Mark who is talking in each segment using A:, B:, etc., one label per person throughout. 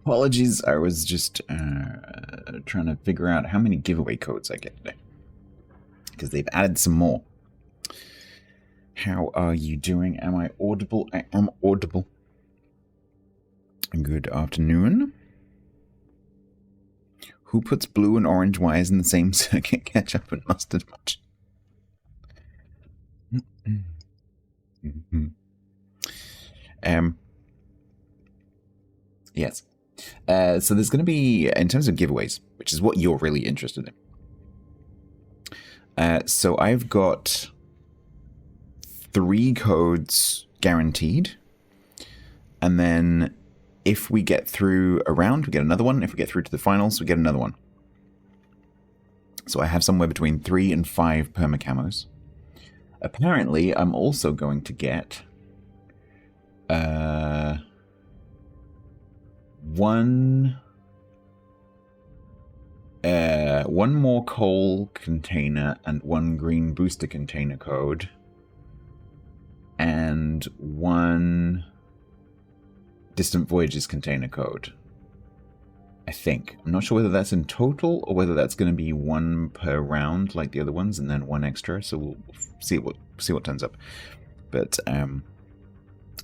A: Apologies, I was just trying to figure out how many giveaway codes I get today. Because they've added some more. How are you doing? Am I audible? I am audible. Good afternoon. Who puts blue and orange wires in the same circuit? Ketchup and mustard much. Yes. So there's going to be, in terms of giveaways, which is what you're really interested in. So I've got 3 codes guaranteed. And then if we get through a round, we get another one. If we get through to the finals, we get another one. So I have somewhere between 3 and 5 permacamos. Apparently, I'm also going to get one more coal container and 1 green booster container code, and 1 distant voyages container code. I think. I'm not sure whether that's in total or whether that's going to be 1 per round like the other ones, and then 1 extra. So we'll see what turns up. But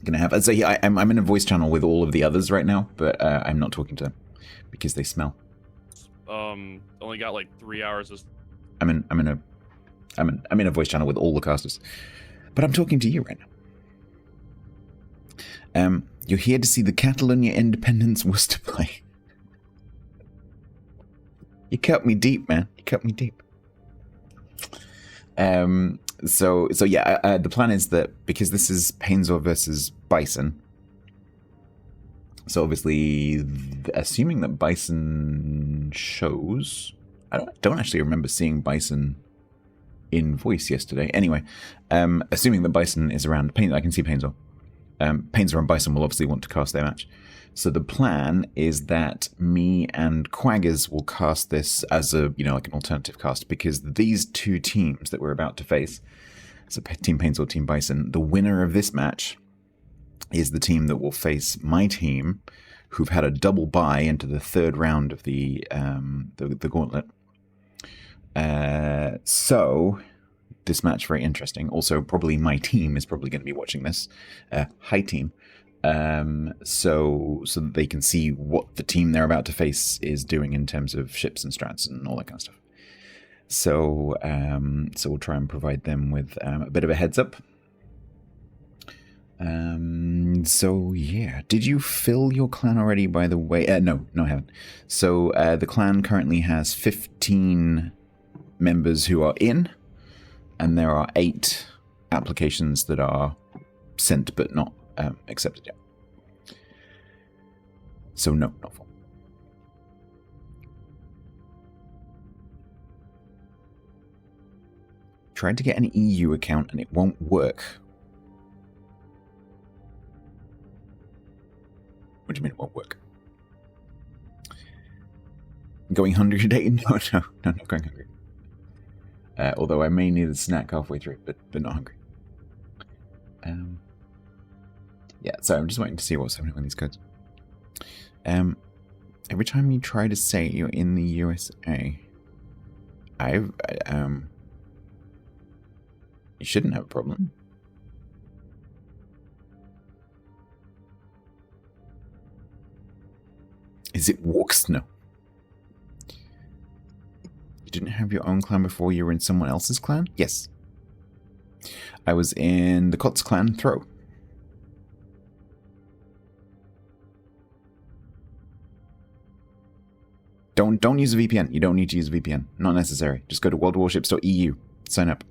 A: gonna have. So yeah, I'm in a voice channel with all of the others right now, but I'm not talking to them because they smell.
B: Only got like 3 hours.
A: I'm in a voice channel with all the casters, but I'm talking to you right now. You're here to see the Catalonia Independence Worcester play. You cut me deep, man. You cut me deep. So yeah, the plan is that because this is Painzor versus Bison, so obviously, assuming that Bison shows, I don't actually remember seeing Bison in voice yesterday. Anyway, assuming that Bison is around, I can see Painzor. Painzor and Bison will obviously want to cast their match. So the plan is that me and Quaggers will cast this as a, like an alternative cast, because these 2 teams that we're about to face, so Team Painzor, Team Bison, the winner of this match is the team that will face my team, who've had a double bye into the 3rd round of the gauntlet. So this match very interesting. Also, probably my team is probably going to be watching this. Hi team. So that they can see what the team they're about to face is doing in terms of ships and strats and all that kind of stuff. So we'll try and provide them with a bit of a heads up. So yeah, did you fill your clan already, by the way? No, I haven't. So the clan currently has 15 members who are in, and there are 8 applications that are sent but not accepted yet. So no, not full. Tried to get an EU account and it won't work. What do you mean it won't work? Going hungry today? No, not going hungry. Although I may need a snack halfway through, but not hungry. Yeah, so I'm just waiting to see what's happening with these codes. Every time you try to say you're in the USA, you shouldn't have a problem. Is it walks? No. You didn't have your own clan before you were in someone else's clan? Yes. I was in the Kotz clan Throw. Don't use a VPN. You don't need to use a VPN. Not necessary. Just go to worldwarships.eu. Sign up.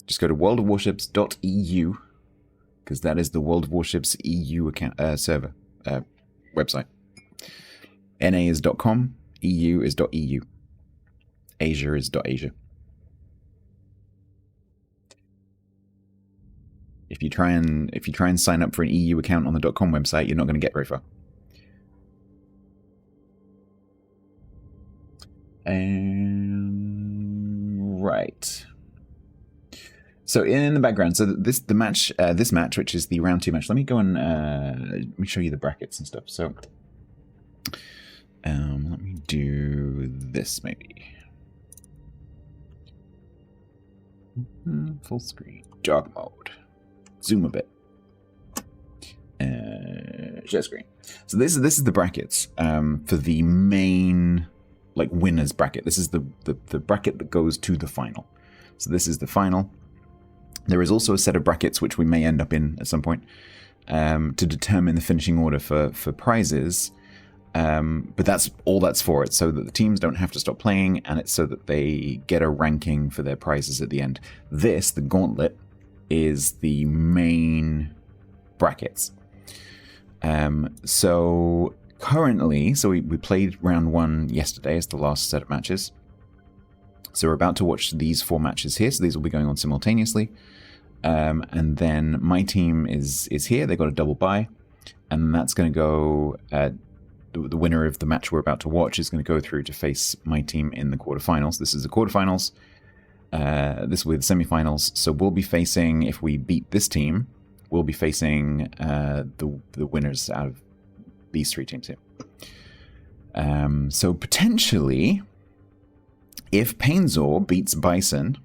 A: Just go to worldwarships.eu, because that is the World of Warships EU account, server website. NA is .com, EU is .eu, Asia is .asia. If you try and sign up for an EU account on the .com website, you're not going to get very far. Right. So in the background, so this match, which is the round 2 match. Let me go and let me show you the brackets and stuff. So let me do this maybe. Full screen, dark mode, zoom a bit, share screen. So this is the brackets for the main winners bracket. This is the bracket that goes to the final. So this is the final. There is also a set of brackets which we may end up in at some point to determine the finishing order for prizes. But that's all that's for. It's so that the teams don't have to stop playing, and it's so that they get a ranking for their prizes at the end. This, the gauntlet, is the main brackets. So currently, we played round 1 yesterday as the last set of matches. So we're about to watch these 4 matches here. So these will be going on simultaneously. And then my team is here. They got a double bye, and that's going to go. The winner of the match we're about to watch is going to go through to face my team in the quarterfinals. This is the quarterfinals. This will be the semifinals. So we'll be facing, if we beat this team, we'll be facing the winners out of these 3 teams here. So potentially, if Painzor beats Bison,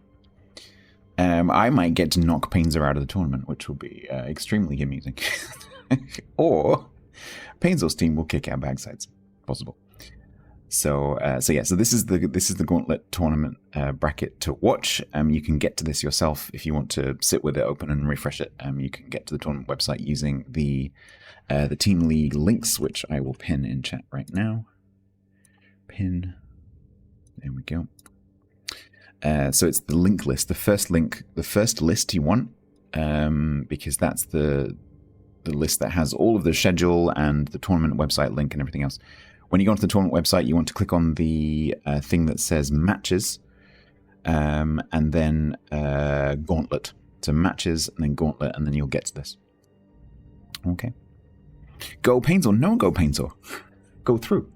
A: I might get to knock Painzor out of the tournament, which will be extremely amusing. Or Painzor's team will kick out Bagsides. Possible. So this is the Gauntlet tournament bracket to watch. You can get to this yourself if you want to sit with it open and refresh it. You can get to the tournament website using the Team League links, which I will pin in chat right now. Pin. There we go. So it's the link list, the first list you want, because that's the list that has all of the schedule and the tournament website link and everything else. When you go onto the tournament website, you want to click on the thing that says matches, and then gauntlet. So matches and then gauntlet, and then you'll get to this. Okay. Go Painzor. No, go Painzor. Go through.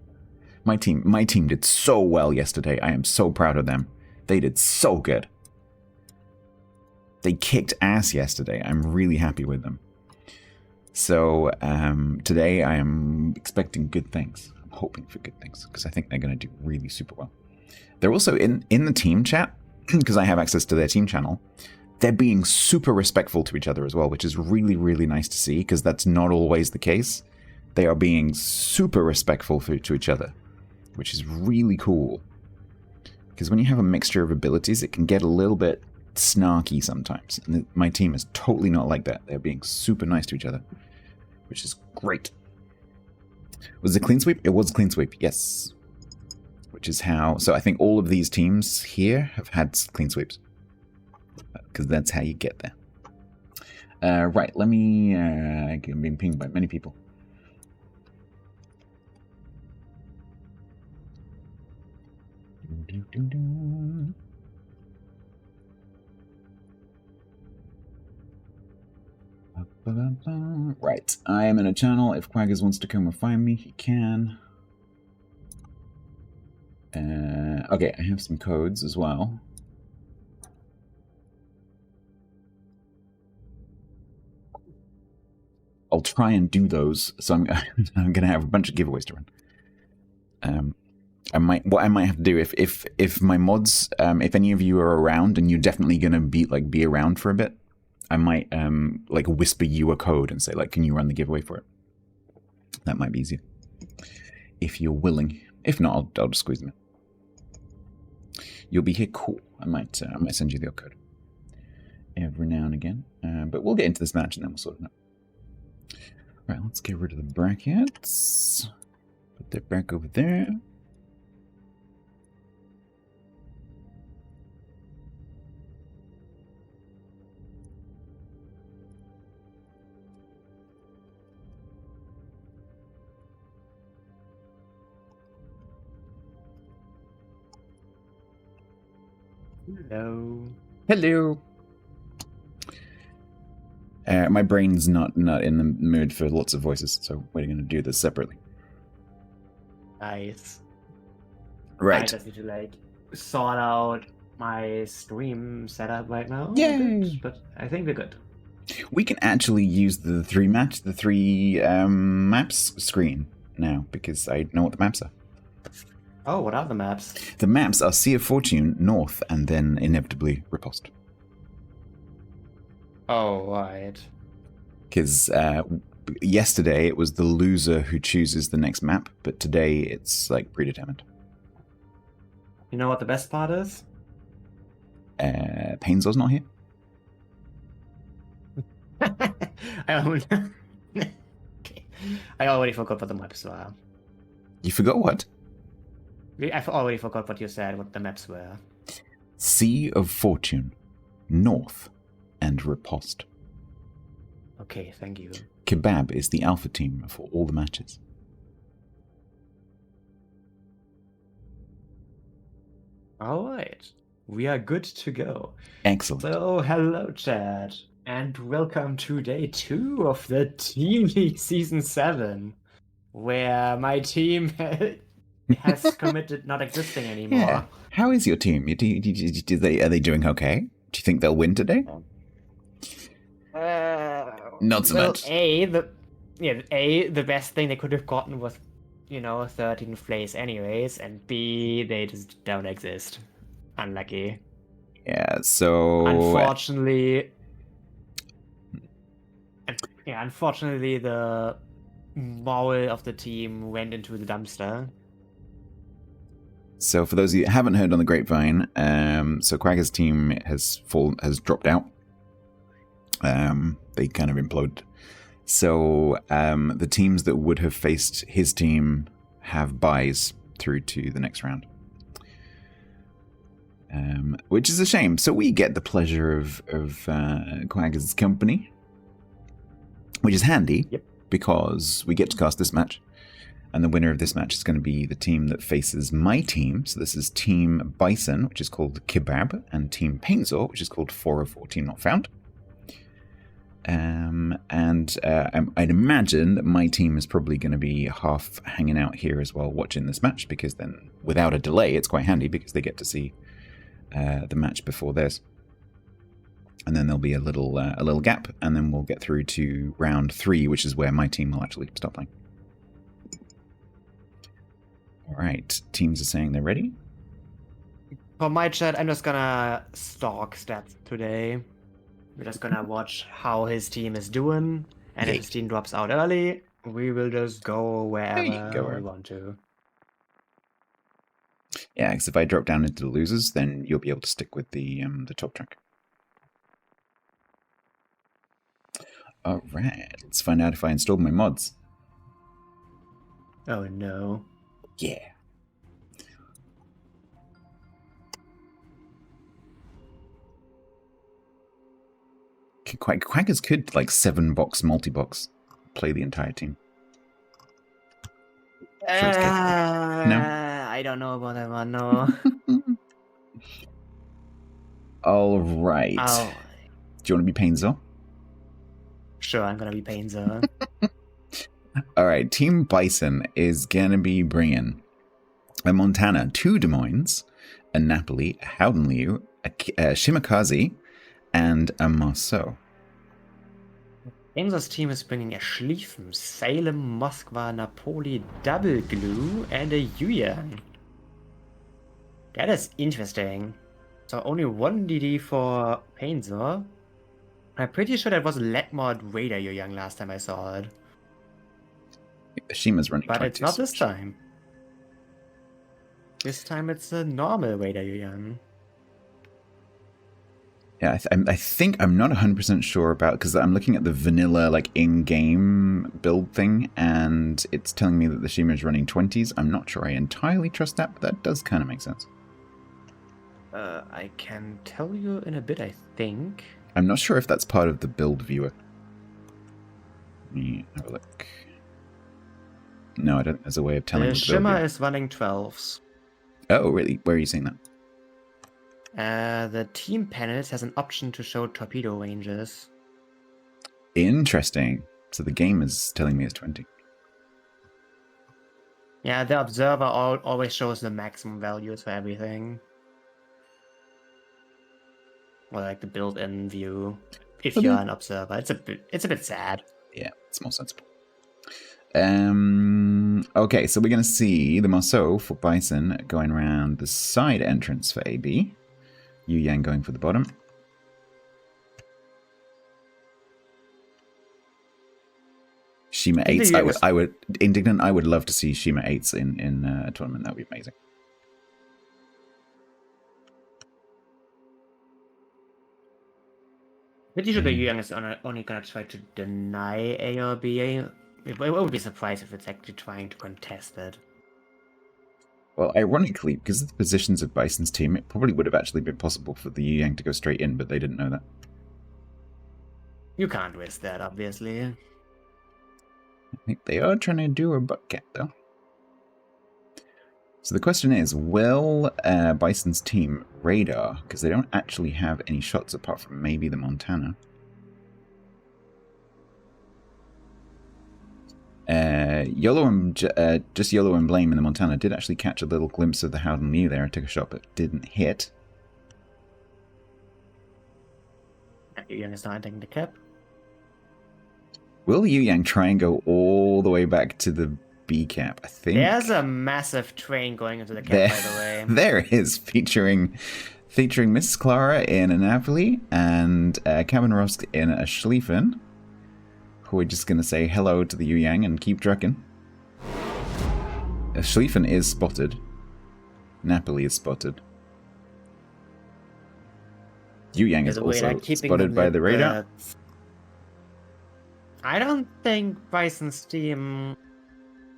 A: My team did so well yesterday. I am so proud of them. They did so good. They kicked ass yesterday. I'm really happy with them. So today I am expecting good things. I'm hoping for good things because I think they're going to do really super well. They're also in the team chat, because I have access to their team channel. They're being super respectful to each other as well, which is really, really nice to see, because that's not always the case. They are being super respectful to each other, which is really cool. Because when you have a mixture of abilities, it can get a little bit snarky sometimes. And my team is totally not like that. They're being super nice to each other, which is great. Was it a clean sweep? It was a clean sweep, yes. Which is how... So I think all of these teams here have had clean sweeps. Because that's how you get there. Right, let me... I'm being pinged by many people. Right, I am in a channel. If Quaggers wants to come and find me, he can. Okay, I have some codes as well. I'll try and do those, so I'm going to have a bunch of giveaways to run. What I might have to do if my mods, if any of you are around and you're definitely going to be around for a bit, I might whisper you a code and say can you run the giveaway for it? That might be easier if you're willing. If not, I'll just squeeze them in. You'll be here, cool. I might send you the code every now and again, but we'll get into this match and then we'll sort it out. Right, let's get rid of the brackets. Put that back over there.
B: Hello.
A: Hello. My brain's not in the mood for lots of voices, so we're going to do this separately.
C: Nice.
A: Right.
C: I just need to sort out
B: my stream setup right now a
A: Yay!
B: bit, but I think we're good.
A: We can actually use the three maps screen now because I know what the maps are.
B: Oh, what are the maps?
A: The maps are Sea of Fortune, North, and then inevitably Riposte.
B: Oh, right.
A: Because yesterday it was the loser who chooses the next map, but today it's like predetermined.
B: You know what the best part is?
A: Painzor's not here.
B: I already forgot what the maps were.
A: You forgot what?
B: I've already forgot what you said, what the maps were.
A: Sea of Fortune, North, and Riposte.
B: Okay, thank you.
A: Kebab is the alpha team for all the matches.
B: Alright, we are good to go.
A: Excellent.
B: So, hello chat, and welcome to day 2 of the Team League Season 7, where my team has committed not existing anymore.
A: Yeah. How is your team? Are they doing okay? Do you think they'll win today? Not so much.
B: The best thing they could have gotten was, 13th place anyways, and B, they just don't exist. Unlucky.
A: Yeah, so...
B: Unfortunately, the moral of the team went into the dumpster.
A: So for those of you who haven't heard on the grapevine, so Quagga's team has dropped out. They kind of imploded. So the teams that would have faced his team have buys through to the next round. Which is a shame. So we get the pleasure of Quagga's company, which is handy.
B: Yep.
A: Because we get to cast this match. And the winner of this match is going to be the team that faces my team. So this is Team Bison, which is called Kebab, and Team Painzor, which is called 404 Team Not Found. I'd imagine that my team is probably going to be half hanging out here as well, watching this match, because then, without a delay, it's quite handy because they get to see the match before theirs. And then there'll be a little gap, and then we'll get through to round 3, which is where my team will actually start playing. All right, teams are saying they're ready.
B: For my chat, I'm just gonna stalk Stats today. We're just gonna watch how his team is doing, and if his team drops out early, we will just go wherever we want to.
A: Yeah, because if I drop down into the losers, then you'll be able to stick with the top track. All right, let's find out if I installed my mods.
B: Oh no.
A: Yeah. Quackers could, like, 7-box, multi-box, play the entire team.
B: No? I don't know about that one, no.
A: All right.
B: Oh.
A: Do you want to be Painzor?
B: Sure, I'm gonna be Painzor.
A: All right, Team Bison is going to be bringing a Montana, 2 Des Moines, a Napoli, a Howdenliu, a Shimakaze, and a Marceau.
B: Painzor's team is bringing a Schlieffen, Salem, Moskva, Napoli, Double Glue, and a Yuyan. That is interesting. So only 1 DD for Painzor. I'm pretty sure that was Letmod Raider Yuyan last time I saw it.
A: Shima's running
B: But
A: 20,
B: it's not this time. This time it's a normal Raider Yuyan.
A: Yeah, I think I'm not 100% sure about, because I'm looking at the vanilla, like, in-game build thing, and it's telling me that the Shima is running 20s. I'm not sure I entirely trust that, but that does kind of make sense.
B: I can tell you in a bit, I think.
A: I'm not sure if that's part of the build viewer. Let me have a look. No, I don't. There's a way of telling.
B: Shimmer is running 12s.
A: Oh, really? Where are you seeing that?
B: The team panels has an option to show torpedo ranges.
A: Interesting. So the game is telling me it's 20.
B: Yeah, the observer always shows the maximum values for everything. or like the built-in view if
A: But
B: you're an observer. It's a bit sad.
A: Yeah, it's more sensible. Okay, so we're going to see the Marceau for Bison going around the side entrance for AB. Yu Yang going for the bottom. Shima 8s. I would Indignant. I would love to see Shima 8s in a tournament. That would be amazing.
B: Pretty sure the Yu Yang is only gonna try to deny A or B. I would be surprised if it's actually trying to contest it.
A: Well, ironically, because of the positions of Bison's team, it probably would have actually been possible for the Yu Yang to go straight in, but they didn't know that.
B: You can't risk that, obviously.
A: I think they are trying to do a butt cap, though. So the question is, will Bison's team radar? Because they don't actually have any shots apart from maybe the Montana. YOLO and Blame in the Montana did actually catch a little glimpse of the Howden Liu there and took a shot, but didn't hit.
B: Yu Yang is not taking the cap.
A: Will Yu Yang try and go all the way back to the B cap? I think
B: there's a massive train going into the cap, by the way.
A: There is, featuring Mrs. Clara in a Napoli and Kamenrovsk in a Schlieffen. We're just going to say hello to the Yu Yang and keep trucking. Schlieffen is spotted. Napoli is spotted. Yu Yang is also spotted by the radar.
B: I don't think Bison's team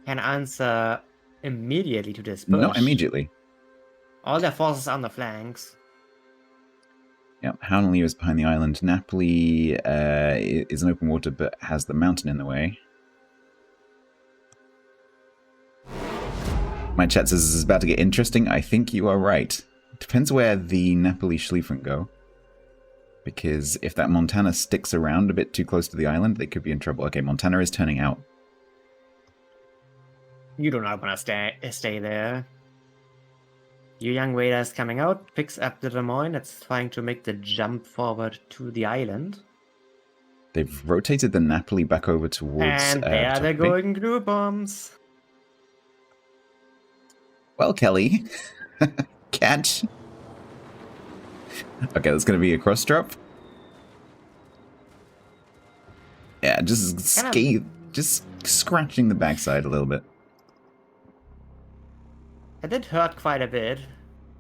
B: can answer immediately to this push.
A: Not immediately.
B: All their forces on the flanks.
A: Yep, Howden Liu is behind the island. Napoli is in open water but has the mountain in the way. My chat says this is about to get interesting. I think you are right. Depends where the Napoli Schlieffen go. Because if that Montana sticks around a bit too close to the island, they could be in trouble. Okay, Montana is turning out.
B: You do not want to stay there. Yu Yang radar is coming out, picks up the Des Moines that's trying to make the jump forward to the island.
A: They've rotated the Napoli back over towards...
B: And there they're going glue bombs.
A: Well, Kelly. Catch. Okay, that's going to be a cross drop. Yeah, just scratching the backside a little bit.
B: It did hurt quite a bit.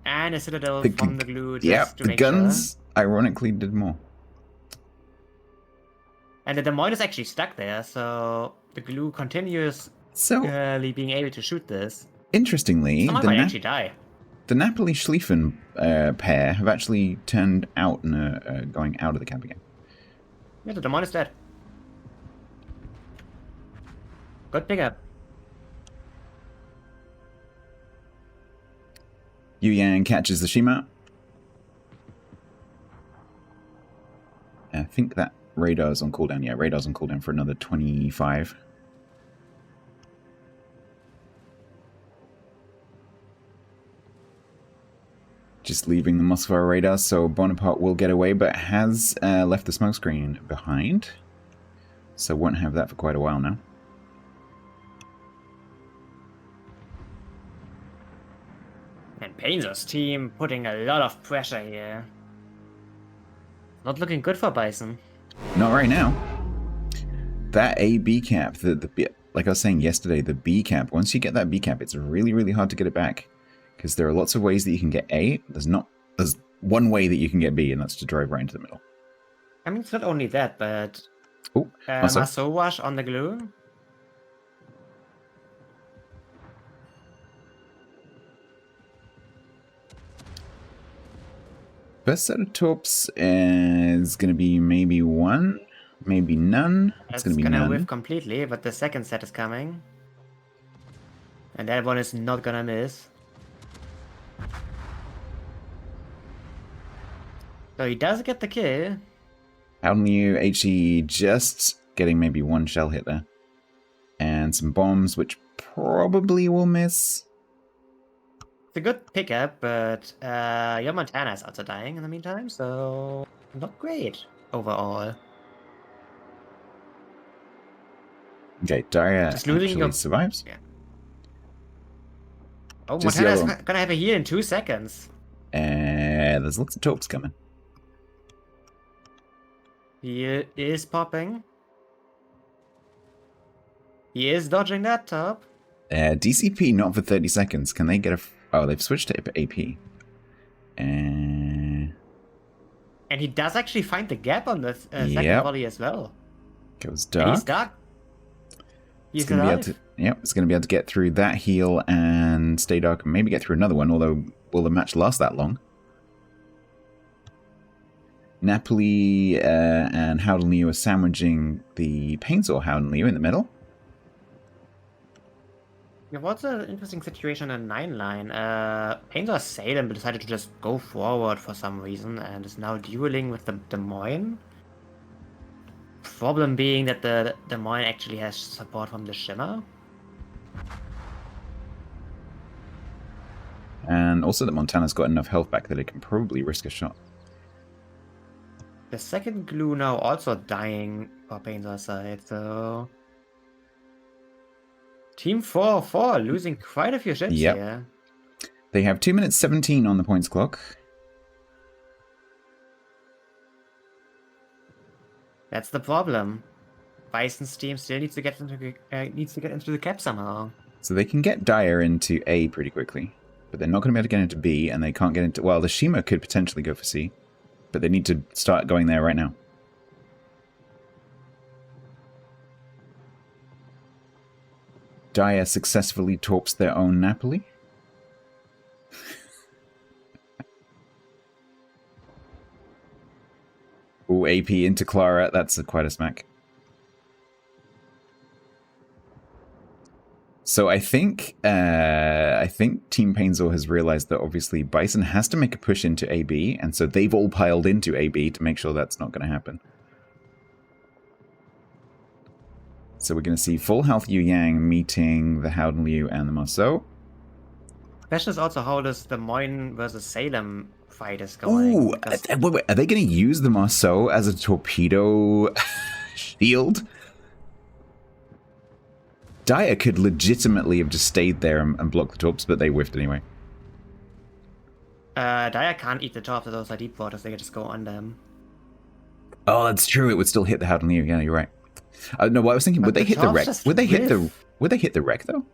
B: And a Citadel from the glue just to
A: the
B: make
A: guns
B: sure.
A: Ironically did more.
B: And the Des Moines is actually stuck there, so the glue continues being able to shoot this.
A: Interestingly,
B: someone might actually die.
A: The Napoli Schlieffen pair have actually turned out and are going out of the camp again.
B: Yeah, the Des Moines is dead. Good pickup.
A: Yu Yang catches the Shima. I think that radar's on cooldown. Yeah, radar's on cooldown for another 25. Just leaving the Moskva radar, so Bonaparte will get away, but has left the smoke screen behind. So won't have that for quite a while now.
B: And Painter's team putting a lot of pressure here. Not looking good for Bison.
A: Not right now. That A-B cap, like I was saying yesterday, the B cap, once you get that B cap, it's really, really hard to get it back. Because there are lots of ways that you can get A. There's one way that you can get B, and that's to drive right into the middle.
B: I mean, it's not only that, but...
A: Oh,
B: Marceau wash on the glue.
A: First set of torps is going to be maybe one, maybe none. It's going to be none.
B: Whiff completely, but the second set is coming. And that one is not going to miss. So he does get the kill.
A: Howden Liu, HE just getting maybe one shell hit there. And some bombs, which probably will miss.
B: a good pickup, but your Montana is also dying in the meantime, so not great overall.
A: Okay, Daria
B: Just losing
A: actually
B: your...
A: survives.
B: Yeah. Oh,
A: Just
B: Montana's
A: yellow.
B: gonna have a heal in 2 seconds.
A: There's lots of torps coming.
B: He is popping. He is dodging that top.
A: DCP not for 30 seconds. Can they get a... Oh, they've switched to AP.
B: And he does actually find the gap on the second volley as well.
A: Goes
B: And he's
A: dark.
B: stuck. He's
A: It's gonna
B: alive.
A: be able to, yep, it's going to be able to get through that heal and stay dark and maybe get through another one, although will the match last that long? Napoli and Howden Liu are sandwiching the Painsaw Howden Liu in the middle.
B: Yeah, what's an interesting situation in 9-line? Painsaw Salem decided to just go forward for some reason and is now dueling with the Des Moines. Problem being that the Des Moines actually has support from the Shimmer.
A: And also that Montana's got enough health back that it can probably risk a shot.
B: The second glue now also dying for Painsaw's side, so... Team 4-4 losing quite a few ships here.
A: They have 2 minutes 17 on the points clock.
B: That's the problem. Bison's team still needs to get into the cap somehow.
A: So they can get Dyer into A pretty quickly, but they're not going to be able to get into B, and they can't get into... Well, the Shima could potentially go for C, but they need to start going there right now. Dyer successfully torps their own Napoli. Ooh, AP into Clara. That's quite a smack. So I think Team Painsaw has realized that obviously Bison has to make a push into AB, and so they've all piled into AB to make sure that's not going to happen. So we're going to see full health Yu Yang meeting the Howden Liu and the Marceau.
B: Question is also how this Des Moines versus Salem fight is going.
A: Ooh, wait, are they going to use the Marceau as a torpedo shield? Dyer could legitimately have just stayed there and blocked the torps, but they whiffed anyway.
B: Dyer can't eat the top of those are deep waters, they can just go on them.
A: Oh, that's true. It would still hit the Howden Liu. Yeah, you're right. No, what I was thinking, would they hit the wreck? Would they hit the wreck though?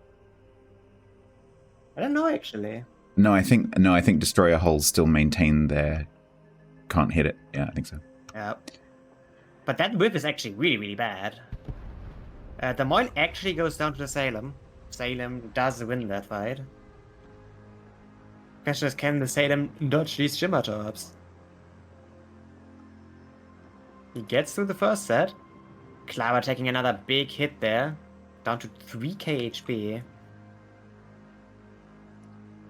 B: I don't know actually.
A: No, I think destroyer hulls still maintain their can't hit it. Yeah, I think so.
B: Yeah. But that whip is actually really, really bad. Des Moines actually goes down to the Salem. Salem does win that fight. Question is, can the Salem dodge these Shimmer torps? He gets through the first set. Clara taking another big hit there. Down to 3k HP.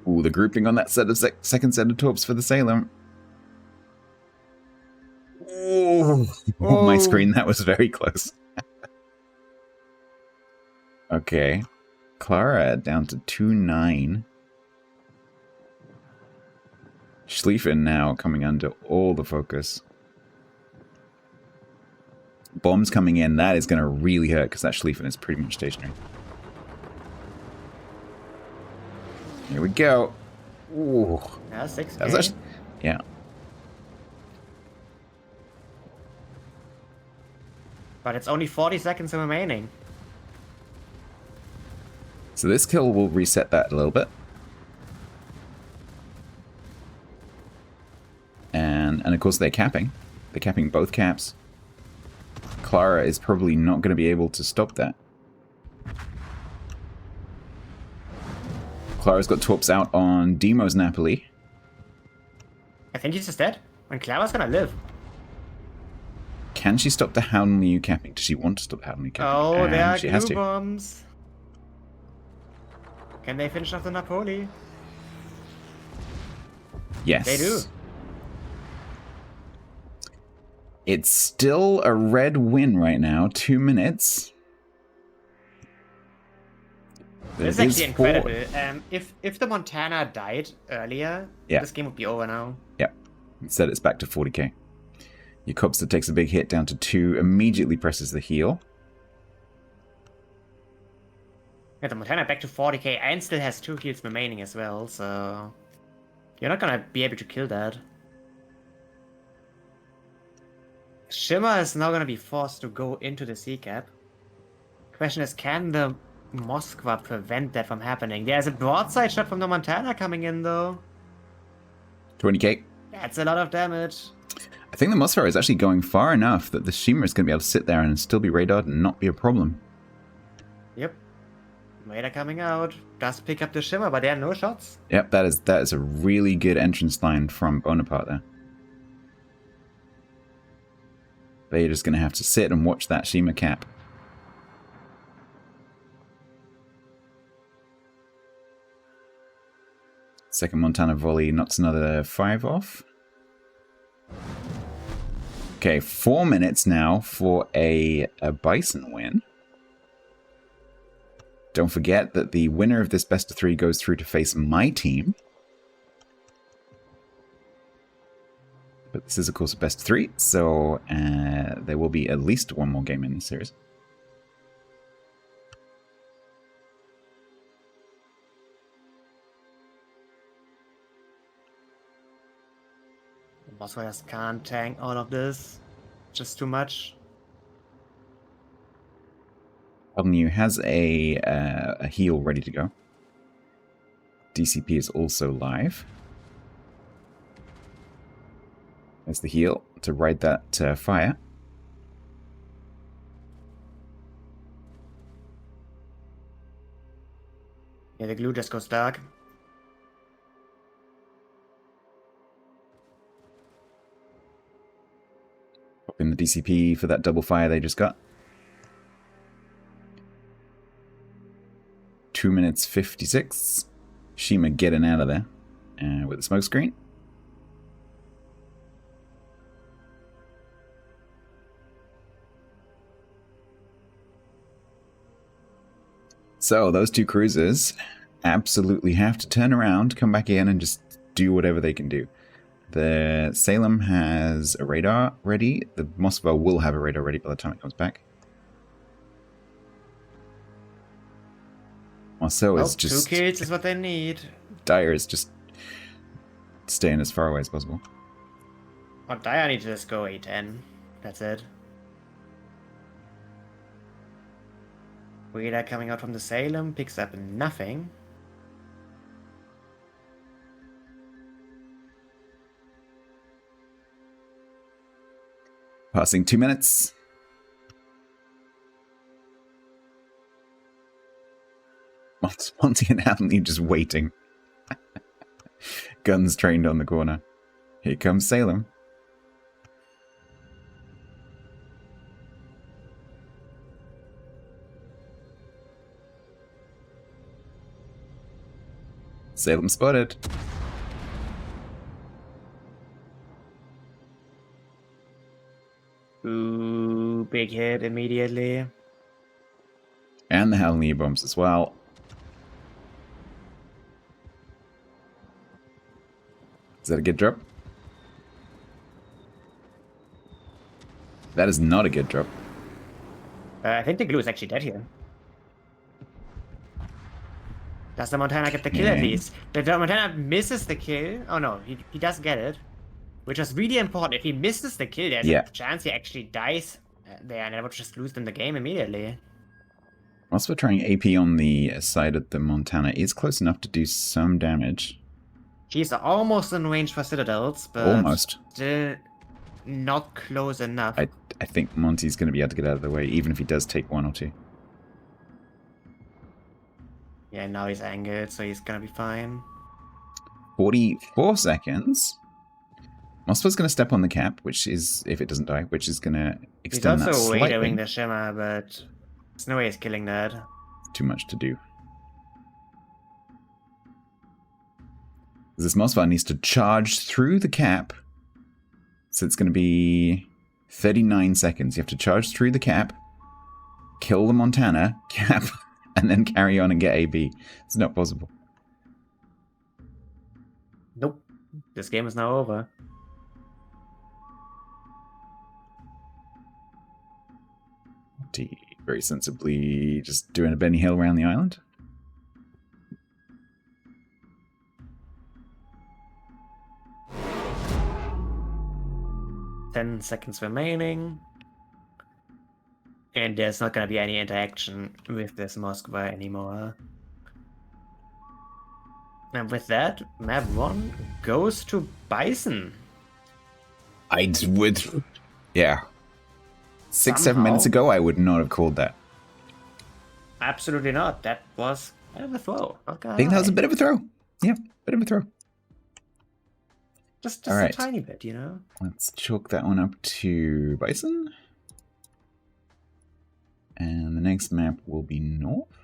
A: Ooh, the grouping on that set of second set of torps for the Salem. Oh, my screen, that was very close. Okay. Clara down to 2-9. Schlieffen now coming under all the focus. Bombs coming in, that is going to really hurt because that Schlieffen is pretty much stationary. Here we go. Ooh.
B: Yeah, 6k.
A: That was actually, yeah.
B: But it's only 40 seconds remaining.
A: So this kill will reset that a little bit. And of course they're capping. They're capping both caps. Clara is probably not going to be able to stop that. Clara's got torps out on Demo's Napoli.
B: I think he's just dead. And Clara's gonna live.
A: Can she stop the Howden Liu capping? Does she want to stop the Howden Liu capping?
B: Oh, there are
A: she has
B: glue
A: to.
B: bombs. Can they finish off the Napoli?
A: Yes.
B: They do.
A: It's still a red win right now. 2 minutes.
B: This is actually incredible. If the Montana died earlier, this game would be over now.
A: Yep. Instead, it's back to 40k. Your Cobster takes a big hit down to 2, immediately presses the heal.
B: Yeah, the Montana back to 40k and still has 2 heals remaining as well, so you're not gonna be able to kill that. Shimmer is now gonna be forced to go into the sea cap. Question is, can the Moskva prevent that from happening? There's a broadside shot from the Montana coming in though.
A: 20k.
B: That's a lot of damage.
A: I think the Moskva is actually going far enough that the Shimmer is going to be able to sit there and still be radared and not be a problem.
B: Yep. Radar coming out. Does pick up the Shimmer, but there are no shots.
A: Yep, that is a really good entrance line from Bonaparte there. They're just going to have to sit and watch that Shimmer cap. Second Montana volley knocks another 5 off. Okay, 4 minutes now for a Bison win. Don't forget that the winner of this best of 3 goes through to face my team. But this is, of course, a best of 3, so there will be at least one more game in this series.
B: Moskva just can't tank all of this. Just too much.
A: Avenue has a heal ready to go. DCP is also live. There's the heal to ride that fire.
B: Yeah, the glue just goes dark.
A: Pop in the DCP for that double fire they just got. 2 minutes 56. Shima getting out of there with the smoke screen. So those 2 cruisers absolutely have to turn around, come back in, and just do whatever they can do. The Salem has a radar ready. The Moskva will have a radar ready by the time it comes back. Marceau is just...
B: 2 kills is what they need.
A: Dyer is just staying as far away as possible.
B: Oh, Dyer needs to just go A10. That's it. Radar coming out from the Salem, picks up nothing.
A: Passing 2 minutes. Monty and Hadley just waiting. Guns trained on the corner. Here comes Salem. Salem spotted.
B: Ooh, big hit immediately.
A: And the Hallelujah bombs as well. Is that a good drop? That is not a good drop.
B: I think the glue is actually dead here. Does the Montana get the kill at least? The Montana misses the kill. Oh no, he does get it. Which was really important. If he misses the kill, there's a chance he actually dies there, and I would just lose them the game immediately.
A: Also trying AP on the side of the Montana is close enough to do some damage.
B: She's almost in range for Citadels, but
A: almost.
B: Still not close enough.
A: I think Monty's going to be able to get out of the way, even if he does take 1 or 2.
B: Yeah, now he's angered, so he's going to be fine.
A: 44 seconds. Moskva's going to step on the cap, which is, if it doesn't die, which is going to extend that slightly.
B: He's also radioing the Shimmer, but there's no way he's killing that.
A: Too much to do. This Moskva needs to charge through the cap. So it's going to be 39 seconds. You have to charge through the cap, kill the Montana, cap, and then carry on and get AB. It's not possible.
B: Nope. This game is now over.
A: T very sensibly just doing a Benny Hill around the island.
B: Ten seconds remaining. And there's not gonna be any interaction with this Moskva anymore. And with that, map 1 goes to Bison.
A: I would... Yeah. 6-7
B: Somehow.
A: minutes ago, I would not have called that.
B: Absolutely not. That was kind of a throw.
A: I think that was a bit of a throw. Yeah, bit of a throw.
B: Just
A: All right.
B: a tiny bit, you know?
A: Let's chalk that one up to Bison. And the next map will be North. –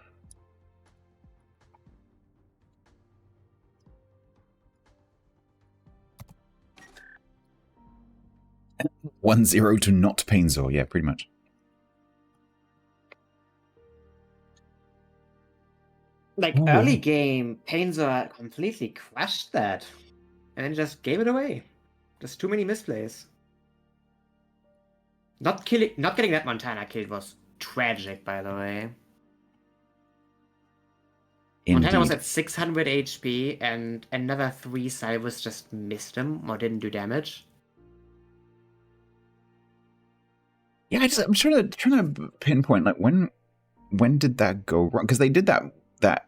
A: 1-0 to not Painzor. Yeah, pretty much.
B: Like, early game, Painzor completely crushed that. And then just gave it away. Just too many misplays. Not getting that Montana killed was tragic, by the way.
A: Indeed.
B: Montana was at 600 HP, and another 3 salvos just missed him or didn't do damage.
A: Yeah, I'm trying to pinpoint like when did that go wrong? Because they did that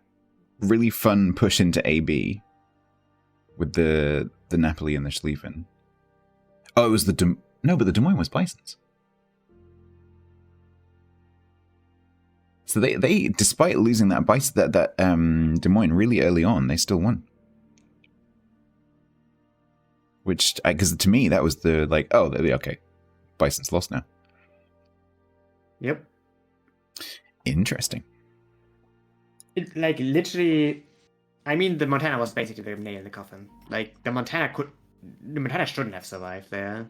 A: really fun push into AB with the Napoli and the Schlieffen. Oh, it was the but the Des Moines was Bison's. So they despite losing that Bison that Des Moines really early on, they still won. Which, because to me that was the like, oh, okay, Bison's lost now.
B: Yep.
A: Interesting.
B: Like, literally, I mean, the Montana was basically the nail in the coffin. Like, the Montana shouldn't have survived there.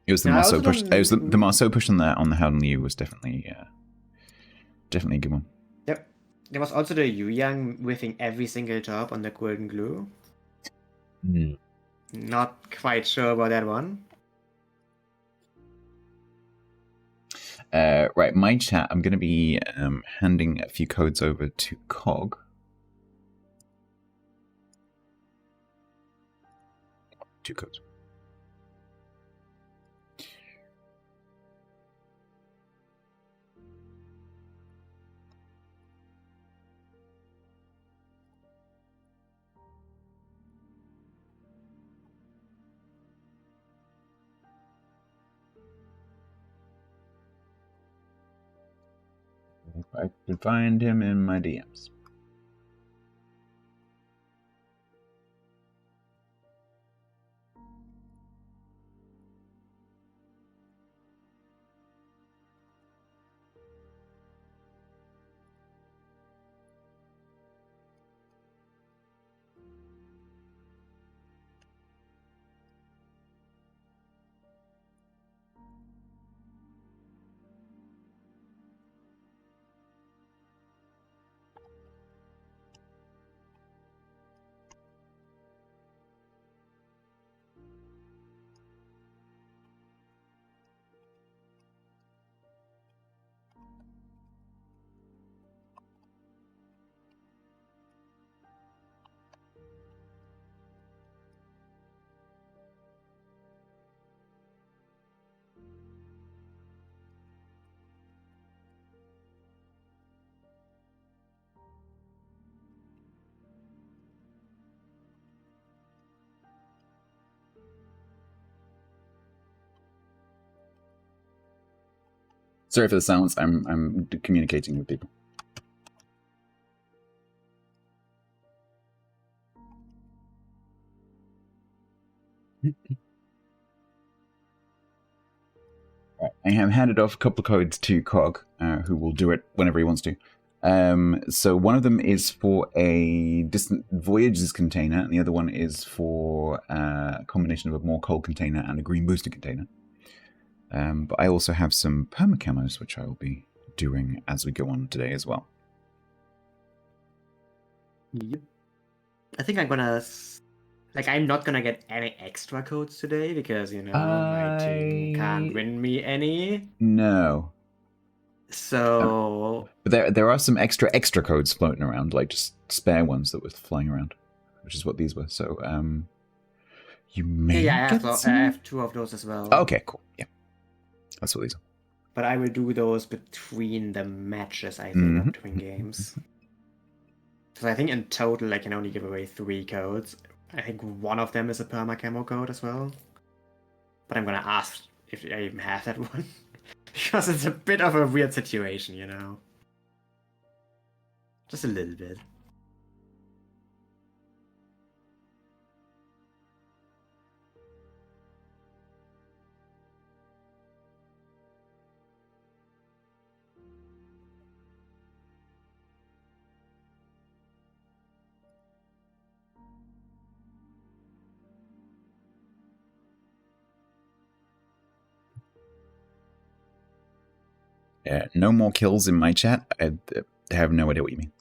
A: It was the Marceau push. It was the Marceau push on the Howden Liu was definitely a good one.
B: Yep. There was also the Yu Yang whiffing every single job on the Golden Glue. Not quite sure about that one.
A: Right, my chat. I'm going to be handing a few codes over to Cog. Two codes. If I could find him in my DMs. Sorry for the silence. I'm communicating with people. Right. I have handed off a couple of codes to Cog, who will do it whenever he wants to. So one of them is for a distant voyages container, and the other one is for a combination of a more coal container and a green booster container. But I also have some permacamos, which I will be doing as we go on today as well.
B: Yep. I think I'm gonna... Like, I'm not gonna get any extra codes today because, you know, my team can't win me any.
A: No.
B: So...
A: But there are some extra codes floating around, like just spare ones that were flying around, which is what these were. So, you may get some?
B: I have 2 of those as well.
A: Okay, cool. Yeah. That's what these are.
B: But I will do those between the matches, I think, or between games. So I think in total I can only give away 3 codes. I think one of them is a perma camo code as well. But I'm gonna ask if I even have that one. Because it's a bit of a weird situation, you know? Just a little bit.
A: No more kills in my chat. I have no idea what you mean.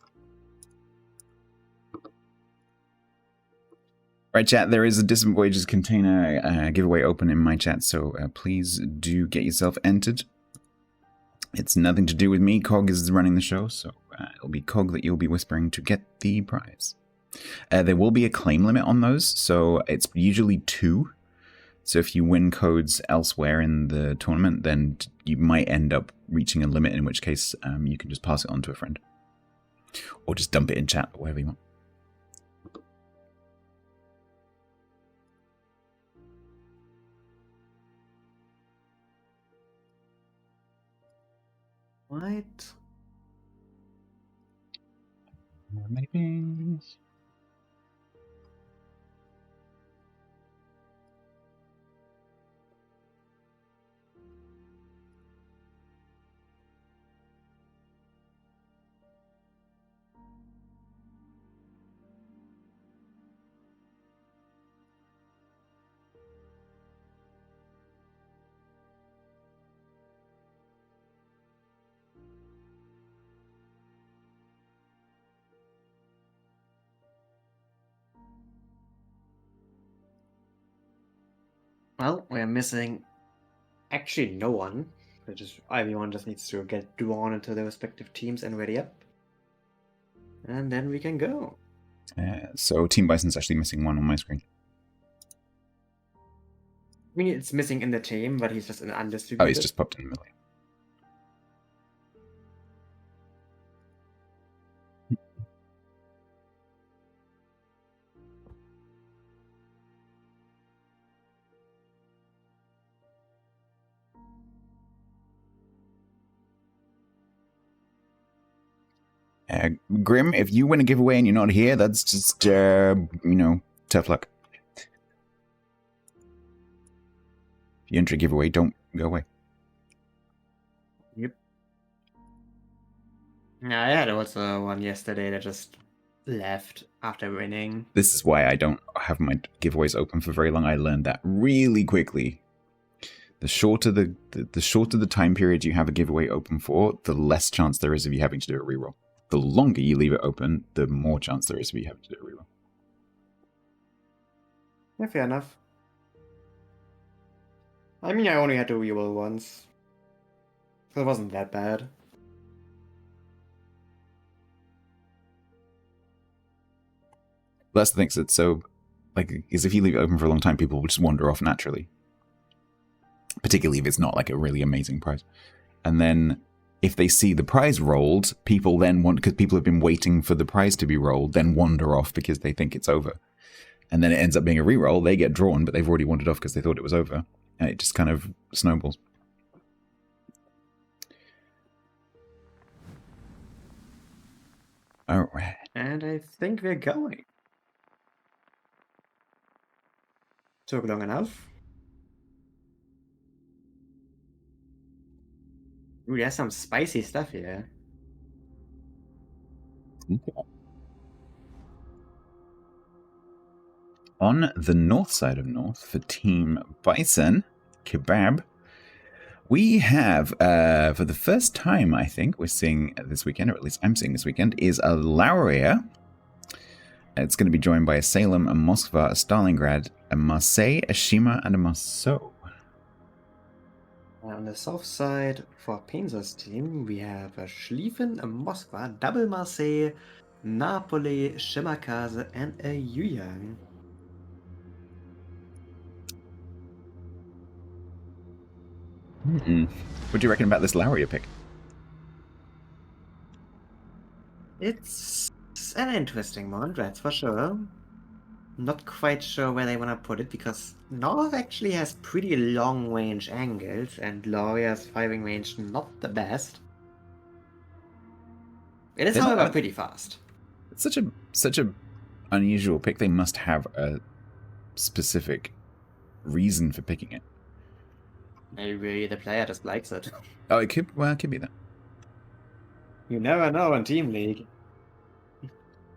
A: Right, chat, there is a Distant Voyages container giveaway open in my chat, so please do get yourself entered. It's nothing to do with me. Cog is running the show, so it'll be Cog that you'll be whispering to get the prize. There will be a claim limit on those, so it's usually 2. So if you win codes elsewhere in the tournament, then you might end up reaching a limit, in which case you can just pass it on to a friend. Or just dump it in chat, or whatever you want.
B: What?
A: Many things.
B: Well, we're missing actually no one. Everyone just needs to get drawn into their respective teams and ready up. And then we can go.
A: So Team Bison's actually missing one on my screen.
B: I mean, it's missing in the team, but he's just an undistributed.
A: Oh, he's just popped in the middle. Grim, if you win a giveaway and you're not here, that's just, tough luck. If you enter a giveaway, don't go away.
B: Yep. Yeah, I had also one yesterday that just left after winning.
A: This is why I don't have my giveaways open for very long. I learned that really quickly. The shorter the time period you have a giveaway open for, the less chance there is of you having to do a reroll. The longer you leave it open, the more chance there is of you having to do a reroll.
B: Yeah, fair enough. I mean, I only had to reroll once. So it wasn't that bad.
A: That's the thing, so, is if you leave it open for a long time, people will just wander off naturally. Particularly if it's not like a really amazing prize. And then if they see the prize rolled, people then because people have been waiting for the prize to be rolled, then wander off because they think it's over. And then it ends up being a reroll. They get drawn, but they've already wandered off because they thought it was over. And it just kind of snowballs. All right.
B: And I think we're going. Took long enough. Ooh, there's some spicy stuff here.
A: Okay. On the north side of North for Team Bison, Kebab, we have, for the first time, I think, we're seeing this weekend, or at least I'm seeing this weekend, is a Lauria. It's going to be joined by a Salem, a Moskva, a Stalingrad, a Marseille, a Shima, and a Marceau.
B: On the south side for Penza's team, we have a Schlieffen, a Moskva, double Marseille, Napoli, Shimakaze, and a Yuyang.
A: What do you reckon about this Lauria pick?
B: It's an interesting one, that's for sure. Not quite sure where they want to put it, because North actually has pretty long range angles, and Lauria's firing range not the best. It is, however, pretty fast.
A: It's such a unusual pick. They must have a specific reason for picking it.
B: Maybe the player just likes it.
A: Oh, it could be that.
B: You never know in Team League.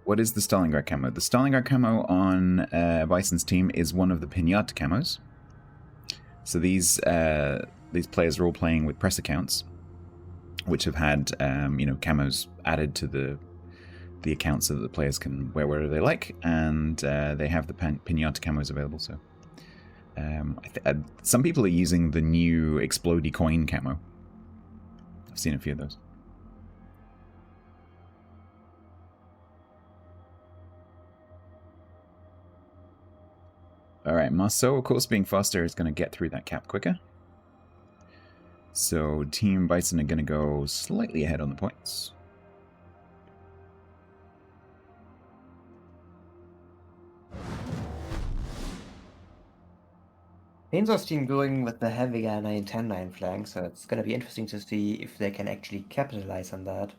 A: What is the Stalingrad camo? The Stalingrad camo on Bison's team is one of the Pinata camos. So these players are all playing with press accounts, which have had camos added to the accounts so that the players can wear whatever they like, and they have the Pinata camos available. So some people are using the new Explodey coin camo. I've seen a few of those. Alright, Marceau, of course, being faster is going to get through that cap quicker. So Team Bison are going to go slightly ahead on the points.
B: Penza's team going with the heavier 9-10-9 flank, so it's going to be interesting to see if they can actually capitalize on that.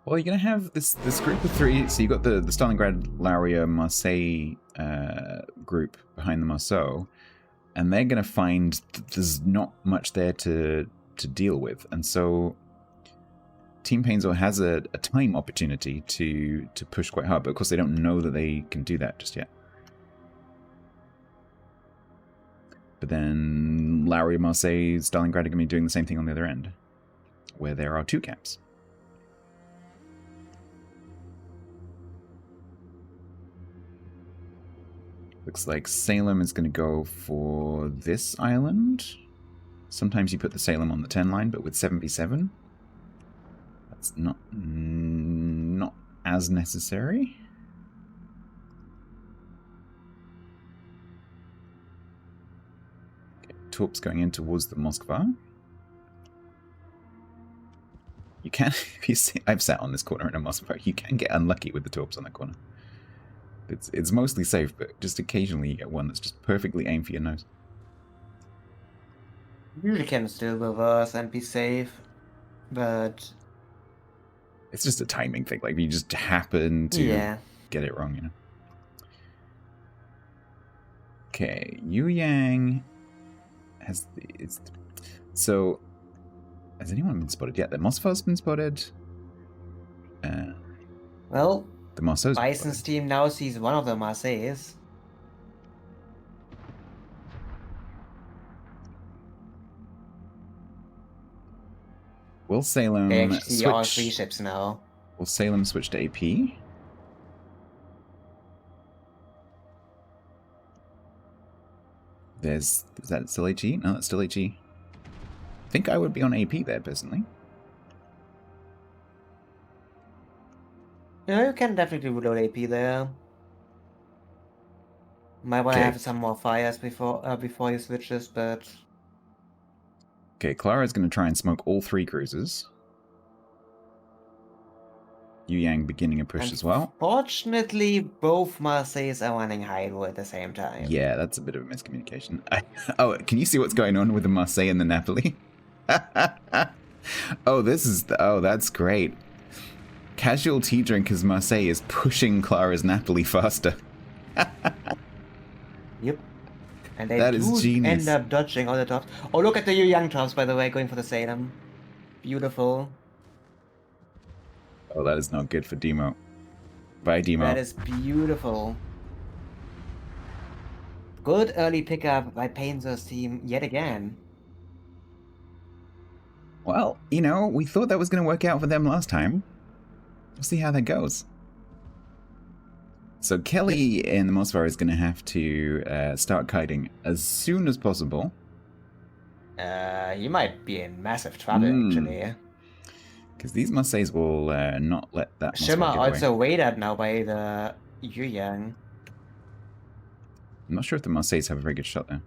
A: Well, you're going to have this group of three. So you got the Stalingrad, Lauria, Marseille group behind the Marceau, and they're going to find that there's not much there to deal with. And so Team Painzor has a time opportunity to push quite hard, but of course they don't know that they can do that just yet. But then Lauria, Marseille, Stalingrad are going to be doing the same thing on the other end, where there are two caps. Looks like Salem is going to go for this island. Sometimes you put the Salem on the 10 line, but with 7v7, that's not as necessary. Okay, Torps going in towards the Moskva. You can, if you see, I've sat on this corner in a Moskva, you can get unlucky with the Torps on that corner. It's mostly safe, but just occasionally you get one that's just perfectly aimed for your nose.
B: You can still reverse and be safe, but
A: it's just a timing thing. Like, you just happen to get it wrong, you know. Okay, Yu Yang has so has anyone been spotted yet? The Moskva's been spotted.
B: Well,
A: the Marceau's
B: Bison's team now sees one of the Marseilles.
A: Will Salem
B: they actually see all
A: switch?
B: 3 ships now.
A: Will Salem switch to AP? Is that still HE? No, that's still HE. I think I would be on AP there, personally.
B: Yeah, you can definitely reload AP there. Might want to have some more fires before he switches, but...
A: Okay, Clara's going to try and smoke all 3 cruisers. Yu Yang beginning a push as well.
B: Fortunately, both Marseilles are running Hydro at the same time.
A: Yeah, that's a bit of a miscommunication. Oh, can you see what's going on with the Marseille and the Napoli? Oh, that's great. Casual tea drinkers Marseille is pushing Clara's Napoli faster.
B: Yep. And they
A: that is genius.
B: end up dodging all the tops. Oh, look at the Yu Yang tops, by the way, going for the Salem. Beautiful.
A: Oh, that is not good for Demo. Bye, Demo.
B: That is beautiful. Good early pickup by Painter's team yet again.
A: Well, you know, we thought that was going to work out for them last time. We'll see how that goes. So Kelly in the Mosvar is going to have to start kiting as soon as possible.
B: He might be in massive trouble, actually.
A: Because these Marseilles will not let that Mosvar
B: Shimmer
A: get away.
B: also waited now by the Yuyang.
A: I'm not sure if the Marseilles have a very good shot there.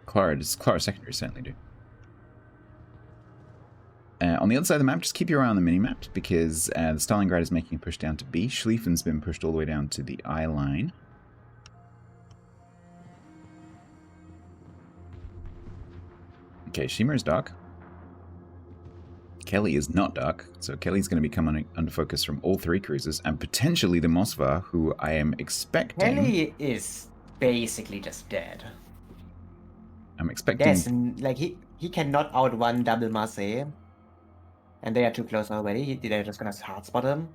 A: Clara secondary certainly do. On the other side of the map, just keep your eye on the mini-map, because the Stalingrad is making a push down to B. Schlieffen's been pushed all the way down to the I line. Okay, Shimmer is dark. Kelly is not dark, so Kelly's going to be coming under focus from all three cruisers, and potentially the Moskva, who I am expecting...
B: Kelly is basically just dead.
A: I'm expecting...
B: Yes, like he cannot outrun double Marseille. And they are too close already. They're just gonna hard spot him.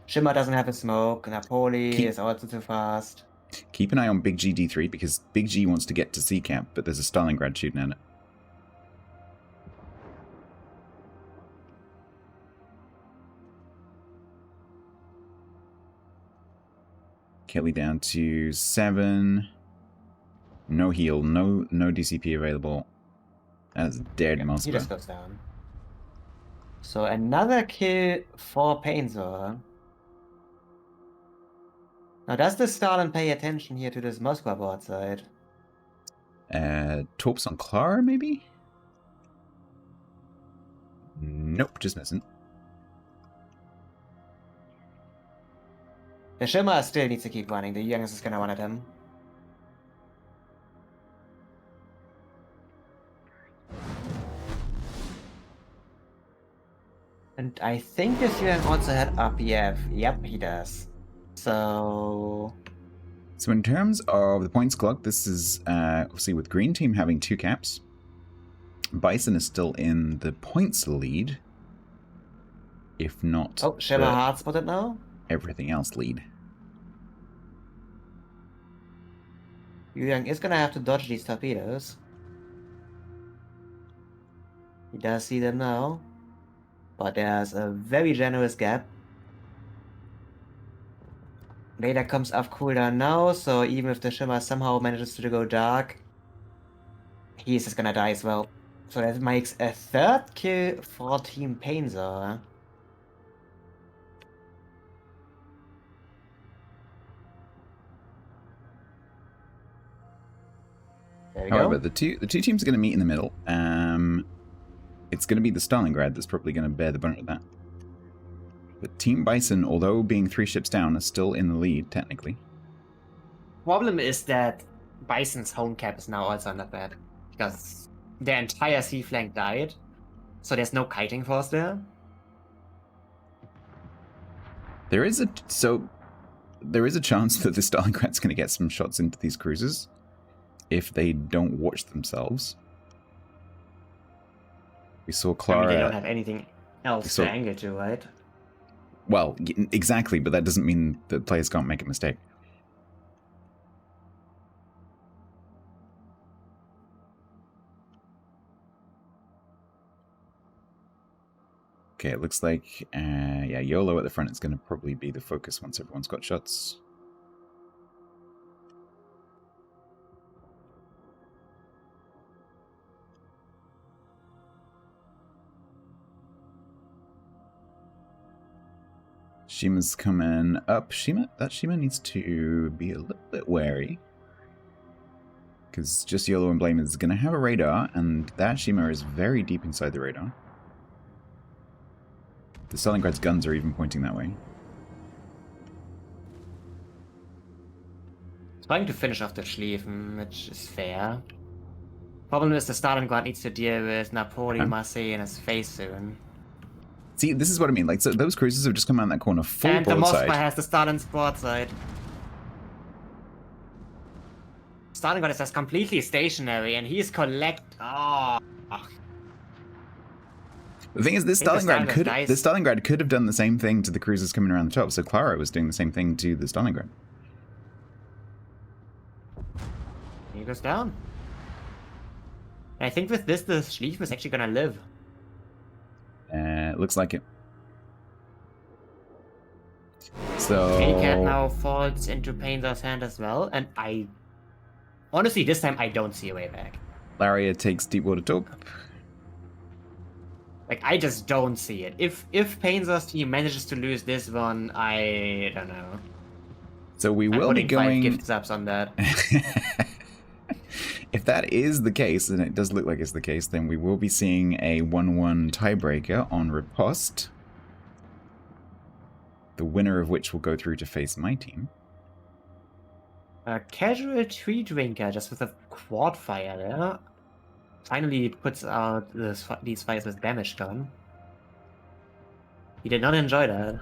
B: Shimmer doesn't have a smoke. Napoli is also too fast.
A: Keep an eye on Big G D3, because Big G wants to get to C camp, but there's a Stalingrad shooting at it. Kelly down to 7. No heal, no DCP available. That's dead, yeah,
B: He just goes down. So another kill for Painter. Now does the Stalin pay attention here to this Moskva board side?
A: Torps on Clara, maybe? Nope, just missing.
B: The Shimmer still needs to keep running. The youngest is gonna run at him. And I think this Yuan also had RPF. Yep, he does. So
A: in terms of the points clock, this is obviously with Green Team having 2 caps. Bison is still in the points lead. If not...
B: Oh, Shimmer hard spotted now?
A: Everything else lead.
B: Yuan is gonna have to dodge these torpedoes. He does see them now. But there's a very generous gap. Radar comes off cooldown now, so even if the Shimmer somehow manages to go dark, he's just gonna die as well. So that makes a 3rd kill for Team Painter. There we
A: However,
B: go.
A: the two teams are going to meet in the middle. It's going to be the Stalingrad that's probably going to bear the brunt of that. But Team Bison, although being 3 ships down, are still in the lead, technically.
B: Problem is that Bison's home cap is now also not bad. Because their entire sea flank died. So there's no kiting force there.
A: There is a chance that the Stalingrad's going to get some shots into these cruisers if they don't watch themselves. We saw Clara...
B: I mean, they don't have anything else to angle to, right?
A: Well, exactly, but that doesn't mean that players can't make a mistake. Okay, it looks like, yeah, YOLO at the front is going to probably be the focus once everyone's got shots. Shima's coming up. That Shima needs to be a little bit wary. Because just YOLO and Blame is going to have a radar, and that Shima is very deep inside the radar. The Stalingrad's guns are even pointing that way.
B: Trying to finish off the Schlieffen, which is fair. Problem is the Stalingrad needs to deal with Napoli, Marseille in his face soon.
A: See, this is what I mean. Like, so those cruisers have just come around that corner full
B: and the
A: broadside.
B: Moskva has the Stalin's broadside. Stalingrad is just completely stationary, and he's collect. Oh.
A: The thing is, this Stalingrad could have done the same thing to the cruisers coming around the top. So Clara was doing the same thing to the Stalingrad.
B: He goes down. I think with this, the Schlieffen is actually gonna live.
A: Looks like it. So
B: Cat now falls into Painter's hand as well, and honestly, this time I don't see a way back.
A: Laria takes Deepwater Top.
B: Like, I just don't see it. If Painter's team manages to lose this one, I don't know.
A: So we will be going
B: 5 gift subs on that.
A: If that is the case, and it does look like it's the case, then we will be seeing a 1-1 tiebreaker on Riposte. The winner of which will go through to face my team.
B: A casual tree drinker, just with a quad fire there. Finally puts out these fires with damage done. He did not enjoy that.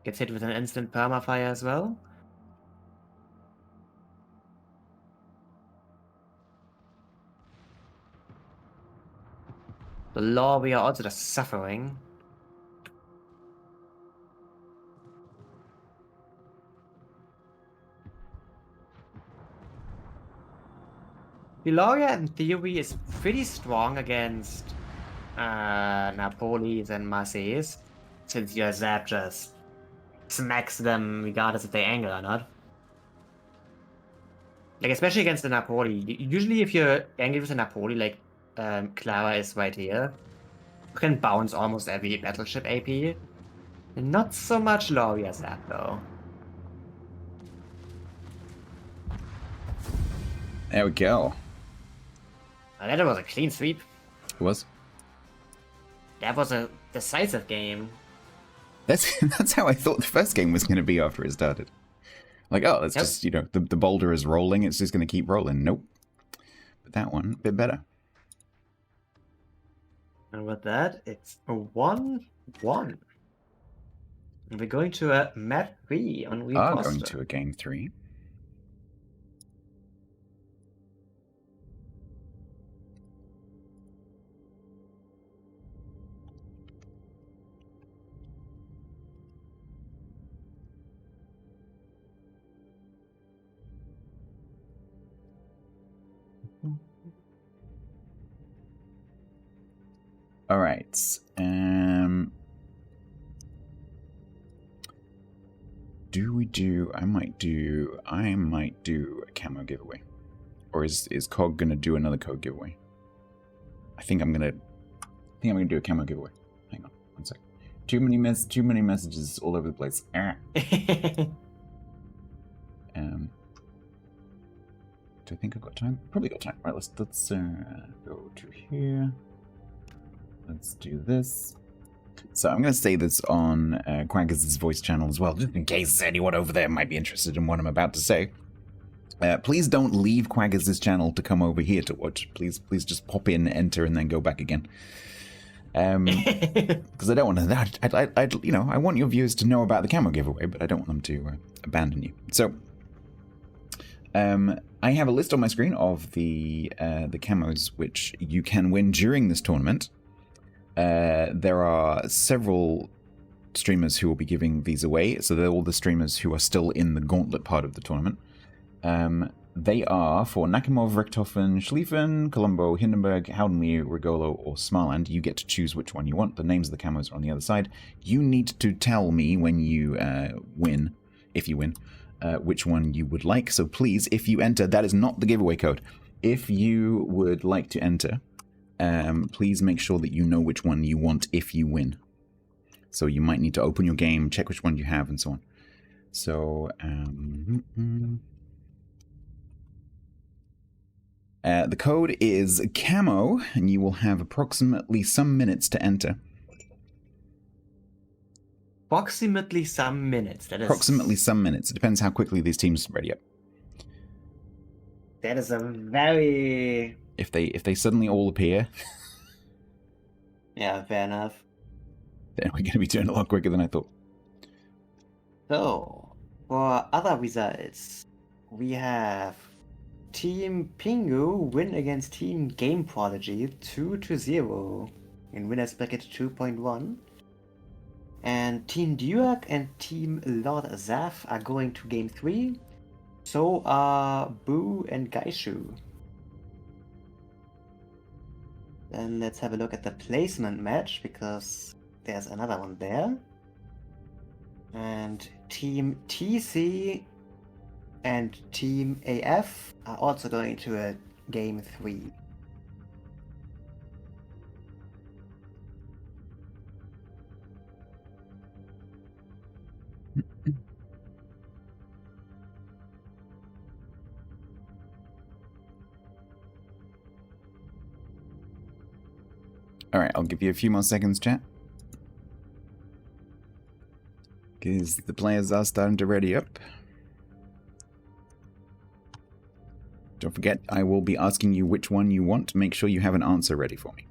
B: Gets hit with an instant permafire as well. The law, we are also just suffering. Hilaria, in theory, is pretty strong against Napolis and Marseilles, since your Zap just smacks them regardless if they angle or not. Like, especially against the Napoli. Usually if you're angry with a Napoli, like Clara is right here, you can bounce almost every battleship AP. Not so much Loria Zap, though.
A: There we go.
B: That was a clean sweep.
A: It was.
B: That was a decisive game.
A: That's how I thought the first game was going to be after it started. Like, oh, it's just, the boulder is rolling, it's just going to keep rolling. Nope. But that one, a bit better.
B: And with that, it's a 1-1. And we're going to a map 3 on Riposte.
A: Going to a game 3. All right. I might do a camo giveaway. Or is Cog gonna do another code giveaway? I think I'm gonna do a camo giveaway. Hang on, 1 sec. Too many messages all over the place. Do I think I've got time? Probably got time. Right, let's go to here. Let's do this. So I'm going to say this on Quaggers' voice channel as well, just in case anyone over there might be interested in what I'm about to say. Please don't leave Quaggers' channel to come over here to watch. Please just pop in, enter, and then go back again. Because I don't want to. I want your viewers to know about the camo giveaway, but I don't want them to abandon you. So, I have a list on my screen of the camos which you can win during this tournament. There are several streamers who will be giving these away, so they're all the streamers who are still in the gauntlet part of the tournament. They are for Nakamov, Richthofen, Schlieffen, Colombo, Hindenburg, Howdenlieu, Rigolo, or Smarland. You get to choose which one you want. The names of the camos are on the other side. You need to tell me when you win, if you win, which one you would like. So please, if you enter, that is not the giveaway code. If you would like to enter, please make sure that you know which one you want if you win. So you might need to open your game, check which one you have, and so on. So, the code is camo, and you will have approximately some minutes to enter.
B: Approximately some minutes. That is...
A: Approximately some minutes. It depends how quickly these teams ready up.
B: That is a very...
A: If they suddenly all appear...
B: Yeah, fair enough.
A: Then we're going to be doing a lot quicker than I thought.
B: So, for other results, we have Team Pingu win against Team Game Prodigy 2-0 in winners bracket 2.1. And Team Duak and Team Lord Zaf are going to game 3. So are Boo and Gaishu. Then let's have a look at the placement match, because there's another one there. And Team TC and Team AF are also going to a game 3.
A: All right, I'll give you a few more seconds, chat. Because the players are starting to ready up. Don't forget, I will be asking you which one you want. Make sure you have an answer ready for me.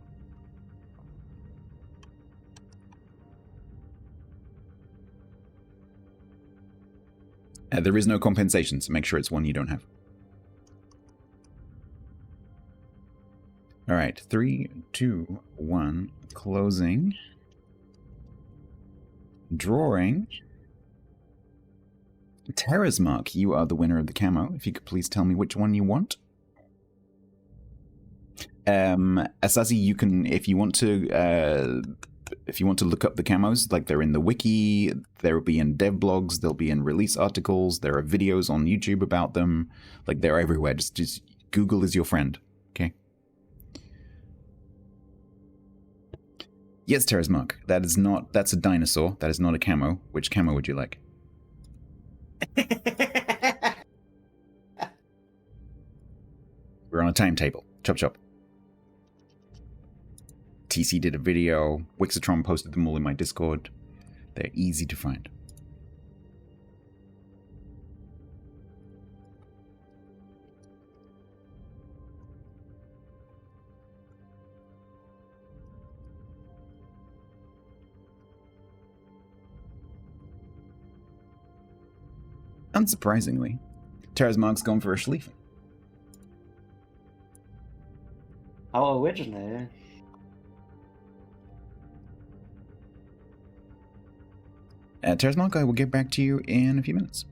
A: There is no compensation, so make sure it's one you don't have. All right, 3, 2, 1, closing. Drawing. Terra's Mark, you are the winner of the camo. If you could please tell me which one you want. Asazi, you can, if you want to look up the camos, like they're in the wiki, they'll be in dev blogs, they'll be in release articles, there are videos on YouTube about them, like they're everywhere. Just Google is your friend, okay? Yes, Terra's Mark, that's a dinosaur, that is not a camo. Which camo would you like? We're on a timetable. Chop chop. TC did a video. Wixatron posted them all in my Discord. They're easy to find. Unsurprisingly, Terra's Mark's gone for a Schlieffen.
B: How original.
A: Terra's Mark, I will get back to you in a few minutes.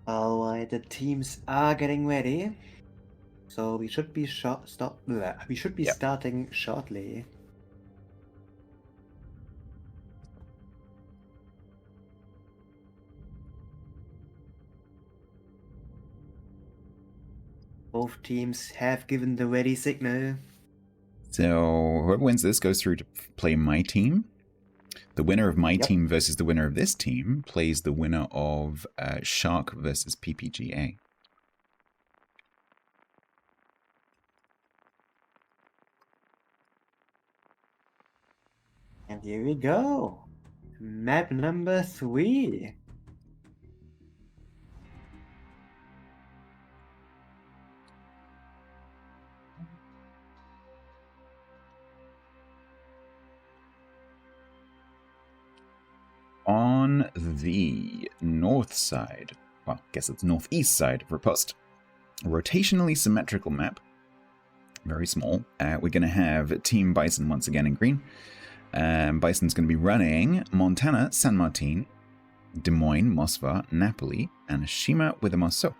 B: Alright, the teams are getting ready. So we should be
A: Yep.
B: starting shortly. Both teams have given the ready signal.
A: So whoever wins this goes through to play my team. The winner of my team versus the winner of this team plays the winner of Shark versus PPGA.
B: And here we go. Map number 3.
A: On the north side, well, I guess it's northeast side of Riposte, a rotationally symmetrical map, very small. We're going to have Team Bison once again in green. Bison's going to be running Montana, San Martin, Des Moines, Moskva, Napoli, and Shima with a Mosso.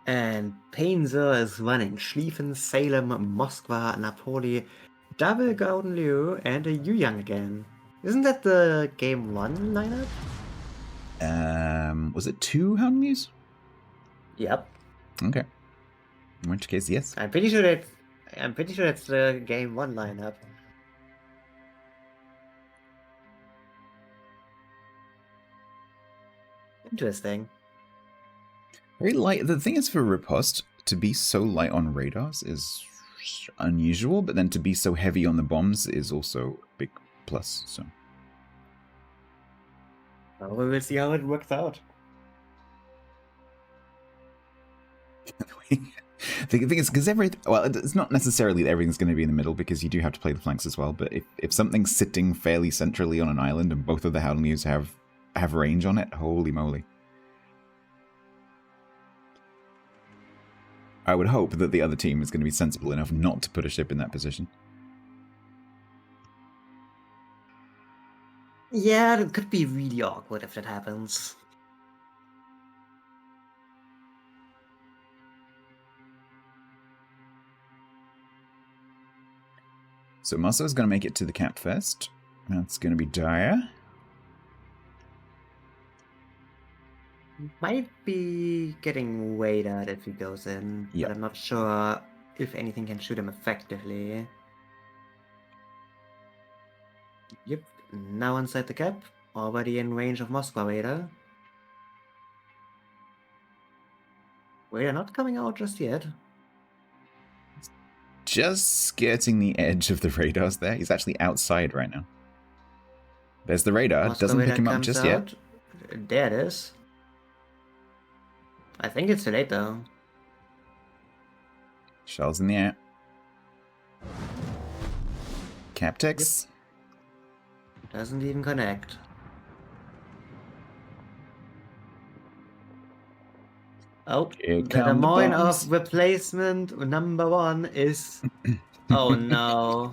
B: And Painzer is running Schlieffen, Salem, Moskva, Napoli, double Golden Liu, and a Yuyang again. Isn't that the game 1 lineup?
A: Was it 2 Hound News?
B: Yep.
A: Okay. In which case, yes.
B: I'm pretty sure that's the game 1 lineup. Interesting.
A: Very light. The thing is, for Riposte, to be so light on radars is unusual, but then to be so heavy on the bombs is also a big plus. So
B: Well, we will see how it works out.
A: the thing is, because it's not necessarily that everything's going to be in the middle, because you do have to play the flanks as well. But if something's sitting fairly centrally on an island and both of the Howlnews have range on it, holy moly! I would hope that the other team is going to be sensible enough not to put a ship in that position.
B: Yeah, it could be really awkward if that happens.
A: So Massa is going to make it to the cap first. That's going to be dire.
B: Might be getting weighed out if he goes in,
A: Yep.
B: but I'm not sure if anything can shoot him effectively. Yep, now inside the cap, already in range of Moskva Raider. Raider not coming out just yet.
A: Just skirting the edge of the radars there. He's actually outside right now. There's the radar.
B: Moskva
A: Doesn't pick
B: Raider
A: him up
B: comes
A: just yet.
B: out. There it is. I think it's too late though.
A: Shells in the air. Captex.
B: Doesn't even connect. Oh,
A: Here
B: the
A: come
B: Des Moines
A: bombs.
B: of replacement number 1 is... Oh no.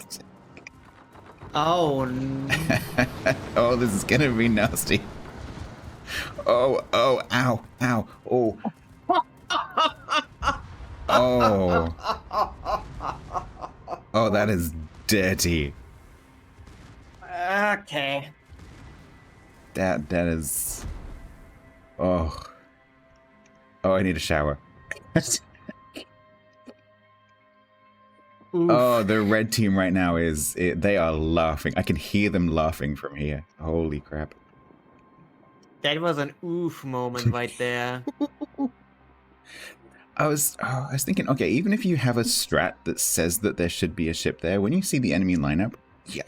B: Oh no.
A: Oh, this is gonna be nasty. Oh, ow, ow, oh. Oh. Oh, that is dirty.
B: Okay.
A: That is... Oh. Oh, I need a shower. Oh, the red team right now they are laughing. I can hear them laughing from here. Holy crap.
B: That was an oof moment right there.
A: I was thinking, okay, even if you have a strat that says that there should be a ship there, when you see the enemy lineup, yeah,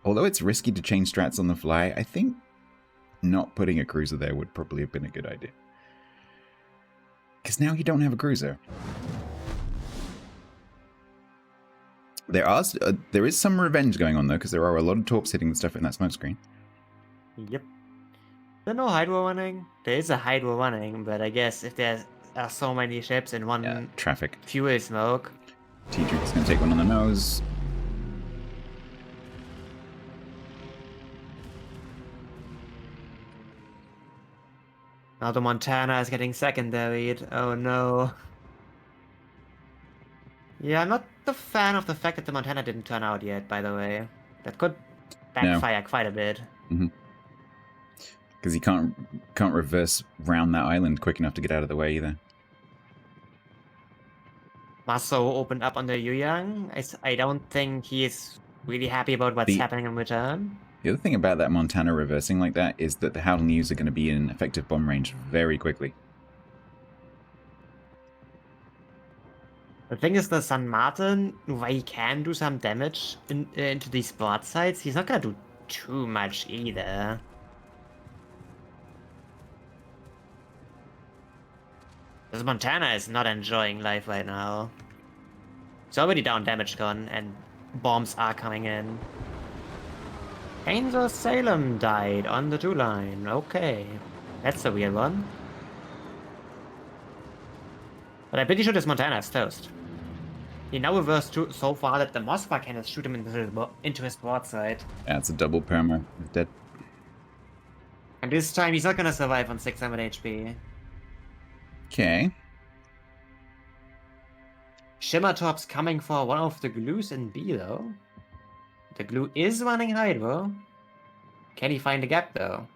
A: although it's risky to change strats on the fly, I think not putting a cruiser there would probably have been a good idea. Because now you don't have a cruiser. There is some revenge going on though, because there are a lot of torps hitting the stuff in that smoke screen.
B: Yep. There's no hydro running. There is a hydro running, but I guess if there are so many ships in one
A: Traffic.
B: fuel smoke.
A: T-Drink's gonna take one on the nose.
B: Now the Montana is getting secondaried. Oh no. Yeah, I'm not a fan of the fact that the Montana didn't turn out yet, by the way. That could backfire quite a bit.
A: Because he can't reverse round that island quick enough to get out of the way either.
B: Maso opened up on the Yuyang. I don't think he is really happy about what's happening in return.
A: The other thing about that Montana reversing like that is that the Howlnews are going to be in effective bomb range very quickly.
B: The thing is, the San Martin, while he can do some damage into these broadsides, he's not gonna do too much either. This Montana is not enjoying life right now. It's already down damage gun, and bombs are coming in. Angel Salem died on the 2 line. Okay. That's a weird one. But I'm pretty sure this Montana is toast. He now reversed so far that the Moskva can just shoot him into his broadside.
A: Yeah, it's a double perma. He's dead.
B: And this time he's not gonna survive on 600 HP.
A: Okay.
B: Shimmertop's coming for one of the glues in B though. The glue is running hydro. Can he find a gap though?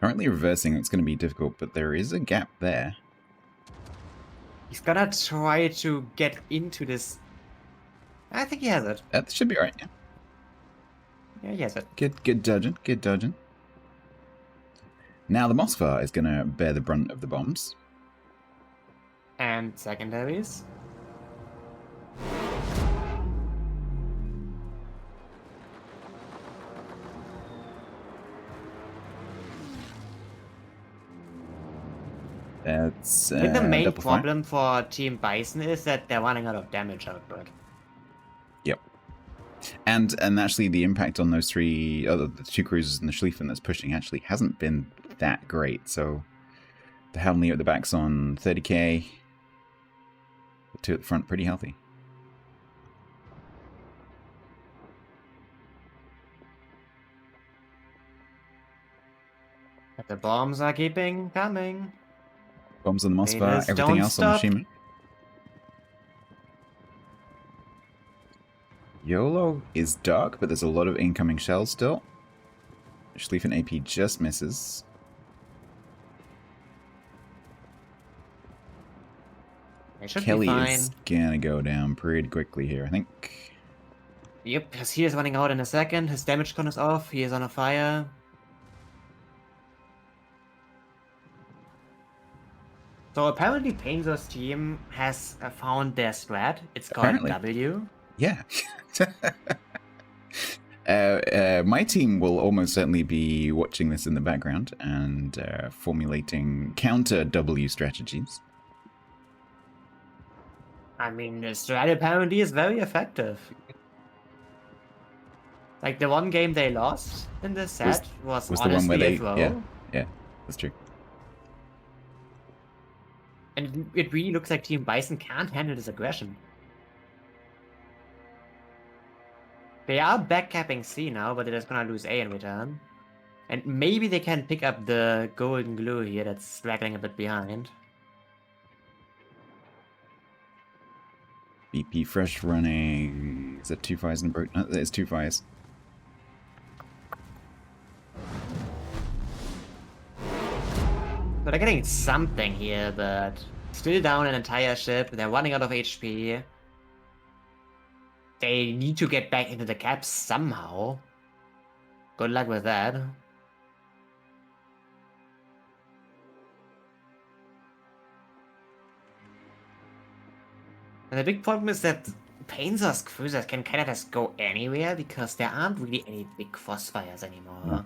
A: Currently reversing, it's going to be difficult, but there is a gap there.
B: He's gonna try to get into this. I think he has it.
A: That should be right, yeah.
B: Yeah, he has it.
A: Good dodging, good dodging. Now the Moskva is going to bear the brunt of the bombs.
B: and secondaries.
A: That's
B: I think the main
A: double fire.
B: problem for Team Bison is that they're running out of damage output.
A: Yep. And actually, the impact on those three, the two cruisers and the Schlieffen that's pushing actually hasn't been that great. So the Heavenly at the back's on 30k. The two at the front, pretty healthy.
B: But the bombs are keeping coming.
A: Bombs on the Moskva,
B: Raiders
A: everything
B: don't
A: else
B: stop.
A: on the Shima. YOLO is dark, but there's a lot of incoming shells still. Schlieffen AP just misses.
B: They should
A: Kelly
B: be fine.
A: is gonna go down pretty quickly here, I think.
B: Yep, because he is running out in a second. His damage con is off. He is on a fire. So apparently Painter's team has found their strat. It's called
A: Apparently.
B: W.
A: Yeah. My team will almost certainly be watching this in the background and formulating counter W strategies.
B: I mean, the strat apparently is very effective. Like, the one game they lost in this set was
A: the
B: honestly
A: one where they...
B: a throw.
A: Yeah, that's true.
B: And it really looks like Team Bison can't handle this aggression. They are backcapping C now, but they're just gonna lose A in return. And maybe they can pick up the golden glue here that's straggling a bit behind.
A: BP fresh running... Is that 2 fires and a broke? No, there's 2 fires.
B: So they're getting something here, but still down an entire ship. They're running out of HP. They need to get back into the cap somehow. Good luck with that. And the big problem is that Painter's cruisers can kind of just go anywhere because there aren't really any big crossfires anymore.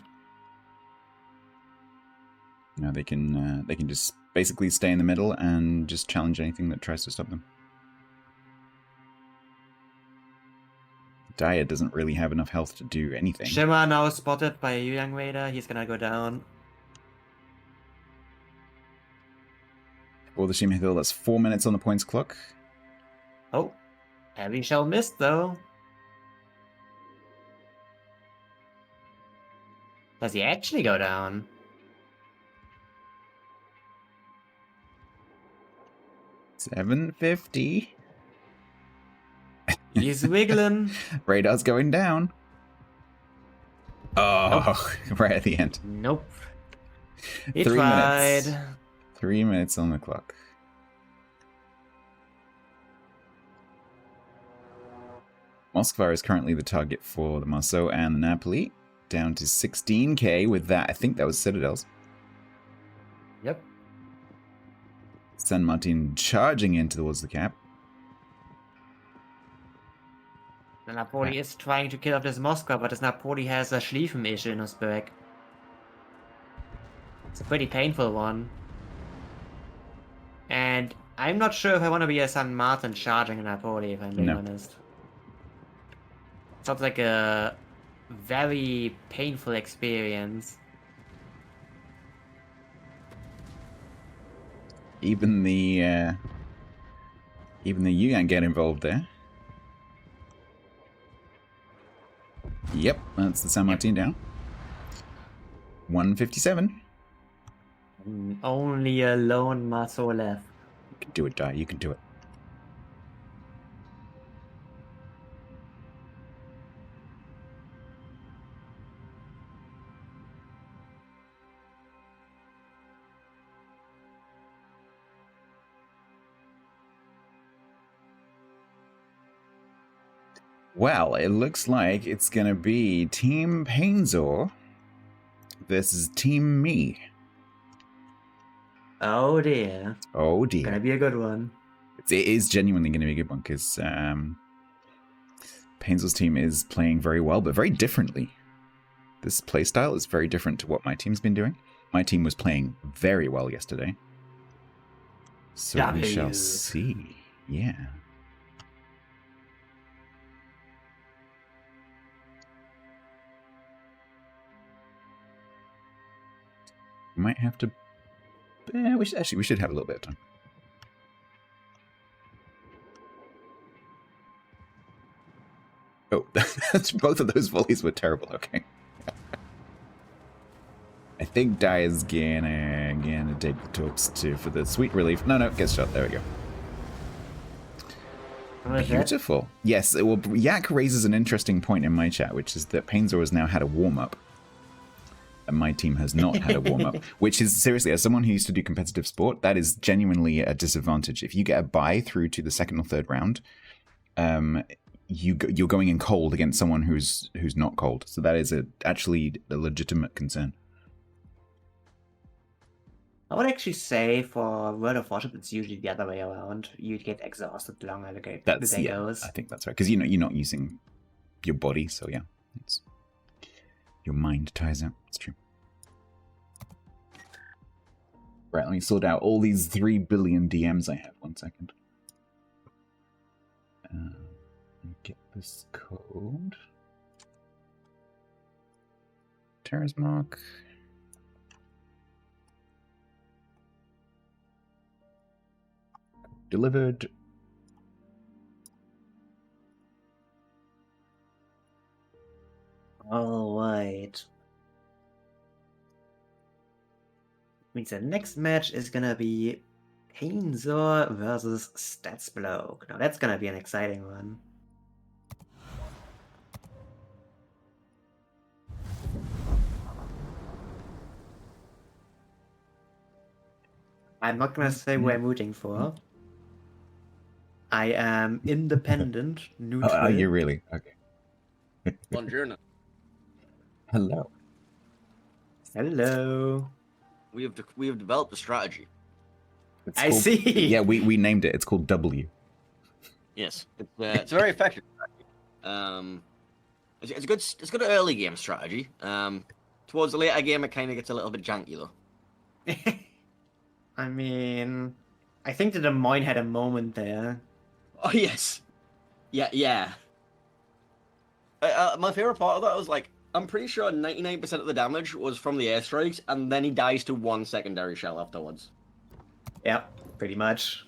A: No, they can just basically stay in the middle and just challenge anything that tries to stop them. Daya doesn't really have enough health to do anything.
B: Shimmer now spotted by a Young Raider. He's gonna go down.
A: Or the Shima Hill, that's 4 minutes on the points clock.
B: Oh, heavy shell missed though. Does he actually go down?
A: $750.
B: He's wiggling.
A: Radar's going down. Oh, nope. Right at the end.
B: Nope. He
A: 3
B: tried.
A: minutes. 3 minutes on the clock. Moskva is currently the target for the Marceau and the Napoli. Down to 16k with that. I think that was Citadel's.
B: Yep.
A: San Martin charging in towards the cap.
B: The Napoli is trying to kill off this Moscow, but this Napoli has a Schlieffen issue in his back. It's a pretty painful one. And I'm not sure if I want to be a San Martin charging a Napoli, if I'm being honest. Sounds like a very painful experience.
A: Even the Yuan get involved there. Yep, that's the San Martin down. 157.
B: Only a lone Marceau left.
A: You can do it, Dai. You can do it. Well, it looks like it's going to be Team Painzor versus Team Me.
B: Oh dear.
A: Oh dear.
B: Gonna be a good one.
A: It is genuinely going to be a good one because Painzel's team is playing very well, but very differently. This playstyle is very different to what my team's been doing. My team was playing very well yesterday. So we shall see. Yeah. We might have to... we should have a little bit of time. Oh, both of those volleys were terrible. Okay. I think Dai is gonna take the torps too for the sweet relief. No, gets shot. There we go. Beautiful. Yes, well, Yak raises an interesting point in my chat, which is that Painzor has now had a warm-up. And my team has not had a warm-up. Which is, seriously, as someone who used to do competitive sport, that is genuinely a disadvantage. If you get a bye through to the second or third round, you're going in cold against someone who's not cold. So that is actually a legitimate concern.
B: I would actually say for World of Warship, it's usually the other way around. You get exhausted the longer the day goes.
A: I think that's right. Because you're not using your body, so yeah. Your mind tires out. It's true. Right, let me sort out all these 3 billion DMs I have. 1 second. Get this code. Terra's mark. Delivered.
B: All right. Means the next match is gonna be Painzor versus StatsBloke. Now that's gonna be an exciting one. I'm not gonna say who I'm rooting for. I am independent, neutral.
A: Oh, you really? Okay.
C: Buongiorno.
A: Hello.
B: Hello.
C: We have developed a strategy.
B: I see.
A: Yeah, we named it. It's called W.
C: Yes, it's a very effective strategy. It's a good early game strategy. Towards the later game, it kind of gets a little bit janky though.
B: I mean, I think that Des Moines had a moment there.
C: Oh yes, yeah. My favorite part of that was like, I'm pretty sure 99% of the damage was from the airstrikes, and then he dies to 1 secondary shell afterwards.
B: Yep, pretty much.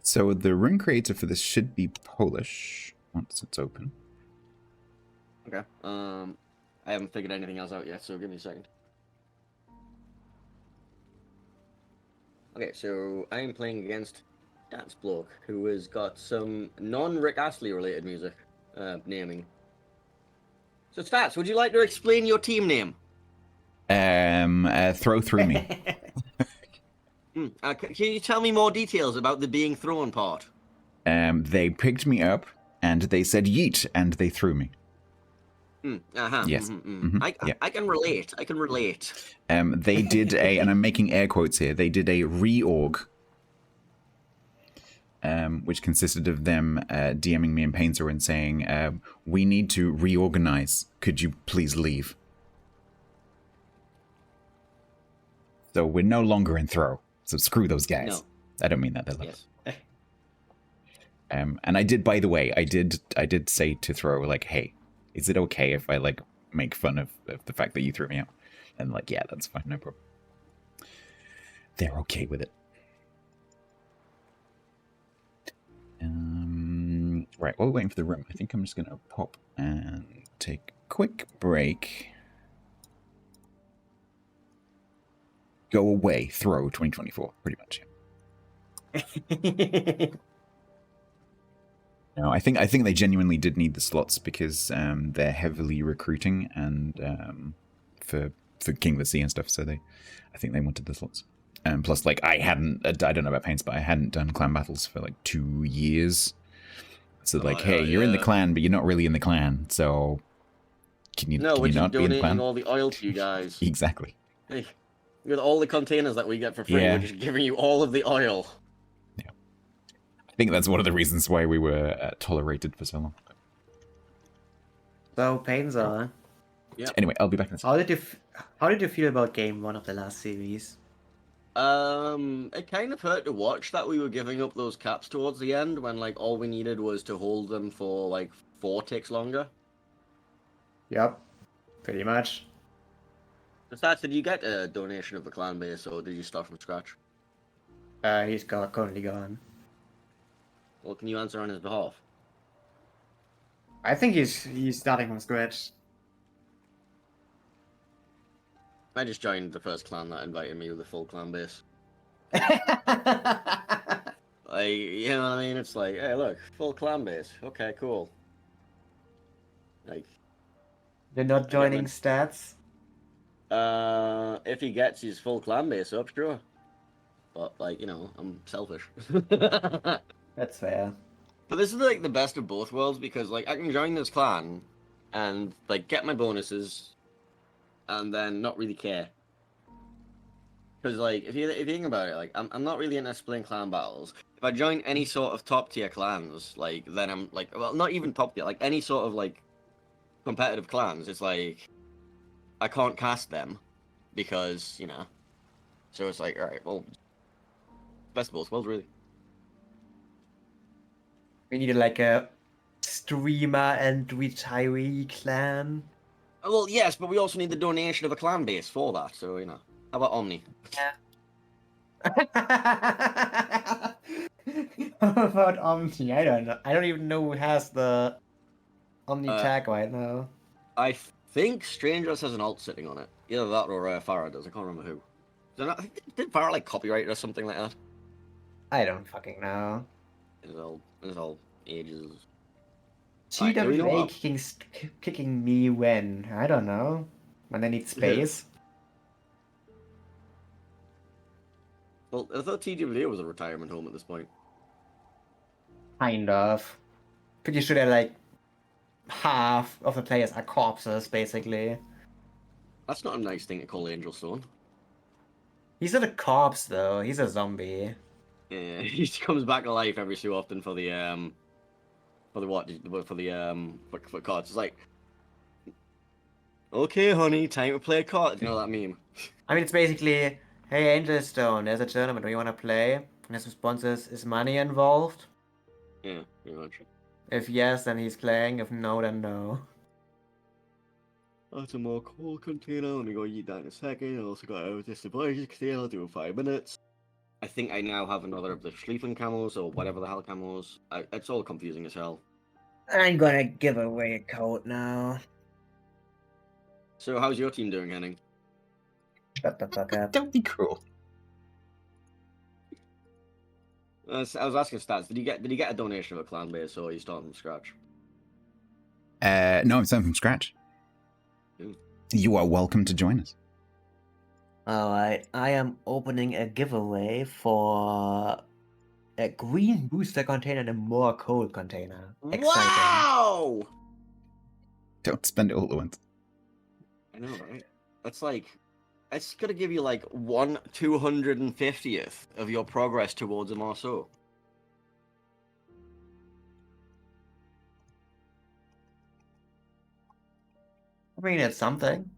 A: So the rune creator for this should be Polish once it's open.
C: Okay. I haven't figured anything else out yet, so give me a second. Okay, so I am playing against StatsBloke, who has got some non-Rick Astley related music naming. So Stats, would you like to explain your team name?
A: Throw through me.
C: Can you tell me more details about the being thrown part?
A: They picked me up and they said yeet and they threw me. Yes.
C: I can relate. I can relate.
A: They did and I'm making air quotes here, they did a reorg, which consisted of them DMing me and Painter and saying, we need to reorganize. Could you please leave? So we're no longer in throw. So screw those guys.
C: No.
A: I don't mean that. They're
C: Yes.
A: And I did, by the way, I did say to throw, like, hey, is it okay if I, like, make fun of the fact that you threw me out? And, like, yeah, that's fine, no problem. They're okay with it. Right, while we're waiting for the room, I think I'm just going to pop and take a quick break. Go away, throw 2024, pretty much. No, I think they genuinely did need the slots because they're heavily recruiting and for King of the Sea and stuff. So I think they wanted the slots. And plus, like, I don't know about Paints, but I hadn't done clan battles for like 2 years. So like, hey, you're in the clan, but you're not really in the clan. So can you not be in the clan?
C: All the oil to you guys.
A: Exactly.
C: Hey. With all the containers that we get for free,
A: Yeah.
C: we're just giving you all of the oil.
A: I think that's one of the reasons why we were tolerated for so long.
B: So, Painter,
C: Yep.
A: Anyway, I'll be back in a second.
B: how did you feel about game 1 of the last series?
C: It kind of hurt to watch that we were giving up those caps towards the end when like all we needed was to hold them for like 4 ticks longer.
B: Yep, pretty much.
C: So Stats, did you get a donation of the clan base or did you start from scratch?
B: He's currently gone.
C: Well, can you answer on his behalf?
B: I think he's starting from scratch.
C: I just joined the first clan that invited me with a full clan base. Like, you know what I mean? It's like, hey, look, full clan base. Okay, cool. Like,
B: You're not joining stats?
C: if he gets his full clan base up, sure. But, like, you know, I'm selfish.
B: That's fair.
C: But this is, like, the best of both worlds because, like, I can join this clan and, like, get my bonuses and then not really care. Because, like, if you think about it, like, I'm not really into splitting clan battles. If I join any sort of top-tier clans, like, then I'm, like, well, not even top-tier, like, any sort of, like, competitive clans, it's like, I can't cast them because, you know. So it's like, alright, well, best of both worlds, really.
B: We need like a streamer and retiree clan.
C: Well, yes, but we also need the donation of a clan base for that, so, you know. How about Omni?
B: Yeah. How about Omni? I don't know. I don't even know who has the Omni tag right now.
C: I think Strangers has an alt sitting on it. Either that or Farah does. I can't remember who. Did Farah like copyright it or something like that?
B: I don't fucking know.
C: It's all ages.
B: TWA kicking me when? I don't know. When I need space.
C: Well, I thought TWA was a retirement home at this point.
B: Kind of. Pretty sure that like half of the players are corpses, basically.
C: That's not a nice thing to call Angel Stone.
B: He's not a corpse though. He's a zombie.
C: Yeah, he comes back to life every so often for the for cards. It's like, okay, honey, time to play cards. You know that meme?
B: I mean, it's basically, hey, Angel Stone, there's a tournament. Do you want to play? And his response is money involved?
C: Yeah, pretty much.
B: If yes, then he's playing. If no, then no.
C: That's a more cool container. Let me go eat that in a second. I also got this device container. I'll do in 5 minutes. I think I now have another of the Schliefling camos or whatever the hell camos. It's all confusing as hell.
B: I'm gonna give away a code now.
C: So how's your team doing, Henning?
B: Shut the fuck up.
A: Don't be cruel.
C: I was asking Stats. Did he get a donation of a clan base or are you starting from scratch?
A: No, I'm starting from scratch.
C: Ooh.
A: You are welcome to join us.
B: Alright, I am opening a giveaway for a green booster container and a more coal container. Exciting.
C: Wow!
A: Don't spend it all at once.
C: I know, right? That's like, it's gonna give you like 1/250th of your progress towards a Marceau.
B: I mean, it's something.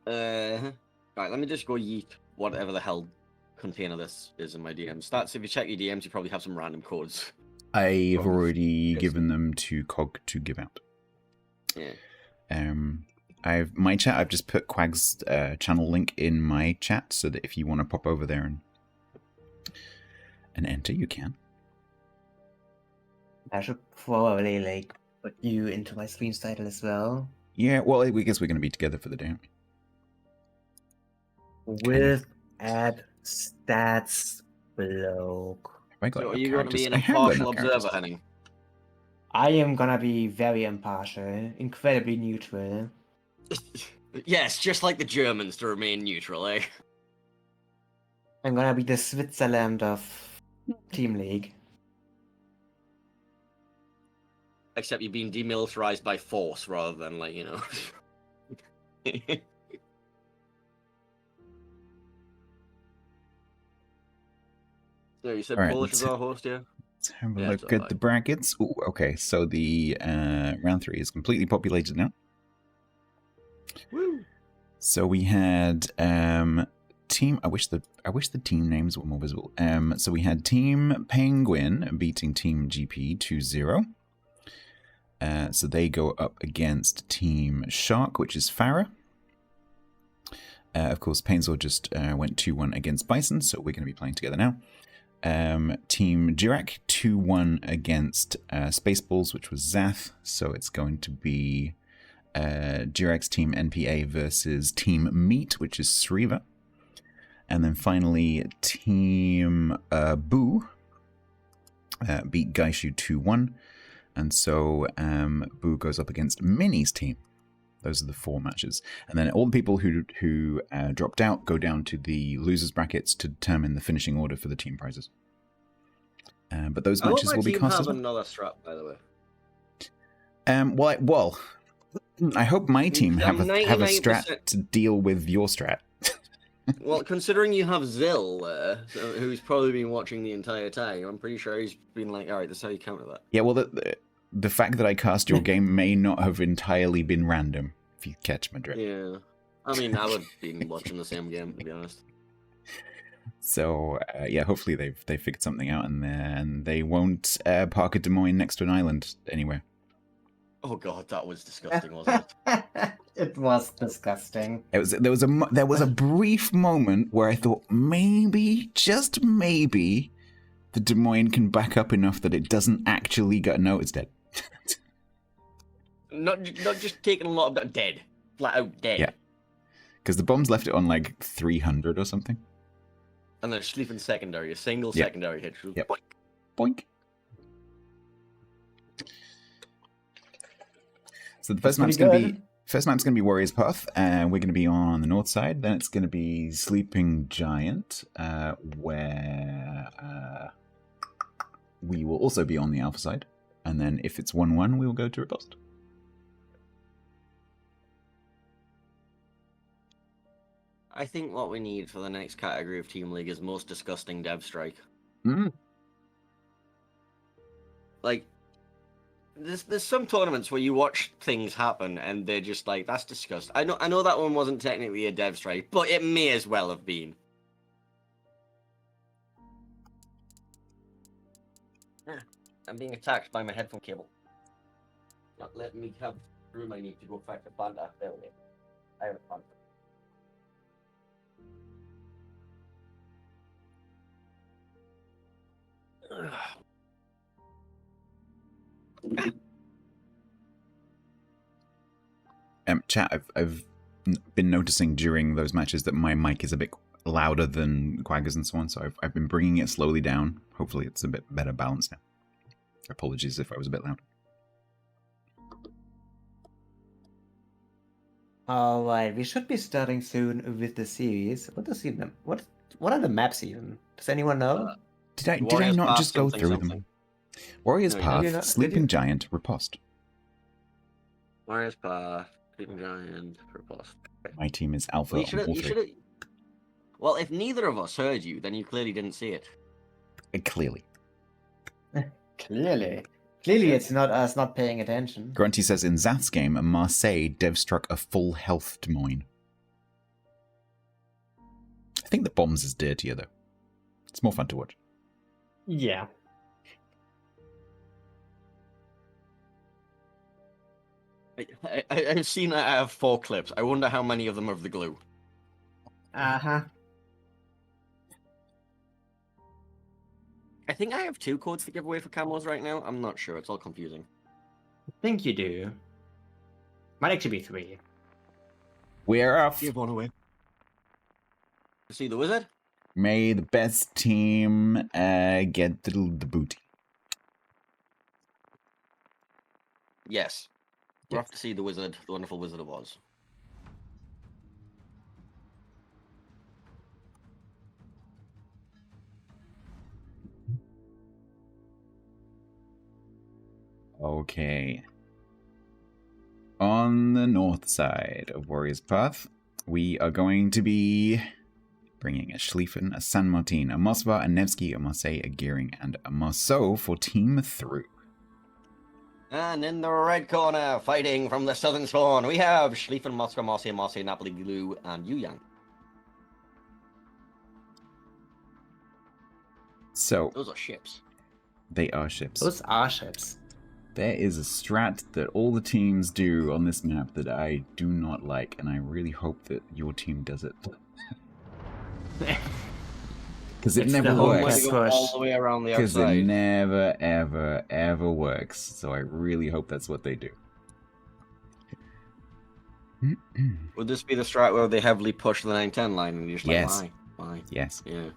C: Right, let me just go yeet whatever the hell container this is in my DMs. Stats, if you check your DMs, you probably have some random codes.
A: I've
C: Well,
A: already
C: yes.
A: given them to Cog to give out.
C: Yeah.
A: I've just put Quag's channel link in my chat so that if you want to pop over there and enter, you can.
B: I should probably like put you into my stream title as well.
A: Yeah, well, I guess we're going to be together for the day, aren't we?
B: With at StatsBloke.
A: Have I got
C: So
A: your
C: are you going to be
A: characters?
C: an
A: I have got
C: impartial
A: your
C: observer,
A: characters.
C: Henning?
B: I am gonna be very impartial, incredibly neutral.
C: Yes, just like the Germans to remain neutral, eh?
B: I'm gonna be the Switzerland of Team League.
C: Except you're being demilitarized by force rather than, like, you know. So you said
A: All right,
C: Polish is
A: let's-
C: our host here?
A: Let's have a
C: Yeah, it's
A: look at
C: alright.
A: the brackets. Ooh, okay, so the round 3 is completely populated now.
C: Woo!
A: So we had team. I wish the team names were more visible. So we had Team Penguin beating Team GP 2-0. So they go up against Team Shark, which is Farah. Of course, Painsor just went 2-1 against Bison, so we're going to be playing together now. Team Dirac 2-1 against Spaceballs, which was Zath. So it's going to be Dirac's Team NPA versus Team Meat, which is Sriva. And then finally, Team Boo beat Gaishu 2-1. And so Boo goes up against Minnie's team. Those are the 4 matches. And then all the people who dropped out go down to the losers brackets to determine the finishing order for the team prizes. But those matches will be cast as well.
C: another strap, by the way.
A: Well, I hope my team have a
C: 99%
A: strat to deal with your strat.
C: Well, considering you have Zill there, who's probably been watching the entire time, I'm pretty sure he's been like, alright, that's how you counter that.
A: Yeah, well, the fact that I cast your game may not have entirely been random, if you catch my drift.
C: Yeah. I mean, I would have been watching the same game, to be honest.
A: So, yeah, hopefully they've figured something out and they won't park a Des Moines next to an island anywhere.
C: Oh god, that was disgusting, wasn't it?
B: It was disgusting.
A: There was a brief moment where I thought maybe, just maybe, the Des Moines can back up enough that it doesn't actually get noticed dead.
C: Not just taking a lot of dead. Flat out dead.
A: Yeah. Because the bombs left it on like 300 or something.
C: And then sleeping secondary, a single
A: Yep.
C: secondary hit.
A: Yep. Boink. So the first map's going to be Warrior's Path, and we're going to be on the north side. Then it's going to be Sleeping Giant, where we will also be on the alpha side. And then if it's 1-1, we will go to Riposte.
C: I think what we need for the next category of Team League is most disgusting Dev Strike.
A: Mm.
C: Like, there's some tournaments where you watch things happen and they're just like, that's disgusting. I know that one wasn't technically a Dev Strike, but it may as well have been. I'm being attacked by my headphone cable. Not letting me have the room I need to go back to Fanta. There we go. I have a Fanta.
A: Chat, I've been noticing during those matches that my mic is a bit louder than Quagga's and so on, so I've been bringing it slowly down. Hopefully it's a bit better balanced now. Apologies if I was a bit loud.
B: Alright, we should be starting soon with the series. What are the maps even? Does anyone know?
A: Did I
C: Warriors
A: not
C: Path,
A: just go
C: something,
A: through
C: something.
A: them? Warriors
C: No,
A: Path,
B: did you not- did
A: Sleeping
B: you?
A: Giant, Riposte.
C: Warriors Path, Sleeping Giant, Riposte.
A: My team is Alpha
C: Well,
A: on all 3.
C: Well, if neither of us heard you, then you clearly didn't see it.
A: Clearly.
B: Clearly. Clearly it's not us not paying attention.
A: Grunty says in Zath's game, Marseille Dev struck a full health Des Moines. I think the bombs is dirtier though. It's more fun to watch.
B: Yeah.
C: I've seen I have 4 clips. I wonder how many of them are of the glue.
B: Uh-huh.
C: I think I have 2 codes to give away for camos right now. I'm not sure. It's all confusing.
B: I think you do. Might actually be 3.
A: We're off.
C: Give one away. See the wizard?
A: May the best team get the booty.
C: Yes. We're off to see the wizard, the wonderful Wizard of Oz.
A: Okay. On on the north side of Warrior's Path, we are going to be bringing a Schlieffen, a San Martin, a Moskva, a Nevsky, a Marseille, a Gearing, and a Marceau for Team Through.
C: And in the red corner, fighting from the southern spawn, we have Schlieffen, Moskva, Marseille, Napoli, Glue, and Yuyang.
A: So,
C: Those are ships.
A: they are ships.
B: Those are ships.
A: There is a strat that all the teams do on this map that I do not like, and I really hope that your team does it. Because it
B: It's
A: never
B: the whole
A: works.
C: Way to go all the way around the
A: Because it
C: outside.
A: never, ever, ever works. So I really hope that's what they do.
C: Would this be the strat where they heavily push the 9-10 line and you're just
A: Yes.
C: like, why?
A: Yes.
C: Yeah.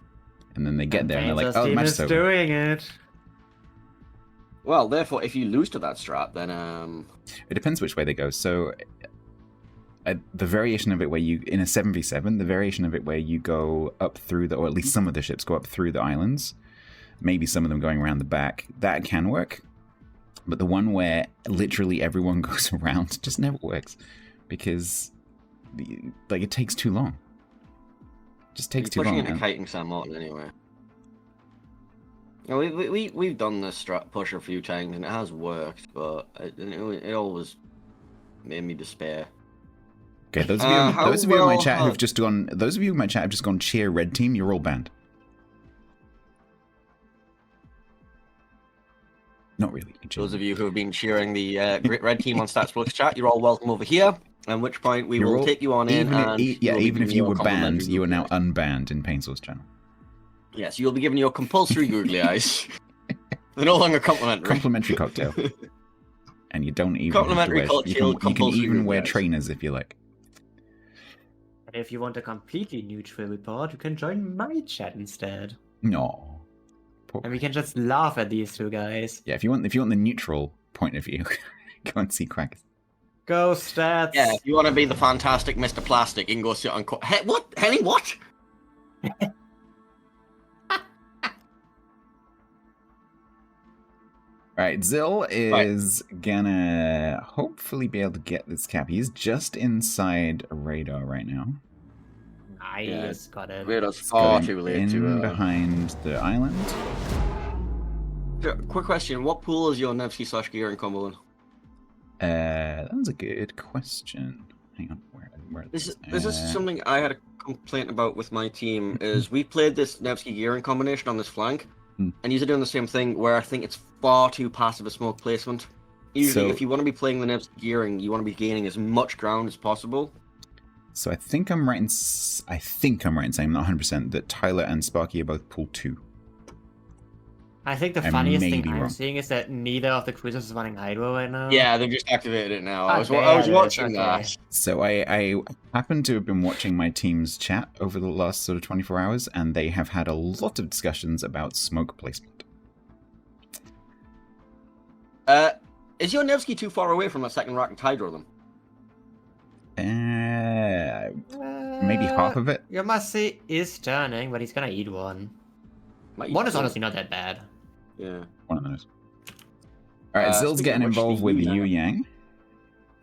A: And then they get there and they're like,
B: Panzer's
A: oh, the
B: team
A: match
B: is
A: is over.
B: doing it.
C: Well, therefore, if you lose to that strat, then
A: It depends which way they go. So the variation of it where you, in a 7v7, the variation of it where you go up through the, or at least some of the ships go up through the islands, maybe some of them going around the back, that can work. But the one where literally everyone goes around just never works. Because, like, it takes too long. Just takes too
C: you're pushing
A: long.
C: into
A: and-
C: kiting San Martin anyway. You know, we've done this strat push a few times and it has worked, but it always made me despair.
A: Okay, those of you in my chat
C: well
A: who've just gone, those of you in my chat have just gone cheer red team, you're all banned. Not really.
C: Those of you who have been cheering the red team on StatsBloke's chat, you're all welcome over here. At which point we will take you on in.
A: Even if you were banned,
C: complimentary
A: you are now
C: googly eyes.
A: unbanned in Painsour's channel.
C: Yes, you'll be given your compulsory googly eyes. They're no longer complimentary.
A: Complimentary cocktail. And you don't even
C: Complimentary
A: have to wear,
C: cocktail,
A: you can
C: compulsory
A: even wear
C: googly eyes.
A: trainers if you like.
B: And if you want a completely neutral report, you can join my chat instead.
A: No. Poor-
B: And we can just laugh at these two guys.
A: Yeah, if you want the neutral point of view, go and see Crackers.
B: Go stats!
C: Yeah, if you want to be the fantastic Mr. Plastic, you can go sit on... what? Henny, what?
A: Right, Zill is gonna hopefully be able to get this cap. He's just inside a radar right now.
B: Nice, got it.
C: Radar's
A: He's
C: far
A: going
C: too late
A: in
C: to...
A: behind the island.
C: Quick question, what pool is your Nevsky / Gear in combo in?
A: That was a good question. Hang on, where
C: This is something I had a complaint about with my team, is we played this Nevsky Gearing combination on this flank, and you're doing the same thing where I think it's far too passive a smoke placement. Usually, if you want to be playing the Nevsky Gearing, you want to be gaining as much ground as possible.
A: So I think I'm right in saying, I'm not 100%, that Tyler and Sparky are both pool 2.
B: I think the
A: I
B: funniest
A: may
B: thing
A: be
B: I'm
A: wrong.
B: seeing is that neither of the cruisers is running Hydro right now.
C: Yeah, they've just activated it now. I was
B: there it is,
C: watching
B: okay.
C: that.
A: So I happen to have been watching my team's chat over the last sort of 24 hours, and they have had a lot of discussions about smoke placement.
C: Is your Nevsky too far away from that second rack Hydro them?
A: Maybe half of it.
B: You must say is turning, but he's gonna eat one.
C: Might
B: One
C: eat
B: is
C: two.
B: honestly not that bad.
C: Yeah.
A: One of those. Alright, Zill's
C: speaking
A: getting
C: of which,
A: involved
C: the
A: with
C: Yu
A: Yu Yang.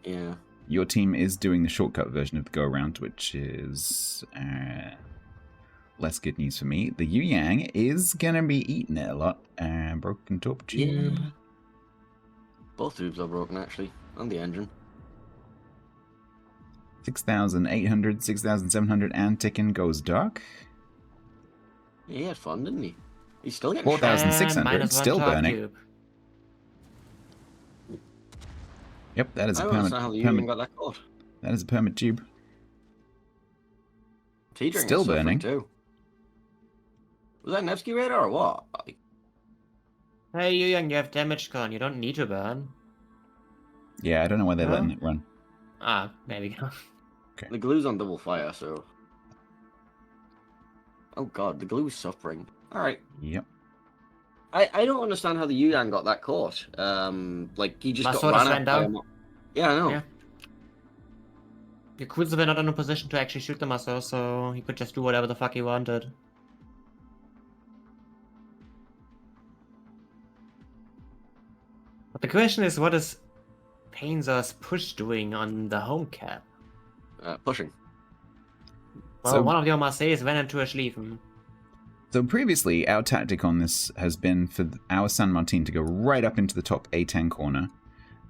C: Yeah.
A: Your team is doing the shortcut version of the go around, which is less good news for me. The Yu Yang is gonna be eating it a lot. Broken top tube.
C: Yeah. Both tubes are broken actually, and the engine.
A: 6,800, 6,700, and ticking goes dark.
C: Yeah, he had fun, didn't he? He's still getting
A: 4,600,
B: minus one
A: still
B: top
A: burning.
B: tube.
A: Yep, that is
C: I
A: a
C: don't understand how the Union got that caught.
A: That is a permit tube.
C: Teetering
A: Still
C: is suffering
A: burning.
C: too. Was that Nevsky radar or what?
B: Hey, you young, you have damage con. You don't need to burn.
A: Yeah, I don't know why they're
B: Huh?
A: letting it run.
B: Ah, there we go.
C: The glue's on double fire, so. Oh god, the glue's suffering. Alright.
A: Yep.
C: I don't understand how the Yang got that caught. Like, he just
B: My
C: got
B: sword
C: ran
B: just
C: at
B: ran
C: by
B: down.
C: Yeah, I know.
B: Yeah. The cruisers were not in a position to actually shoot the muscle, so he could just do whatever the fuck he wanted. But the question is, what is Painter's push doing on the home cap?
C: Pushing.
B: Well,
A: So-
B: one of your Marseilles went into a Schlieffen.
A: So previously, our tactic on this has been for our San Martin to go right up into the top A10 corner,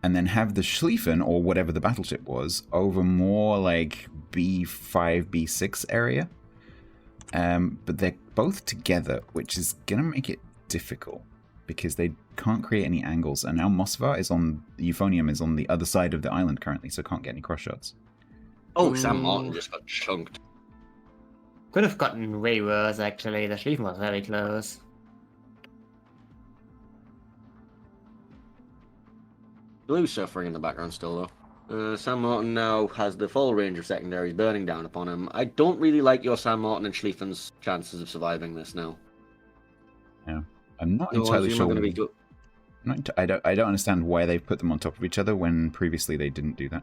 A: and then have the Schlieffen, or whatever the battleship was, over more like B5, B6 area. But they're both together, which is going to make it difficult, because they can't create any angles, and now Moskva is on, Euphonium is on the other side of the island currently, so can't get any cross shots.
C: Oh, Sam Martin just got chunked.
B: Could have gotten way worse, actually. The Schlieffen was very close.
C: Blue's suffering in the background still, though. Sam Martin now has the full range of secondaries burning down upon him. I don't really like your Sam Martin and Schlieffen's chances of surviving this now.
A: Yeah, I'm not
C: No,
A: entirely
C: Azuma
A: sure.
C: gonna be good.
A: I don't understand why they've put them on top of each other when previously they didn't do that.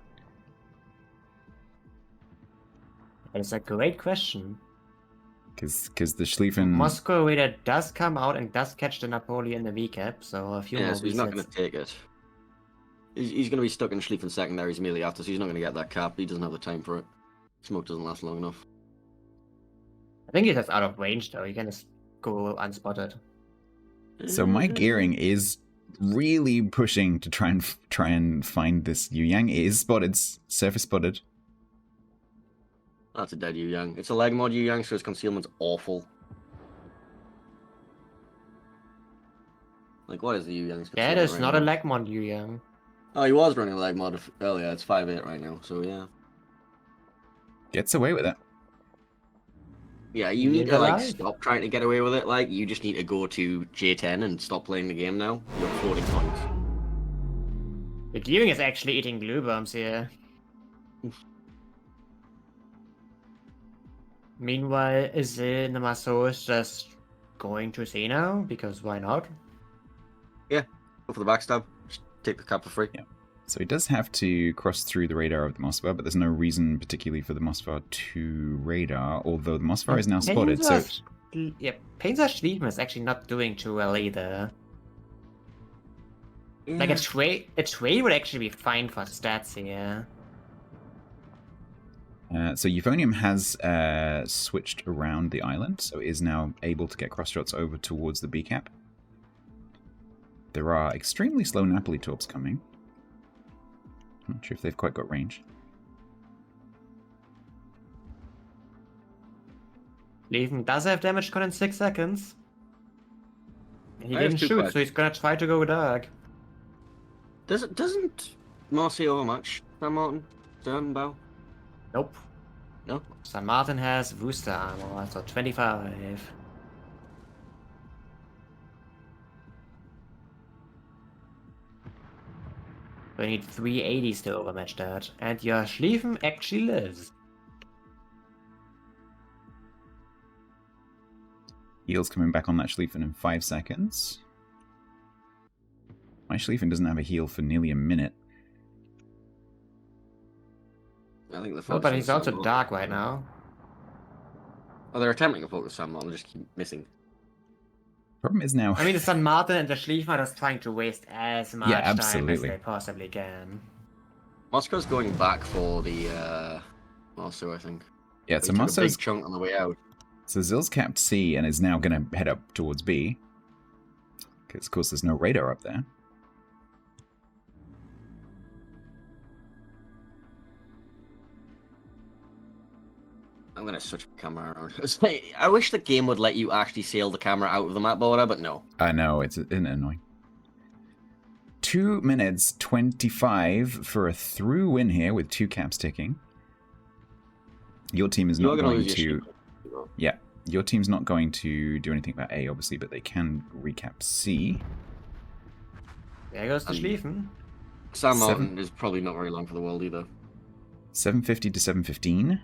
B: It's a great question.
A: Because the Schlieffen...
B: Moscow Raider does come out and does catch the Napoleon in the VCAP, so a few
C: Yeah,
B: more
C: so he's not
B: resets.
C: going to take it. He's going to be stuck in Schlieffen secondaries immediately after, so he's not going to get that cap. He doesn't have the time for it. Smoke doesn't last long enough.
B: I think he's just out of range, though. He can just go unspotted.
A: So my gearing is really pushing to try and find this Yu Yang. It is spotted, surface spotted.
C: That's a dead Yu Yang. It's a leg mod Yu Yang, so his concealment's awful. Like, what is the Yu Yang's
B: That
C: concealment
B: is
C: right
B: not
C: now?
B: a leg mod, Yu Yang.
C: Oh, he was running a leg mod earlier. It's 5.8 right now, so yeah.
A: Gets away with it.
C: Yeah, you
B: He
C: need
B: is
C: to, like,
B: alive.
C: stop trying to get away with it. Like, you just need to go to J10 and stop playing the game now. You're 40 points.
B: The gearing is actually eating glue bombs here. Meanwhile, is the Mascots just going to C now? Because why not?
C: Go for the backstab. Just take the cap for free.
A: Yeah. So he does have to cross through the radar of the Moskva, but there's no reason particularly for the Moskva to radar, although the Moskva is now spotted, so...
B: Yeah, Painter's Schlieffen is actually not doing too well either. Like, a trade would actually be fine for stats here.
A: So Euphonium has switched around the island, so it is now able to get cross shots over towards the B cap. There are extremely slow Napoli torps coming. I'm not sure if they've quite got range.
B: Schlieffen does have damage con in 6 seconds. He
C: I have
B: didn't
C: two
B: shoot,
C: questions.
B: so he's gonna try to go dark.
C: Doesn't Marseille overmatch San Martin? Sternbow?
B: Nope.
C: No?
B: San Martin has booster armor, so 25. We need 380s to overmatch that. And your Schlieffen actually lives.
A: Heal's coming back on that Schlieffen in 5 seconds. My Schlieffen doesn't have a heal for nearly a minute.
C: I think the
B: Oh,
C: focus
B: but
C: on
B: he's
C: San
B: also
C: Martin.
B: dark right now.
C: Oh, they're attempting to focus San Martin, just keep missing.
A: Problem is now...
B: I mean, the San Martin and the Schlieffen are just trying to waste as much time as
A: absolutely.
B: they possibly can.
C: Moscow's going back for the Marseille, I think.
A: yeah,
C: He
A: so
C: took a
A: Moscow's...
C: big chunk on the way out.
A: So Zill's capped C and is now going to head up towards B. Because, of course, there's no radar up there.
C: I'm gonna switch the camera around. I wish the game would let you actually sail the camera out of the map border, but no.
A: I know, isn't it annoying? 2 minutes 25 for a through win here with 2 caps ticking. Your team is
C: You're
A: not
C: gonna
A: going
C: lose
A: to...
C: your ship.
A: Yeah, your team's not going to do anything about A, obviously, but they can recap C.
B: There goes the Schlieffen.
C: San Martin
A: Seven.
C: is probably not very long for the world either.
A: 750 to 715.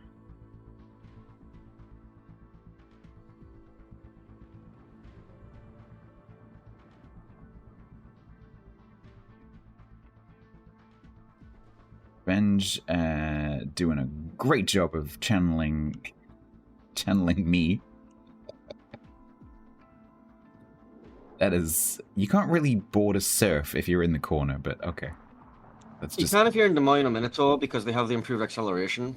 A: Revenge doing a great job of channeling me. That is... You can't really board a surf if you're in the corner, but okay. That's
C: You
A: just
C: can if you're in Des Moines or Minotaur because they have the improved acceleration.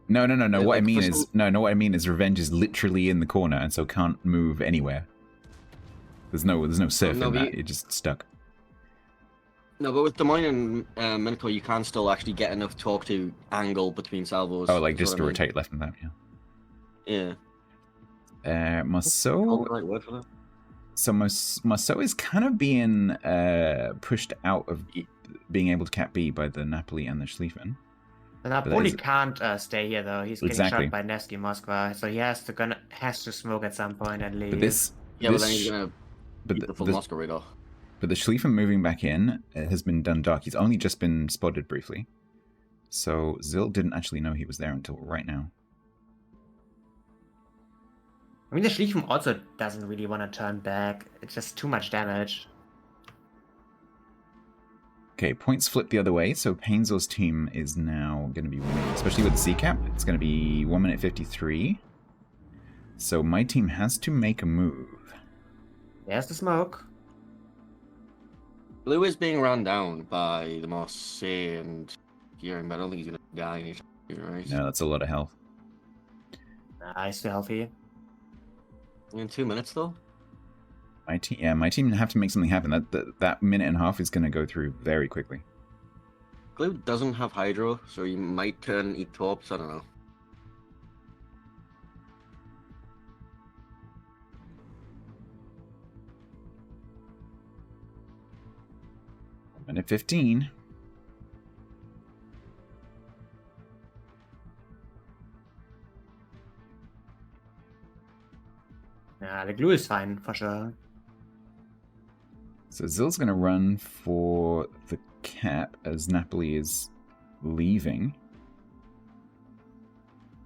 A: no.
C: Yeah,
A: What I
C: like,
A: mean
C: for
A: is
C: some-
A: What I mean is Revenge is literally in the corner and so can't move anywhere. There's no surf
C: no,
A: in
C: but
A: that.
C: you-
A: You're just stuck.
C: No, but with Des Moines and Minotaur, you can still actually get enough torque to angle between salvos.
A: Oh, like
C: is
A: just
C: what
A: to
C: I mean.
A: rotate left and left. Yeah.
C: Yeah.
A: Marceau.
C: Call the right word for that.
A: So Marceau is kind of being pushed out of being able to cap B by the Napoli and the Schlieffen.
B: The Napoli can't stay here though. He's getting
A: Exactly.
B: shot by Nevsky Moskva, so he has to smoke at some point and leave.
A: But this,
C: Yeah, but then he's gonna
A: but
C: eat the full Moscow radar.
A: But the Schlieffen moving back in has been done dark. He's only just been spotted briefly. So Zil didn't actually know he was there until right now.
B: I mean, the Schlieffen also doesn't really want to turn back. It's just too much damage.
A: Okay, points flip the other way, so Painzel's team is now going to be winning, especially with the C-cap. It's going to be 1 minute 53. So my team has to make a move.
B: There's the smoke.
C: Blue is being run down by the Marseille and Gearing, but I don't think he's gonna die anytime, right?
A: No, that's a lot of health.
B: Nah, he's still healthy.
C: In 2 minutes though.
A: My team have to make something happen. That minute and a half is going to go through very quickly.
C: Glue doesn't have Hydro, so he might turn and eat torps, I don't know.
A: Minute 15.
B: Nah, the glue is fine for sure.
A: So Zil's going to run for the cap as Napoli is leaving.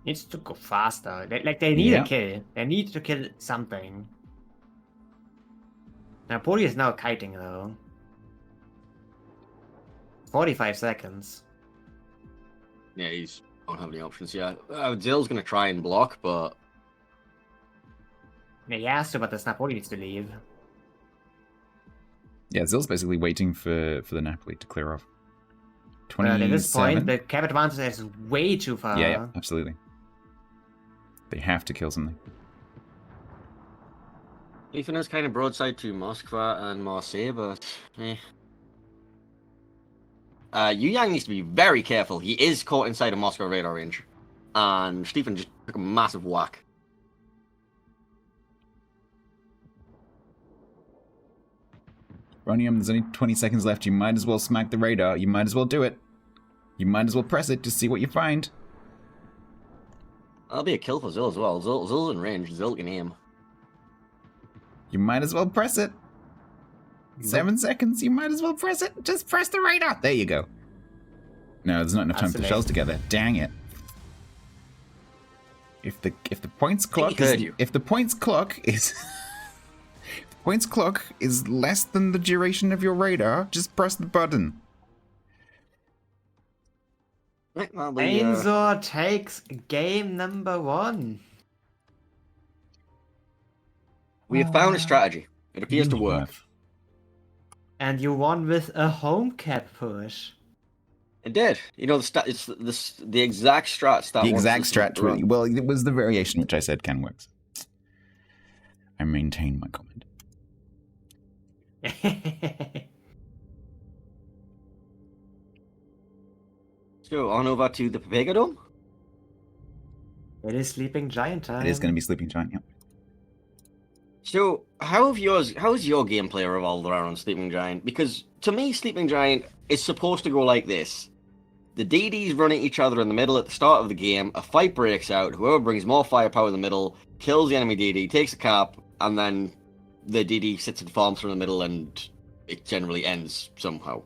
B: Needs to go faster. They need
A: Yeah.
B: a kill. They need to kill something. Napoli is now kiting though. 45 seconds.
C: Yeah, he's don't have any options. Yeah, Zill's gonna try and block, but
B: Yeah, he has to, but the Napoli needs to leave.
A: Yeah, Zil's basically waiting for the Napoli to clear off.
B: At
A: 27.
B: this point, the cap advantage is way too far.
A: Yeah, absolutely. They have to kill something.
C: Ethan is kind of broadside to Moskva and Marseille, but Yu Yang needs to be very careful. He is caught inside a Moscow radar range, and Stephen just took a massive whack.
A: Ronium, there's only 20 seconds left. You might as well smack the radar. You might as well do it. You might as well press it to see what you find.
C: That'll be a kill for Zil as well. Zil's in range. Zil can aim.
A: You might as well press it. 7 seconds. You might as well press it. Just press the radar. There you go. No, there's not enough time for the shells together. Dang it. If the points clock is if the points clock is if the points clock is less than the duration of your radar, just press the button.
B: Ainzor takes game number 1.
C: We have found a strategy. It appears to work.
B: And you won with a home cap push.
C: It did. You know, it's the exact strat.
A: The exact strat. Well, it was the variation which I said can works. I maintain my comment.
C: So on over to the Pepega Dome.
B: It is Sleeping Giant time.
A: It is going to be Sleeping Giant. Yep.
C: So how has your gameplay revolved around Sleeping Giant? Because to me, Sleeping Giant is supposed to go like this. The DDs run at each other in the middle at the start of the game, a fight breaks out, whoever brings more firepower in the middle kills the enemy DD, takes a cap, and then the DD sits and farms from the middle and it generally ends somehow.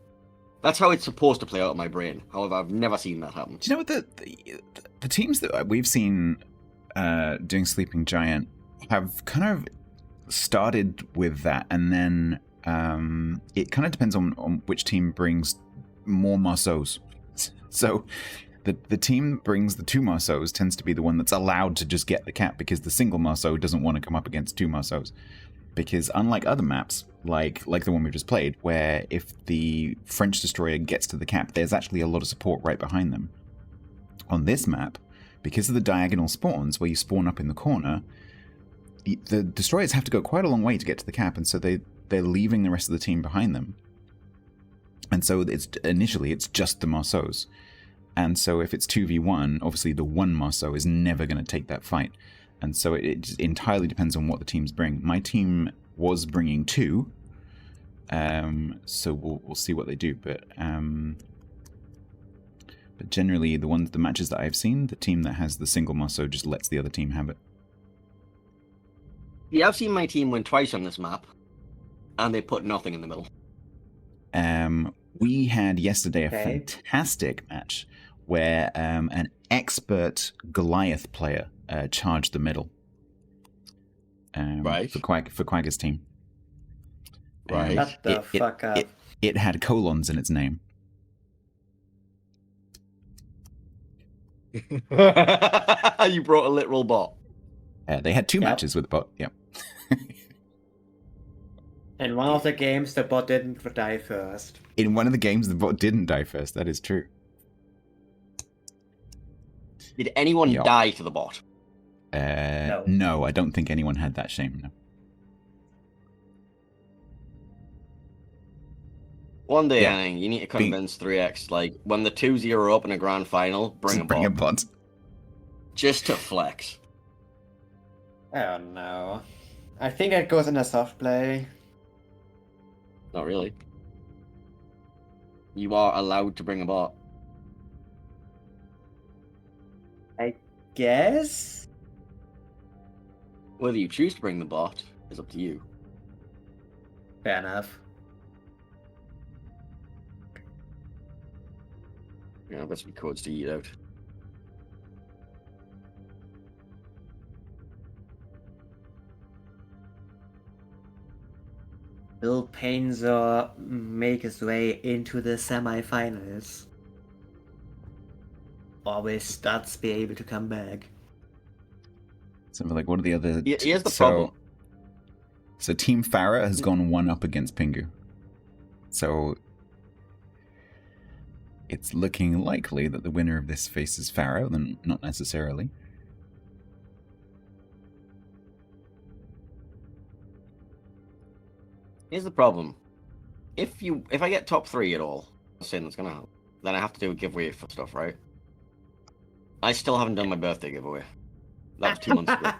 C: That's how it's supposed to play out in my brain. However, I've never seen that happen.
A: Do you know what the teams that we've seen doing Sleeping Giant have kind of started with that, and then it kind of depends on which team brings more Marceaus. So the team that brings the 2 Marceaus tends to be the one that's allowed to just get the cap, because the single Marceau doesn't want to come up against 2 Marceaus. Because unlike other maps, like the one we just played, where if the French destroyer gets to the cap, there's actually a lot of support right behind them. On this map, because of the diagonal spawns, where you spawn up in the corner, the destroyers have to go quite a long way to get to the cap, and so they're leaving the rest of the team behind them. And so initially it's just the Marceaus. And so if it's 2v1, obviously the one Marceau is never going to take that fight. And so it just entirely depends on what the teams bring. My team was bringing 2, so we'll see what they do. But generally, the matches that I've seen, the team that has the single Marceau just lets the other team have it.
C: Yeah, I've seen my team win twice on this map, and they put nothing in the middle.
A: We had yesterday a fantastic match where an expert Goliath player charged the middle.
C: Right.
A: For Quagga's team.
C: Right.
B: Shut the fuck up.
A: It had colons in its name.
C: You brought a literal bot.
A: They had 2 matches with the bot, yeah.
B: In one of the games, the bot didn't die first.
A: In one of the games, the bot didn't die first. That is true.
C: Did anyone die to the bot?
A: No, I don't think anyone had that shame, no.
C: One day, Anning, you need to convince 3X, like, when the 2-0 up in a grand final, bring a bot. Just to flex.
B: Oh no. I think it goes in a soft play.
C: Not really. You are allowed to bring a bot.
B: I guess?
C: Whether you choose to bring the bot is up to you.
B: Fair enough.
C: Yeah, I've got some codes to eat out.
B: Will Painzor make his way into the semi-finals? Or will Stats be able to come back?
A: Something like, what are the other...
C: Here's the problem.
A: So Team Farah has gone 1-up against Pingu. So it's looking likely that the winner of this faces Farah, then not necessarily.
C: Here's the problem. If I get top 3 at all, saying that's gonna happen, then I have to do a giveaway for stuff, right? I still haven't done my birthday giveaway. That was 2 months ago.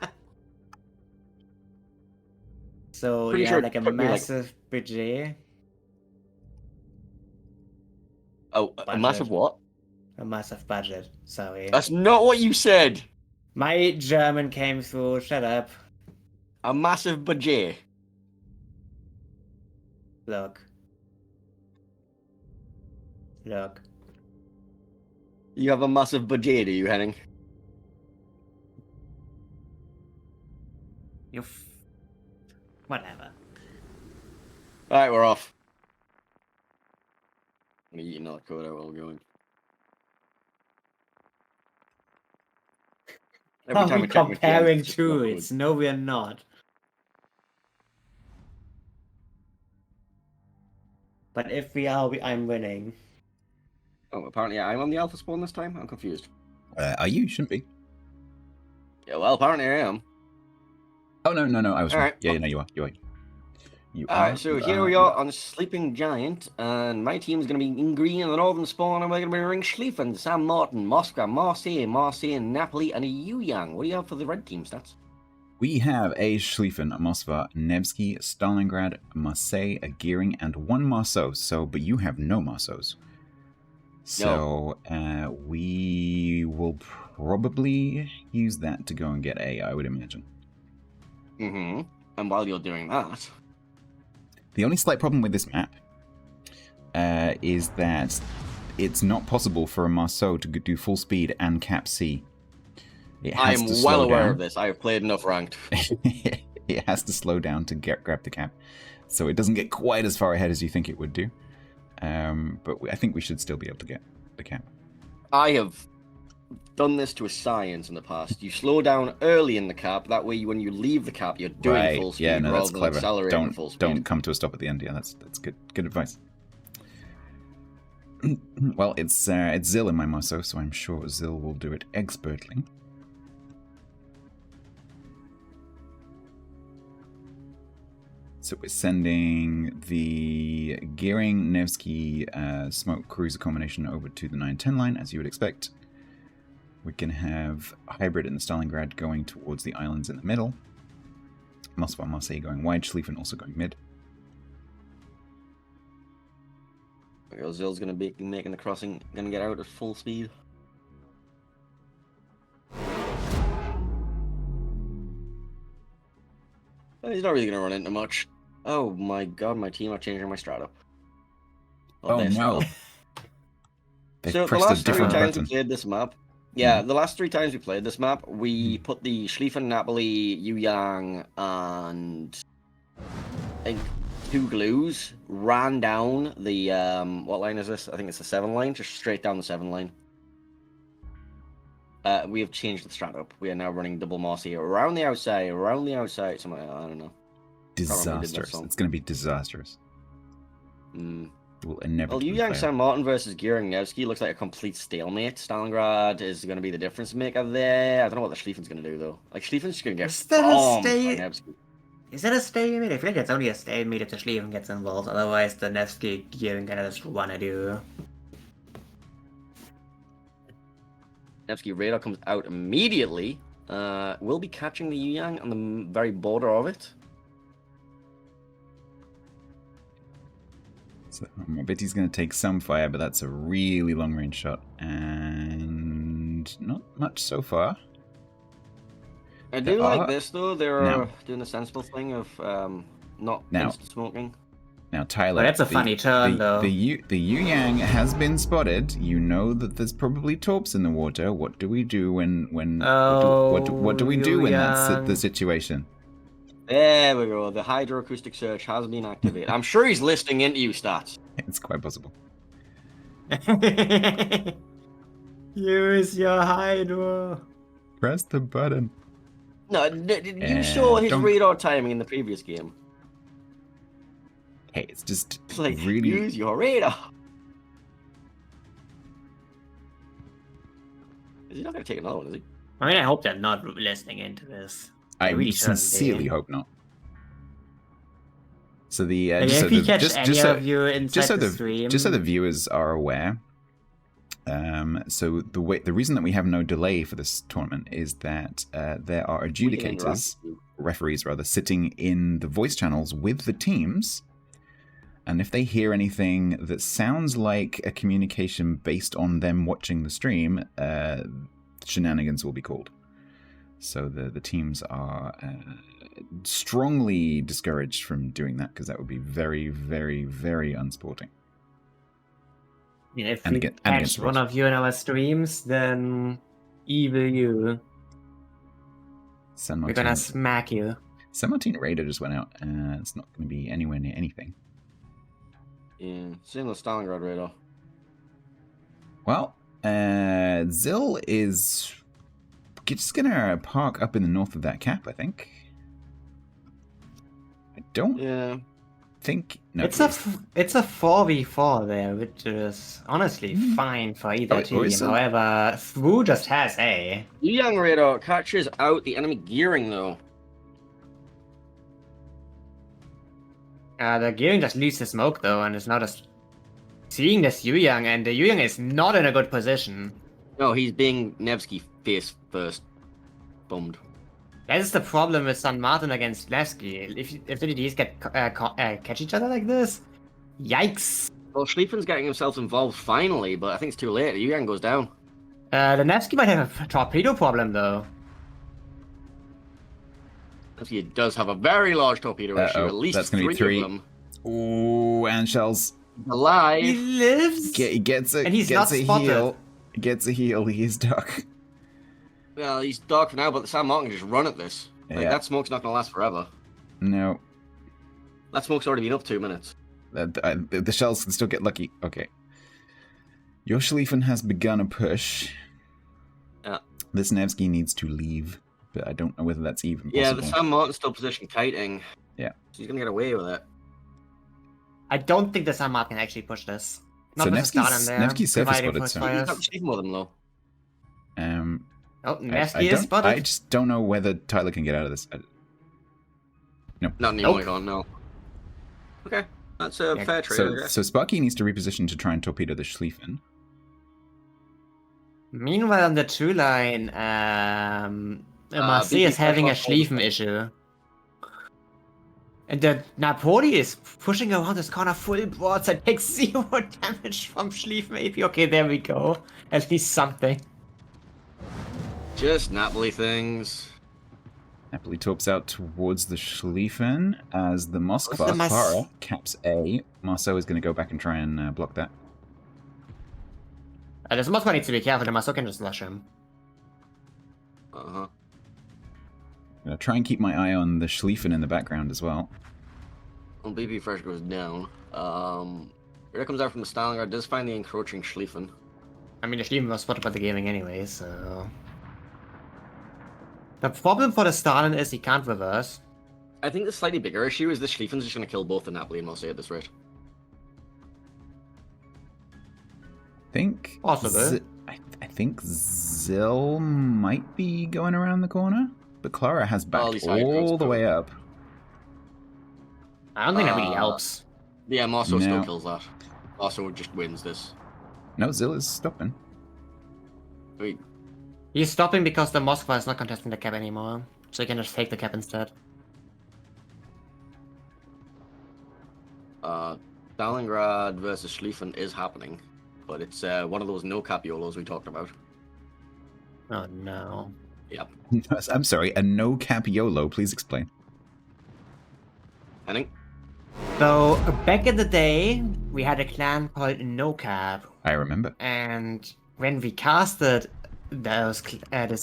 B: So
C: Pretty
B: yeah,
C: sure
B: like a
C: it took me,
B: massive budget.
C: Oh, a massive what?
B: A massive budget, sorry.
C: That's not what you said!
B: My German came through, shut up.
C: A massive budget.
B: Look.
C: You have a massive budget, are you, Henning?
B: Whatever.
C: Alright, we're off. I'm gonna eat another code out while we're going.
B: Are we
C: I check my
B: comparing
C: phone, it's just not
B: truths?
C: good.
B: No, we're not. But if we are, I'm winning.
C: Oh, apparently I'm on the alpha spawn this time? I'm confused.
A: Are you? Shouldn't be.
C: Yeah, well, apparently I am.
A: Oh, no, I was
C: All
A: wrong.
C: right.
A: Yeah, no, you are.
C: Alright, so here we are on Sleeping Giant, and my team is going to be in green in the northern spawn, and we're going to be Ring Schlieffen, Sam Martin, Moscow, Marseille, Napoli, and a Yuyang. What do you have for the red team stats?
A: We have a Schlieffen, a Moskva, Nevsky, Stalingrad, Marseille, a Gearing, and 1 Marceau. But you have no Marceaus. So we will probably use that to go and get A, I would imagine.
C: Mm-hmm. And while you're doing that...
A: The only slight problem with this map is that it's not possible for a Marceau to do full speed and cap C.
C: I am well aware of this. I have played enough ranked.
A: It has to slow down to grab the cap. So it doesn't get quite as far ahead as you think it would do. But I think we should still be able to get the cap.
C: I have done this to a science in the past. You slow down early in the cap. That way, when you leave the cap, you're doing full speed
A: Yeah, no,
C: rather
A: that's
C: than
A: clever.
C: accelerating at full speed.
A: Don't come to a stop at the end. Yeah, that's good. Good advice. Well, it's Zill in my Maso, so I'm sure Zill will do it expertly. So we're sending the Gearing Nevsky Smoke Cruiser combination over to the 910 line, as you would expect. We're going to have Hybrid and Stalingrad going towards the islands in the middle. Moskva Marseille going wide, Schlieffen also going mid.
C: Zill's going to be making the crossing, going to get out at full speed. He's not really going to run into much. Oh my god, my team are changing my strat up.
A: Oh no.
C: So the last 3 times we played this map, the last 3 times we played this map, we put the Schlieffen, Napoli, Yuyang, and I think 2 glues, ran down the, what line is this? I think it's the 7 line, just straight down the 7 line. We have changed the strat up. We are now running double Mossy around the outside, something like that, I don't know.
A: Disastrous. It's going to be disastrous. Will inevitably
C: Yuyang San Martin versus Gearing Nevsky looks like a complete stalemate. Stalingrad is going to be the difference maker there. I don't know what the Schlieffen's going to do, though. Like, Schlieffen's just going to get bombed by Nevsky.
B: Is that a stalemate? I feel like it's only a stalemate if the Schlieffen gets involved. Otherwise, the Nevsky Gearing kind of just want to do.
C: Nevsky radar comes out immediately. We'll be catching the Yuyang on the very border of it.
A: So I bet he's going to take some fire, but that's a really long-range shot. And not much so far.
C: I do like this, though. They're doing the sensible thing of not smoking.
A: Now, Tyler,
B: well, that's a funny turn, though.
A: The Yuyang has been spotted. You know that there's probably torps in the water. What do we do when what do we do when that's the situation?
C: There we go. The hydroacoustic search has been activated. I'm sure he's listening into you, Stats.
A: It's quite possible.
B: Use your hydro.
A: Press the button.
C: No, you saw his radar timing in the previous game.
A: Hey, it's just
C: like,
A: really...
C: Use your radar. Is he not going to take another one, is he?
B: I mean, I hope they're not listening into this.
A: I really sincerely hope not. So the
B: just so the
A: viewers are aware. So the reason that we have no delay for this tournament is that there are referees rather, sitting in the voice channels with the teams, and if they hear anything that sounds like a communication based on them watching the stream, shenanigans will be called. So the teams are strongly discouraged from doing that, because that would be very, very, very unsporting.
B: Yeah, if we catch one of you in our streams, then evil you. We're gonna smack you.
A: San Martin Raider just went out. It's not going to be anywhere near anything.
C: Yeah, same with Stalingrad Radar.
A: Well, Zill is just going to park up in the north of that cap, I think. I don't think... No,
B: it's a 4v4 there, which is honestly fine for either team. However, Wu just has A.
C: Yuyang Radar catches out the enemy gearing, though.
B: The gearing just leaves the smoke, though, and is not seeing this Yuyang, and the Yuyang is not in a good position.
C: No, he's being Nevsky face first. Bummed.
B: That is the problem with San Martin against Nevsky. If the DDs catch each other like this, yikes.
C: Well, Schlieffen's getting himself involved finally, but I think it's too late. The Yuyang goes down.
B: The Nevsky might have a torpedo problem, though.
C: He does have a very large torpedo issue. At least
A: that's gonna be 3 of them. Ooh, and shells.
C: Alive.
B: He lives.
A: He gets a heal. Gets a heal. He's stuck.
C: Well, he's dark for now, but the San Martin can just run at this. Like, that smoke's not going to last forever.
A: No.
C: That smoke's already been up 2 minutes.
A: The shells can still get lucky. Okay. Your Schlieffen has begun a push. This Nevsky needs to leave, but I don't know whether that's even possible.
C: Yeah, the San Martin's still position kiting.
A: Yeah.
C: So he's gonna get away with it.
B: I don't think the San Martin can actually push this. Not
A: So
B: with the start in there.
A: Nevsky's surface
B: providing
A: spotted, so...
C: He's
B: fires.
C: not receiving more than low.
B: Oh,
A: I
B: Nevsky is spotted.
A: I just don't know whether Tyler can get out of this. No.
C: Not anymore, no. Okay, that's a fair trade, I guess.
A: So Sparky needs to reposition to try and torpedo the Schlieffen.
B: Meanwhile, on the true line, Marseille is having a Schlieffen issue. And the Napoli is pushing around this corner full broadside, takes 0 damage from Schlieffen AP. Okay, there we go. At least something.
C: Just Napoli things.
A: Napoli torps out towards the Schlieffen as the Moskva Clara caps A. Marceau is going to go back and try and block that.
B: The Moskva needs to be careful, the Marceau can just lush him.
C: Uh-huh.
A: I'm going to try and keep my eye on the Schlieffen in the background as well.
C: Well, BP Fresh goes down. Here comes out from the Stalingrad, does find the encroaching Schlieffen.
B: I mean, the Schlieffen was spotted by the gaming anyway, so... The problem for the Stalin is he can't reverse.
C: I think the slightly bigger issue is the Schlieffen's just going to kill both the Napoli and Marseille at this rate.
B: Possible.
A: I think Zill might be going around the corner, but Clara has backed all the way up.
B: I don't think that really helps.
C: Yeah, Marceau still kills that. Marceau just wins this.
A: No, Zill is stopping.
C: Wait.
B: He's stopping because the Moskva is not contesting the cap anymore, so he can just take the cap instead.
C: Stalingrad versus Schlieffen is happening, but it's one of those no cap YOLOs we talked about.
B: Oh no.
C: Yep.
A: I'm sorry, a no cap YOLO, please explain.
C: Henning?
B: So, back in the day, we had a clan called No Cap.
A: I remember.
B: And when we casted this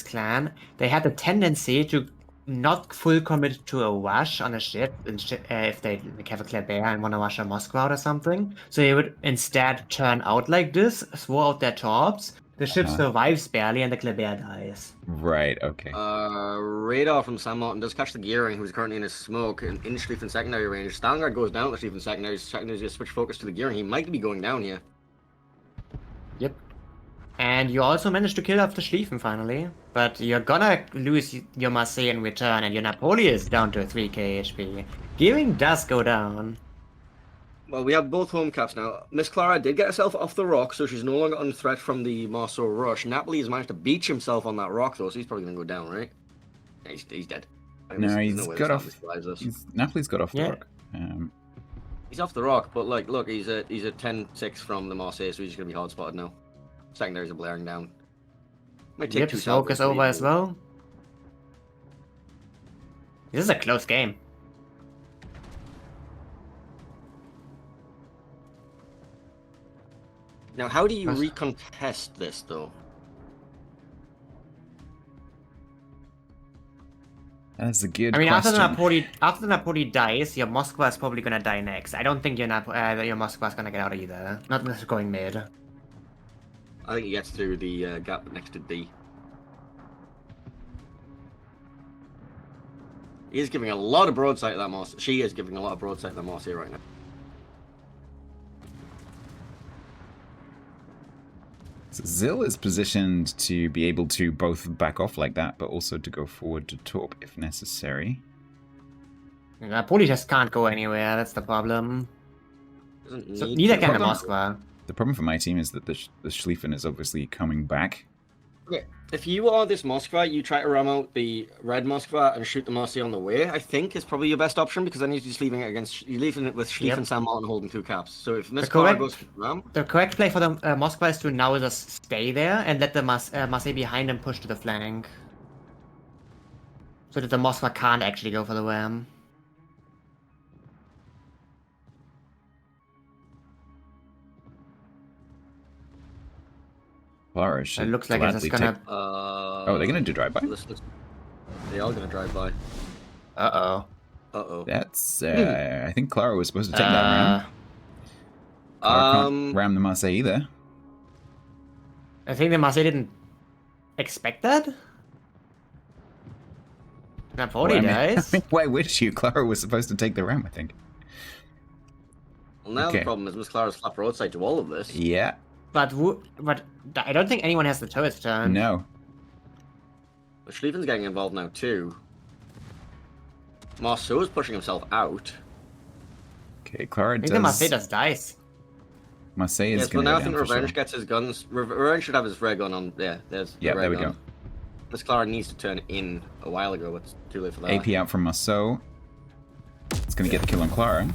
B: clan, they had a tendency to not full commit to a rush on a ship if they have a Kleber and want to rush a Moscow or something. So they would instead turn out like this, throw out their torps, the ship survives barely, and the Kleber dies.
A: Right, okay.
C: Radar from San Martin does catch the Gearing, who's currently in his smoke, in Schlieffen secondary range. Stalingrad goes down to Schlieffen secondary. Secondary's just switch focus to the Gearing. He might be going down here.
B: Yep. And you also managed to kill off the Schlieffen finally, but you're gonna lose your Marseille in return, and your Napoli is down to 3k HP. Gearing does go down.
C: Well, we have both home caps now. Miss Clara did get herself off the rock, so she's no longer under threat from the Marceau rush. Napoli has managed to beach himself on that rock, though, so he's probably going to go down, right? Yeah, he's dead.
A: No, he's got off. Napoli's got off the rock.
C: He's off the rock, but like, look, he's a 10-6 from the Marseille, so he's just going to be hard spotted now. Secondaries are blaring down. Might take two
B: smoke is over as well. This is a close game.
C: Now, how do you recontest this, though?
A: That's a good question.
B: I mean, after the Napoli dies, your Moskva is probably gonna die next. I don't think your Moskva is gonna get out either. Not unless it's going mid.
C: I think he gets through the gap next to D. He is giving a lot of broadside to that Marseille. She is giving a lot of broadside to that Marseille right now.
A: Zill is positioned to be able to both back off like that, but also to go forward to torp if necessary.
B: Napoli just can't go anywhere, that's the problem. So neither can the Moskva.
A: The problem for my team is that the Schlieffen is obviously coming back.
C: Okay, if you are this Moskva, you try to ram out the red Moskva and shoot the Marseille on the way, I think is probably your best option, because then you're just leaving it with Schlieffen and San Martin holding two caps. So if Miss Clara goes ram...
B: The correct play for the Moskva is to now just stay there and let the Marseille behind them push to the flank. So that the Moskva can't actually go for the ram.
A: Flourish.
B: It looks like it's just gonna...
A: oh, they're gonna do drive-by?
C: They are gonna drive-by.
B: Uh-oh.
C: Uh-oh.
A: That's, I think Clara was supposed to take that ram. Clara can't ram the Marseille either.
B: I think the Marseille didn't expect that. Napoli dies.
A: Why would you? Clara was supposed to take the ram, I think.
C: Well, now
A: Okay.
C: the problem is Miss Clara's flat broadside to all of this.
A: Yeah.
B: But I don't think anyone has the turret turn.
A: No.
C: But Schlieffen's getting involved now too. Marceau's pushing himself out.
A: Okay, Clara
B: I think
A: does.
B: the Marseille does dice.
A: Marseille is
C: Yes,
A: going
C: but
A: to
C: now
A: go
C: I think
A: down for
C: Revenge
A: sure.
C: gets his guns. Revenge should have his ray gun on. Yeah, there's.
A: Yeah,
C: the ray
A: there we
C: gun.
A: go.
C: Miss Clara needs to turn in a while ago, but it's too late for that.
A: AP out from Marceau. It's going to get the kill on Clara.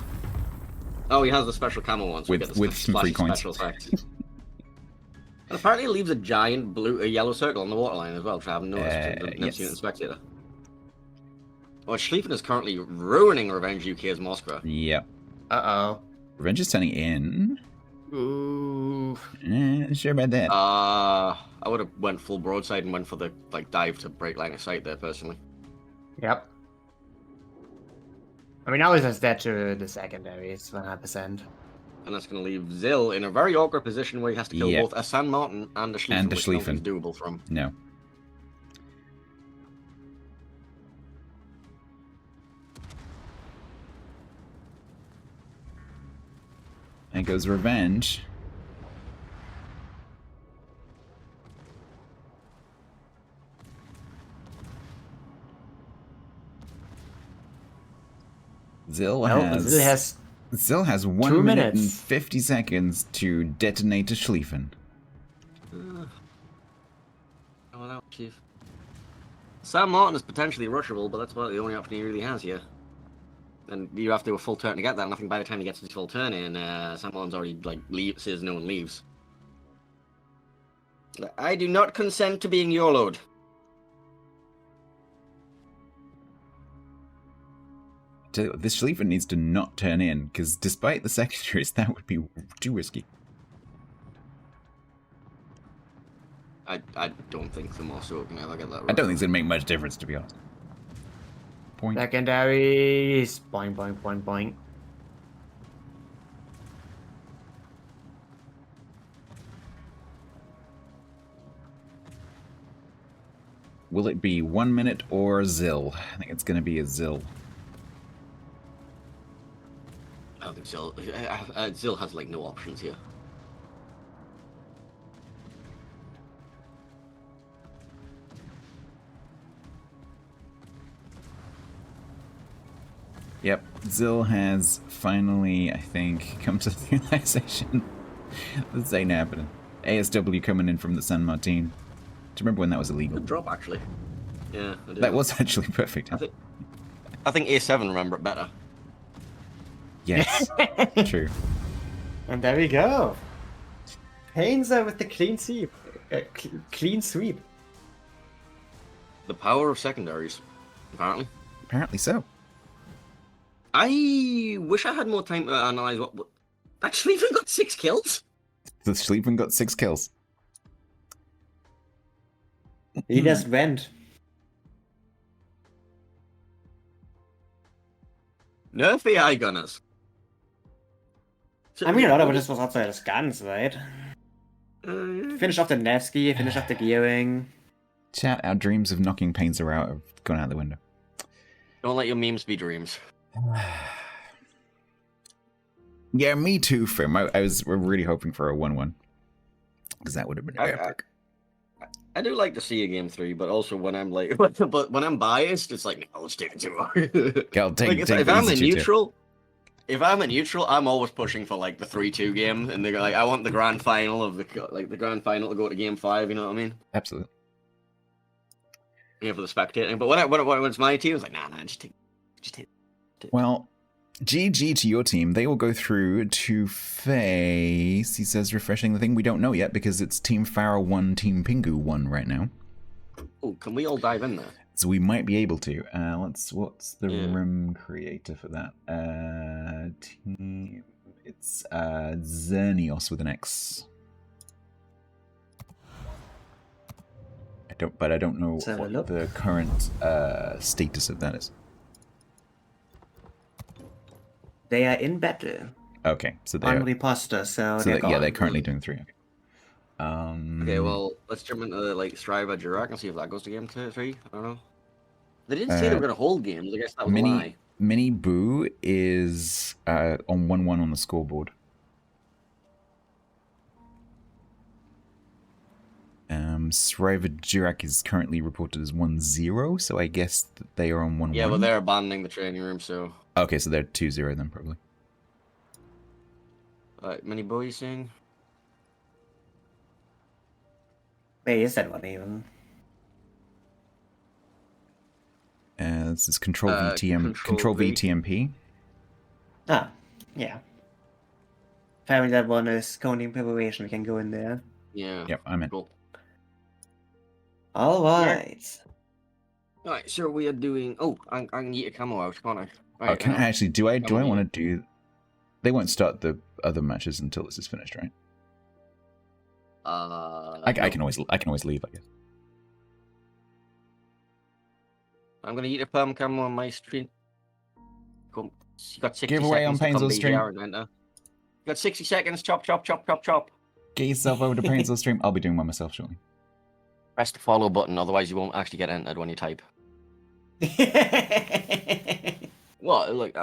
C: Oh, he has the special camo one, so we get the
A: With some free
C: splashy
A: coins.
C: special effect. And apparently it leaves a giant yellow circle on the waterline as well, which I haven't noticed. I've never
A: yes.
C: seen it in Spectator. Well, Schlieffen is currently ruining Revenge UK's Moskva.
A: Yep.
B: Uh-oh.
A: Revenge is turning in.
B: Ooh.
A: Sure about that.
C: I would have went full broadside and went for the dive to break line of sight there, personally.
B: Yep. I mean, now he's just dead to the secondaries, 100%.
C: And that's going to leave Zill in a very awkward position where he has to kill both a San Martin and a Schlieffen,
A: And a
C: which
A: Schlieffen.
C: nothing's doable from.
A: No. And goes Revenge. Zill has 1
B: 2
A: minute and
B: minutes.
A: 50 seconds to detonate a Schlieffen.
C: Oh, that Chief. San Martin is potentially rushable, but that's about the only option he really has here. And you have to do a full turn to get that, and I think by the time he gets his full turn in, San Martin's already, says no and leaves. I do not consent to being YOLO'd.
A: Tell you what, this Schlieffen needs to not turn in, because despite the secondaries, that would be too risky.
C: I don't think the Marceau can ever get that right.
A: I don't think it's going to make much difference, to be honest. Point.
B: Secondaries. Boing, boing, boing, boing.
A: Will it be 1 minute or Zill? I think it's going to be a Zill.
C: I don't think Zill. Zill has no options here.
A: Yep, Zill has finally, I think, come to the realization this ain't happening. ASW coming in from the San Martin. Do you remember when that was illegal?
C: Good drop, actually. Yeah, I do.
A: That was actually perfect. Huh?
C: I think A7 remember it better.
A: Yes, true.
B: And there we go. Painzer with the clean sweep. Clean sweep.
C: The power of secondaries, apparently.
A: Apparently so.
C: I wish I had more time to analyze what. Actually, even got 6 kills.
A: The Schlieffen got 6 kills.
B: He just went.
C: Nerf the eye gunners.
B: I mean, a lot of it just was outside his guns, right? Finish off the Nevsky, finish off the gearing.
A: Chat, our dreams of knocking Painter out have gone out the window.
C: Don't let your memes be dreams.
A: Yeah, me too, Fim. I was really hoping for a 1-1. Because that would have been epic.
C: I do like to see a game 3, but also when I'm but when I'm biased, it's like, no, let's take it 2. If I'm a neutral, I'm always pushing for the 3-2 game, and they're like, I want the grand final of the grand final to go to game 5. You know what I mean?
A: Absolutely.
C: Yeah, for the spectating. But when it's my team, it's like, nah, just take it.
A: Well, GG to your team. They will go through to face, he says, refreshing the thing. We don't know yet because it's Team Farah 1, Team Pingu 1 right now.
C: Oh, can we all dive in there?
A: So we might be able to. What's the room creator for that? Team. It's Xerneos with an X. I don't know what the current status of that is.
B: They are in battle.
A: Okay, so
B: on Riposta, so
A: they're currently doing 3. Okay.
C: Okay, well, let's jump into like Striver Jurak and see if that goes to game 3. I don't know. They didn't say they were going to hold games. I guess that was a lie.
A: Mini Boo is on 1-1 on the scoreboard. Striver Jurak is currently reported as 1-0, so I guess that they are on 1-1.
C: Yeah, well, they're abandoning the training room, so.
A: Okay, so they're 2-0 then, probably.
C: Mini Boo, you saying?
B: Where is that one even?
A: This is Control V TMP.
B: Ah, yeah. Apparently that one is coding preparation. We can go in there.
C: Yeah.
A: Yep, I'm in.
C: Cool.
B: Alright.
C: Alright, so we are doing... Oh, I can eat a camo out, can't I?
A: Right, can I actually... Do I want to do... They won't start the other matches until this is finished, right? I can always leave, I guess.
C: I'm gonna eat a perm camo on my stream. You got 60
A: Giveaway on
C: seconds
A: Painsville stream.
C: You got 60 seconds. Chop, chop, chop, chop, chop.
A: Get yourself over to Painsville stream. I'll be doing one myself shortly.
C: Press the follow button, otherwise you won't actually get entered when you type. Well, like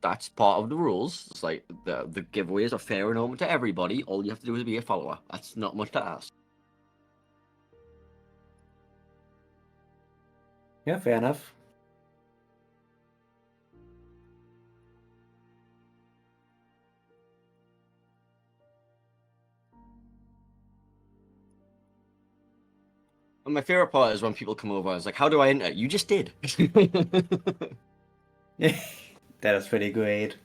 C: that's part of the rules. It's like the giveaways are fair and open to everybody. All you have to do is be a follower. That's not much to ask.
B: Yeah, fair enough.
C: And my favorite part is when people come over. It's like, "How do I enter?" You just did.
B: That is pretty great.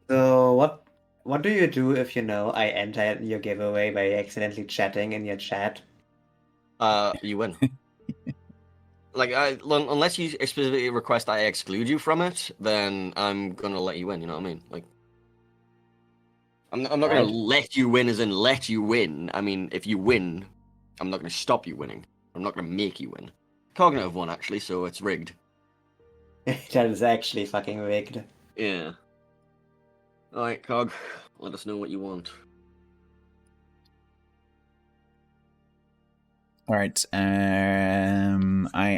B: So what do you do if I enter your giveaway by accidentally chatting in your chat?
C: You win. Like, unless you specifically request I exclude you from it, then I'm gonna let you win. You know what I mean? Like, I'm not gonna let you win as in let you win. I mean, if you win, I'm not gonna stop you winning. I'm not gonna make you win. Cognitive won actually, so it's rigged.
B: That is actually fucking rigged.
C: Yeah. Alright, Cog, let us know what you want.
A: Alright, I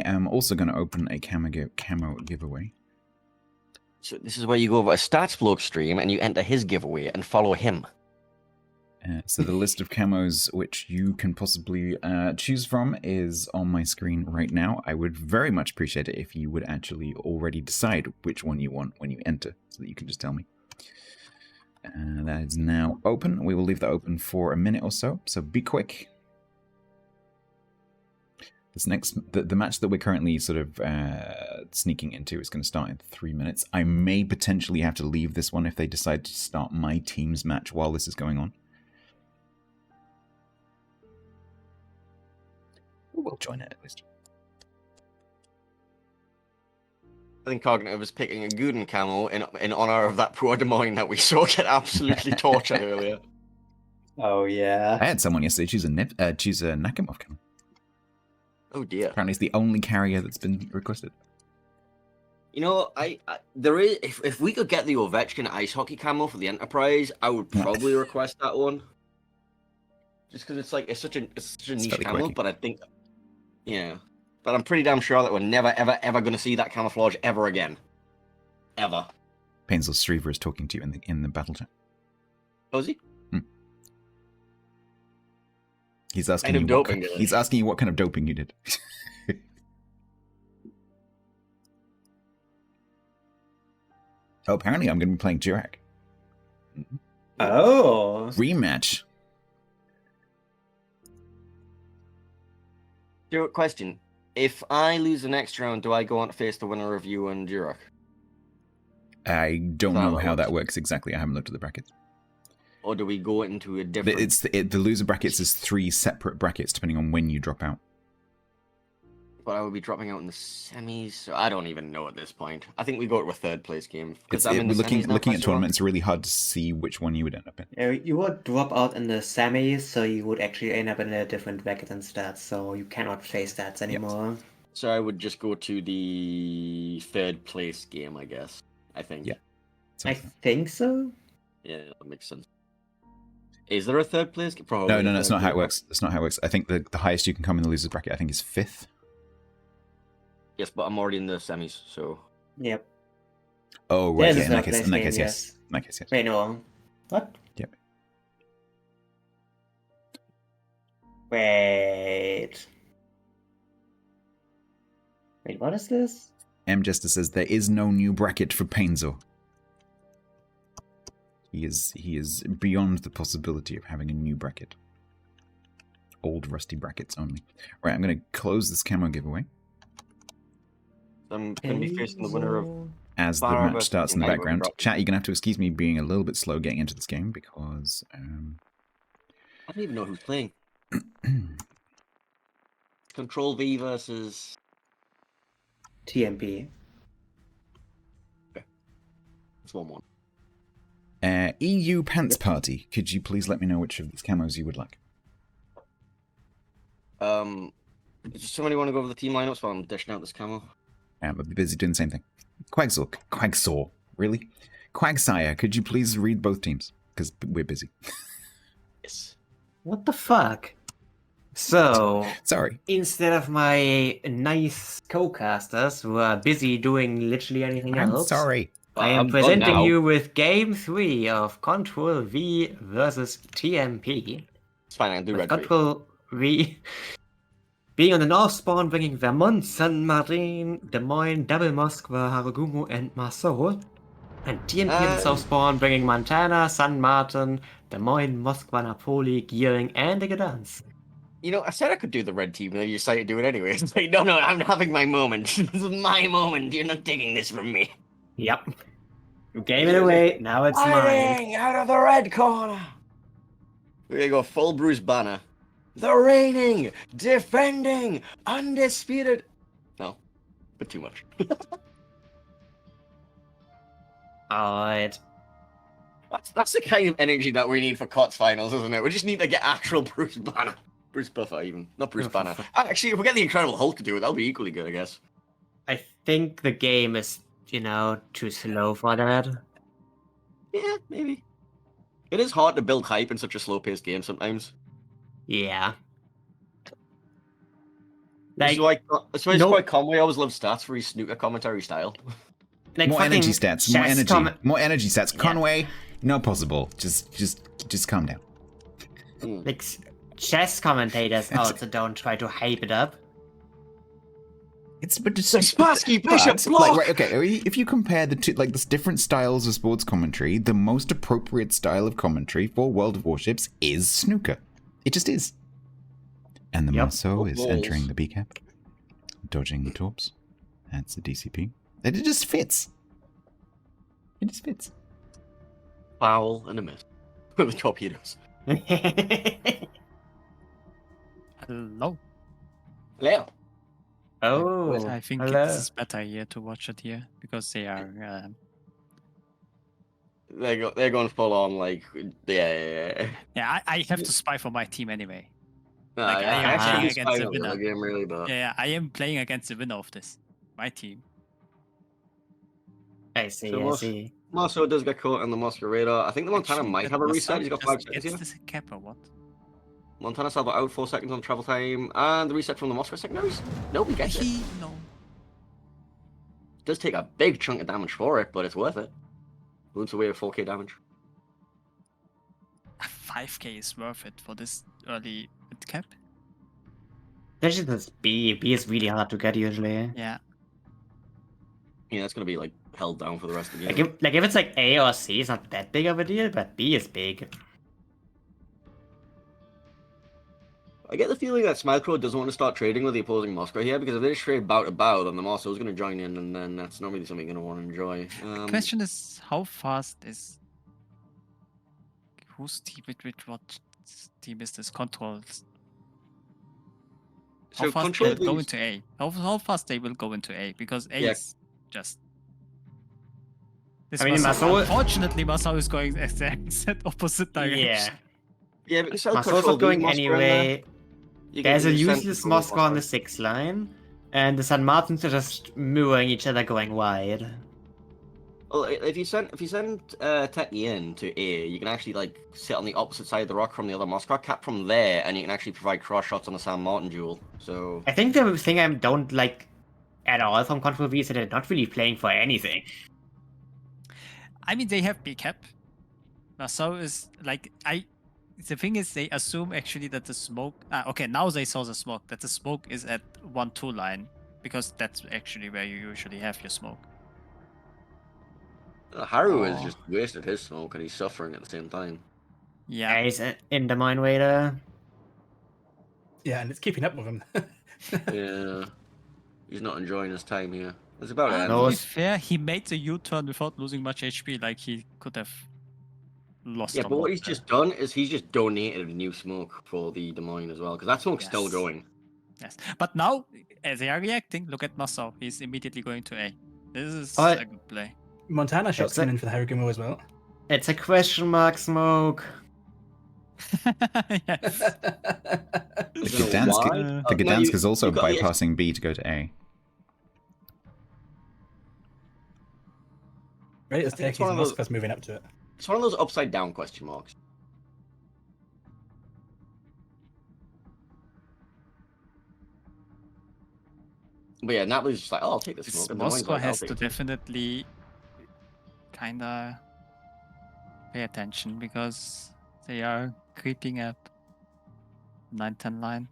A: am also going to open a camo giveaway.
C: So this is where you go over a StatsBloke stream and you enter his giveaway and follow him.
A: So the list of camos which you can possibly choose from is on my screen right now. I would very much appreciate it if you would actually already decide which one you want when you enter, so that you can just tell me. That is now open. We will leave that open for a minute or so, so be quick. This the match that we're currently sort of sneaking into is going to start in 3 minutes. I may potentially have to leave this one if they decide to start my team's match while this is going on. We'll join it at least.
C: I think Cognitive is picking a Guden camo in honor of that poor Des Moines that we saw get absolutely tortured earlier.
B: Oh yeah.
A: I had someone yesterday choose a Nakamov camo.
C: Oh dear.
A: Apparently it's the only carrier that's been requested.
C: You know, there is if we could get the Ovechkin ice hockey camo for the Enterprise, I would probably request that one. Just because it's such a niche camo,
A: quirky.
C: but I think, yeah. But I'm pretty damn sure that we're never, ever, ever going to see that camouflage ever again. Ever.
A: Painsville Streaver is talking to you in the battle chat.
C: Oh, is he?
A: He's asking he's asking you what kind of doping you did. Oh, apparently I'm going to be playing Jurak.
B: Oh.
A: Rematch.
C: Question. If I lose the next round, do I go on to face the winner of you and Jurak?
A: I don't know how that works exactly. I haven't looked at the brackets.
C: Or do we go into a different...
A: The loser brackets is 3 separate brackets depending on when you drop out.
C: But I would be dropping out in the semis, so I don't even know at this point. I think we go to a third place game.
A: Looking at tournaments, it's really hard to see which one you would end up in.
B: You would drop out in the semis, so you would actually end up in a different bracket than stats, so you cannot play stats anymore.
C: Yep. So I would just go to the third place game, I guess. I think.
A: Yeah.
B: I think so.
C: Yeah, that makes sense. Is there a third place? Probably.
A: No, that's not how it works. That's not how it works. I think the highest you can come in the losers bracket, I think, is 5th.
C: Yes, but I'm already in the semis, so.
B: Yep.
A: Oh, right.
B: There's
A: Yeah,
B: a
A: in that
B: third
A: case,
B: place
A: in that
B: game,
A: case, yes.
B: yes.
A: In that case, yes.
B: Wait, no. What?
A: Yep.
B: Wait, what is this?
A: M Jester says there is no new bracket for Painzo. He is beyond the possibility of having a new bracket. Old rusty brackets only. Right, I'm going to close this camo giveaway
C: I'm going to be facing the winner of.
A: as the
C: Bar
A: match
C: versus
A: starts in the
C: Gamut
A: background.
C: bracket.
A: Chat, you're going to have to excuse me being a little bit slow getting into this game because
C: I don't even know who's playing. Control V versus.
B: TMP.
C: It's 1-1.
A: EU Pants Party. Could you please let me know which of these camos you would like?
C: Does somebody want to go over the team lineups while I'm dishing out this camo?
A: I'll be busy doing the same thing. Quagsaw. Really? Quagsire, could you please read both teams? Because we're busy.
C: Yes.
B: What the fuck? So,
A: Sorry.
B: instead of my nice co-casters who are busy doing literally anything
A: I'm
B: else,
A: sorry.
B: I am
C: I'm done
B: presenting
C: now.
B: you with Game 3 of Control V versus TMP.
C: It's fine, I'll do
B: With
C: red for you.
B: Control V being on the north spawn, bringing Vermont, San Martin, Des Moines, Double Moskva, Haragumo, and Marceau. And TMP on the south spawn, bringing Montana, San Martin, Des Moines, Moskva, Napoli, Gearing, and the Gdansk.
C: You know, I said I could do the red team, and then you decided to do it anyway. It's like, no, I'm having my moment. This is my moment. You're not taking this from me.
B: Yep. You gave it away, now it's mine.
C: Fighting out of the red corner. There you go, full Bruce Banner. The reigning, defending, undisputed. No, but too much.
B: Alright.
C: That's the kind of energy that we need for COTS finals, isn't it? We just need to get actual Bruce Banner. Bruce Buffer, even. Not Bruce Banner. Actually, if we get the Incredible Hulk to do it, that'll be equally good, I guess.
B: I think the game is, too slow for that.
C: Yeah, maybe. It is hard to build hype in such a slow-paced game sometimes.
B: Yeah.
C: That's
B: Like,
C: why quite Conway always loves stats for his snooker commentary style.
B: like
A: More
B: fucking
A: energy stats. More
B: chess
A: energy. More energy stats.
B: Yeah.
A: Conway, not possible. Just calm down.
B: Like, chess commentators also don't try to hype it up.
A: But just
C: Spassky, Bishop,
A: but,
C: block!
A: right, okay. If you compare the two, the different styles of sports commentary, the most appropriate style of commentary for World of Warships is snooker. It just is. And the Marceau is entering the B cap, dodging the torps. That's the DCP. And it just fits. It just fits.
C: Foul and a miss. With the torpedoes.
D: Hello.
C: Leo.
B: Oh,
D: I think
B: hello.
D: this is better here to watch it here because they are.
C: They're going full on, like, yeah.
D: Yeah, I have to spy for my team anyway.
C: No,
D: Like,
C: I
D: I am
C: actually
D: playing
C: do
D: against
C: spy
D: the
C: on the
D: winner.
C: other game, really, but...
D: Yeah, I am playing against the winner of this. My team.
B: I see,
C: So
B: I see.
C: Marceau does get caught on the Moscow radar. I think the Montana
D: Actually,
C: might
D: that
C: have a
D: was
C: reset.
D: so-
C: He's got
D: does-
C: 5 seconds
D: Is
C: here.
D: this a cap or what?
C: Montana Salva out 4 seconds on travel time. And the reset from the Moscow secondaries. Nobody gets it.
D: No.
C: Does take a big chunk of damage for it, but it's worth it. Boots away with 4k damage.
D: 5k is worth it for this early mid cap.
B: Especially this B. B is really hard to get usually.
D: Yeah.
C: Yeah, that's gonna be like held down for the rest of the game.
B: Like if it's like A or C, it's not that big of a deal, but B is big.
C: I get the feeling that Smilecrow doesn't want to start trading with the opposing Moscow here, because if they just trade bout to bout, then the Marceau's going to join in, and then that's not really something you're going to want to enjoy.
D: The question is, how fast is... Whose team, what team is this? Controls. How
C: So
D: fast
C: Control
D: they'll go
C: V's-
D: into A? How fast they will go into A? Because A
C: Yeah.
D: is just... This
B: I mean,
D: Marceau-
B: Marceau-
D: Unfortunately, Marceau is going the exact opposite direction.
B: Yeah.
C: Yeah, but so
B: Marceau's
C: Control
B: not going
C: V Moscow in there,
B: anyway.
C: you
B: There's
C: can
B: a
C: send
B: useless
C: Control
B: Moscow on the 6th line, and the San Martins are just mirroring each other going wide.
C: Well, if you send Techie in to A, you can actually like sit on the opposite side of the rock from the other mascot cap from there, and you can actually provide cross shots on the Sam Martin duel. So
B: I think the thing I don't like at all from Control V is that they're not really playing for anything.
D: I mean, they have big cap. So is like the thing is they assume actually that the smoke. Okay, now they saw the smoke, that the smoke is at 1-2 line, because that's actually where you usually have your smoke.
C: Haru has just wasted his smoke, and he's suffering at the same time.
D: Yeah.
B: He's in the Mind Raider.
E: Yeah, and it's keeping up with him.
C: Yeah, he's not enjoying his time here. That's about it.
B: no,
D: To be fair, he made the U-turn without losing much HP. Like he could have lost.
C: Yeah,
D: a
C: but what
D: lot
C: he's
D: there.
C: just done is he's just donated a new smoke for the Des Moines as well, because that smoke's still
D: Yes.
C: going.
D: Yes, but now as they are reacting, look at Masao. He's immediately going to A. This is
B: But-
D: a good play.
E: Montana shots
B: It's
E: coming
B: a-
E: in for the Harugumo as well.
B: it's a question mark smoke.
D: Yes.
C: I
A: The
C: don't know
A: Gdansk,
C: why.
A: the
C: No,
A: Gdansk is also
C: you got- yeah,
A: bypassing B to go to A.
E: Right, as
C: I think it's
E: Techies
C: one
E: and
C: of those-
E: Moscow's moving up to it.
C: It's one of those upside down question marks. But yeah, Napoli's just like, oh, I'll take this smoke. And Des Moines
D: Moscow
C: like, I'll
D: has
C: take
D: to
C: it.
D: definitely kinda pay attention, because they are creeping up 9-10 line.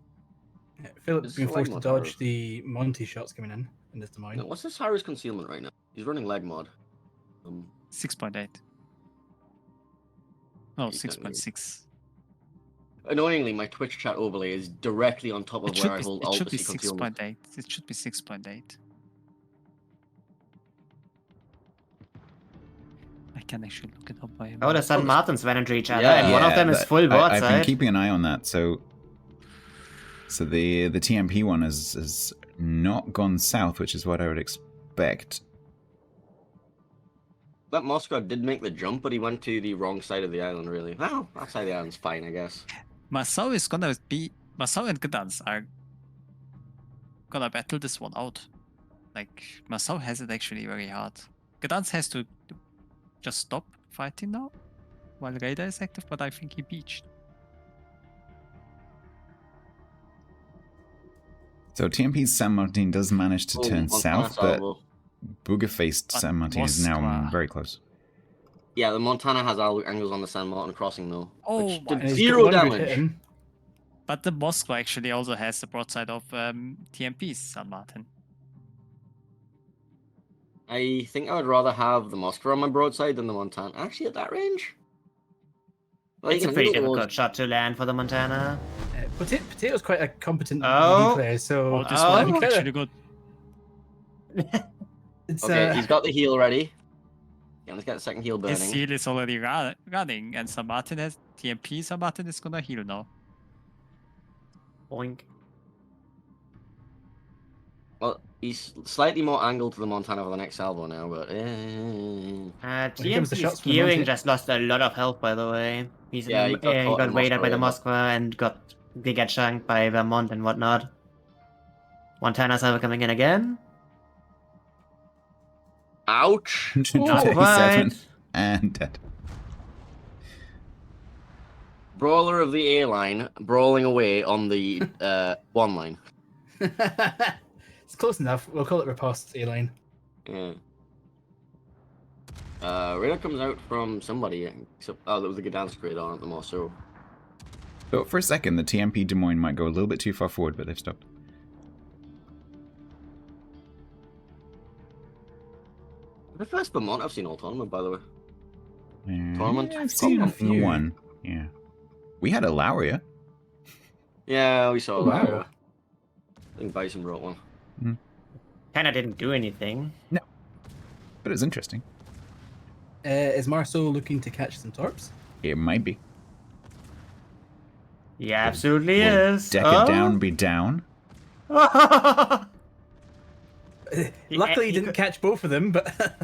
E: Yeah, Philip's
C: This is
E: been
C: a
E: forced to
C: leg mod,
E: dodge
C: Haru.
E: the Monty shots coming in this Des Moines.
C: No, what's this Haru's concealment right now? He's running leg mod.
D: 6.8. No,
C: He's not
D: 6.6.
C: Annoyingly, my Twitch chat overlay is directly on top of
D: It
C: where
D: should
C: I
D: be,
C: hold
D: it
C: Alt
D: should
C: to
D: be
C: see concealment.
D: 6.8. It should be 6.8. I can actually look it up by.
B: Oh, the San
C: this-
B: Martins ran into each other,
C: Yeah.
B: and one of them is
A: that-
B: full
A: I've been
B: broadside.
A: keeping an eye on that. So the TMP one has not gone south, which is what I would expect.
C: That Moscow did make the jump, but he went to the wrong side of the island, really. Well, that side of the island's fine, I guess.
D: Masao is gonna be. Masao and Gdansk are gonna battle this one out. Like, Masao has it actually very hard. Gdansk has to just stop fighting now while Radar is active, but I think he beached.
A: So TMP's San Martin does manage to turn
C: Montana
A: south, but
C: Salvo.
A: Booger-faced
D: But
A: San Martin is now
D: Moskva.
A: very close.
C: Yeah, the Montana has angles on the San Martin crossing, though.
D: Oh
C: which
D: my
C: did
E: And he's
C: zero
E: got one good hit
C: damage.
E: in.
D: But the Moscow actually also has the broadside of TMP's San Martin.
C: I think I would rather have the Moscow on my broadside than the Montana. Actually, at that range? Well,
B: It's
C: you
B: a
C: can
B: pretty
C: handle
B: difficult
C: those-
B: shot to land for the Montana.
E: Potato's quite a competent
B: Oh.
E: DD player, so
D: Oh, this
B: Oh.
D: one
E: I'm
D: is
E: kinda-
D: actually good.
E: it's
C: Okay, he's got the heal ready. Yeah, let's get the second heal
D: His
C: burning.
D: heal is already running, and San Martin has TMP. San Martin is gonna heal now.
B: Boink.
C: Well, he's slightly more angled to the Montana for the next salvo now, but...
E: When it comes to
B: TMP's
E: shots from the
B: gearing
E: Monty-
B: just lost a lot of health, by the way. He's
C: Yeah,
B: in
C: he
B: the,
C: got
B: he
C: caught in
B: got weighted by the
C: Moscow,
B: Moskva and they get chunked by Vermont and whatnot. Montana's ever coming in again?
C: Ouch!
A: 137
B: quite.
A: and dead.
C: Brawler of the A line, brawling away on the 1 line.
E: it's close enough. We'll call it riposte A-line.
C: Yeah. Radar comes out from somebody. Except, oh, that was the Gdansk radar at the most, so...
A: So for a second, the TMP Des Moines might go a little bit too far forward, but they've stopped.
C: The first Vermont I've seen all tournament, by the way.
A: Yeah,
C: Tournament?
A: I've seen
E: a
A: a
E: few.
A: one. Yeah. We had a Lauria.
C: Yeah, we saw
E: Oh,
C: that.
E: wow.
C: I think Bison brought one.
B: Kinda didn't do anything.
A: But it was interesting.
E: Is Marceau looking to catch some torps?
A: It might be.
B: He absolutely
A: Will
B: is.
A: Deck
B: Oh.
A: it down, be down.
E: Luckily, he
B: he
E: didn't
B: could-
E: catch both of them, but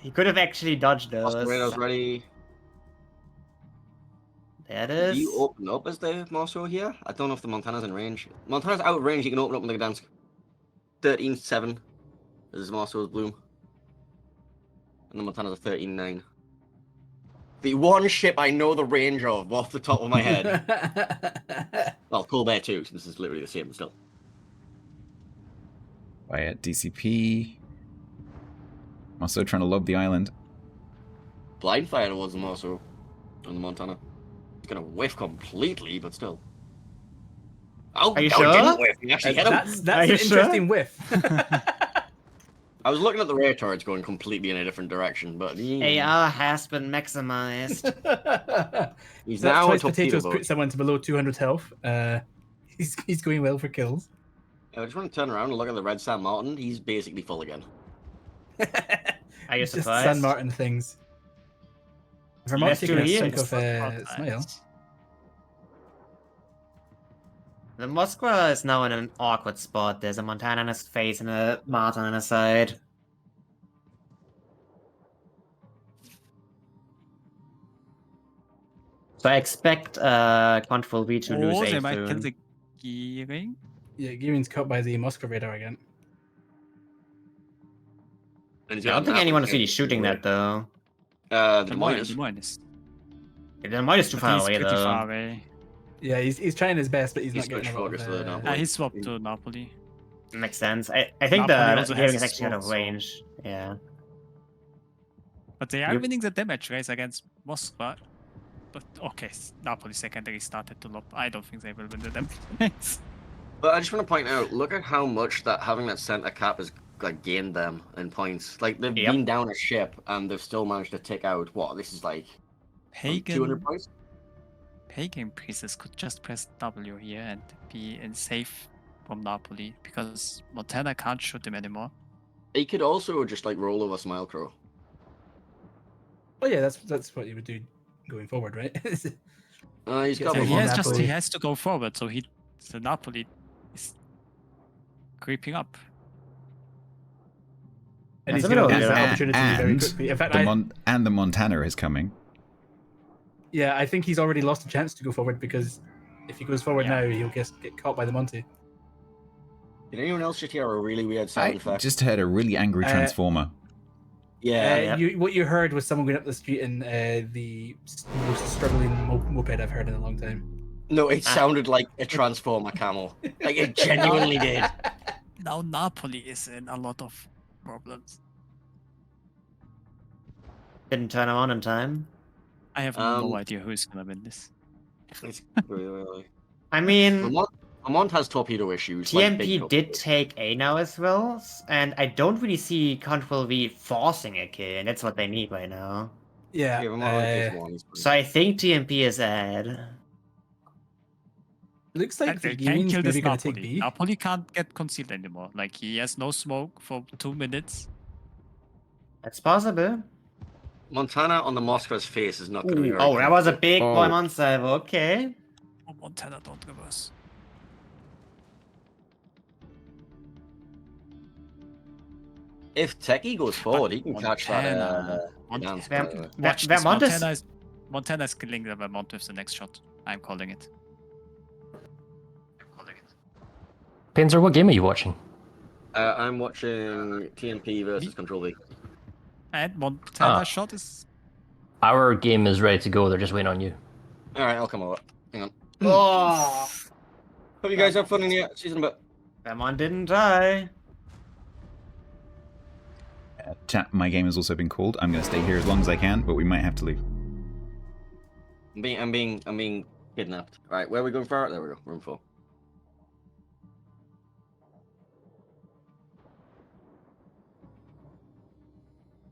B: He could have actually dodged those.
C: Oscar radar's ready.
B: There it
C: Do
B: is.
C: you open up as the Marshal here? I don't know if the Montana's in range. Montana's out of range, you can open up with the Gdansk. 13-7 is Marshall's bloom. And the Montana's a 13-9. The one ship I know the range of off the top of my head. Well, Colbert too, since it's literally the same still.
A: By at DCP. Also trying to lob the island.
C: Blind fire was them also on the Montana. It's gonna whiff completely, but still. Oh,
B: Are you
C: no,
B: sure?
C: it didn't whiff. We actually hit him.
E: That's
B: Are
E: an
B: you sure?
E: interesting whiff.
C: I was looking at the rear turrets going completely in a different direction, but
B: AR has been maximized.
C: he's
E: So that's
C: now a
E: twice
C: torpedo
E: potatoes
C: boat.
E: put someone to below 200 health. He's going well for kills.
C: I just want to turn around and look at the Red San Martin. He's basically full again.
B: Are you
E: Just
B: surprised?
E: San Martin things. Vermont's
B: Yes,
E: taking a
B: two
E: chunk
B: years.
E: of Smile.
B: The Moskva is now in an awkward spot. There's a Montana on his face and a Martin on his side. So I expect Control V to lose
D: Or
B: A
D: they might kill
B: soon.
D: the gearing.
E: Yeah, Gearing's caught by the Moscow radar again.
C: And he's
B: I
C: got
B: don't think
C: an
B: anyone's
C: application
B: really shooting
C: to
B: that though.
C: The
D: Des
C: Moines.
D: Moines is.
B: The might is too
D: But
B: far
D: he's
B: away
D: pretty
B: though.
D: far away.
E: Yeah, he's trying his best, but he's
C: He's
E: not getting a lot
C: switched
E: of...
C: focus to the
D: He
C: Napoli.
D: swapped to Napoli.
B: Makes sense. I think
D: Napoli
B: the
D: also
B: hearing
D: has
B: is actually out of
D: smoke, so-
B: range. Yeah.
D: But they are
B: Yep.
D: winning the damage race against Moskva. But okay, Napoli secondary started to lob. I don't think they will win the damage race.
C: But I just want to point out, look at how much that having that center cap has like gained them in points. Like they've
B: Yep.
C: been down a ship and they've still managed to tick out what? This is like 200 points.
D: Pagan Priestess could just press W here and be in safe from Napoli because Montana can't shoot him anymore.
C: He could also just like roll over Smile Crow.
E: Oh yeah, that's what you would do going forward, right?
C: He's
E: Yeah,
C: got
E: so
C: one
E: he
C: more.
E: has Napoli.
D: He has to go forward, so Napoli is creeping up.
E: And he's
B: That's a
E: going
B: bit
E: to lose
B: of
E: that
B: a-
E: opportunity very
A: and
E: quickly. In fact,
A: the Montana is coming.
E: yeah, I think he's already lost a chance to go forward because if he goes forward
D: Yeah.
E: now, he'll get caught by the Monty.
C: Did anyone else just hear a really weird sound
A: I
C: effect?
A: just heard a really angry transformer.
C: Yeah.
E: What you heard was someone going up the street in the most struggling moped I've heard in a long time.
C: No, it sounded like a Transformer camel. Like it genuinely did.
D: Now Napoli is in a lot of problems.
B: Didn't turn around in time.
D: I have no idea who is gonna win this.
C: It's really.
B: I mean,
C: Vermont has torpedo issues. like big
B: TMP
C: torpedo
B: did
C: issues.
B: take A now as well, and I don't really see Control V forcing a kill, and that's what they need right now.
E: Yeah.
C: Yeah, Vermont only takes one. He's fine.
B: So I think TMP is ad.
E: Looks like
D: And
E: the
D: they can
E: Gearing's
D: kill this
E: maybe going to take
D: Napoli.
E: B.
D: Napoli can't get concealed anymore. Like he has no smoke for 2 minutes.
B: That's possible.
C: Montana on the Moskva's face is not going to be very
B: Oh, that was a
C: comfortable.
B: big
A: Oh.
B: one on server. Okay.
D: Oh, Montana don't reverse.
C: If Techie goes forward, he can catch that.
D: Montana-
C: Gdansk,
B: Ver-
C: by the way.
D: Watch
B: Ver-
D: this.
B: Vermont is-
D: Montana is killing the Vermont with the next shot. I'm calling it.
F: Panzer, what game are you watching?
C: I'm watching TMP versus Control V.
D: And Montana's
F: Ah.
D: shot is
F: Our game is ready to go. They're just waiting on you.
C: All right, I'll come over. Hang on.
B: Oh,
C: Hope you guys have fun in the season, but
B: Vermont didn't die.
A: Chat, my game has also been called. I'm going to stay here as long as I can, but we might have to leave.
C: I'm being kidnapped. All right, where are we going for? There we go. Room 4.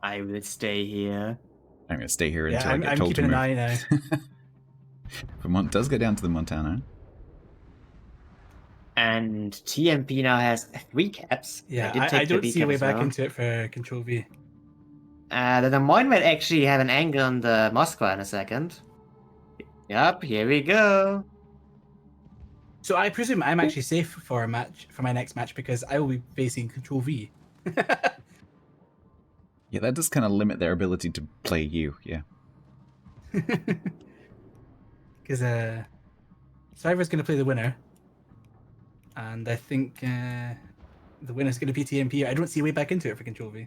B: I will stay here.
A: I'm going to stay here
E: Yeah,
A: until I
E: I'm
A: get told to
E: keeping
A: move.
E: an eye now.
A: Vermont does go down to the Montana.
B: And TMP now has 3 caps.
E: Yeah,
B: They did
E: I
B: take the
E: don't
B: B
E: see a
B: cap
E: way
B: as
E: back
B: well.
E: into it for Control V.
B: The Des Moines might actually have an angle on the Moskva in a second. Yup, here we go.
E: So I presume I'm actually safe for my next match because I will be facing Control V.
A: Yeah, that does kind of limit their ability to play you, yeah.
E: Because Cyber's going to play the winner. And I think the winner's going to be TMP. I don't see a way back into it for Control V.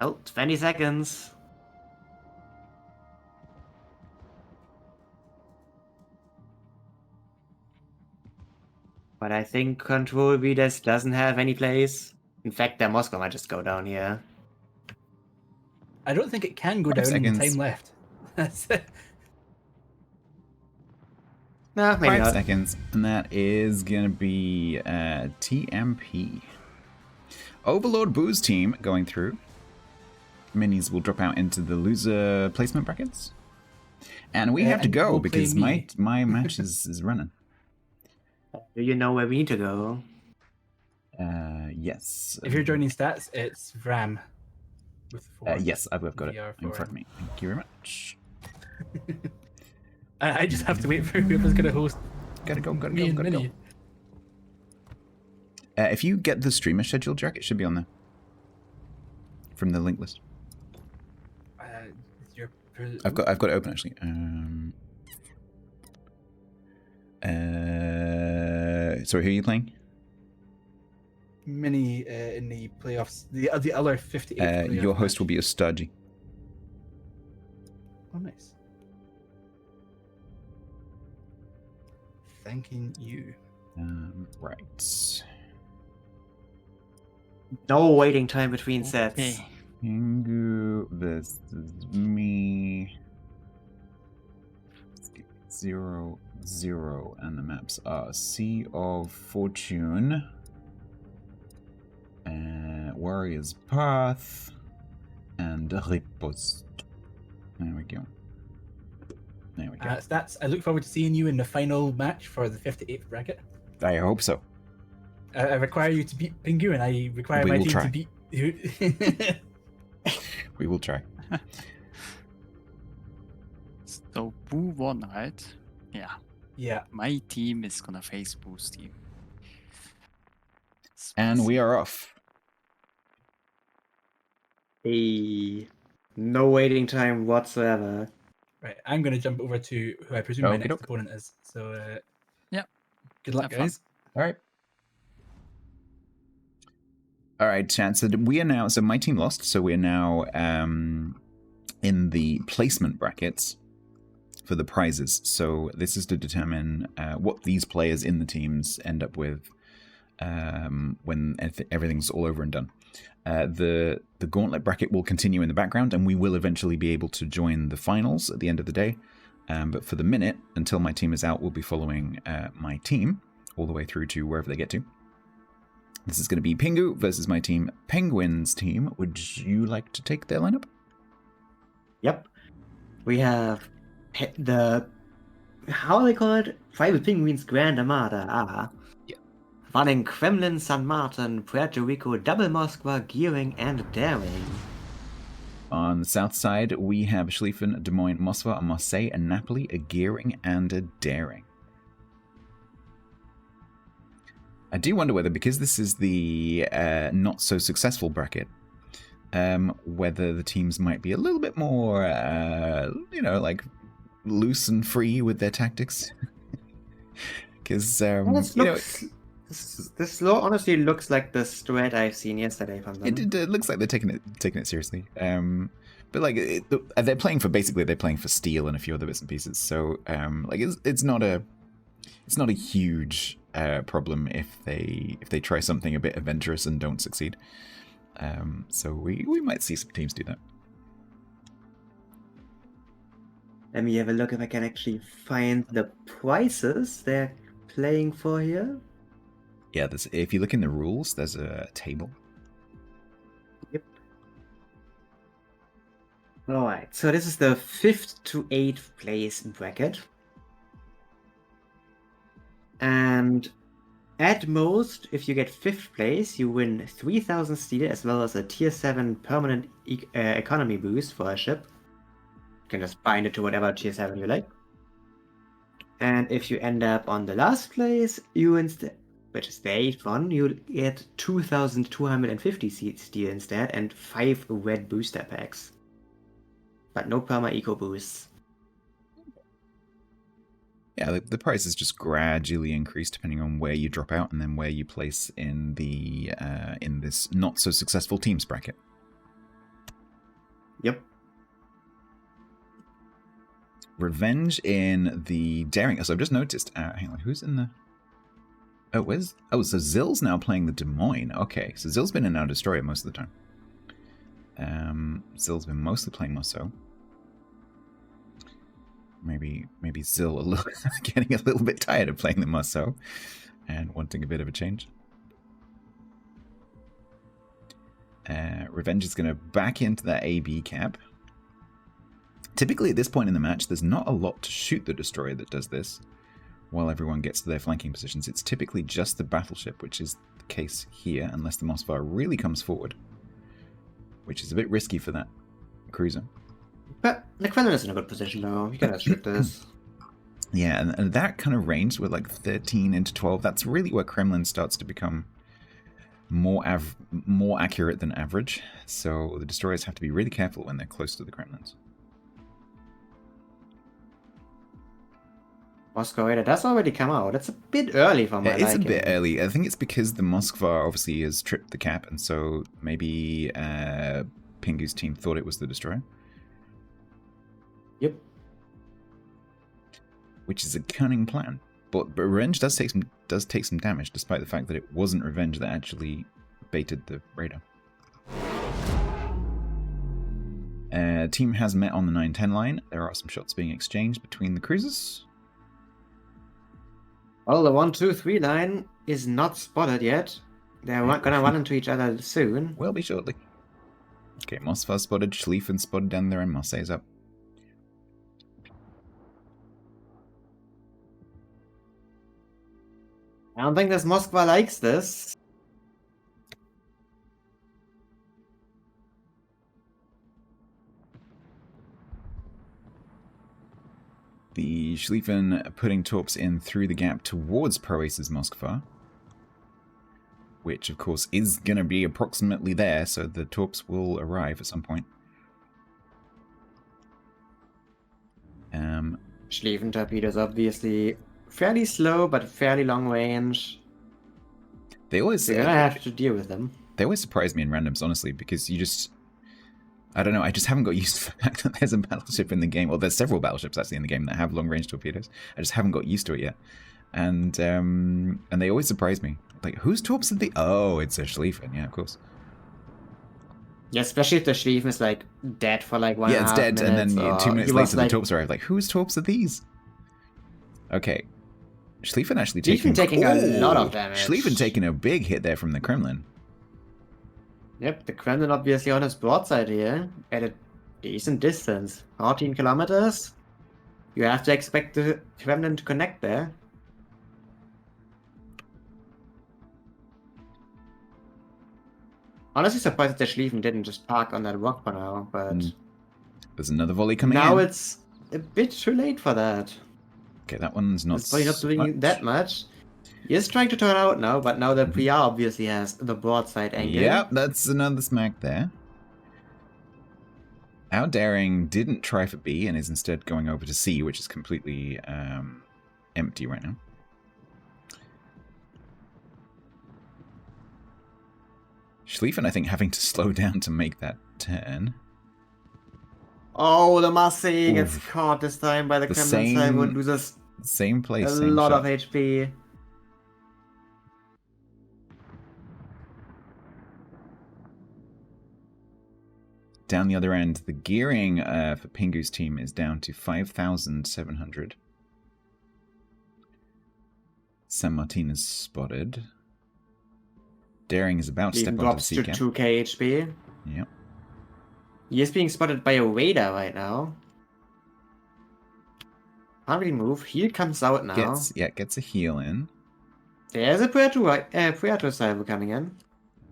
B: Oh, 20 seconds. But I think Control V doesn't have any place. In fact, their Moscow might just go down here.
E: I don't think it can go
A: 5
E: down in the
A: seconds.
E: time left. That's it.
B: No, maybe
A: 5
B: not.
A: seconds, and that is gonna be TMP. Overlord Boo's team going through. Minis will drop out into the loser placement brackets. And we have to
E: and
A: go
E: we'll play
A: because
E: me.
A: my match is running.
B: Do you know where we need to go?
A: Yes.
E: If you're joining stats, it's Vram. With 4.
A: Yes, I've got it
E: VR
A: in
E: for
A: front of me. Thank you very much.
E: I just have to wait for whoever's going to host
A: Gotta go, gotta
E: me
A: go,
E: and
A: gotta go.
E: Minnie.
A: If you get the streamer schedule, Jack, it should be on there. From the link list.
E: Is your
A: I've got it open actually. Sorry, who are you playing?
E: Minnie in the playoffs. The other 58.
A: Your host will be Ustaji.
E: Oh, nice. Thanking you.
A: Right.
B: No waiting time between sets.
D: Okay.
A: Pingu versus me. 0, 0, and the maps are Sea of Fortune, Warrior's Path, and Riposte. There we go. There we go.
E: Stats, I look forward to seeing you in the final match for the 58th bracket.
A: I hope so.
E: I require you to beat Pingu, and I require
A: We
E: my
A: will
E: team
A: try.
E: to beat you.
A: We will try.
D: So Boo won, right? Yeah.
E: Yeah.
D: My team is gonna face Boo's team.
A: And we are off.
B: No waiting time whatsoever.
E: Right. I'm going to jump over to who I presume my next
A: Okey-doke.
E: opponent is. So,
D: Yeah.
E: good luck,
D: Have fun.
E: guys.
A: All right. All right, chat. So we are now. So my team lost. So we're now in the placement brackets for the prizes. So this is to determine what these players in the teams end up with when everything's all over and done. The gauntlet bracket will continue in the background, and we will eventually be able to join the finals at the end of the day. But for the minute, until my team is out, we'll be following my team all the way through to wherever they get to. This is going to be Pingu versus my team, Penguins team. Would you like to take their lineup?
B: Yep. We have how they call it? Tribal Penguins Grand Armada.
A: Yeah.
B: Running Kremlin, San Martin, Puerto Rico, Double Moskva, Gearing, and Daring.
A: On the south side, we have Schlieffen, Des Moines, Moskva, a Marseille, a Napoli, a Gearing, and a Daring. I do wonder whether, because this is the not so successful bracket, whether the teams might be a little bit more, like loose and free with their tactics. Because
B: This honestly looks like the strat I've seen yesterday from them.
A: it looks like they're taking it seriously. But like they're playing for steel and a few other bits and pieces. So it's not a huge problem if they try something a bit adventurous and don't succeed. So we might see some teams do that.
B: Let me have a look if I can actually find the prices they're playing for here.
A: Yeah, if you look in the rules, there's a table.
B: Yep. Alright, so this is the 5th to 8th place bracket. And at most, if you get 5th place, you win 3,000 steel as well as a tier 7 permanent economy boost for a ship. You can just bind it to whatever tier 7 you like. And if you end up on the last place, you instead, which is the 8th one, you get 2,250 steel instead and 5 red booster packs. But no perma eco boosts.
A: Yeah, the prices just gradually increase depending on where you drop out and then where you place in the in this not so successful teams bracket.
B: Yep.
A: Revenge in the Daring. So I've just noticed. Hang on, who's in the? Oh, where's? Oh, so Zill's now playing the Des Moines. Okay, so Zill's been in our Destroyer most of the time. Zill's been mostly playing Mosso. Maybe Zill getting a little bit tired of playing the Mosso and wanting a bit of a change. Revenge is going to back into that AB cap. Typically at this point in the match, there's not a lot to shoot the Destroyer that does this while everyone gets to their flanking positions. It's typically just the battleship, which is the case here, unless the Mossfire really comes forward, which is a bit risky for that cruiser.
B: But the Quellen is in a good position though. You can restrict this.
A: Yeah, and that kind of range with like 13 into 12, that's really where Kremlin starts to become more accurate than average. So the Destroyers have to be really careful when they're close to the Kremlins.
B: Moscow does already come out. It's a bit early for my liking.
A: It's a bit early. I think it's because the Moskva obviously has tripped the cap, and so maybe Pingu's team thought it was the Destroyer.
B: Yep.
A: Which is a cunning plan. But Revenge does take some damage, despite the fact that it wasn't Revenge that actually baited the radar. Team has met on the 9-10 line. There are some shots being exchanged between the cruisers.
B: Well, the 1-2-3 line is not spotted yet. They're not going to run into each other soon.
A: Will be shortly. Okay, Mossfar spotted, Schlieffen spotted down there, and Marseille's up.
B: I don't think this Moskva likes this.
A: The Schlieffen putting torps in through the gap towards Proace's Moskva, which of course is going to be approximately there, so the torps will arrive at some point.
B: Schlieffen torpedoes obviously fairly slow, but fairly long range.
A: You're
B: gonna have to deal with them.
A: They always surprise me in randoms, honestly, because I don't know, I just haven't got used to the fact that there's a battleship in the game. Well, there's several battleships actually in the game that have long-range torpedoes. I just haven't got used to it yet. And they always surprise me. Like, whose torps are the... Oh, it's a Schlieffen, yeah, of course.
B: Yeah, especially if the Schlieffen is, like, dead for, like, 1.5 minutes.
A: Yeah, it's dead, and then 2 minutes later the torps arrive. Like, whose torps are these? Okay. Schlieffen actually taking
B: a lot of damage.
A: Schlieffen taking a big hit there from the Kremlin.
B: Yep, the Kremlin obviously on his broadside here, at a decent distance. 14 kilometers. You have to expect the Kremlin to connect there. Honestly surprised that the Schlieffen didn't just park on that rock for now, but...
A: There's another volley coming in.
B: Now it's a bit too late for that.
A: Okay, that one's not...
B: It's probably not doing that much. He is trying to turn out now, but now the PR obviously has the broadside angle.
A: Yep, that's another smack there. Our Daring didn't try for B and is instead going over to C, which is completely empty right now. Schlieffen, I think, having to slow down to make that turn.
B: Oh, the Marseille gets caught this time by the Kremlin side, would loses
A: same place,
B: a lot of HP.
A: Down the other end, the gearing for Pingu's team is down to 5,700. San Martin is spotted. Daring is about to step onto the
B: drops
A: C
B: to
A: cap.
B: 2k HP.
A: Yep.
B: He is being spotted by a radar right now. Can't really move. Heal comes out now.
A: Gets a heal in.
B: There's a Predator Cyber coming in.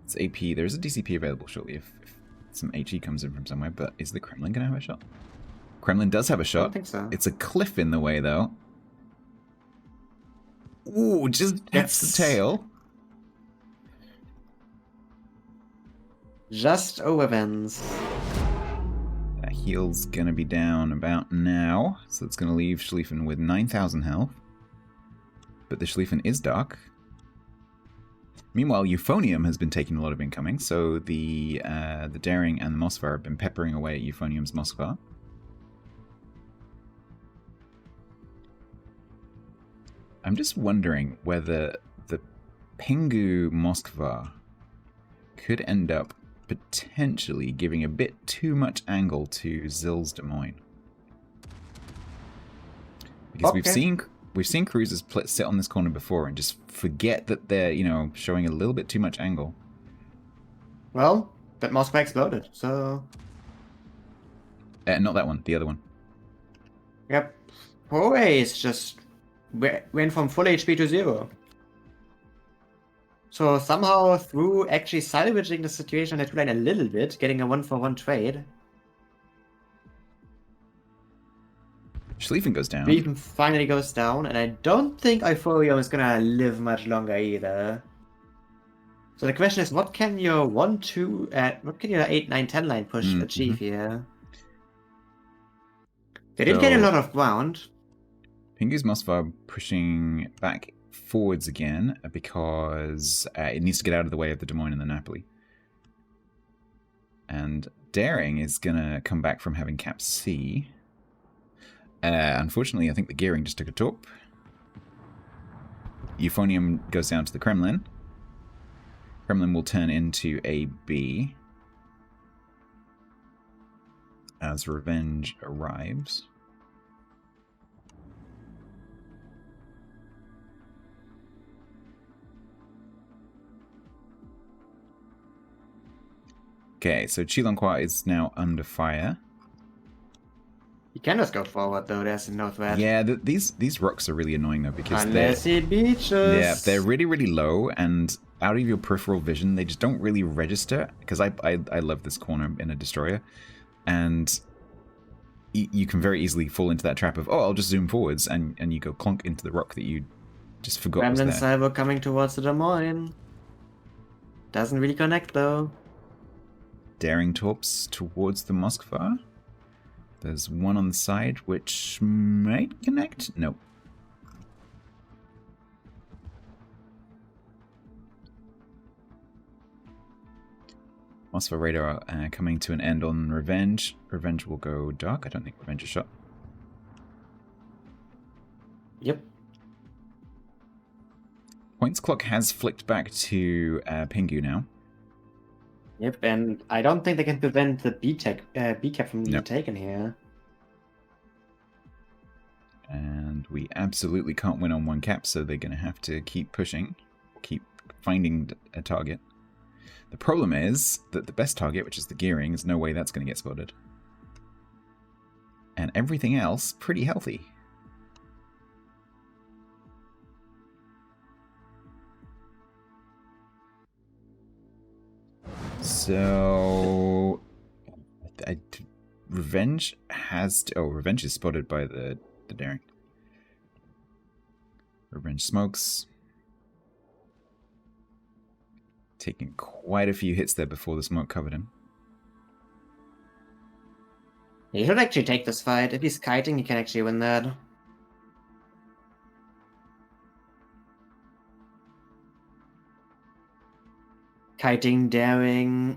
A: It's AP. There's a DCP available shortly if some HE comes in from somewhere, but is the Kremlin going to have a shot? Kremlin does have a shot.
B: I don't think so.
A: It's a cliff in the way, though. Ooh, just hits the tail.
B: Just overvens.
A: That heal's going to be down about now, so it's going to leave Schlieffen with 9,000 health. But the Schlieffen is dark. Meanwhile, Euphonium has been taking a lot of incoming, so the Daring and the Moskva have been peppering away at Euphonium's Moskva. I'm just wondering whether the Pingu Moskva could end up potentially giving a bit too much angle to Zill's Des Moines. Because we've seen cruisers sit on this corner before and just forget that they're, you know, showing a little bit too much angle.
B: Well, that Moskva exploded, so...
A: Not that one, the other one.
B: Yep. Always just went from full HP to 0. So somehow through actually salvaging the situation at lane a little bit, getting a 1-for-1 trade,
A: Schlieffen goes down.
B: Schlieffen finally goes down, and I don't think Euphorium is gonna live much longer either. So the question is, what can your 1-2, what can your 8-9-10 line push achieve here? They did get a lot of ground.
A: Pingu's Moskva pushing back forwards again because it needs to get out of the way of the Des Moines and the Napoli. And Daring is going to come back from having cap C. Unfortunately, I think the gearing just took a torp. Euphonium goes down to the Kremlin. Kremlin will turn into a B as Revenge arrives. Okay, so Chilonkwa is now under fire.
B: You can just go forward though, there's no threat.
A: Yeah, these rocks are really annoying though because
B: unless he beaches.
A: Yeah, they're really, really low and out of your peripheral vision, they just don't really register. Because I love this corner in a destroyer. And you can very easily fall into that trap of, oh, I'll just zoom forwards, and you go clunk into the rock that you just forgot was
B: Gremlin
A: there.
B: Cyber coming towards the Des Moines. Doesn't really connect though.
A: Daring torps towards the Moskva. There's one on the side which might connect. Nope. Moskva radar coming to an end on Revenge. Revenge will go dark. I don't think Revenge is shot.
B: Yep.
A: Points clock has flicked back to Pingu now.
B: Yep, and I don't think they can prevent the B-cap from being taken here.
A: And we absolutely can't win on one cap, so they're going to have to keep pushing, keep finding a target. The problem is that the best target, which is the gearing, there's no way that's going to get spotted. And everything else, pretty healthy. So, Revenge has to, Revenge is spotted by the Daring. Revenge smokes. Taking quite a few hits there before the smoke covered him.
B: He should actually take this fight. If he's kiting, he can actually win that. Kiting, Daring,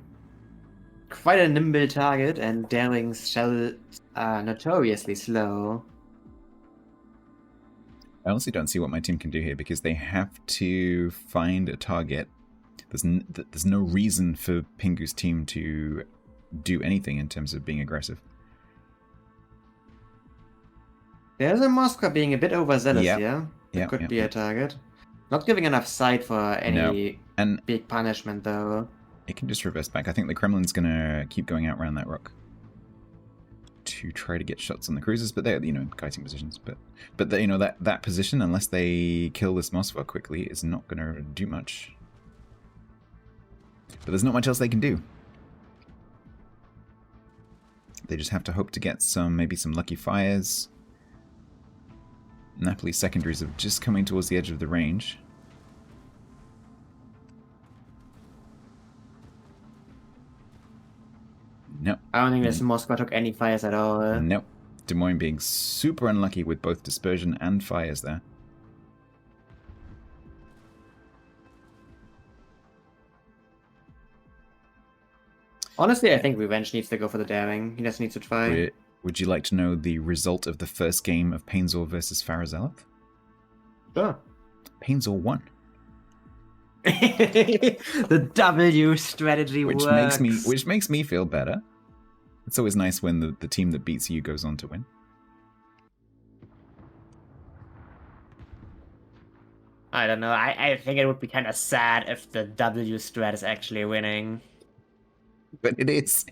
B: quite a nimble target, and Daring's shells are notoriously slow.
A: I honestly don't see what my team can do here because they have to find a target. There's no reason for Pingu's team to do anything in terms of being aggressive.
B: There's a Moskva being a bit overzealous here. That could be
A: yeah.
B: a target. Not giving enough sight for any big punishment, though.
A: It can just reverse back. I think the Kremlin's going to keep going out around that rock to try to get shots on the cruisers, but they're, kiting positions. But that position, unless they kill this Moskva quickly, is not going to do much. But there's not much else they can do. They just have to hope to get maybe some lucky fires. Napoli secondaries are just coming towards the edge of the range. Nope.
B: I don't think this Moskva took any fires at all.
A: Nope. Des Moines being super unlucky with both dispersion and fires there.
B: Honestly, I think Revenge needs to go for the daring. He just needs to try.
A: Would you like to know the result of the first game of Painzor versus Farazelleth?
B: Sure.
A: Painzor won.
B: The W strategy
A: Which
B: works.
A: makes me feel better. It's always nice when the team that beats you goes on to win.
B: I don't know. I think it would be kind of sad if the W strat is actually winning.
A: But it is.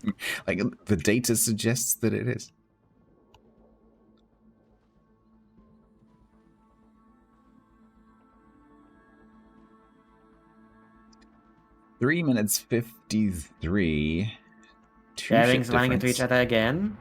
A: Like, the data suggests that it is.3 minutes 53.
B: Darings running into each other again.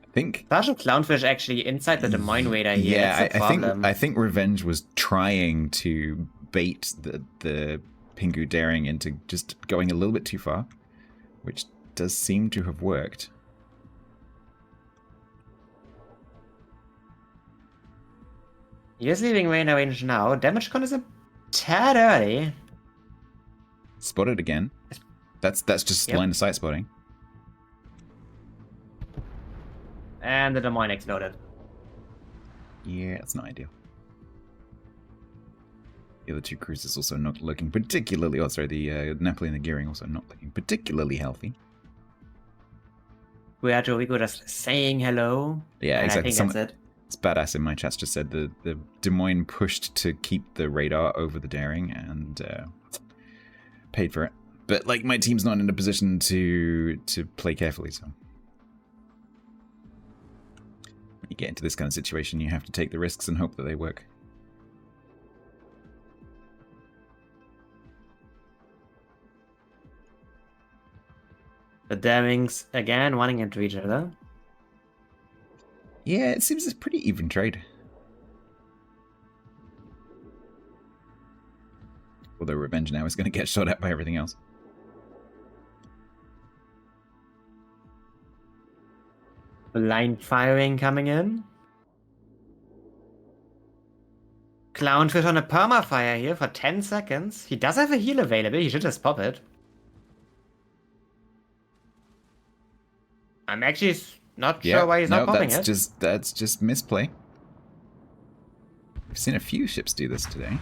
A: I think.
B: Partial Clownfish actually inside the Domain Raider here.
A: Yeah,
B: That's the problem.
A: I think Revenge was trying to bait the Pingu Daring into just going a little bit too far, which does seem to have worked.
B: He is leaving Raider range now. Damage con is a tad early.
A: Spotted again. That's just line of sight spotting.
B: And the Domain exploded.
A: Yeah, it's not ideal. The other two cruisers also not looking particularly... Oh, sorry, the Napoli and the Gearing also not looking particularly healthy.
B: Puerto Rico just saying hello.
A: Yeah,
B: and
A: exactly.
B: I think that's it.
A: It's badass in my chat just said the Des Moines pushed to keep the radar over the Daring and paid for it. But, like, my team's not in a position to play carefully, so... When you get into this kind of situation, you have to take the risks and hope that they work.
B: The Darings again running into each other.
A: Yeah, it seems it's pretty even trade. Although Revenge now is going to get shot at by everything else.
B: Blind firing coming in. Clownfish on a permafire here for 10 seconds. He does have a heal available. He should just pop it. I'm actually not sure why he's not popping it.
A: That's just misplay. We've seen a few ships do this today.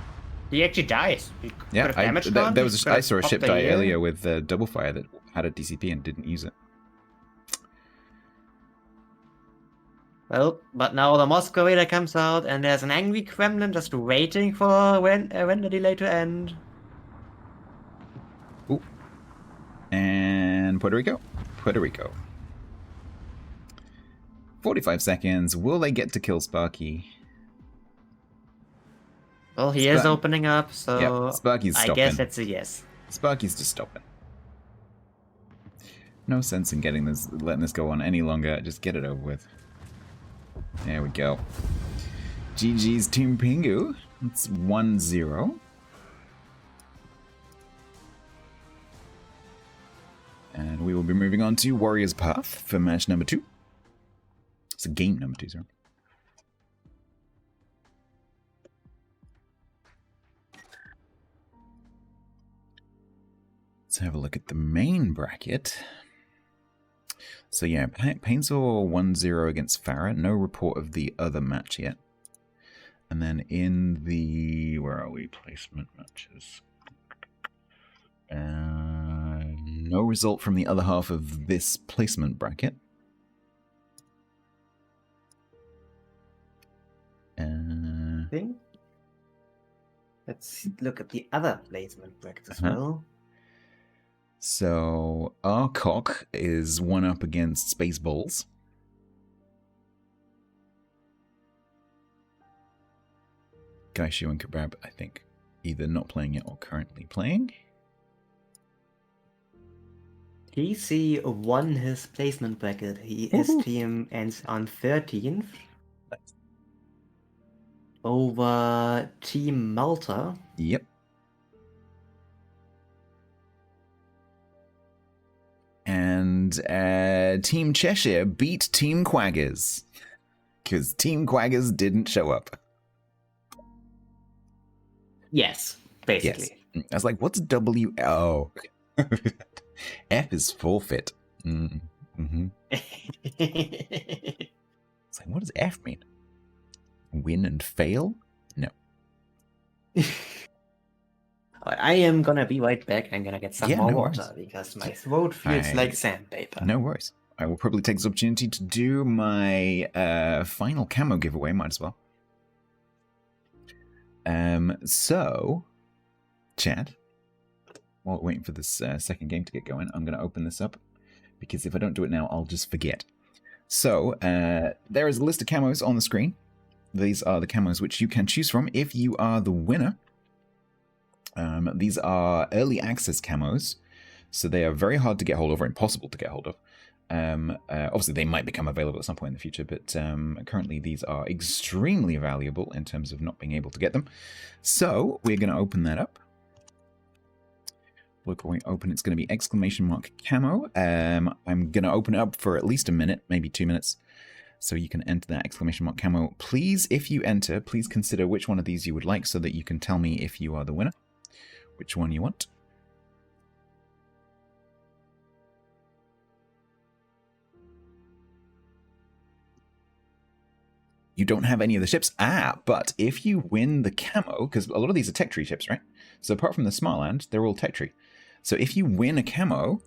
B: He actually dies. He
A: Yeah,
B: could have damaged gone.
A: I saw a ship die
B: heal.
A: earlier with double fire that had a DCP and didn't use it.
B: Well, but now the Moscow Raider comes out and there's an angry Kremlin just waiting for when the delay to end.
A: Ooh. And Puerto Rico. 45 seconds. Will they get to kill Sparky?
B: Well, he is opening up, so
A: yeah, Sparky's stopping.
B: I guess that's a yes.
A: Sparky's just stopping. No sense in letting this go on any longer. Just get it over with. There we go. GG's Team Pingu. It's 1-0. And we will be moving on to Warrior's Path for match number 2. It's a game number 2, sorry. Let's have a look at the main bracket. So yeah, Painzor 1-0 against Farah. No report of the other match yet. And then in the... Where are we? Placement matches. No result from the other half of this placement bracket.
B: I think. Let's look at the other placement bracket as well.
A: So, our cock is one up against Spaceballs. Gaishu and Kebab, I think, either not playing it or currently playing.
B: TC won his placement bracket. His team ends on 13th.
A: Nice.
B: Over Team Malta.
A: Yep. And Team Cheshire beat Team Quaggers. Because Team Quaggers didn't show up.
B: Yes, basically.
A: I was like, what's W? Oh. F is forfeit. Mm-hmm. It's like, what does F mean? Win and fail? No.
B: I am gonna be right back. I'm gonna get some more
A: no
B: water
A: worries.
B: because my throat feels like sandpaper.
A: No worries. I will probably take this opportunity to do my final camo giveaway. Might as well. So, chat, while waiting for this second game to get going, I'm going to open this up because if I don't do it now, I'll just forget. So, there is a list of camos on the screen. These are the camos which you can choose from if you are the winner. These are early access camos, so they are very hard to get hold of or impossible to get hold of. Obviously, they might become available at some point in the future, but currently these are extremely valuable in terms of not being able to get them. So we're going to open that up. Look, when we open, it's going to be !camo. I'm going to open it up for at least a minute, maybe 2 minutes, so you can enter that !camo. Please, if you enter, please consider which one of these you would like so that you can tell me if you are the winner, which one you want. You don't have any of the ships. But if you win the camo, because a lot of these are tech tree ships, right? So apart from the Smartland, they're all tech tree. So if you win a camo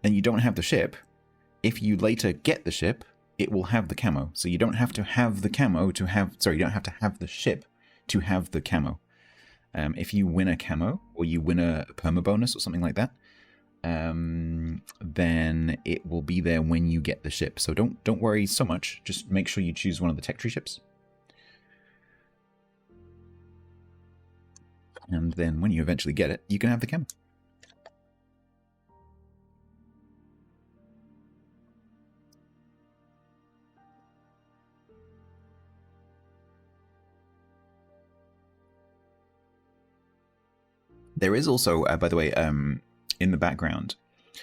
A: and you don't have the ship, if you later get the ship, it will have the camo. So you don't have to have the camo to have... Sorry, you don't have to have the ship to have the camo. If you win a camo, or you win a perma bonus or something like that, then it will be there when you get the ship. So don't worry so much. Just make sure you choose one of the tech tree ships. And then when you eventually get it, you can have the camo. There is also, by the way, in the background,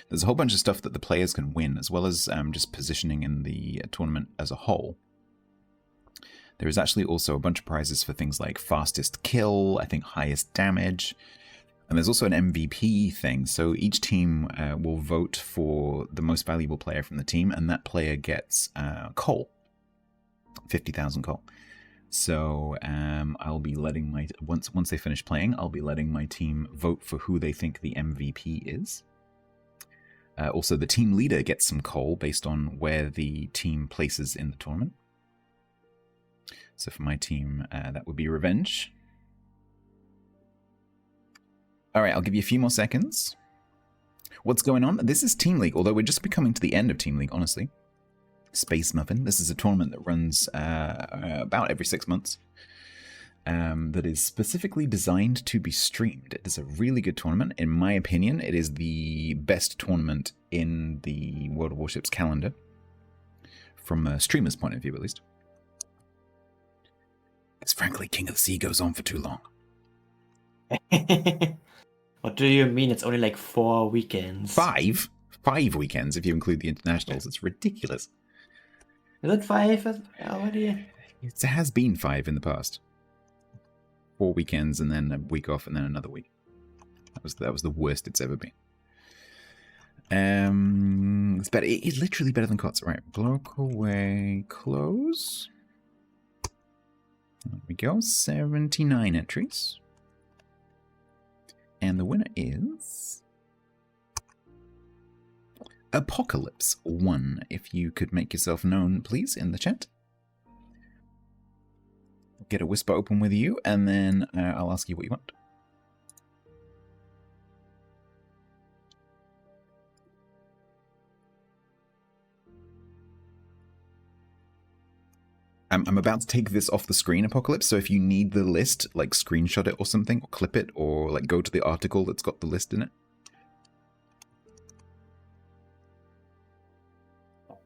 A: there's a whole bunch of stuff that the players can win, as well as just positioning in the tournament as a whole. There is actually also a bunch of prizes for things like fastest kill, I think highest damage, and there's also an MVP thing. So each team will vote for the most valuable player from the team, and that player gets coal, 50,000 coal. So I'll be letting my once they finish playing, I'll be letting my team vote for who they think the MVP is. Also, the team leader gets some coal based on where the team places in the tournament. So for my team, that would be Revenge. All right, I'll give you a few more seconds. What's going on? This is Team League, although we're just coming to the end of Team League, honestly. Space Muffin. This is a tournament that runs about every 6 months. That is specifically designed to be streamed. It is a really good tournament. In my opinion, it is the best tournament in the World of Warships calendar. From a streamer's point of view, at least. Because frankly, King of the Sea goes on for too long.
B: What do you mean? It's only like 4 weekends.
A: 5? 5 weekends if you include the internationals. It's ridiculous.
B: Is it 5 already?
A: It has been 5 in the past. 4 weekends and then a week off and then another week. That was the worst it's ever been. It's better. It's literally better than COTS. Right, block away, close. There we go. 79 entries. And the winner is Apocalypse 1. If you could make yourself known, please, in the chat. Get a whisper open with you, and then I'll ask you what you want. I'm about to take this off the screen, Apocalypse, so if you need the list, like screenshot it or something, or clip it, or like go to the article that's got the list in it.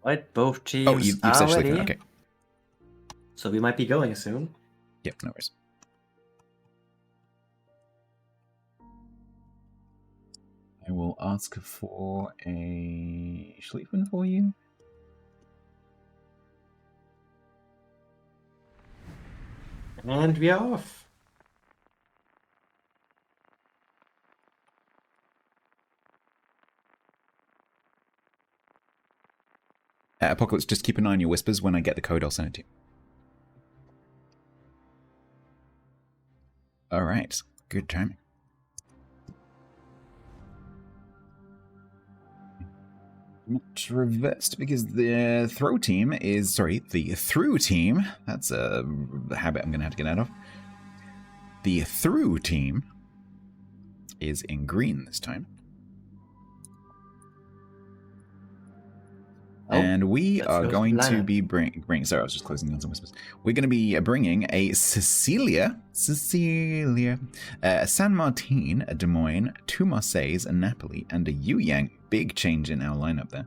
B: Alright, both teams
A: Oh, you've
B: are
A: said
B: ready.
A: Schliffen, okay.
B: So we might be going soon.
A: Yep, no worries. I will ask for a Schliffen for you.
B: And we are off.
A: Apocalypse, just keep an eye on your whispers. When I get the code, I'll send it to you. All right. Good timing. Not reversed because the throw team is... Sorry, the through team. That's a habit I'm going to have to get out of. The through team is in green this time. And we are going to be bringing... Sorry, I was just closing down some whispers. We're going to be bringing a Cecilia, a San Martin, a Des Moines, 2 Marseilles, a Napoli, and a Yuyang. Big change in our lineup there.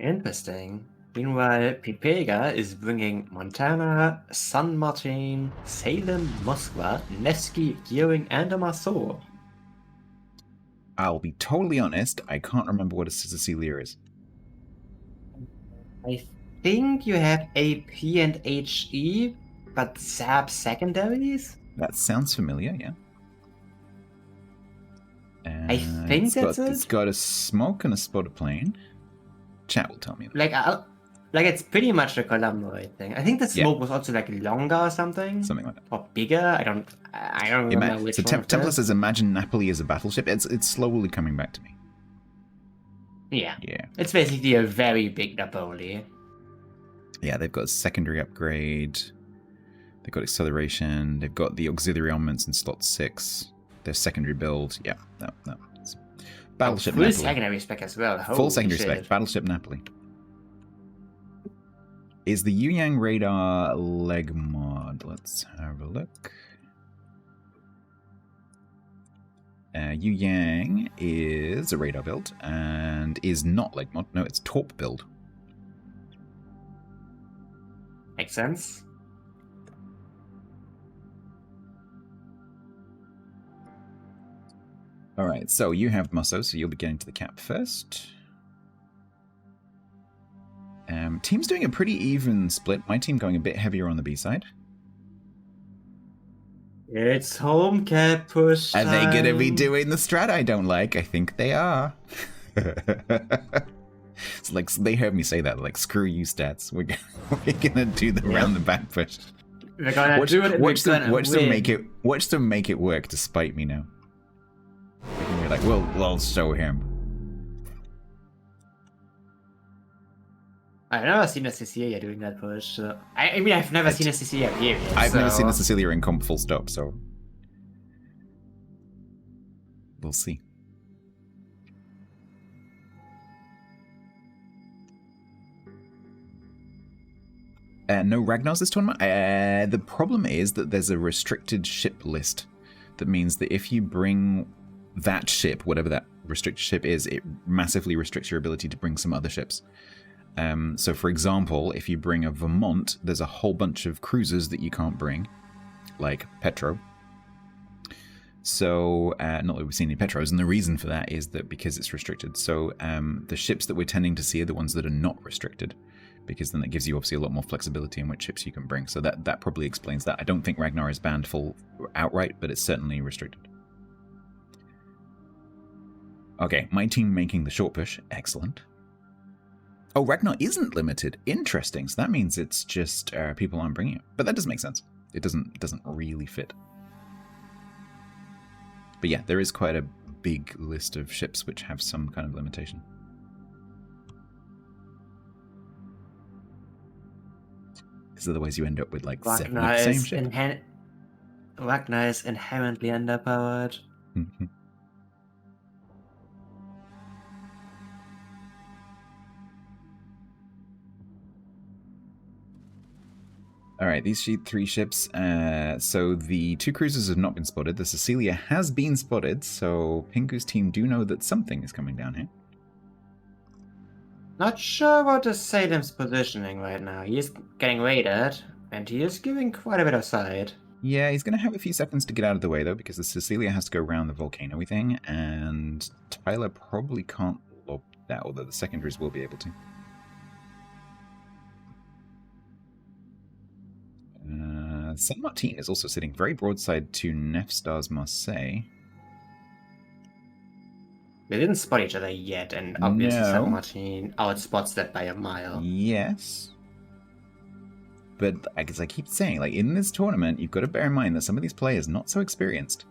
B: Interesting. Meanwhile, Pipega is bringing Montana, San Martin, Salem, Moskva, Nevsky, Gearing, and a Marceau.
A: I'll be totally honest, I can't remember what a Cecilia is.
B: I think you have AP and HE, but SAP secondaries?
A: That sounds familiar, yeah.
B: I think that's it.
A: It's got a smoke and a spotted plane. Chat will tell me.
B: Like it's pretty much the Columnoid thing. I think the smoke was also like longer or something.
A: Something like that.
B: Or bigger. I don't remember which
A: so
B: one.
A: Templar says, imagine Napoli as a battleship. It's slowly coming back to me.
B: Yeah.
A: Yeah.
B: It's basically a very big Napoli.
A: Yeah, they've got a secondary upgrade. They've got acceleration. They've got the auxiliary armaments in slot 6. Their secondary build. Yeah, no. Battleship
B: full
A: Napoli.
B: secondary spec as well.
A: Full secondary spec. Battleship Napoli. Is the Yuyang radar leg mod? Let's have a look. Yuyang is a radar build and is not leg mod. No, it's torp build.
B: Makes sense.
A: Alright, so you have Musso, so you'll be getting to the cap first. Team's doing a pretty even split. My team going a bit heavier on the B side.
B: It's home cap push
A: Are they going to be
B: time.
A: doing the strat I don't like? I think they are. It's like they heard me say that. Like, screw you, stats. We're gonna do the round the back push.
B: We're gonna do it.
A: Watch them make it. Watch them make it work to spite me now. They're gonna be like, we'll show him.
B: I've never seen a Cecilia doing that push. So. I mean, I've never seen a Cecilia period.
A: I've never seen a Cecilia in comp full stop, so we'll see. No Ragnars this tournament. The problem is that there's a restricted ship list. That means that if you bring that ship, whatever that restricted ship is, it massively restricts your ability to bring some other ships. So for example, if you bring a Vermont, there's a whole bunch of cruisers that you can't bring, like Petro. So, not that we've seen any Petros, and the reason for that is that because it's restricted. So the ships that we're tending to see are the ones that are not restricted, because then that gives you obviously a lot more flexibility in which ships you can bring. So that probably explains that. I don't think Ragnar is banned full outright, but it's certainly restricted. Okay, my team making the short push. Excellent. Oh, Ragnar isn't limited. Interesting. So that means it's just people aren't bringing it. But that doesn't make sense. It doesn't really fit. But yeah, there is quite a big list of ships which have some kind of limitation. Because otherwise you end up with like 7 of the same ship.
B: Ragnar is inherently underpowered.
A: Alright, these 3 ships. So the 2 cruisers have not been spotted. The Cecilia has been spotted, so Pinku's team do know that something is coming down here.
B: Not sure what is Salem's positioning right now. He is getting raided, and he is giving quite a bit of side.
A: Yeah, he's going to have a few seconds to get out of the way, though, because the Cecilia has to go around the volcano thing, and Tyler probably can't lob that, although the secondaries will be able to. San Martin is also sitting very broadside to Nefstar's Marseille.
B: They didn't spot each other yet, and obviously
A: No.
B: Submarine outspots that by a mile.
A: Yes. But as I keep saying, like in this tournament, you've got to bear in mind that some of these players are not so experienced.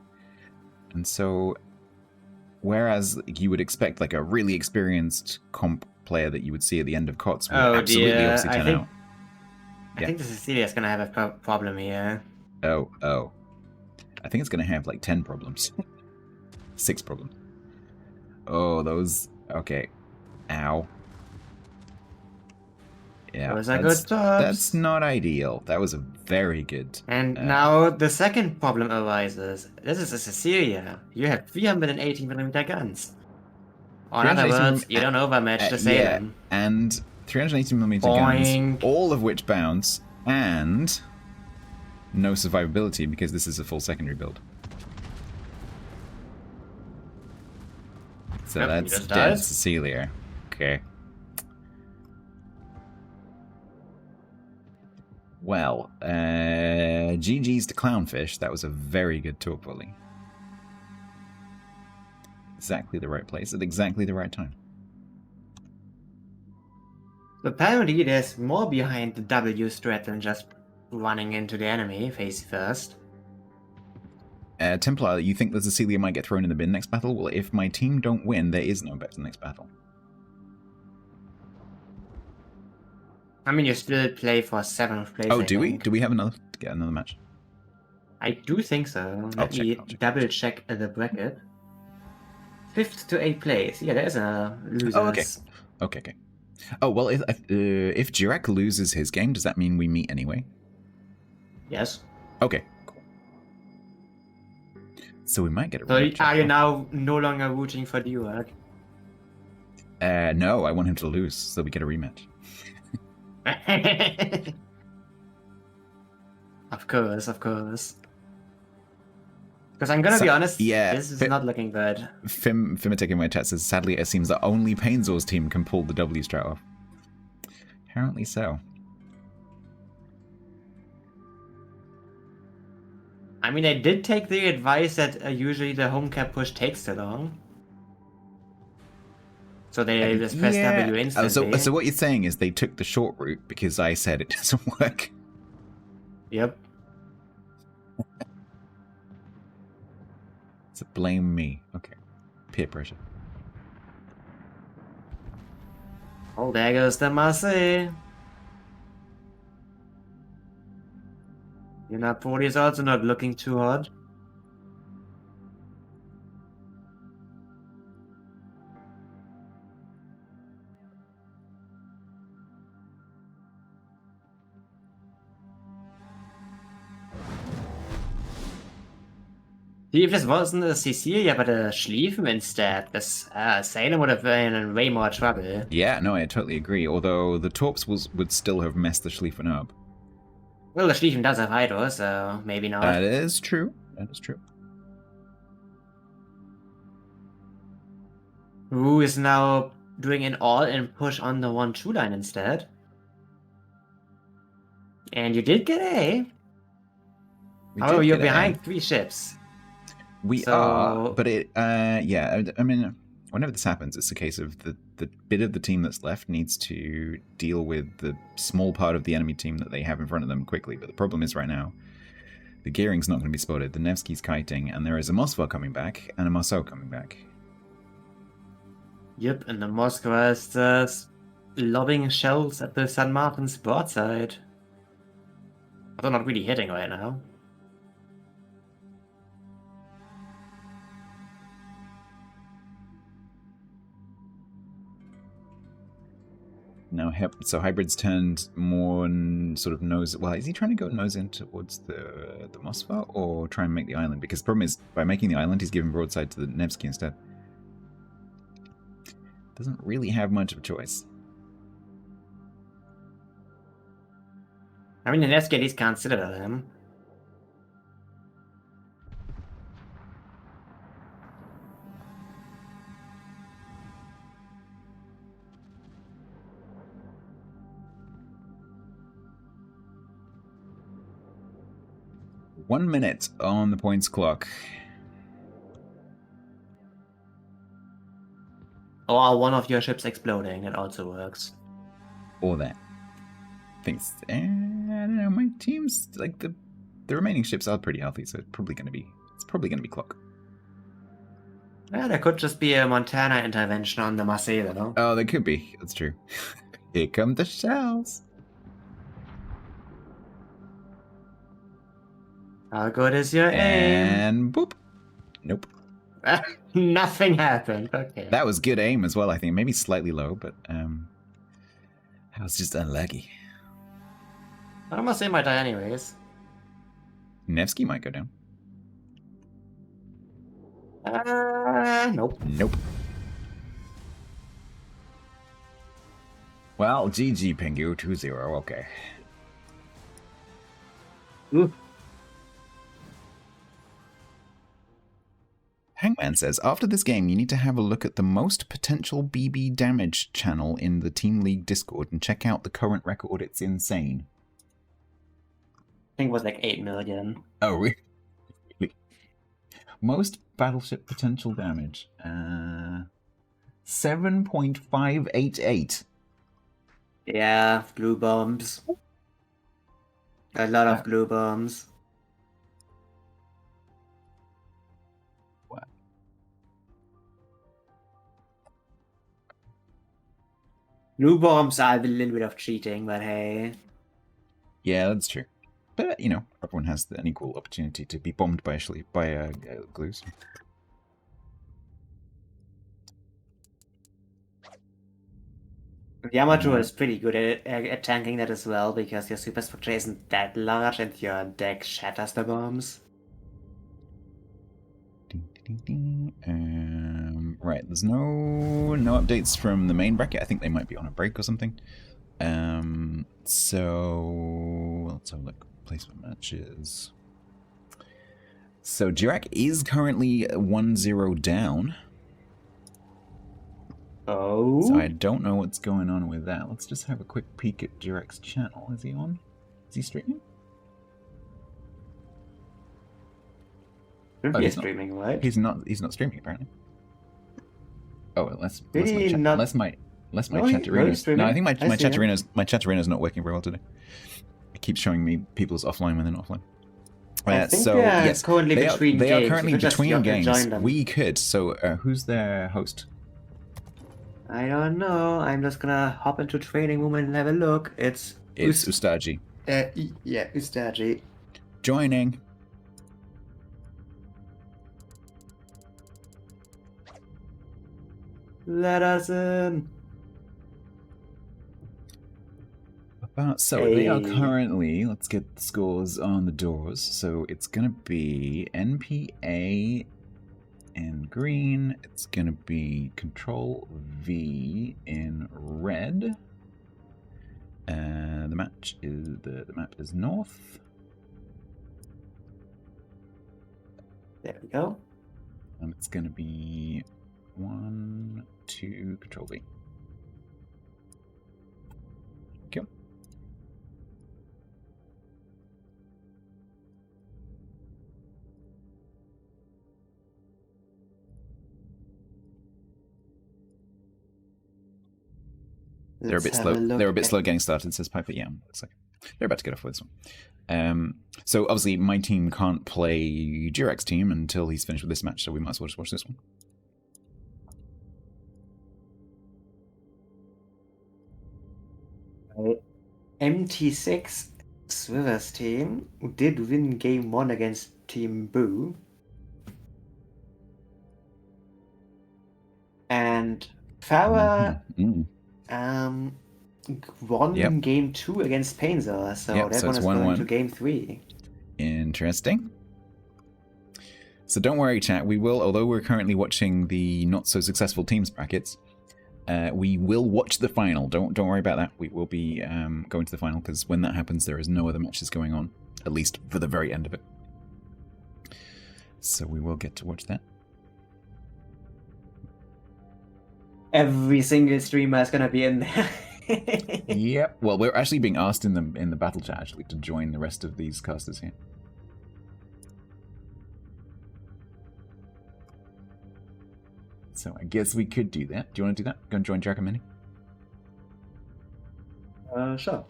A: And so, whereas you would expect like a really experienced comp player that you would see at the end of COTS would
B: Oh
A: absolutely
B: dear,
A: obviously turn out.
B: I think the Cecilia's gonna have a problem here.
A: Oh. I think it's going to have like 10 problems. 6 problems. Oh, those... Okay. Ow. Yeah,
B: Those are good tops.
A: that's not ideal. That was a very good...
B: And now the second problem arises. This is a Cecilia. You have 380mm guns. Or in other
A: 380
B: words, you don't overmatch the Salem.
A: Yeah, and 380mm
B: Boing.
A: guns, all of which bounce, and no survivability because this is a full secondary build. So
B: Yep, he
A: that's
B: just
A: dead
B: dies.
A: Cecilia. Okay. Well, GG's to Clownfish. That was a very good tour bully. Exactly the right place at exactly the right time.
B: Apparently there's more behind the W strat than just running into the enemy face first.
A: Templar, you think that Cecilia might get thrown in the bin next battle? Well, if my team don't win, there is no better next battle.
B: I mean, you still play for 7th place.
A: Oh,
B: I
A: do we?
B: think.
A: Do we have another to get another match?
B: I do think so. Let
A: check,
B: me
A: I'll check.
B: double check the bracket. 5th to 8th place. Yeah, there's a loser.
A: Oh, okay. Oh, well, if Jirek loses his game, does that mean we meet anyway?
B: Yes.
A: Okay, cool. So we might get a
B: So
A: rematch.
B: are you now no longer rooting for Durak?
A: No, I want him to lose so we get a rematch.
B: Of course. Because I'm gonna be honest,
A: yeah,
B: this is not looking good.
A: Fimatek in my chat says, sadly, it seems that only Painzor's team can pull the W strat off. Apparently so.
B: I mean, I did take the advice that usually the home cap push takes too long. So they just press W instantly.
A: So what you're saying is they took the short route because I said it doesn't work.
B: Yep.
A: So blame me. Okay. Peer pressure.
B: Oh, there goes the Marseille. Napoli is also not looking too hot. See, if this wasn't a Cecilia but a Schlieffen instead, this Salem would have been in way more trouble.
A: Yeah, no, I totally agree. Although the Torps would still have messed the Schlieffen up.
B: Well, the Schlieffen does have Hydro, so maybe not.
A: That is true. That is true.
B: Who is now doing an all-in push on the 1-2 line instead. And you did get A. However, you're behind 3 ships.
A: We are, but yeah, I mean, whenever this happens, it's a case of the bit of the team that's left needs to deal with the small part of the enemy team that they have in front of them quickly. But the problem is right now, the gearing's not going to be spotted, the Nevsky's kiting, and there is a Moskva coming back and a Marceau coming back.
B: Yep, and the Moskva is just lobbing shells at the San Martin's broadside. Although not really hitting right now.
A: Now, so Hybrid's turned more sort of nose. Well, is he trying to go nose in towards the Moskva or try and make the island? Because the problem is, by making the island, he's giving broadside to the Nevsky instead. Doesn't really have much of a choice.
B: I mean, the Nevsky at least can't sit at him.
A: One minute on the points clock.
B: Or one of your ships exploding, that also works.
A: Or that. Thanks. I don't know. My team's like the remaining ships are pretty healthy, so it's probably gonna be clock.
B: Yeah, there could just be a Montana intervention on the Marseille, no?
A: Oh, there could be. That's true. Here come the shells.
B: How good is your aim?
A: And boop. Nope.
B: Nothing happened. Okay.
A: That was good aim as well, I think. Maybe slightly low, but I was just unlucky.
B: I must say might die anyways.
A: Nevsky might go down.
B: Nope.
A: Nope. Well, GG Pingu, 2-0, okay.
B: Ooh.
A: Hangman says, after this game, you need to have a look at the most potential BB damage channel in the Team League Discord and check out the current record. It's insane.
B: I think it was like 8 million.
A: Oh, really? Most battleship potential damage. 7.588.
B: Yeah, glue bombs. A lot of glue bombs.
A: What?
B: Glue bombs are a little bit of cheating, but hey.
A: Yeah, that's true. But, you know, everyone has an equal opportunity to be bombed by glues.
B: Yamato is pretty good at tanking that as well, because your superstructure isn't that large and your deck shatters the bombs.
A: Right, there's no updates from the main bracket. I think they might be on a break or something. So let's have a look. Placement matches. So Dirac is currently 1-0 down.
B: Oh.
A: So I don't know what's going on with that. Let's just have a quick peek at Dirac's channel. Is he on? Is he streaming?
B: Should
A: Oh,
B: be
A: he's not.
B: streaming, right?
A: He's not streaming apparently. Oh, unless
B: Really
A: my
B: not-
A: chat
B: No,
A: Chatterino's.
B: streaming.
A: No, I think my
B: I see him.
A: Chatterino's not working very well today. It keeps showing me people's offline when they're not offline.
B: I think
A: So
B: they are
A: yes,
B: currently between
A: they
B: games.
A: are currently
B: You could just
A: between
B: join
A: games.
B: them.
A: We could. So who's their host?
B: I don't know. I'm just gonna hop into Trading Room and have a look. It's
A: Ustaji.
B: yeah, Ustaji.
A: Joining.
B: Let us in.
A: So they are
B: Hey.
A: currently, let's get the scores on the doors. So it's going to be NPA in green. It's going to be Control V in red. The match is the map is north.
B: There we go.
A: And it's going to be 1, 2, Control V. Okay. They're a bit slow. They're a bit slow getting started, says Piper. Yeah, looks like they're about to get off with this one. So obviously my team can't play Durac's team until he's finished with this match, so we might as well just watch this one.
B: MT6 Swiver's team did win game 1 against Team Boo. And Farah won game 2 against Painzer, so that
A: so
B: one
A: it's
B: is going
A: 1-1.
B: to game 3.
A: Interesting. So don't worry, chat. We will, although we're currently watching the not so successful teams brackets, we will watch the final. Don't worry about that. We will be going to the final, because when that happens, there is no other matches going on, at least for the very end of it. So we will get to watch that.
B: Every single streamer is going to be in there.
A: Yep. Well, we're actually being asked in the battle chat actually to join the rest of these casters here. So I guess we could do that. Do you want to do that? Go and join Jack and Minnie.
G: Sure.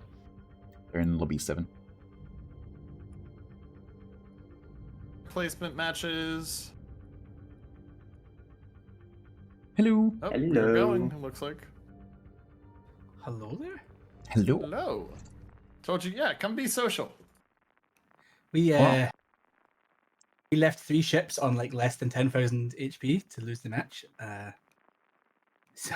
A: They're in lobby 7.
H: Placement matches.
A: Hello.
H: Oh,
G: Hello.
H: we're going, it looks like.
E: Hello there.
A: Hello.
H: Hello. Told you, yeah, come be social.
E: We
A: What?
E: we left 3 ships on like less than 10,000 HP to lose the match. So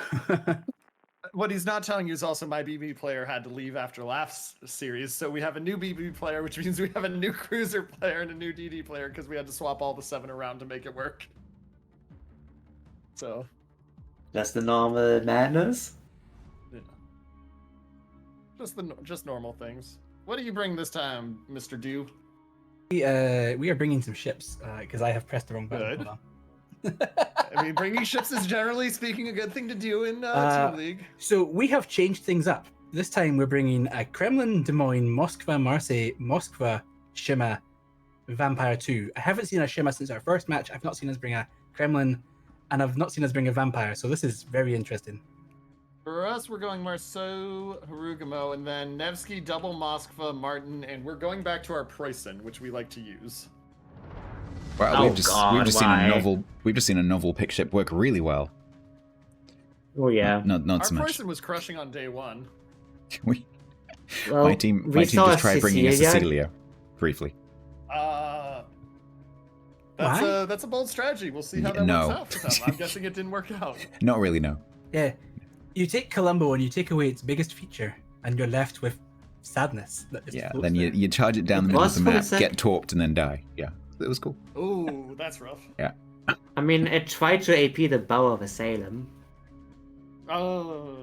H: What he's not telling you is also my BB player had to leave after last series, so we have a new BB player, which means we have a new cruiser player and a new DD player because we had to swap all the 7 around to make it work. So,
G: That's the normal madness.
H: yeah. Just normal things. What do you bring this time, Mr. Dew?
E: we are bringing some ships because I have pressed the wrong button.
H: Good.
E: Hold on.
H: I mean, bringing ships is generally speaking a good thing to do in Team League.
E: So we have changed things up. This time we're bringing a Kremlin, Des Moines, Moskva, Marseille, Moskva, Shima, Vampire 2. I haven't seen a Shima since our first match. I've not seen us bring a Kremlin, and I've not seen us bring a Vampire. So this is very interesting.
H: For us, we're going Marceau, Harugamo, and then Nevsky, double Moskva, Martin, and we're going back to our Preußen, which we like to use.
A: Well,
G: Oh,
A: we've just
G: God,
A: seen
G: why?
A: a novel pick ship work really well.
G: Oh yeah.
A: Not
H: Our
A: so much.
H: Preußen was crushing on day 1.
A: We,
G: Well,
A: my team
G: we saw
A: just tried bringing a
G: Cecilia.
A: Cecilia briefly.
H: That's a bold strategy. We'll see how that
A: No.
H: works out for them. I'm guessing it didn't work out.
A: Not really, no.
E: Yeah, you take Colombo and you take away its biggest feature, and you're left with sadness. That just
A: Yeah,
E: floats
A: then
E: there.
A: you charge it down the middle of
G: Was
A: the
G: for a
A: map,
G: sec-
A: get torped, and then die. Yeah, it was cool.
H: Ooh, that's rough.
G: I mean, it tried to AP the bow of Salem.
H: Oh.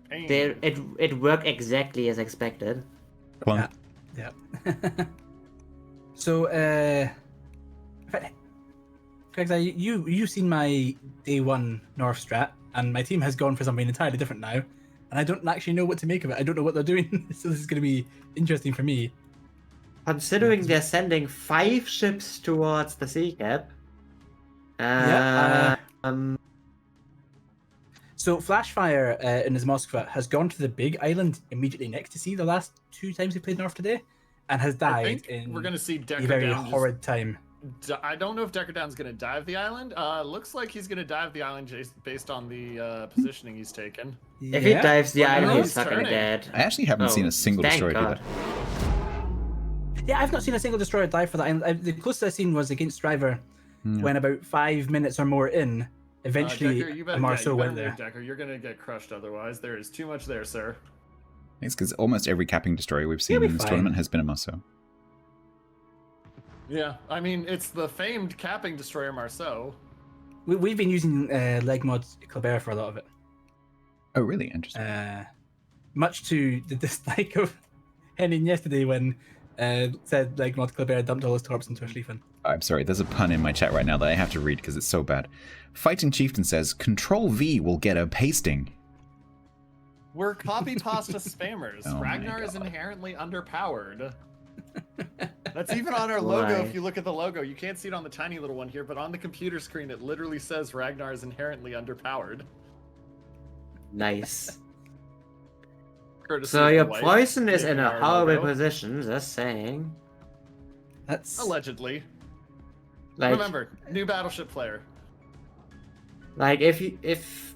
H: Pain.
G: It worked exactly as expected.
A: Clunk.
E: Yeah. So, Craig, you've seen my day 1 North strat, and my team has gone for something entirely different now, and I don't actually know what to make of it. I don't know what they're doing, so this is going to be interesting for me.
G: Considering they're sending 5 ships towards the sea cap.
E: Yeah, So Flashfire in his Moskva has gone to the big island immediately next to sea the last 2 times he played North today, and has
H: I
E: died
H: think
E: in
H: we're gonna see
E: a
H: Decker
E: very
H: down.
E: horrid time.
H: I don't know if Decker Down's gonna dive the island. Looks like he's gonna dive the island based on the positioning he's taken.
G: if he dives the
H: Well,
G: island,
H: now
G: he's
H: he's
G: fucking
H: turning.
G: dead.
A: I actually haven't seen a single
G: thank
A: destroyer do
G: God.
A: that.
E: Yeah, I've not seen a single destroyer die for the island. The closest I've seen was against Driver, when about 5 minutes or more in, eventually
H: Decker, you
E: a
H: better,
E: Marceau
H: you better
E: went
H: move,
E: there.
H: Decker. You're gonna get crushed otherwise. There is too much there, sir.
A: It's because almost every capping destroyer we've seen
E: He'll be
A: in this
E: fine.
A: tournament has been a Marceau.
H: Yeah, I mean it's the famed capping destroyer Marceau.
E: We've been using Legmod Kleber for a lot of it.
A: Oh, really? Interesting.
E: Much to the dislike of Henning yesterday when said Legmod Kleber dumped all his torps into a Schlieffen.
A: I'm sorry, there's a pun in my chat right now that I have to read because it's so bad. Fighting Chieftain says, Control V will get a pasting.
H: We're copy pasta spammers.
A: Oh my
H: Ragnar is
A: God.
H: inherently underpowered. That's even on our logo.
G: Why?
H: If you look at the logo, you can't see it on the tiny little one here, but on the computer screen, it literally says Ragnar is inherently underpowered.
G: Nice.
H: Courtesy
G: So
H: of
G: your
H: the wife
G: Preußen is in
H: making
G: a
H: our
G: horrible
H: logo.
G: position, just saying.
E: That's
H: Allegedly.
G: Like,
H: Remember, new battleship player.
G: like if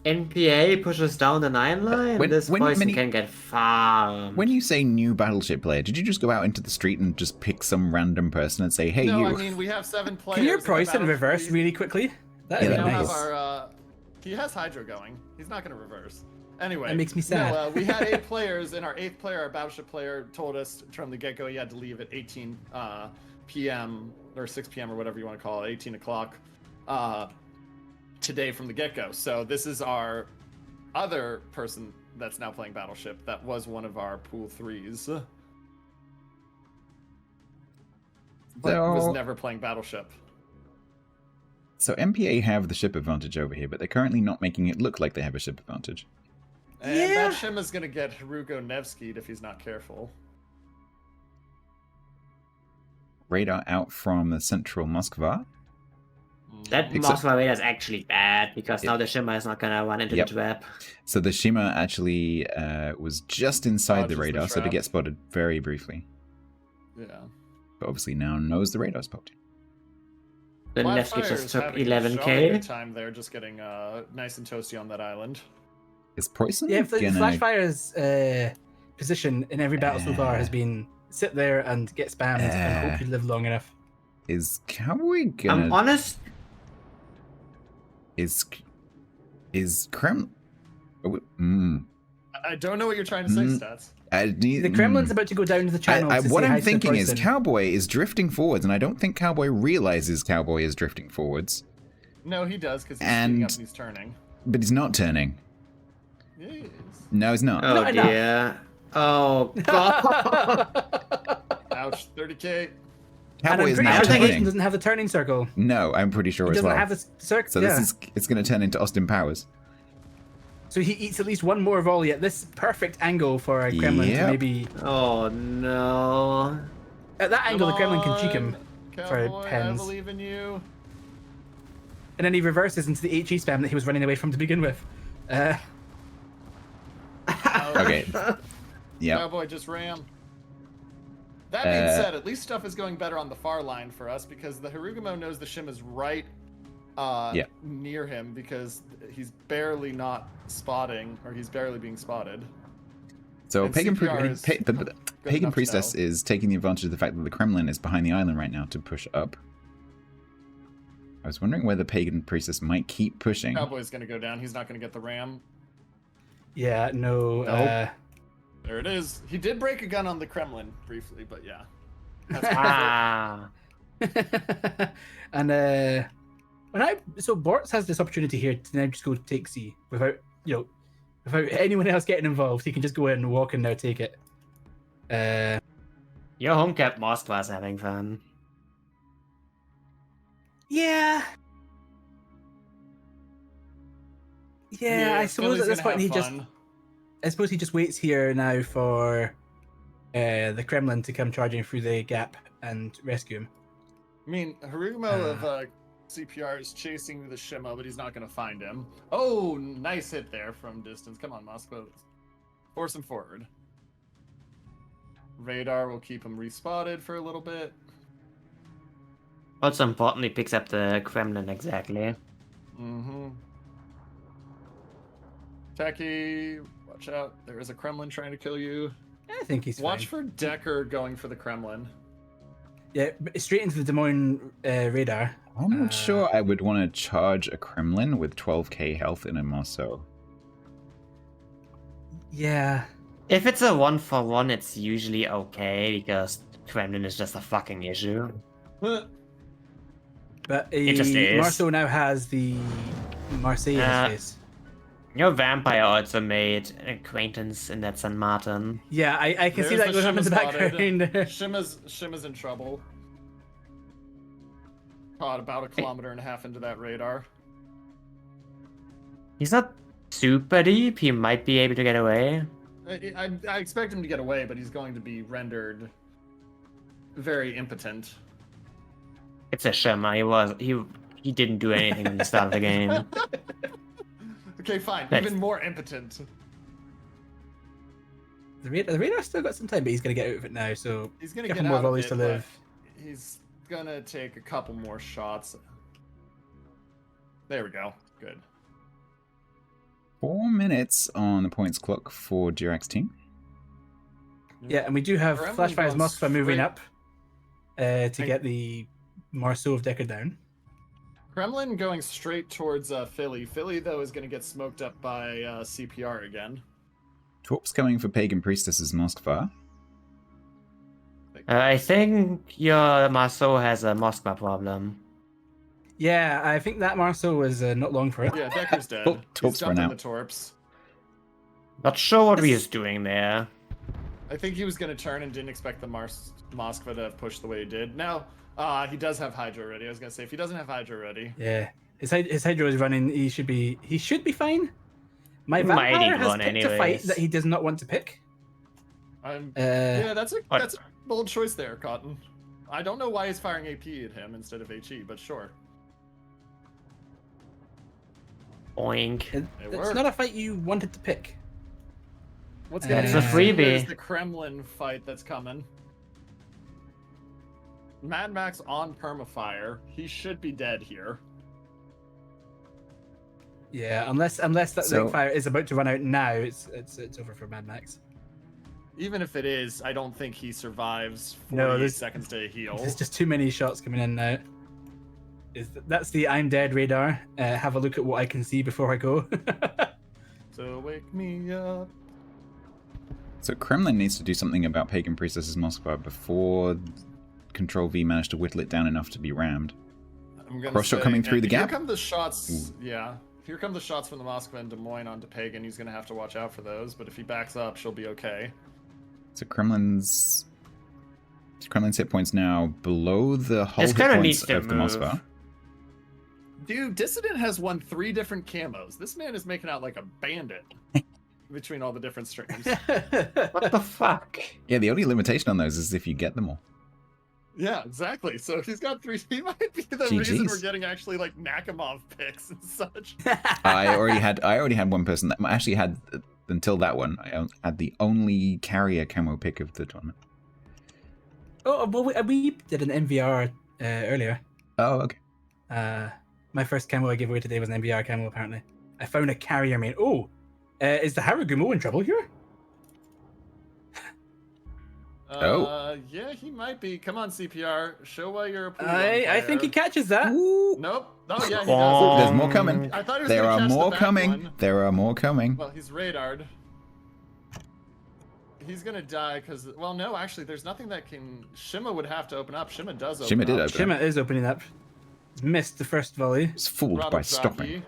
G: NPA pushes down the 9 line,
A: When-
G: this
A: when
G: Preußen
A: many-
G: can get farmed.
A: When you say new battleship player, did you just go out into the street and just pick some random person and say, hey,
H: No,
A: you?
H: I mean we have 7 players.
E: Can your
H: in the
E: Preußen
H: battleship
E: reverse
H: league.
E: really quickly? That
A: Yeah,
E: would
H: We
E: be
A: that'd
H: now
A: be
E: nice.
H: have our. He has Hydro going. He's not going to reverse. Anyway,
E: That makes me sad.
H: No, we had 8 players, and our 8th player, our battleship player, told us from the get-go he had to leave at 18 p.m. or 6 p.m. or whatever you want to call it, 18 o'clock today from the get-go. So this is our other person that's now playing Battleship. That was one of our pool 3s. But was
A: So-
H: never playing Battleship.
A: So MPA have the ship advantage over here, but they're currently not making it look like they have a ship advantage.
H: And that Shima's gonna get Harugo Nevsky'd if he's not careful.
A: Radar out from the central Moskva.
G: That
A: Picks up-
G: Moskva radar is actually bad because
A: Yeah.
G: now the Shimmer is not gonna run into
A: Yep.
G: the trap.
A: So the Shima actually was just inside the
H: Dodges the
A: radar, so to
H: trap.
A: get spotted very briefly.
H: Yeah.
A: But obviously now knows the radar's poked.
G: The
H: Flat
G: Nevsky
H: Fire
G: just
H: is
G: took
H: having a jolly good
G: 11k.
H: time there, just getting nice and toasty on that island.
A: Is Poison
E: Yeah, the
A: gonna...
E: Flashfire's position in every battle so far has been sit there and get spammed and hope you live long enough.
A: Is Cowboy
G: I'm
A: gonna...
G: honest.
A: Is Krem...
H: I don't know what you're trying to say, Stats.
E: The Kremlin's about to go down to the channel. to
A: what
E: say hi
A: I'm
E: to the
A: thinking is
E: person.
A: Cowboy is drifting forwards, and I don't think Cowboy realizes Cowboy is drifting forwards,
H: No, he does, because he's
A: And-
H: speeding up and he's turning.
A: but he's not turning.
H: Yeah, he is.
A: No, he's not.
G: Oh
E: Not enough.
G: dear. Oh god.
H: Ouch, 30k.
E: And
A: Cowboy
E: I'm
A: is
E: pretty
A: now
E: sure the
A: turning.
E: Titan doesn't have the turning circle.
A: No, I'm pretty sure
E: He
A: as
E: doesn't
A: well.
E: have the circle.
A: So it's going to turn into Austin Powers.
E: So he eats at least one more volley at this perfect angle for a Kremlin to
A: Yep.
E: maybe.
G: Oh no.
E: At that angle, the Kremlin can cheek him,
H: Cowboy, I
E: pens.
H: believe in you.
E: and then he reverses into the HE spam that he was running away from to begin with.
A: Okay. Yeah.
H: Cowboy just ran. That being said, at least stuff is going better on the far line for us because the Harugumo knows the Shim is right near him because he's barely not spotting, or he's barely being spotted.
A: So
H: And
A: Pagan,
H: CPR is good
A: Pagan
H: enough to
A: Priestess
H: know.
A: is taking the advantage of the fact that the Kremlin is behind the island right now to push up. I was wondering whether Pagan Priestess might keep pushing.
H: Cowboy's gonna go down. He's not gonna get the ram.
E: Yeah, no.
G: Nope.
H: There it is. He did break a gun on the Kremlin briefly, but yeah.
G: Ah.
E: And so Bortz has this opportunity here to now just go take C without without anyone else getting involved. He can just go in and walk and now take it.
G: Your home cap Moskva's having fun.
E: Yeah. Yeah, I suppose
H: Philly's
E: at this
H: gonna
E: point
H: have
E: I
H: fun.
E: suppose he just waits here now for the Kremlin to come charging through the gap and rescue him.
H: I mean, Harugumo of CPR is chasing the Shima, but he's not going to find him. Oh, nice hit there from distance. Come on, Moscow. Force him forward. Radar will keep him respotted for a little bit.
G: Also important, he picks up the Kremlin exactly.
H: Mm-hmm. Techie, watch out. There is a Kremlin trying to kill you.
E: I think he's
H: Watch
E: fine.
H: for Decker going for the Kremlin.
E: Yeah, straight into the Des Moines radar.
A: I'm not sure I would want to charge a Kremlin with 12k health in him also.
E: Yeah.
G: If it's a 1-for-1, it's usually okay because Kremlin is just a fucking issue.
E: But
G: It just is.
E: Marceau now has the Marseille in his face.
G: Your vampire also made an acquaintance in that San Martin.
E: Yeah, I can see
H: There's
E: that going on in the
H: Shima
E: background.
H: Shima's in trouble. Caught about a kilometer and a half into that radar.
G: He's not super deep. He might be able to get away.
H: I expect him to get away, but he's going to be rendered very impotent.
G: It's a Shima. He didn't do anything at the start of the game.
H: Okay, fine.
G: Next.
H: Even more impotent.
E: The radar still got some time, but he's going to get out of it now, so
H: He's gonna
E: couple
H: get
E: more
H: out
E: volleys
H: of
E: to
H: it,
E: live.
H: but he's gonna take a couple more shots. There we go. Good.
A: 4 minutes on the points clock for Durax team.
E: Yeah, and we do have
H: Kremlin
E: Flashfire's
H: goes
E: Moskva moving
H: straight-
E: up to get the Marceau of Decker down.
H: Kremlin going straight towards Philly. Philly, though, is going to get smoked up by CPR again.
A: Torp's coming for Pagan Priestess's Moskva.
G: I think your Marceau has a Moskva problem.
E: Yeah, I think that Marceau was not long for it.
H: Yeah, Decker's dead.
A: Oh,
H: He's
A: Torps
H: dumping
A: run
H: the
A: out.
H: Torps.
G: Not sure what he is doing there.
H: I think he was going to turn and didn't expect the Moskva to have pushed the way he did. Now, he does have Hydra ready. I was going to say, if he doesn't have Hydra ready...
E: Yeah, his Hydro is running. He should be fine. My
G: He might
E: vampire
G: need
E: has
G: one
E: picked a fight
G: anyways.
E: that he does not want to pick.
H: Yeah, that's a
G: What?
H: bold choice there, Cotton. I don't know why he's firing AP at him instead of HE, but sure.
B: Oink.
E: It's
H: worked.
E: not a fight you wanted to pick.
H: What's gonna
E: It's
H: be
E: a
H: interesting
B: freebie.
H: is the Kremlin fight that's coming. Mad Max on permafire. He should be dead here.
E: Yeah, unless that
A: So-
E: fire is about to run out now, it's over for Mad Max.
H: Even if it is, I don't think he survives 48
E: No, there's-
H: seconds to heal.
E: There's just too many shots coming in now. That's the I'm dead radar. Have a look at what I can see before I go.
H: So wake me up.
A: So Kremlin needs to do something about Pagan Priestess's Moskva before Control V managed to whittle it down enough to be rammed.
H: I'm gonna
A: Cross-shot
H: say-
A: coming through the
H: Here
A: gap?
H: come the shots. Yeah. Here come the shots from the Moskva and Des Moines onto Pagan. He's gonna have to watch out for those, but if he backs up, she'll be okay.
A: So Kremlin's hit points now below the whole
B: This
A: hit
B: kinda
A: points
B: needs to
A: of the
B: move.
A: Moskva.
H: Dude, Dissident has won 3 different camos. This man is making out like a bandit between all the different streams.
B: What the fuck?
A: Yeah, the only limitation on those is if you get them all.
H: Yeah, exactly. So he's got 3. He might be the reason
A: GGs.
H: we're getting actually like Nakamov picks and such.
A: I already had one person that I actually had until that one. I had the only carrier camo pick of the tournament.
E: Oh, well, we did an MVR earlier.
A: Oh, okay.
E: My first camo I gave away today was an MVR camo, apparently. I found a carrier main. Oh, is the Harugumo in trouble here?
H: Yeah, he might be. Come on, CPR. Show why you're a pool
E: I think he catches that.
H: Nope. Oh, yeah, he
B: Bonk.
H: does.
A: There's more coming.
H: I thought he was
A: There
H: gonna
A: are
H: catch the
A: more
H: back
A: coming.
H: one.
A: There are more coming.
H: Well, he's radared. He's gonna die because, well, no, actually, there's nothing that can. Shima would have to open up. Shima does open
A: Shima did
H: up.
A: open
E: Shima is opening up. He's missed the first volley.
A: Was fooled by stopping.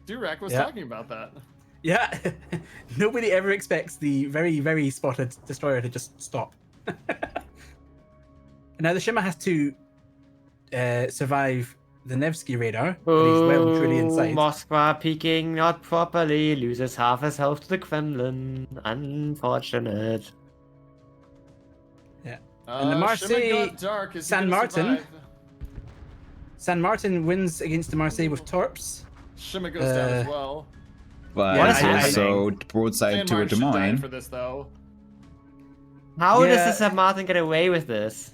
H: Durek was
E: Yeah.
H: talking about that.
E: Yeah, nobody ever expects the very, very spotted destroyer to just stop. Now the Shima has to survive the Nevsky radar, but he's well and truly inside.
B: Moskva peeking not properly, loses half his health to the Kremlin. Unfortunate.
E: And the
H: Shima
E: Marseille
H: got dark. Is he
E: San
H: gonna
E: Martin.
H: survive?
E: San Martin wins against the Marseille with Torps.
H: Shima goes down as
E: Uh,
H: well.
A: But
B: What is
A: also
B: happening?
A: broadside
H: San
A: to a
H: Martin
A: Des
H: should die
A: Moines.
H: for this, though.
B: How does
E: Yeah.
B: the San Martin get away with this?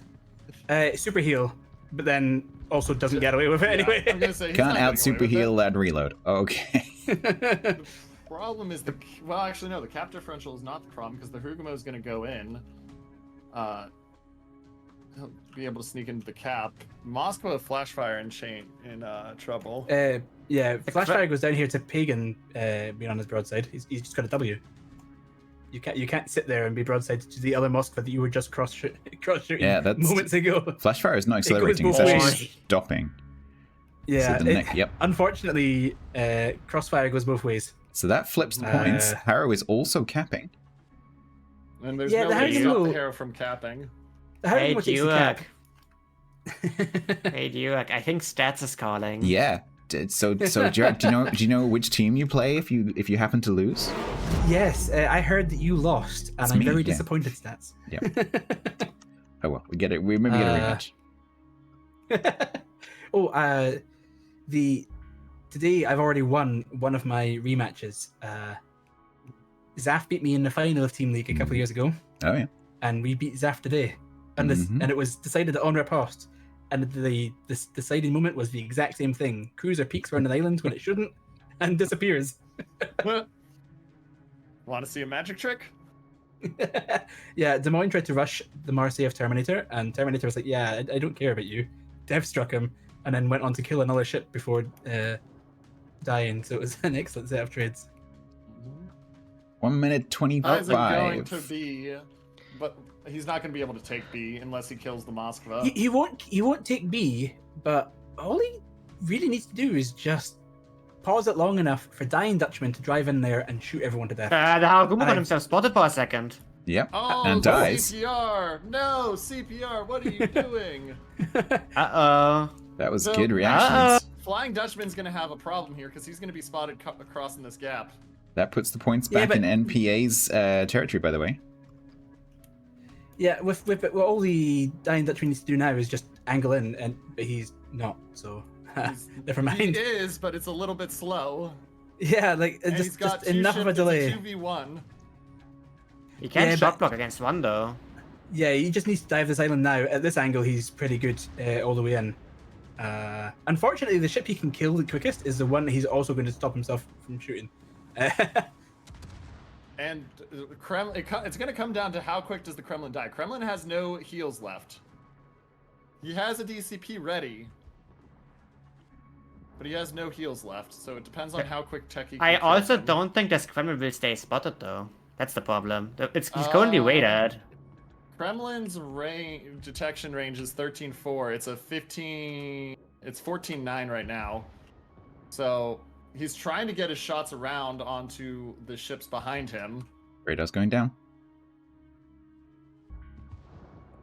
E: Super heal, but then also doesn't get away with it
H: Yeah,
E: anyway.
H: I'm gonna say he's
A: Can't
H: not
A: out
H: getting away
A: super
H: with it.
A: heal and reload. Okay.
H: The problem is well, actually no, the cap differential is not the problem because the Hugamo is going to go in. He'll be able to sneak into the cap. Moscow with Flashfire and Chain in trouble.
E: Yeah, Flashfire goes down here to Pagan being on his broadside. He's just got a W. You can't sit there and be broadside to the other Moskva that you were just cross shooting
A: Yeah, that's-
E: moments ago.
A: Flashfire is not accelerating, it's
E: both
A: actually
B: ways.
A: stopping.
E: Yeah,
A: So the neck, yep.
E: Unfortunately, Crossfire goes both ways.
A: So that flips the points. Harrow is also capping.
H: And there's
E: Yeah,
H: no
E: the
H: way to stop
E: Hugamo-
H: the Harrow from capping.
E: How
B: Hey,
E: much takes the cap?
B: Hey, Duke, I think Stats is calling.
A: Yeah. So Jared, do you know which team you play if you happen to lose?
E: Yes, I heard that you lost, and
A: It's
E: I'm
A: me,
E: very
A: yeah.
E: disappointed, Stats.
A: Yeah. Oh well, we get it. We maybe get a rematch.
E: Today I've already won one of my rematches. Zaf beat me in the final of Team League a couple of years ago,
A: Oh yeah.
E: and we beat Zaf today. And
A: Mhm.
E: it was decided on riposte. And this deciding moment was the exact same thing. Cruiser peeks around an island when it shouldn't, and disappears.
H: Want to see a magic trick?
E: Yeah, Des Moines tried to rush the Marseille of Terminator, and Terminator was like, "Yeah, I don't care about you." Dev struck him, and then went on to kill another ship before dying. So it was an excellent set of trades.
A: 1 minute
H: How's it going
A: 25.
H: to be? But he's not going to be able to take B unless he kills the Moskva.
E: He won't take B, but all he really needs to do is just pause it long enough for Dying Dutchman to drive in there and shoot everyone to death.
B: The Harugumo got
E: I-
B: himself spotted for a second.
A: Yep.
H: Oh,
A: and dies.
H: CPR! No, CPR! What are you doing?
B: Uh-oh.
A: That was
H: So-
A: good reactions.
H: Flying Dutchman's going to have a problem here because he's going to be spotted across in this gap.
A: That puts the points
E: Yeah,
A: back
E: but-
A: in NPA's territory, by the way.
E: Yeah, with what all the Dying Dutchman needs to do now is just angle in, but he's not. So never
H: He
E: mind.
H: is, but it's a little bit slow.
E: Yeah, like
H: And he's got
E: just
H: two
E: enough of a
H: ships,
E: delay.
H: it's a 2v1.
B: He can
E: Yeah,
B: shock
E: but-
B: block against one though.
E: Yeah, he just needs to dive this island now. At this angle, he's pretty good all the way in. Unfortunately, the ship he can kill the quickest is the one he's also going to stop himself from shooting.
H: And it's going to come down to how quick does the Kremlin die. Kremlin has no heals left. He has a DCP ready, but he has no heals left, so it depends on how quick Techie can
B: I
H: kill
B: also
H: him.
B: don't think this Kremlin will stay spotted though. That's the problem. He's currently weighted.
H: Kremlin's detection range is 13.4. It's a 15. It's 14.9 right now. So he's trying to get his shots around onto the ships behind him.
A: Radar's going down.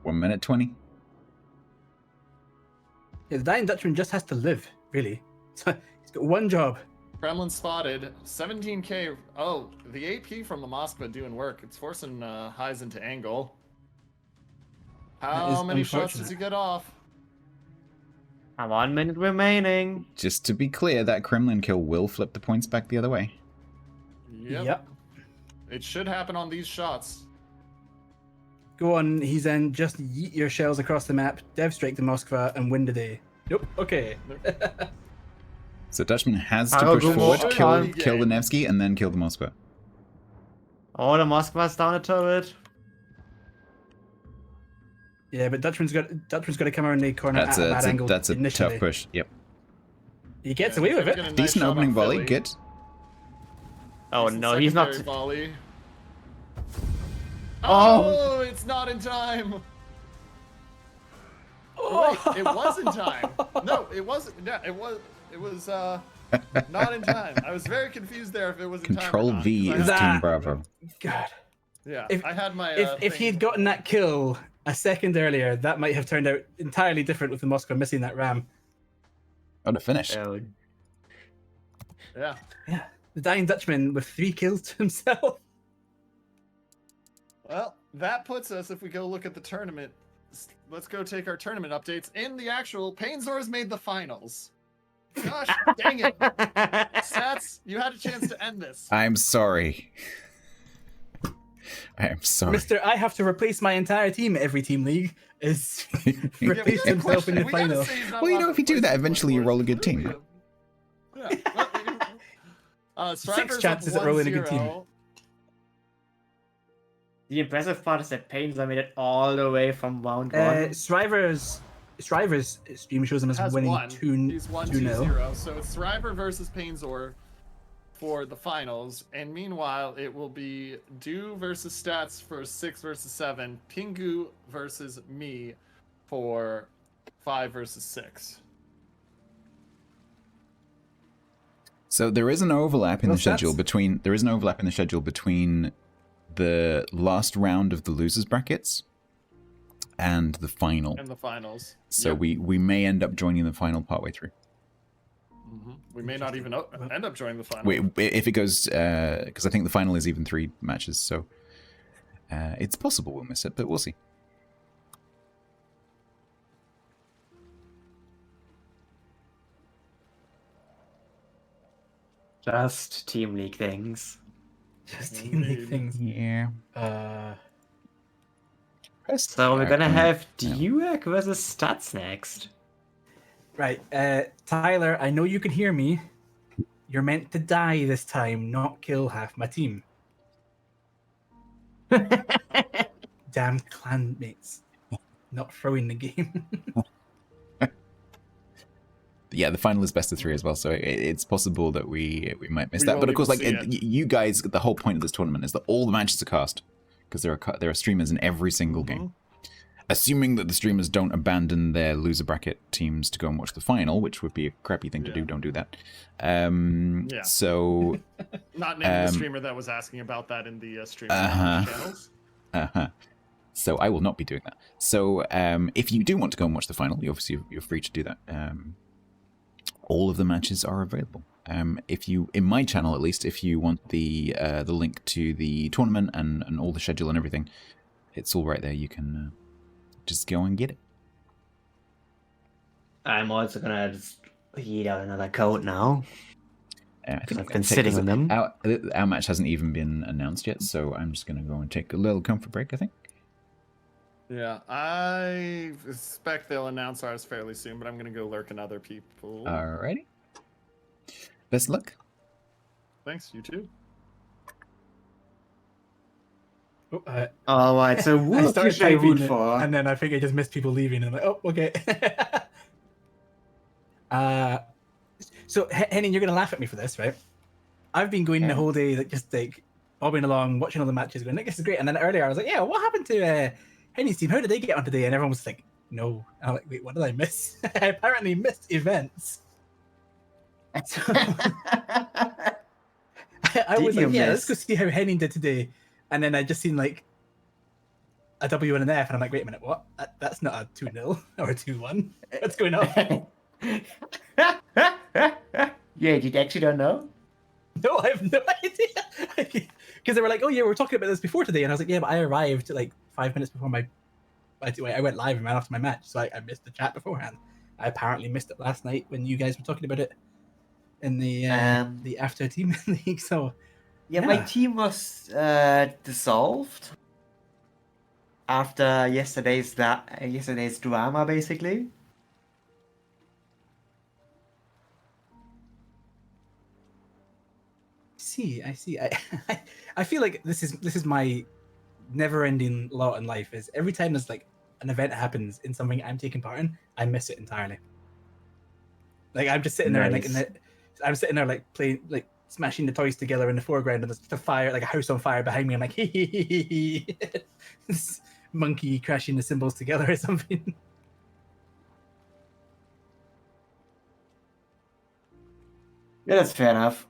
A: 1 minute 20.
E: Yeah, the Dying Dutchman just has to live, really. So he's got one job.
H: Kremlin spotted 17k. Oh, the AP from the Moskva doing work. It's forcing highs into angle. How
E: is
H: many shots
E: unfortunate.
H: does he get off?
B: 1 minute remaining.
A: Just to be clear, that Kremlin kill will flip the points back the other way.
H: Yep. It should happen on these shots.
E: Go on, he's in. Just yeet your shells across the map, dev strike the Moskva, and win the day. Nope. Okay.
A: So Dutchman has to
B: I'll
A: push
B: go
A: forward,
B: more
A: kill
H: game.
A: the Nevsky, and then kill the Moskva.
B: Oh, the Moskva's down a turret.
E: Yeah, but Dutchman's got to come around the corner
A: That's
E: at a
A: a
E: bad angle.
A: that's a
E: initially.
A: tough push. Yep.
E: He gets
H: Yeah,
E: away
H: he's
E: with
H: gonna
E: it.
H: get a nice
A: Decent
H: shot on
A: opening volley.
H: Philly.
A: Good.
B: Oh
H: Decent
B: no, he's not.
H: secondary Volley.
B: Oh.
H: Oh, it's not in time. Oh, wait, it was in time. No, it wasn't. Yeah, it was. It was not in time. I was very confused there if it was in time. or
A: Control
H: not,
A: V
H: 'cause I
A: is
H: had-
E: That-
A: Team Bravo.
E: God.
H: Yeah,
E: If-
H: I had my.
E: If he
H: thing.
E: had gotten that kill a second earlier, that might have turned out entirely different with the Moskva missing that ram.
A: Oh, the finish.
B: Oh,
H: Yeah.
E: Yeah. The Dying Dutchman with 3 kills to himself.
H: Well, that puts us. If we go look at the tournament, let's go take our tournament updates. In the actual, Painzor's made the finals. Gosh, dang it! Stats, you had a chance to end this.
A: I'm sorry. I am sorry.
E: Mr. I have to replace my entire team every team league is
H: Yeah, we
E: replaced
H: gotta
E: himself in the
H: we gotta
E: final.
H: say he's not
A: Well, you
H: allowed
A: know, if you
H: to
A: do that,
H: play
A: eventually you
H: Super
A: roll a good
H: Bowl.
A: team.
H: Yeah. Striver's up
E: chances at rolling a good team.
H: 1-0.
B: the impressive part is that Painter made it all the way from round one.
E: Shriver's stream shows him as
H: Has
E: winning
H: won.
E: 2-0.
H: He's won 2-0. So it's Thriver versus Painzor for the finals. And meanwhile, it will be Do versus Stats for 6 versus 7. Pingu versus me for 5 versus 6.
A: So there is an overlap in
E: Well,
A: the schedule
E: that's-
A: between the last round of the losers brackets and the final.
H: In the finals.
A: So
H: Yep.
A: we may end up joining the final partway through.
H: We may not even end up joining the final.
A: If it goes, because I think the final is even 3 matches, so it's possible we'll miss it, but we'll see.
B: Just team league things.
E: Just team league things.
A: Yeah.
B: So we're gonna have Duek versus Stats next.
E: Right, Tyler, I know you can hear me. You're meant to die this time, not kill half my team. Damn clanmates. Not throwing the game.
A: Yeah, the final is best of 3 as well, so it's possible that we might miss
H: We
A: that.
H: won't
A: But of course, like
H: even see
A: you guys, the whole point of this tournament is that all the matches are cast because there are streamers in every single game. Assuming that the streamers don't abandon their loser bracket teams to go and watch the final, which would be a crappy thing to do. Don't do that.
H: Yeah.
A: So
H: Not naming the streamer that was asking about that in the stream channels.
A: So I will not be doing that. So if you do want to go and watch the final, you're free to do that. All of the matches are available. If you, in my channel at least, if you want the link to the tournament and all the schedule and everything, it's all right there. You can just go and get it.
B: I'm also gonna just heat out another code now.
A: I think
B: I've been sitting on them.
A: Our match hasn't even been announced yet, so I'm just going to go and take a little comfort break, I think.
H: Yeah, I expect they'll announce ours fairly soon, but I'm going to go lurk in other people.
A: Alrighty. Best of luck.
H: Thanks, you too.
B: All right, so
E: I
B: who
E: started
B: should I
E: typing
B: root
E: it,
B: for?
E: and then I think I just missed people leaving. And I'm like, oh, okay. So Henning, you're gonna laugh at me for this, right? I've been going the whole day, like just like bobbing along, watching all the matches, going, "This is great." And then earlier I was like, "Yeah, what happened to Henning's team? How did they get on today?" And everyone was like, "No." And I'm like, "Wait, what did I miss?" I apparently missed events. I was like, "Yeah, let's go see how Henning did today." And then I just seen like a W and an F, and I'm like, "Wait a minute, what? That's not a 2-0 or a 2-1. What's going on?"
B: Yeah, you actually don't know?
E: No, I have no idea. Because they were like, "Oh yeah, we were talking about this before today," and I was like, "Yeah, but I arrived like 5 minutes before I went live and ran after my match, so I missed the chat beforehand. I apparently missed it last night when you guys were talking about it in the after team league. So
B: yeah, my team was dissolved after yesterday's drama, basically.
E: I see. I feel like this is my never-ending lot in life. Is every time there's like an event happens in something I'm taking part in, I miss it entirely. Like I'm just sitting there and I'm sitting there like playing, like smashing the toys together in the foreground, and there's the fire, like a house on fire behind me. I'm like, this monkey crashing the symbols together or something.
B: Yeah, that's fair enough.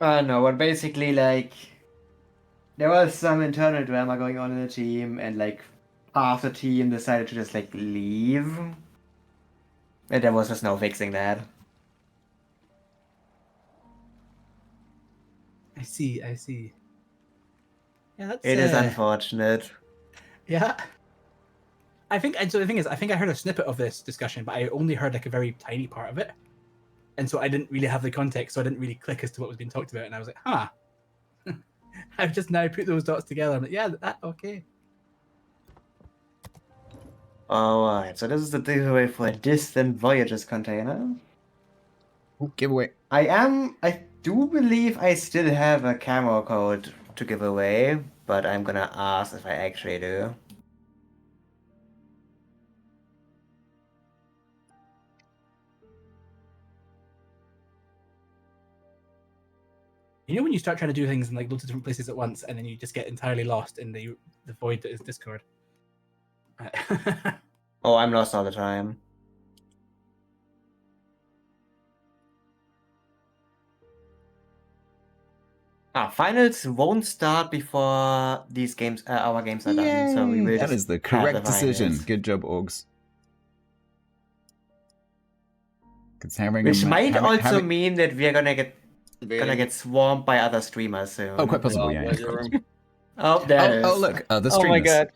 B: No, but basically, like, there was some internal drama going on in the team, and like, half the team decided to just like leave, and there was just no fixing that.
E: I see. Yeah,
B: It is unfortunate.
E: Yeah. I think, and so the thing is, I think I heard a snippet of this discussion, but I only heard like a very tiny part of it. And so I didn't really have the context, so I didn't really click as to what was being talked about. And I was like, huh. I've just now put those dots together. I'm like, yeah, okay.
B: Alright, so this is the giveaway for a Distant Voyages container.
A: Ooh, giveaway.
B: I do believe I still have a camo code to give away, but I'm gonna ask if I actually do.
E: You know when you start trying to do things in like loads of different places at once, and then you just get entirely lost in the void that is Discord. Right.
B: Oh, I'm lost all the time. Finals won't start before these games, our games are done. So we will.
A: That is the correct decision. Good job, Augs.
B: Which might also mean that we're gonna get swarmed by other streamers soon.
A: Oh, quite possible, yeah.
B: Oh, there it is.
A: Oh, look, the streamers.
C: Oh my god.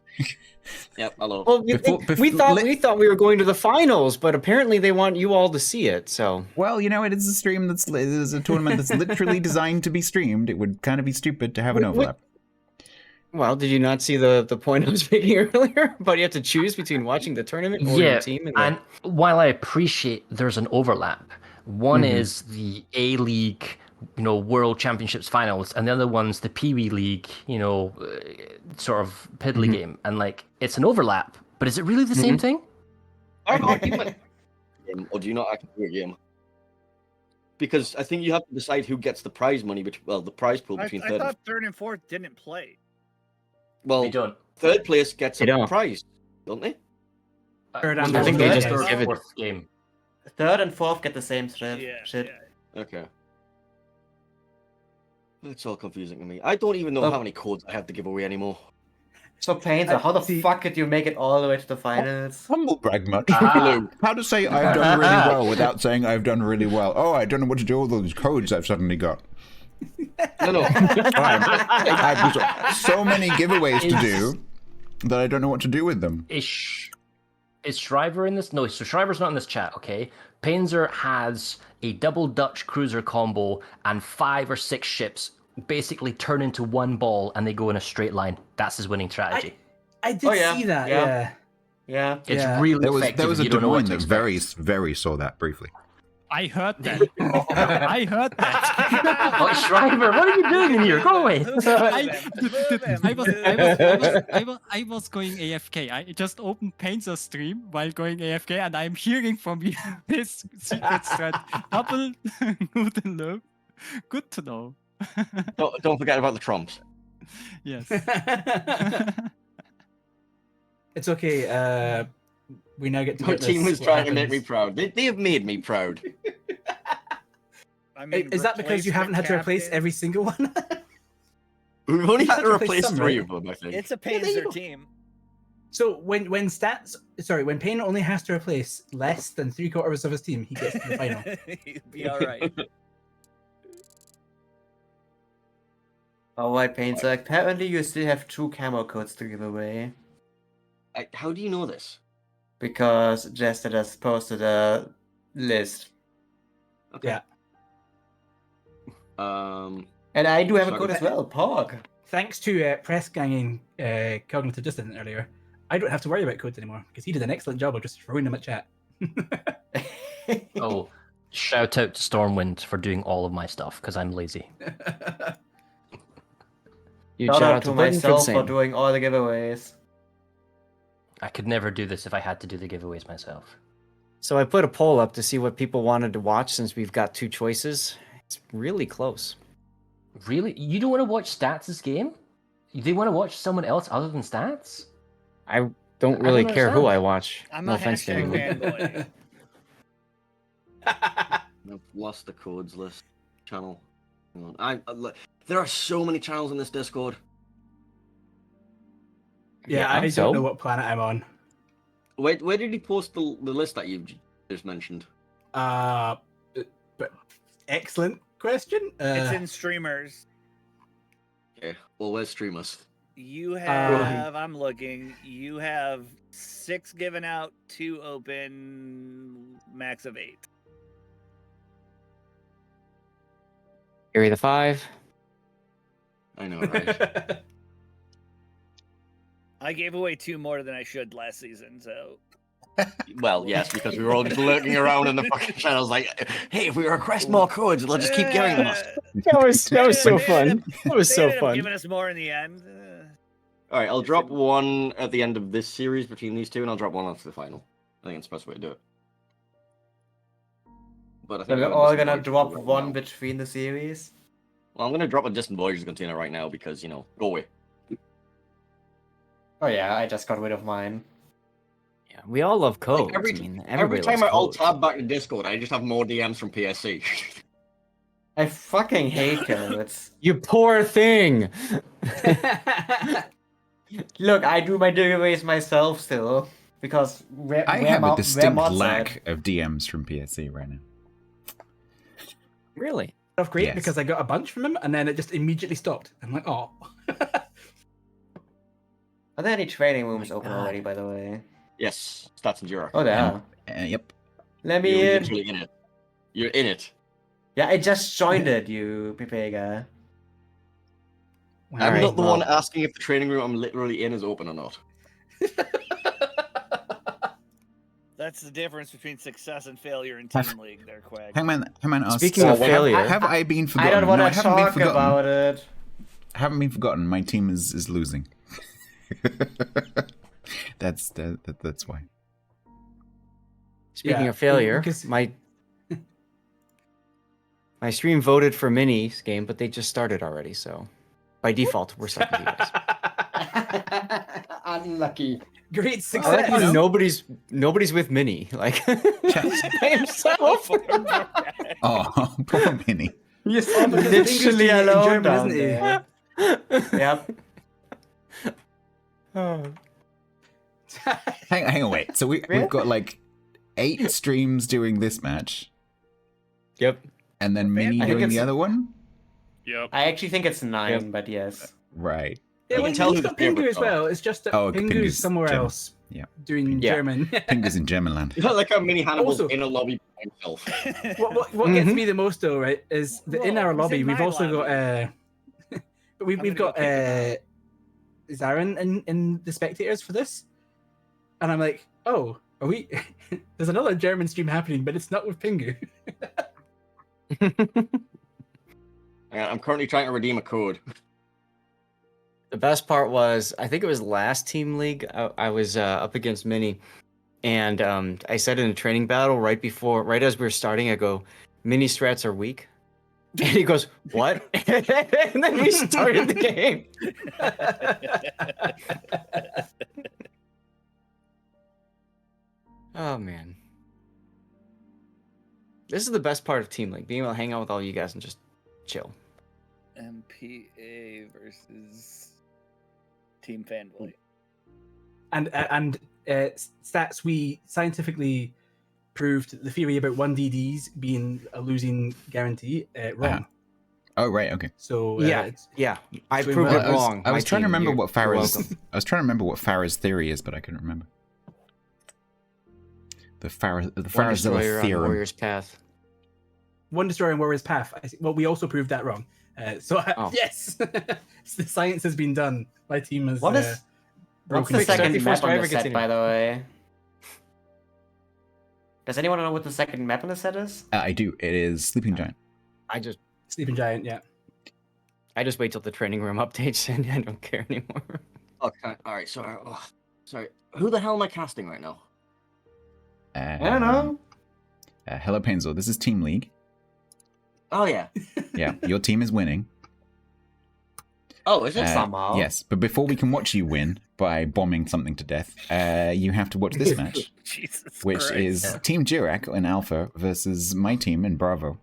C: Yep, hello.
G: Well, we thought we were going to the finals, but apparently they want you all to see it. So
A: well, you know, it is a stream it is a tournament that's literally designed to be streamed. It would kind of be stupid to have an overlap.
G: Well, did you not see the point I was making earlier? But you have to choose between watching the tournament or your team.
F: And while I appreciate there's an overlap, one is the A League, World Championships finals, and the other one's the Pee Wee League, sort of piddly game. And like, it's an overlap, but is it really the same thing?
C: Or do you not actually do a game? Because I think you have to decide who gets the prize money, the prize pool between
I: I thought third and fourth didn't play.
C: Well,
F: They don't.
C: third place gets a prize, don't they?
E: Third
G: I think they just
F: give it
G: fourth
F: game.
B: Third and fourth get the same shit.
I: Yeah.
C: Okay. It's all confusing to me. I don't even know how many codes I have to give away anymore.
B: So Painter, how the
E: See-
B: fuck did you make it all the way to the finals?
A: Humble brag much.
F: Ah.
A: How to say I've done really well without saying I've done really well. Oh, I don't know what to do with all these codes I've suddenly got.
C: No.
A: I've got so many giveaways to do that I don't know what to do with them.
F: Is Shriver in this? No, so Shriver's not in this chat, okay? Painzer has a double Dutch cruiser combo and 5 or 6 ships basically turn into one ball and they go in a straight line. That's his winning strategy.
E: I did see that.
C: yeah.
E: Yeah.
F: It's
E: Yeah.
F: really
A: There was
F: effective.
A: a
F: You don't know
A: Des
F: what
A: Moines
F: to
A: that
F: expect.
A: very saw that briefly.
D: I heard that. I heard that.
F: Oh, Shriver, what are you doing in here? Go away.
D: I was going AFK. I just opened Painter's stream while going AFK, and I'm hearing from you this secret strat. Double good and low. Good to know.
C: Don't forget about the trumps.
D: Yes.
E: It's okay. We now get to.
C: My
E: witness
C: team was
E: what
C: trying to make
E: happens.
C: me proud. They have made me proud.
I: I mean,
E: Is that because you haven't had to replace every single one?
C: We've only had to
E: Replace
C: replace
E: some,
C: 3
E: right?
C: of them, I think.
I: It's a
E: there you
I: Painter
E: go.
I: team.
E: So when Payne only has to replace less than 3/4 of his team, he gets to the final.
I: You'd be all right.
B: Alright, Painter. Apparently you still have 2 camo codes to give away.
C: How do you know this?
B: Because Jester has posted a list.
C: Okay.
E: Yeah.
B: And I do have a
C: Sorry.
B: code as well, Pog.
E: Thanks to press ganging cognitive dissonance earlier, I don't have to worry about codes anymore because he did an excellent job of just throwing them at chat.
F: Oh, shout out to Stormwind for doing all of my stuff because I'm lazy.
G: You
B: Shout out to
G: Burton for the
B: myself for
G: same.
B: doing all the giveaways.
F: I could never do this if I had to do the giveaways myself.
G: So I put a poll up to see what people wanted to watch since we've got 2 choices. It's really close.
F: Really? You don't want to watch Stats' game? They want to watch someone else other than Stats?
G: I don't really
F: don't
G: care who
F: understand.
G: I watch.
I: I'm
G: no
I: a
G: offense to
I: hashtag
G: anyone.
I: fanboy.
C: I've lost the codes list channel. Hang on. There are so many channels in this Discord.
E: Yeah, I
G: so?
E: don't know what planet I'm on.
C: Where did he post the list that you just mentioned?
E: But excellent question.
I: It's in streamers.
C: Okay. Well, where's streamers?
I: You have, I'm looking, you have 6 given out, 2 open, max of 8.
G: Area the 5.
C: I know, right?
I: I gave away 2 more than I should last season, so.
C: Well, yes, because we were all just lurking around in the fucking channels like, hey, if we request more codes, let's just keep giving them us.
G: That was so fun. That was
I: They
G: so
I: ended up
G: fun.
I: giving us more in the end.
C: Alright, I'll drop one at the end of this series between these 2, and I'll drop one after the final. I think it's the best way to do it. But I
B: So
C: think
B: we're
C: I'm
B: all
C: Distant
B: gonna
C: Voyager
B: drop
C: right
B: one
C: now.
B: between the series.
C: Well, I'm gonna drop a Distant Voyager's container right now because, you know, go away.
B: Oh yeah, I just got rid of mine.
G: Yeah, we all love codes.
C: every-
G: I mean,
C: Every
G: everybody
C: time I
G: loves
C: alt
G: codes.
C: tab back to Discord, I just have more DMs from PSC.
B: I fucking hate codes.
G: You poor thing.
B: Look, I do my giveaways myself still. Because
A: I have a distinct lack of DMs from PSC right now.
G: Really?
E: Off great
A: Yes.
E: because I got a bunch from him and then it just immediately stopped. I'm like, oh.
B: Are there any training rooms open
E: God.
B: already, by the way?
C: Yes, Stats and Jura.
B: Oh, there are.
A: Yep.
B: Let me
C: You're
B: in.
C: literally in it. You're in it.
B: Yeah, I just joined it, you Pipega.
C: I'm
G: Alright,
C: not the
G: well.
C: one asking if the training room I'm literally in is open or not.
I: That's the difference between success and failure in Team League there, Quag.
A: Hangman asks,
G: Speaking of failure,
A: have I been forgotten?
B: I don't want
A: No, I
B: to
A: haven't been
B: talk
A: forgotten.
B: about it.
A: I haven't been forgotten. My team is losing. that's why.
G: Speaking
E: Yeah,
G: of failure,
E: because-
G: my stream voted for Mini's game, but they just started already, so by default we're stuck with you guys.
B: Unlucky.
E: Great
G: I like
E: success.
G: how nobody's with Mini, like by himself.
A: Oh, poor Minnie.
B: He's
E: because
B: literally
E: English in
B: alone
E: German,
B: down
E: isn't he?
B: there. Yep.
A: Hang on, wait. So we've got like 8 streams doing this match,
G: Yep.
A: and then Mini
B: I think
A: doing the
B: it's-
A: other one.
I: Yep.
B: I actually think it's 9,
G: Yep.
B: but yes.
A: Right.
E: Yeah,
C: You
E: well,
C: can tell
E: he's
C: who the
E: got Pingu
C: favourites
E: as well. It's just that
A: Oh,
E: Pingu's
A: Pingu's
E: somewhere
A: German.
E: else.
A: Yeah.
E: Doing
G: Yeah.
E: German.
A: Fingers in German land.
C: You know, like how Mini Hannibal's
E: Also-
C: in a lobby by himself.
E: What gets me the most though, right, is that in
I: Whoa,
E: our
I: he's
E: lobby
I: in
E: we've
I: my
E: also got
I: lobby.
E: but we've
I: I'm gonna
E: got
I: go kick him
E: Aren in the spectators for this, and I'm like, oh, are we? There's another German stream happening, but it's not with Pingu.
C: I'm currently trying to redeem a code.
G: The best part was, I think it was last team league. I was up against Mini, and I said in a training battle right as we were starting, I go, "Mini strats are weak," and he goes, "What?" And then we started the game. Oh man, this is the best part of team league: being able to hang out with all you guys and just chill.
I: MPA versus Team Fanboy.
E: And stats, we scientifically proved the theory about 1DDs being a losing guarantee wrong.
A: Uh-huh. Oh, right. Okay.
E: So
G: Yeah, I
E: so we
G: proved
E: won.
G: it wrong.
A: I was
G: my
A: trying to
G: team.
A: remember
G: You're-
A: what
G: you're
A: Farah's.
G: welcome.
A: I was trying to remember what Farah's theory is, but I couldn't remember. The
G: One
A: Farahzilla
G: destroyer on
A: theorem.
G: Warrior's Path.
E: One destroyer in Warrior's Path. Well, we also proved that wrong.
G: Oh.
E: Yes, the science has been done. My team has.
B: What is- What's
E: broken
B: the
E: it.
B: second
G: First
B: map on
G: driver
B: the
G: gets
B: set,
G: in.
B: by the way? Does anyone know what the second map on the set is?
A: I do. It is Sleeping Giant.
G: I just
E: Sleeping Giant? Yeah.
G: wait till the training room updates and I don't care anymore.
C: Okay, alright, sorry. Oh, sorry. Who the hell am I casting right now?
B: I don't know.
A: Hello, Painzor. This is Team League.
C: Oh, yeah.
A: Yeah, your team is winning.
C: Oh, is it?
B: Somehow.
A: Yes, but before we can watch you win by bombing something to death, you have to watch this match,
I: Jesus
A: which
I: Christ.
A: is Team Jirak in Alpha versus my team in Bravo.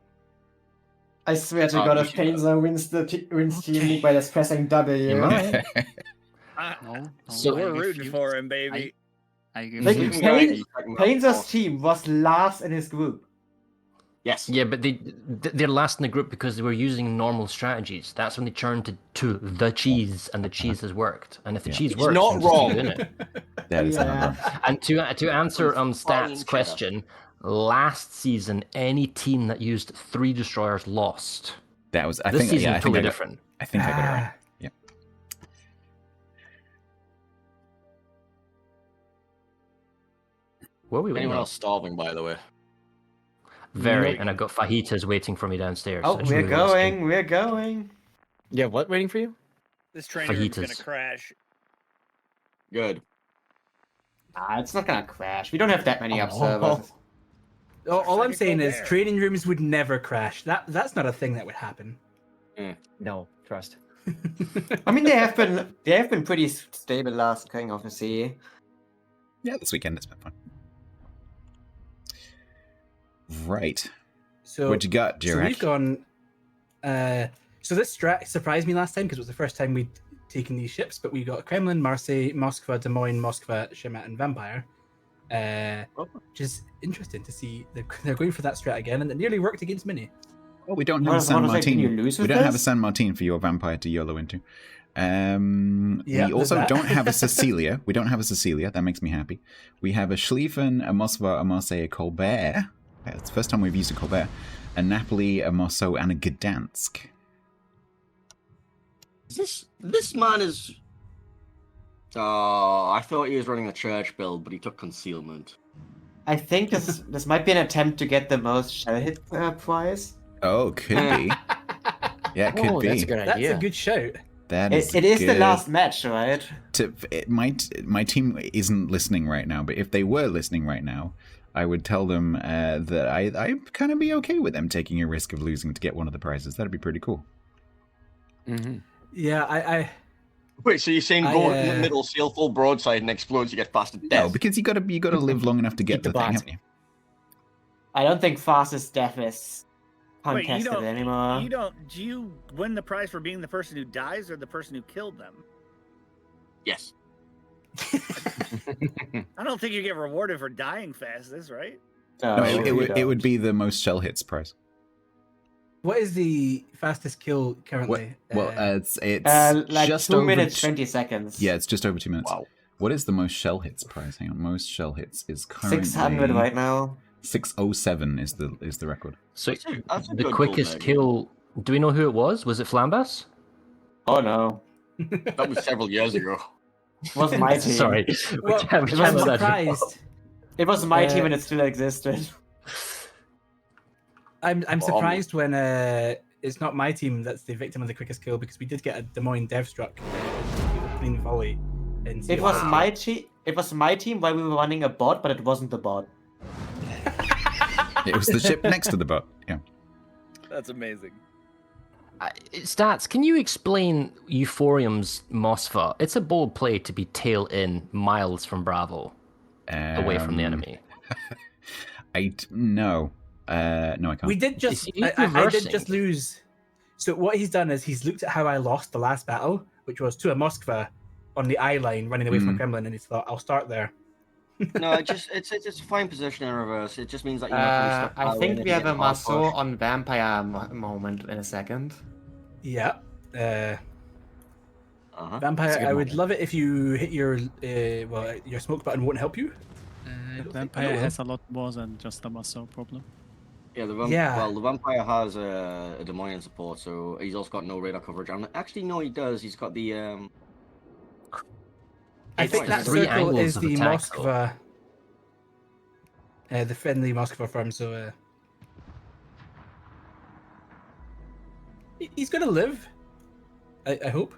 B: I swear to
C: Oh,
B: God,
C: you
B: if
C: should-
B: Painzer wins Team League by just pressing W.
F: You might.
D: No.
I: So
D: I
I: we're rooting
D: refuse.
I: for him, baby.
D: I
B: Like,
D: refuse.
B: Painzer's team was last in his group.
C: Yes.
F: Yeah, but they're last in the group because they were using normal strategies. That's when they turned to the cheese, and the cheese has worked. And if the
A: Yeah.
F: cheese
C: It's
F: works,
C: not
F: then just keep
C: wrong.
F: doing it.
A: That is
B: Yeah.
A: not wrong.
F: And to answer
C: Fine
F: Stats'
C: cheddar.
F: question, last season any team that used 3 destroyers lost.
A: That was. I
F: This
A: think.
F: season
A: Yeah, I think
F: totally
A: I got,
F: different.
A: I think I got it right.
E: Ah,
A: Yeah.
F: Where are we waiting
C: Anyone
F: on?
C: else starving, by the way?
F: Very, and I've got fajitas waiting for me downstairs.
B: Oh,
F: I just
B: we're
F: really wanna
B: going, we're going.
G: Yeah, what waiting for you?
I: This trainer room's gonna
F: Fajitas.
I: crash.
C: Good.
B: Ah, it's not gonna crash. We don't have that many
G: Oh.
B: observers.
E: all I'm
I: Second
E: saying is
I: Colbert.
E: training rooms would never crash. That's not a thing that would happen.
G: No, trust.
B: I mean, they have been pretty stable last King of the Sea.
A: Yeah, this weekend it's been fun. Right.
E: So
A: What you got,
E: So we've
A: Jirak?
E: gone. So this strat surprised me last time because it was the first time we'd taken these ships, but we got Kremlin, Marseille, Moskva, Des Moines, Moskva, Shemat, and Vampire. Which is interesting to see they're going for that strat again, and it nearly worked against Mini.
A: Well, we don't have a
B: What
A: San
B: was I, can you
A: Martin.
B: lose
A: We
B: with
A: don't have a
B: this?
A: San Martin for your vampire to YOLO into.
E: Yeah,
A: We
E: there's
A: also
E: that.
A: don't have a Cecilia. We don't have a Cecilia. That makes me happy. We have a Schlieffen, a Moskva, a Marseille, a Colbert. It's the first time we've used a Colbert. A Napoli, a Marceau, and a Gdansk.
C: This man is. Oh, I thought he was running a church build, but he took concealment.
B: I think this might be an attempt to get the most shell hit prize.
A: Oh, could be. Yeah, it could
G: Oh,
A: be.
G: that's a good
E: That's
G: idea.
E: a good shout.
A: That is
B: It is the
A: good.
B: last match, right?
A: My team isn't listening right now, but if they were listening right now, I would tell them that I kind of be okay with them taking a risk of losing to get one of the prizes. That'd be pretty cool.
G: Mm-hmm.
E: Yeah, I
C: Wait, so you're saying
E: I,
C: go in the middle, sail full broadside, and explodes, you get faster death?
A: No, because you gotta live long enough to get
G: Keep the
A: the thing,
G: box.
A: haven't you?
B: I don't think fastest death is
I: Wait,
B: contested anymore.
I: Do you win the prize for being the person who dies or the person who killed them?
C: Yes.
I: I don't think you get rewarded for dying fastest, right?
A: No, it would be the most shell hits prize.
E: What is the fastest kill currently?
A: It's
J: like
A: just
J: 2
A: over
J: minutes 20 seconds.
A: Yeah, it's just over 2 minutes.
J: Wow.
A: What is the most shell hits prize? Hang on, most shell hits is currently
J: 600 right now.
A: 607 is the record.
F: So
C: That's a
F: the
C: good
F: quickest
C: callback.
F: kill. Do we know who it was? Was it Flambas?
J: Oh no.
C: That was several years ago.
J: It was my team.
F: Sorry.
E: Well,
F: We can't
E: I'm
F: let that-
E: surprised.
J: It was my
E: Uh,
J: team and it still existed.
E: I'm surprised when it's not my team that's the victim of the quickest kill, because we did get a Des Moines Devstruck clean volley.
J: It was my team. It was my team while we were running a bot, but it wasn't the bot.
A: It was the ship next to the boat. Yeah.
I: That's amazing.
F: Stats, can you explain Euphorium's Mosfa? It's a bold play to be tail in miles from Bravo, away from the enemy.
A: No, I can't.
E: We did just.
F: He's
E: I did
F: reversing.
E: just lose. So what he's done is he's looked at how I lost the last battle, which was to a Moskva on the eye line running away from a Kremlin, and he thought, I'll start there.
C: No, it's a fine position in reverse. It just means that you're not really stuck
B: I
C: power
B: think
C: in it,
B: we
C: you
B: have
C: get
B: a
C: hard
B: muscle
C: push.
B: on vampire moment in a second.
E: Yeah.
C: Uh-huh.
E: Vampire,
J: That's a good
E: I would
J: moment.
E: love it if you hit your your smoke button won't help you.
D: Vampire has a lot more than just a muscle problem.
C: Yeah,
E: Yeah.
C: Well, the vampire has a Des Moines support, so he's also got no radar coverage. And actually, no, he does. He's got the
E: I think that
F: three
E: circle
F: angles
E: is
F: of
E: the
F: attack,
E: Moskva, the friendly Moskva farm. So he's gonna live. I hope.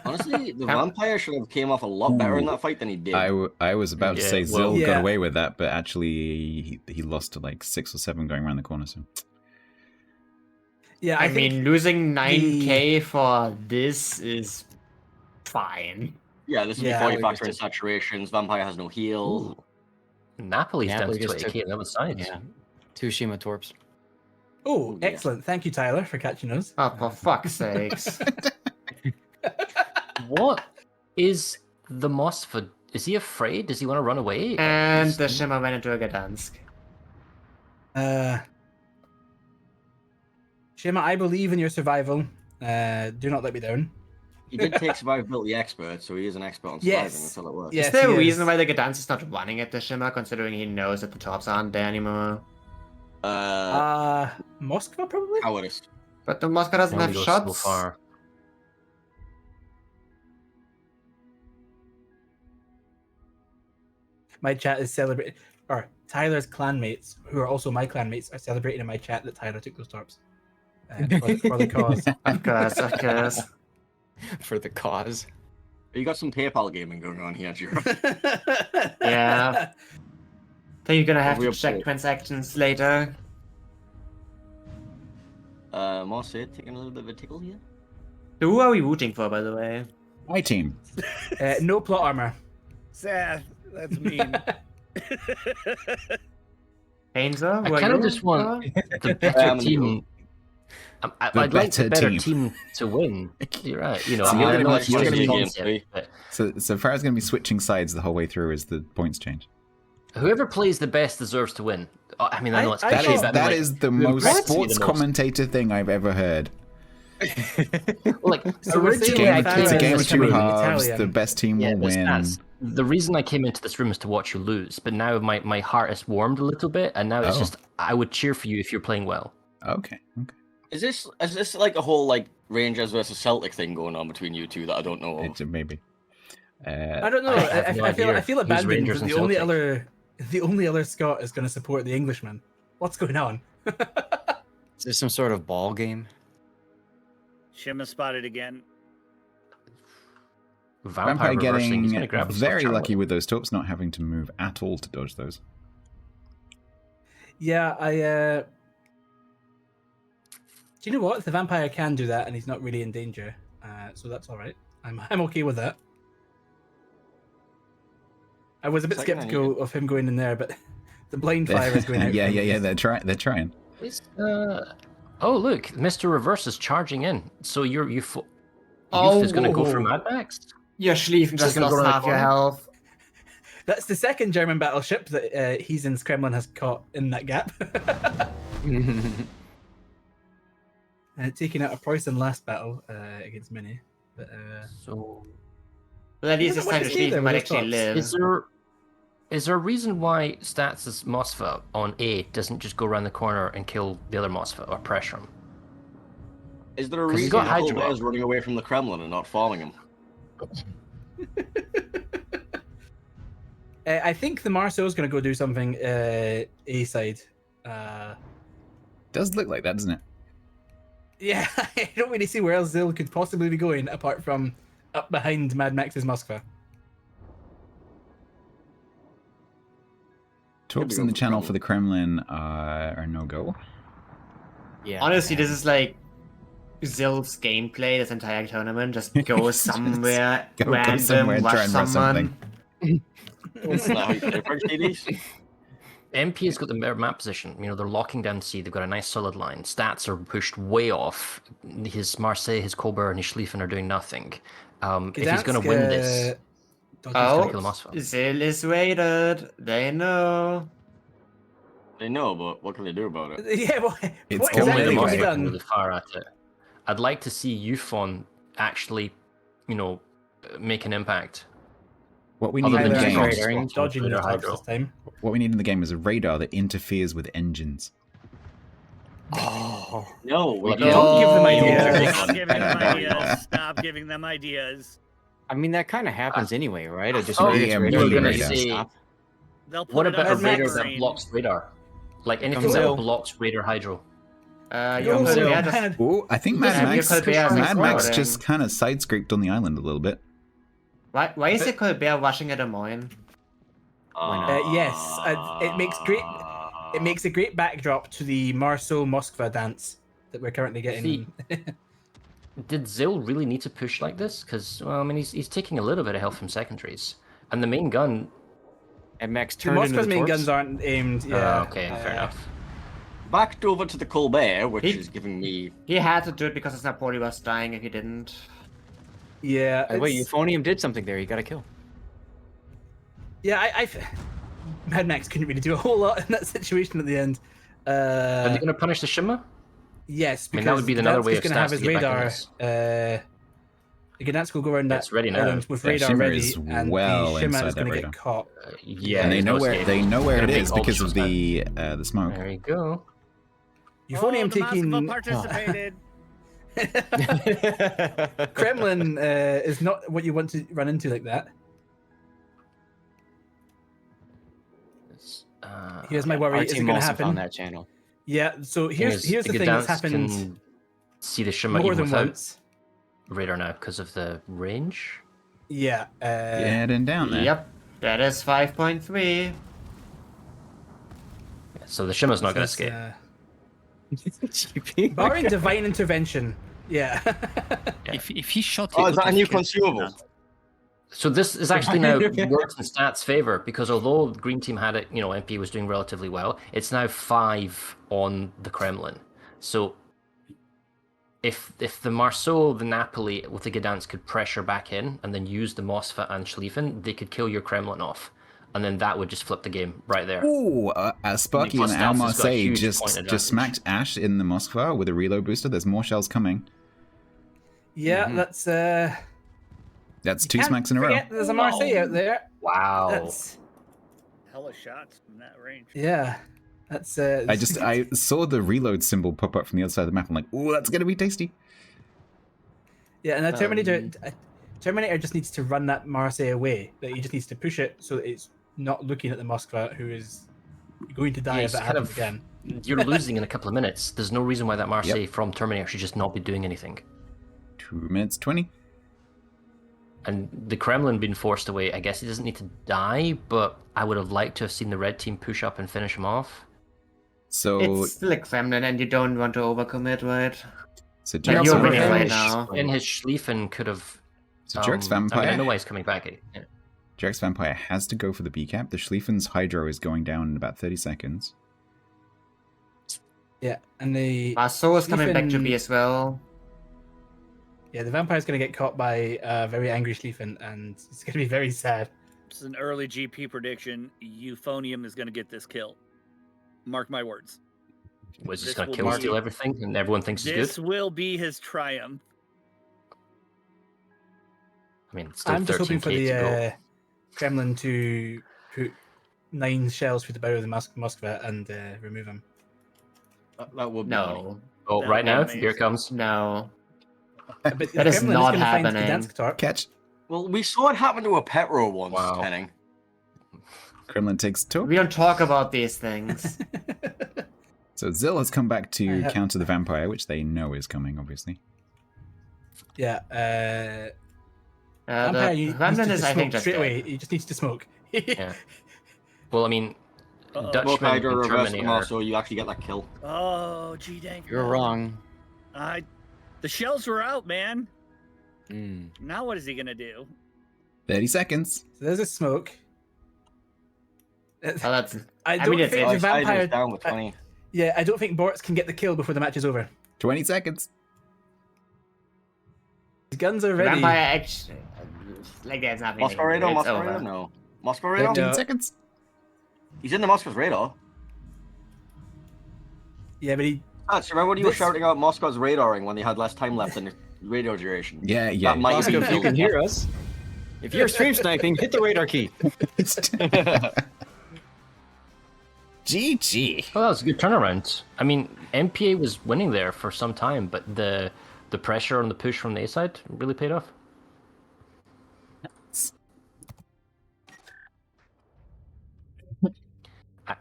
C: honestly, the vampire should have came off a lot better in that fight than he did.
A: I was about to
F: Yeah,
A: say
F: well-
A: Zill got
E: Yeah.
A: away with that, but actually he lost to like 6 or 7 going around the corner. So
E: Yeah,
B: I
E: think
B: mean, losing 9k for this is fine.
C: Yeah, this is
E: Yeah,
C: before you
G: we
C: factor in
G: just
C: saturations. Vampire has no heal.
F: Napoli's down
G: Napoli
F: to
G: just
F: 20k
G: took-
F: on the other side.
G: Yeah. 2 Shima Torps.
E: Oh,
C: Yeah.
E: excellent! Thank you, Tyler, for catching us.
B: Oh, for fuck's sakes.
F: What is the Mosfa? Is he afraid? Does he want to run away?
B: And the Shimmer went into a Gdansk.
E: Shima, I believe in your survival. Do not let me down.
C: He did take survivability expert, so he is an expert on surviving.
E: Yes.
C: That's how it works.
E: Yes,
B: is there
E: he
B: a reason
E: is.
B: why the Gdansk is not running at the Shimmer, considering he knows that the tops aren't there anymore?
E: Moskva probably.
C: Cowardice.
B: But the Moscow doesn't
F: Only
B: have
F: goes
B: shots.
F: so far.
E: My chat is celebrating, or Tyler's clanmates, who are also my clanmates, are celebrating in my chat that Tyler took those torps for the cause.
B: Of course, of course.
G: For the cause.
C: You got some PayPal gaming going on here, Jiro.
B: Yeah. Then you're gonna have to
C: Real
B: check
C: play.
B: transactions later.
C: Marseille taking a little bit of a tickle here.
B: So who are we rooting for, by the way?
A: my team.
E: No plot armor.
I: Seth, that's mean.
B: Ainzer?
F: I
B: who are
F: kind of
B: you
F: just want
B: for?
F: the better
C: I'm
F: team. I'd like
A: better
F: the better
A: team.
F: team to win. You're right. You know,
A: So
F: I mean,
A: you're
F: I
A: gonna
F: know
A: be-
F: it's
A: you're
F: just
A: gonna
F: a
A: be-
F: concept, but
A: So Farah's going to be switching sides the whole way through as the points change.
F: whoever plays the best deserves to win. I mean, I know it's
E: I
A: That
F: cliche,
A: is
F: but I mean,
A: that
F: like,
A: is the
F: who
A: most
F: impresses me
A: sports
F: the most?
A: commentator thing I've ever heard.
F: Like
E: So we're
F: originally,
E: saying
F: I
E: that
F: came
A: It's a
F: in
A: game of
F: this
A: two
F: room-
A: halves.
E: Italian.
A: The best team
F: Yeah,
A: will
F: but
A: win.
F: Stats, the reason I came into this room is to watch you lose, but now my heart is warmed a little bit, and now it's
A: Oh.
F: just I would cheer for you if you're playing well.
A: Okay.
C: Is this like a whole like Rangers versus Celtic thing going on between you two that I don't know of?
A: It maybe.
E: I don't know.
F: I have no
E: I feel
F: idea. Who's
E: abandoned.
F: Rangers
E: That
F: and
E: the only other Scot is going to support the Englishman. What's going on?
G: Is this some sort of ball game?
I: Shimma spotted again.
A: Vampire
F: reversing. He's
A: getting
F: gonna grab himself
A: very
F: Charlie.
A: lucky with those torps, not having to move at all to dodge those.
E: Yeah, do you know what? The vampire can do that, and he's not really in danger, so that's all right. I'm okay with that. I was a bit
C: Second, I
E: skeptical of him going in there, but the blind fire is going out.
A: yeah.
E: for him.
A: They're trying.
F: Oh look, Mr. Reverse is charging in. So Youth is going to go for
E: whoa.
F: Mad Max.
B: Your Schlieffen just
F: gonna go
B: lost
F: around the
B: half your
F: corner.
B: health.
E: That's the second German battleship that Heezen's Kremlin has caught in that gap. Taking out a Preußen last battle against Mini. But,
F: So,
B: Well, at least this
E: What
B: time
E: do
B: the
E: you say there
B: Schlieffen might
E: with
B: actually
E: those
B: live.
F: is there a reason why Stats' Moskva on A doesn't just go around the corner and kill the other Moskva or pressure him?
C: Is there a
F: 'Cause he's
C: reason
F: got Hydro
C: Colbert
F: up.
C: is running away from the Kremlin and not following him?
E: I think the Marceau's going to go do something A side.
A: Does look like that, doesn't it?
E: Yeah, I don't really see where else Zill could possibly be going apart from up behind Mad Max's Moskva.
A: Talks in the channel for the Kremlin are no go.
G: Yeah.
B: Honestly, this is like Zill's gameplay this entire tournament. Just go somewhere
A: Go
B: random,
A: somewhere and try
B: rush
A: and rush
B: someone.
C: That's not how you play French DDs.
F: MP has got the map position. You know, they're locking down C. They've got a nice solid line. Stats are pushed way off. His Marseille, his Colbert, and his Schlieffen are doing nothing. If he's going to win this, he's going to kill the
B: Oh,
F: Moskva.
B: Zill is raided. They know.
C: They know, but what can they do about it?
E: Yeah, well,
A: It's
E: what
A: coming
F: Only the
E: exactly can be
F: Moskva can
E: done?
F: really fire at it. I'd like to see Yufon actually, you know, make an impact.
A: What we need
F: Other
A: in the
F: than
A: game,
F: just
E: Tyler, dodging the
F: Radar
E: types
F: Hydro.
E: this time.
A: what we need in the game is a radar that interferes with engines.
G: Oh.
C: No, we
F: Well,
C: don't.
E: Don't give them
B: Oh.
E: ideas.
I: Stop giving them ideas. Stop giving them ideas.
G: I mean, that kind of happens anyway, right? It just
F: Oh,
G: radar-
A: yeah,
G: radar-
A: you were
G: radar
A: gonna
G: doesn't
F: say-
G: stop.
I: They'll put
F: What
I: it
F: about
I: up
F: a
I: on
E: Mad
F: radar
E: Max-
F: that
I: screen.
F: blocks radar? Like anything
G: Comes
F: that
G: out.
F: blocks radar hydro.
B: Your
E: No,
B: Colbert
E: man.
B: just
A: Oh, I think Mad
B: Yeah,
A: Max,
B: you could be having
A: Mad Max
B: scoring.
A: just kind of side scraped on the island a little bit.
B: Why is it Colbert rushing at Des Moines?
E: Yes, it makes a great backdrop to the Marceau Moskva dance that we're currently getting.
F: See, Did Zill really need to push like this? Because, well, I mean, he's taking a little bit of health from secondaries. And the main gun...
G: And Max
E: The
G: turned into
E: Moskva's
G: the
E: main
G: torps.
E: guns aren't aimed. Yeah.
F: okay, fair enough.
C: Backed over to the Colbert, which
B: He-
C: is giving me.
B: He had to do it because his Napoli was dying if he didn't.
E: Yeah.
G: By the way,
E: it's-
G: Euphonium did something there. You got to kill.
E: Yeah, Mad Max couldn't really do a whole lot in that situation at the end.
F: Are they going to punish the Shimmer?
E: Yes,
F: I mean,
E: because
F: that would be another way of
E: going to have
F: Stats
E: his
F: to get back in
E: radar. Gdansk will go around that
F: It's ready now.
E: island with
A: Yeah,
E: radar
A: Shimmer
E: ready,
A: is
E: and
A: well
E: the Shimmer
A: inside
E: is going
A: that
E: to
A: radar.
E: get caught.
F: Yeah,
A: And they
F: there's
A: know
F: no
A: where
F: escape.
A: they know where
F: Gonna
A: it
F: make
A: is
F: all
A: because of
F: shots
A: the smoke.
F: There you go.
E: Euphonium
I: Oh, the
E: taking
I: Moskva participated.
E: Kremlin is not what you want to run into like that. Here's my worry:
G: Our
E: is it
G: team
E: going to
G: also
E: happen?
G: found that channel.
E: Yeah. So here's the thing that's happened
F: Can see the Shimmer
E: more
F: even
E: than
F: without
E: once.
F: radar now because of the range.
E: Yeah.
A: Getting down there.
B: Yep, that is 5.3.
F: So the Shimmer's not going to escape.
E: Barring divine intervention. Yeah.
D: If he shot
C: Oh,
D: it,
C: is that a
D: would
C: new
D: have killed
C: consumable?
D: that.
F: So this is actually now worked in Stats' favor because although the green team had it, you know, MP was doing relatively well. It's now 5 on the Kremlin. So if the Marceau, the Napoli with the Gdansk could pressure back in and then use the Moskva and Schlieffen, they could kill your Kremlin off, and then that would just flip the game right there.
A: Ooh, Sparky and
F: Plus
A: Al
F: Stats has got a
A: Marseille
F: huge
A: just
F: point advantage.
A: smacked Ash in the Moskva with a reload booster. There's more shells coming.
E: Yeah,
G: Mhm.
E: that's
A: That's
E: you
A: 2
E: can't
A: smacks in a row.
E: forget There's a Marseille out there.
F: Wow.
E: That's
I: Hella shots from that range.
E: yeah. That's
A: I saw the reload symbol pop up from the other side of the map. I'm like, ooh, that's gonna be tasty.
E: yeah, and Terminator just needs to run that Marseille away. That he just needs to push it so that it's not looking at the Moskva, who is going to die
F: Yeah,
E: if
F: it's
E: that
F: kind
E: happens
F: of-
E: again.
F: You're losing in a couple of minutes. There's no reason why that Marseille from Terminator should just not be doing anything.
A: 2 minutes 20.
F: And the Kremlin being forced away, I guess he doesn't need to die, but I would have liked to have seen the red team push up and finish him off.
A: So
B: It's still a Kremlin, and you don't want to overcommit, right?
A: so
B: Like,
A: Jerks
B: you're
F: Also,
B: winning
F: in
B: right
F: his-
B: now.
F: In his Schlieffen could have.
A: So Jerks
F: I mean, I
A: Vampire.
F: know why he's coming back. Yeah.
A: Jerks Vampire has to go for the B cap. The Schlieffen's Hydro is going down in about 30 seconds.
E: Yeah, and the
B: Marceau is coming back to
E: Schlieffen-
B: B as well.
E: Yeah, the vampire's going to get caught by a very angry Schlieffen, and it's going to be very sad.
I: It's an early GP prediction. Euphonium is going to get this kill. Mark my words.
F: Was
I: This
F: just going
I: will
F: to kill and
I: be-
F: steal everything, and everyone thinks it's
I: This
F: good.
I: will be his triumph.
F: I mean, it's still
E: I'm just hoping
F: 13k
E: for
F: to go.
E: the Kremlin to put 9 shells through the bow of the Moskva and remove him.
C: That would be funny.
G: No,
F: Oh,
I: That
F: right now,
I: would be
F: here it comes.
G: no.
E: But the
G: That is
E: Kremlin
G: not
E: gonna find
G: happening.
E: Gdansk Torp.
A: Catch.
C: Well, we saw it happen to a Petro once,
F: Wow.
C: Henning.
A: Kremlin takes two.
J: We don't talk about these things.
A: So Zill has come back to
E: have-
A: counter the vampire, which they know is coming, obviously.
E: Yeah,
G: The
E: vampire, you
G: Kremlin
E: need
G: is,
E: to
G: I
E: smoke
G: think, just
E: straight
G: dead.
E: away. He just needs to smoke.
F: Yeah. Well, I mean,
I: Uh-oh.
C: Smoke
F: Dutchmen
C: Hydra,
F: in
C: reverse
F: Germany
C: them
F: are...
C: also, you actually get that kill.
I: Oh, gee dang.
G: You're wrong.
I: The shells were out, man.
G: Mm.
I: Now what is he gonna do?
A: 30 seconds.
E: So there's a smoke.
J: Oh, that's.
E: I
J: I
E: don't
J: mean, it's-
E: think the
C: Hydra is
E: vampire.
C: down with 20.
E: Yeah, I don't think Bortz can get the kill before the match is over.
A: 20 seconds.
E: His guns are ready.
J: Vampire actually. Like, that's not
C: Moscow radar,
J: it's
C: Moscow
J: over.
C: radar? No. Moscow radar?
A: 15
E: No.
A: seconds.
C: He's in the Moscow's radar.
E: Yeah, but he.
C: That's remember when you were
E: This-
C: shouting out Moscow's radaring when they had less time left in the radio duration?
A: Yeah, yeah.
C: That might have
G: Moscow,
C: been
G: if you can
C: killed.
G: hear us, if you're stream sniping, hit the radar key.
A: GG.
F: Oh, that was a good turnaround. I mean, MPA was winning there for some time, but the pressure on the push from the A side really paid off.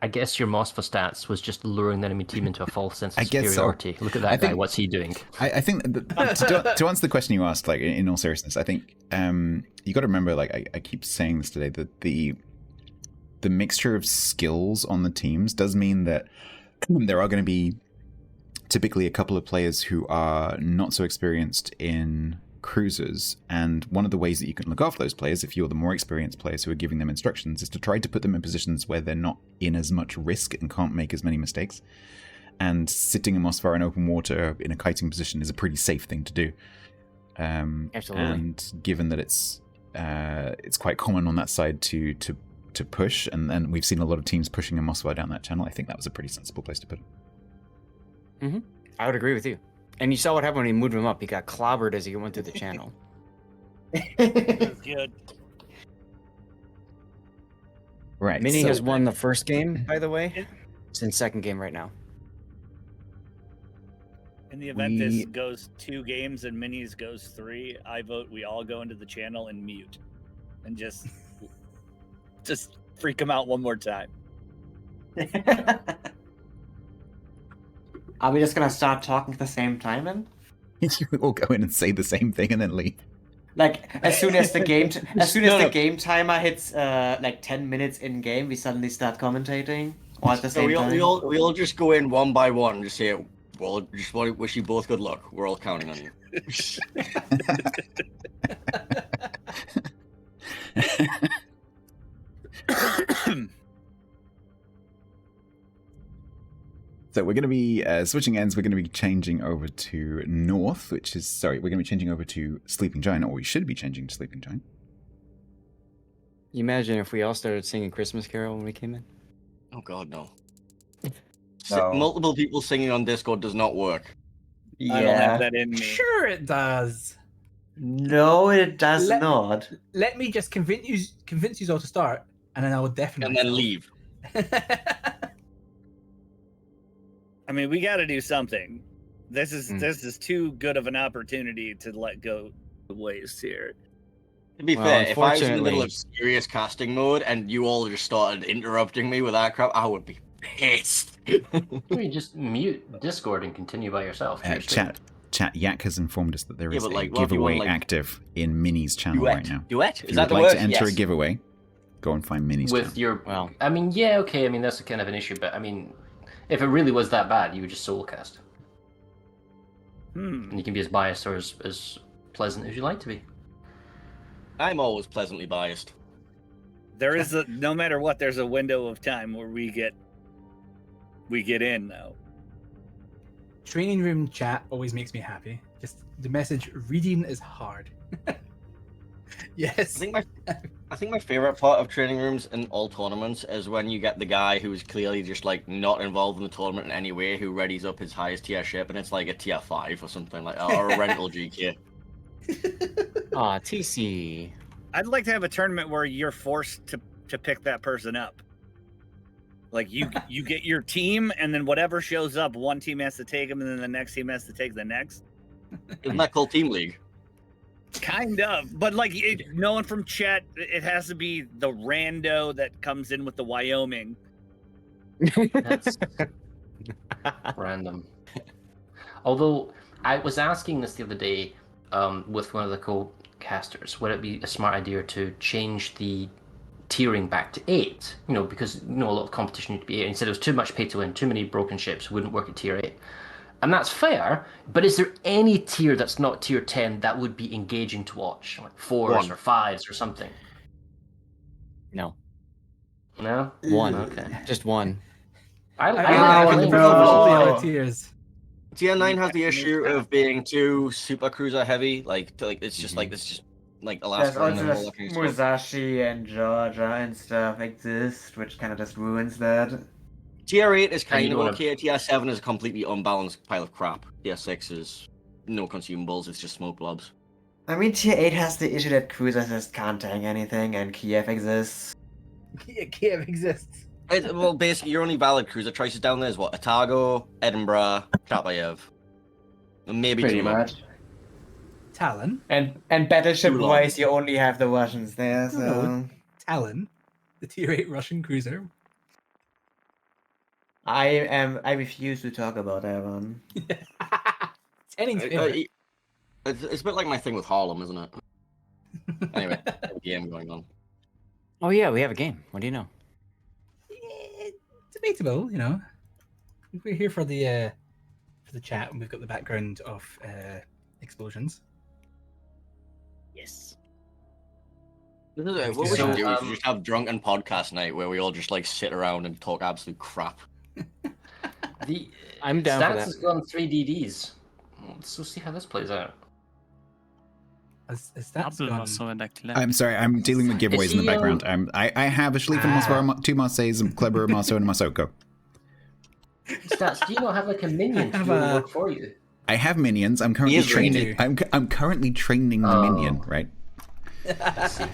F: I guess your Moss for stats was just luring the enemy team into a false sense of
A: I guess so.
F: superiority. Look at that
A: I
F: guy.
A: think-
F: What's he doing?
A: I think to answer the question you asked, like in all seriousness, I think you got to remember, like I keep saying this today, that the mixture of skills on the teams does mean that there are going to be typically a couple of players who are not so experienced in cruisers, and one of the ways that you can look after those players, if you're the more experienced players who are giving them instructions, is to try to put them in positions where they're not in as much risk and can't make as many mistakes. And sitting a Mossfire in open water in a kiting position is a pretty safe thing to do.
G: Absolutely.
A: And given that it's quite common on that side to push, and we've seen a lot of teams pushing a Mossfire down that channel, I think that was a pretty sensible place to put it.
G: I would agree with you. And you saw what happened when he moved him up. He got clobbered as he went through the channel.
I: That's good.
A: Right.
G: Mini
A: so-
G: has won the first game, by the way. It's in second game right now.
I: In the event
A: We-
I: this goes 2 games and Minis goes 3, I vote we all go into the channel and mute, and just freak him out one more time.
J: Are we just gonna start talking at the same time then?
A: you all go in and say the same thing and then leave.
J: Like as soon as the game
C: No, no.
J: game timer hits like 10 minutes in game, we suddenly start commentating. Or at the
C: So
J: same
C: we
J: time.
C: all just go in one by one and just say, well, just want to wish you both good luck. We're all counting on you.
A: So we're going to be switching ends. We're going to be changing over to North, we're going to be changing over to Sleeping Giant, or we should be changing to Sleeping Giant.
G: You imagine if we all started singing Christmas Carol when we came in?
C: Oh God, no.
J: No.
C: Multiple people singing on Discord does not work.
I: I don't have that in me.
E: Sure, it does.
J: No, it does
E: Let-
J: not.
E: Let me just convince you all to start, and then I will definitely.
C: And then leave.
I: I mean, we got to do something. This
G: Mm.
I: is too good of an opportunity to let go the waste here.
C: To be
G: Well,
C: fair, if I was in the middle
G: unfortunately-
C: of serious casting mode and you all just started interrupting me with that crap, I would be pissed.
F: You just mute Discord and continue by yourself. You're straight.
A: Chat. Yak has informed us that there
C: Yeah,
A: is
C: but,
A: a
C: like, what if you
A: giveaway
C: want, like,
A: active in Mini's channel
C: Duet.
A: right now.
C: Duet?
A: If
C: Is
A: you
C: that
A: would
C: the
A: like
C: word?
A: to enter a
C: Yes.
A: giveaway, go and find Mini's
F: With
A: channel.
F: your,
G: Well,
F: I mean, yeah, okay. I mean, that's kind of an issue, but I mean, if it really was that bad, you would just solo cast, and you can be as biased or as pleasant as you like to be.
C: I'm always pleasantly biased.
I: There is a no matter what, there's a window of time where we get in though.
E: Training room chat always makes me happy. Just the message reading is hard. Yes.
C: I think my favorite part of training rooms in all tournaments is when you get the guy who's clearly just like not involved in the tournament in any way, who readies up his highest tier ship, and it's like a tier 5 or something like, or a rental GK.
G: Aw, TC.
I: I'd like to have a tournament where you're forced to pick that person up. Like you get your team, and then whatever shows up, one team has to take them, and then the next team has to take the next.
C: Isn't that called Team League?
I: Kind of, but like no one from chat. It has to be the rando that comes in with the Wyoming.
F: That's random. Although I was asking this the other day with one of the co-casters, would it be a smart idea to change the tiering back to 8? You know, because a lot of competition need to be 8. Instead, it was too much pay to win, too many broken ships wouldn't work at tier 8. And that's fair, but is there any tier that's not tier 10 that would be engaging to watch? Like 4s or 5s or something?
G: No.
F: No?
G: One.
F: Okay.
G: Just one.
E: I
J: no,
E: think
J: no.
E: all the other tiers.
C: Tier 9 has the issue of being too super cruiser heavy. It's just
J: There's
C: Alaska and
J: also
C: all that kind of stuff.
J: Musashi and Georgia and stuff exist, which kind of just ruins that.
C: Tier 8 is
F: And
C: kind
F: you
C: of
F: wanna-
C: okay. Tier 7 is a completely unbalanced pile of crap. Tier 6 is no consumables, it's just smoke blobs.
J: I mean, Tier 8 has the issue that cruisers just can't tank anything, and Kiev exists.
E: Kiev exists.
C: Well, basically, your only valid cruiser choices down there is what? Otago, Edinburgh, Chapayev. And maybe
J: Pretty
C: Toulon.
J: much.
E: Talon.
J: And battleship-wise, you only have the Russians there, so...
E: No. Talon, the tier 8 Russian cruiser.
J: I refuse to talk about Aren.
E: Tenning's favorite.
C: It's a bit like my thing with Harlem, isn't it? Anyway, a game going on.
G: Oh yeah, we have a game. What do you know?
E: Debatable, you know. We're here for the chat, and we've got the background of explosions.
I: Yes.
C: What we
E: So,
C: should do is just have drunken podcast night where we all just like sit around and talk absolute crap.
F: The
G: I'm down for
F: Stats
G: that.
F: has gone 3 DDs. Let's see how this plays out.
E: As that's gone...
D: so actually.
A: I'm sorry, I'm dealing with giveaways in the background. I have a Schlieffen, Mosvar, 2 Marseilles, Kleber, Marceau, and Masoko.
F: Stats, do you not have like a minion to
E: have
F: do the
E: a-
F: work for you?
A: I have minions. I'm currently
C: He is
A: training. I'm currently training the minion, right?
F: I see.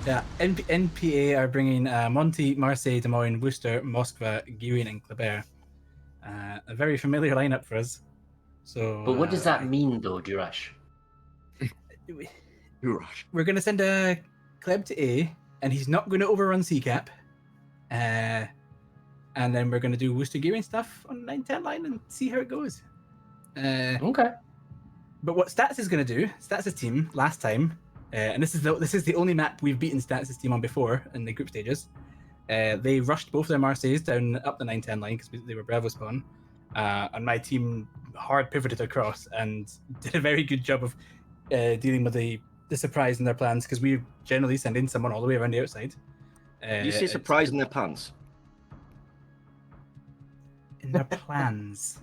E: Yeah, NPA are bringing Monty, Marseille, Des Moines, Worcester, Moskva, Guirin, and Kleber. A very familiar lineup for us. So,
F: But what does that mean, though, Jurash?
E: We're going to send a Kleb to A, and he's not going to overrun CCAP. And then we're going to do Worcester Guirin stuff on 9-10 line and see how it goes.
F: Okay.
E: But what Stats is going to do, Stats' team last time, and this is the only map we've beaten Stats' team on before in the group stages. They rushed both their Marseilles down up the 9-10 line because they were Bravo spawn, and my team hard pivoted across and did a very good job of dealing with the surprise in their plans, because we generally send in someone all the way around the outside.
C: You say surprise in their pants.
E: In their plans.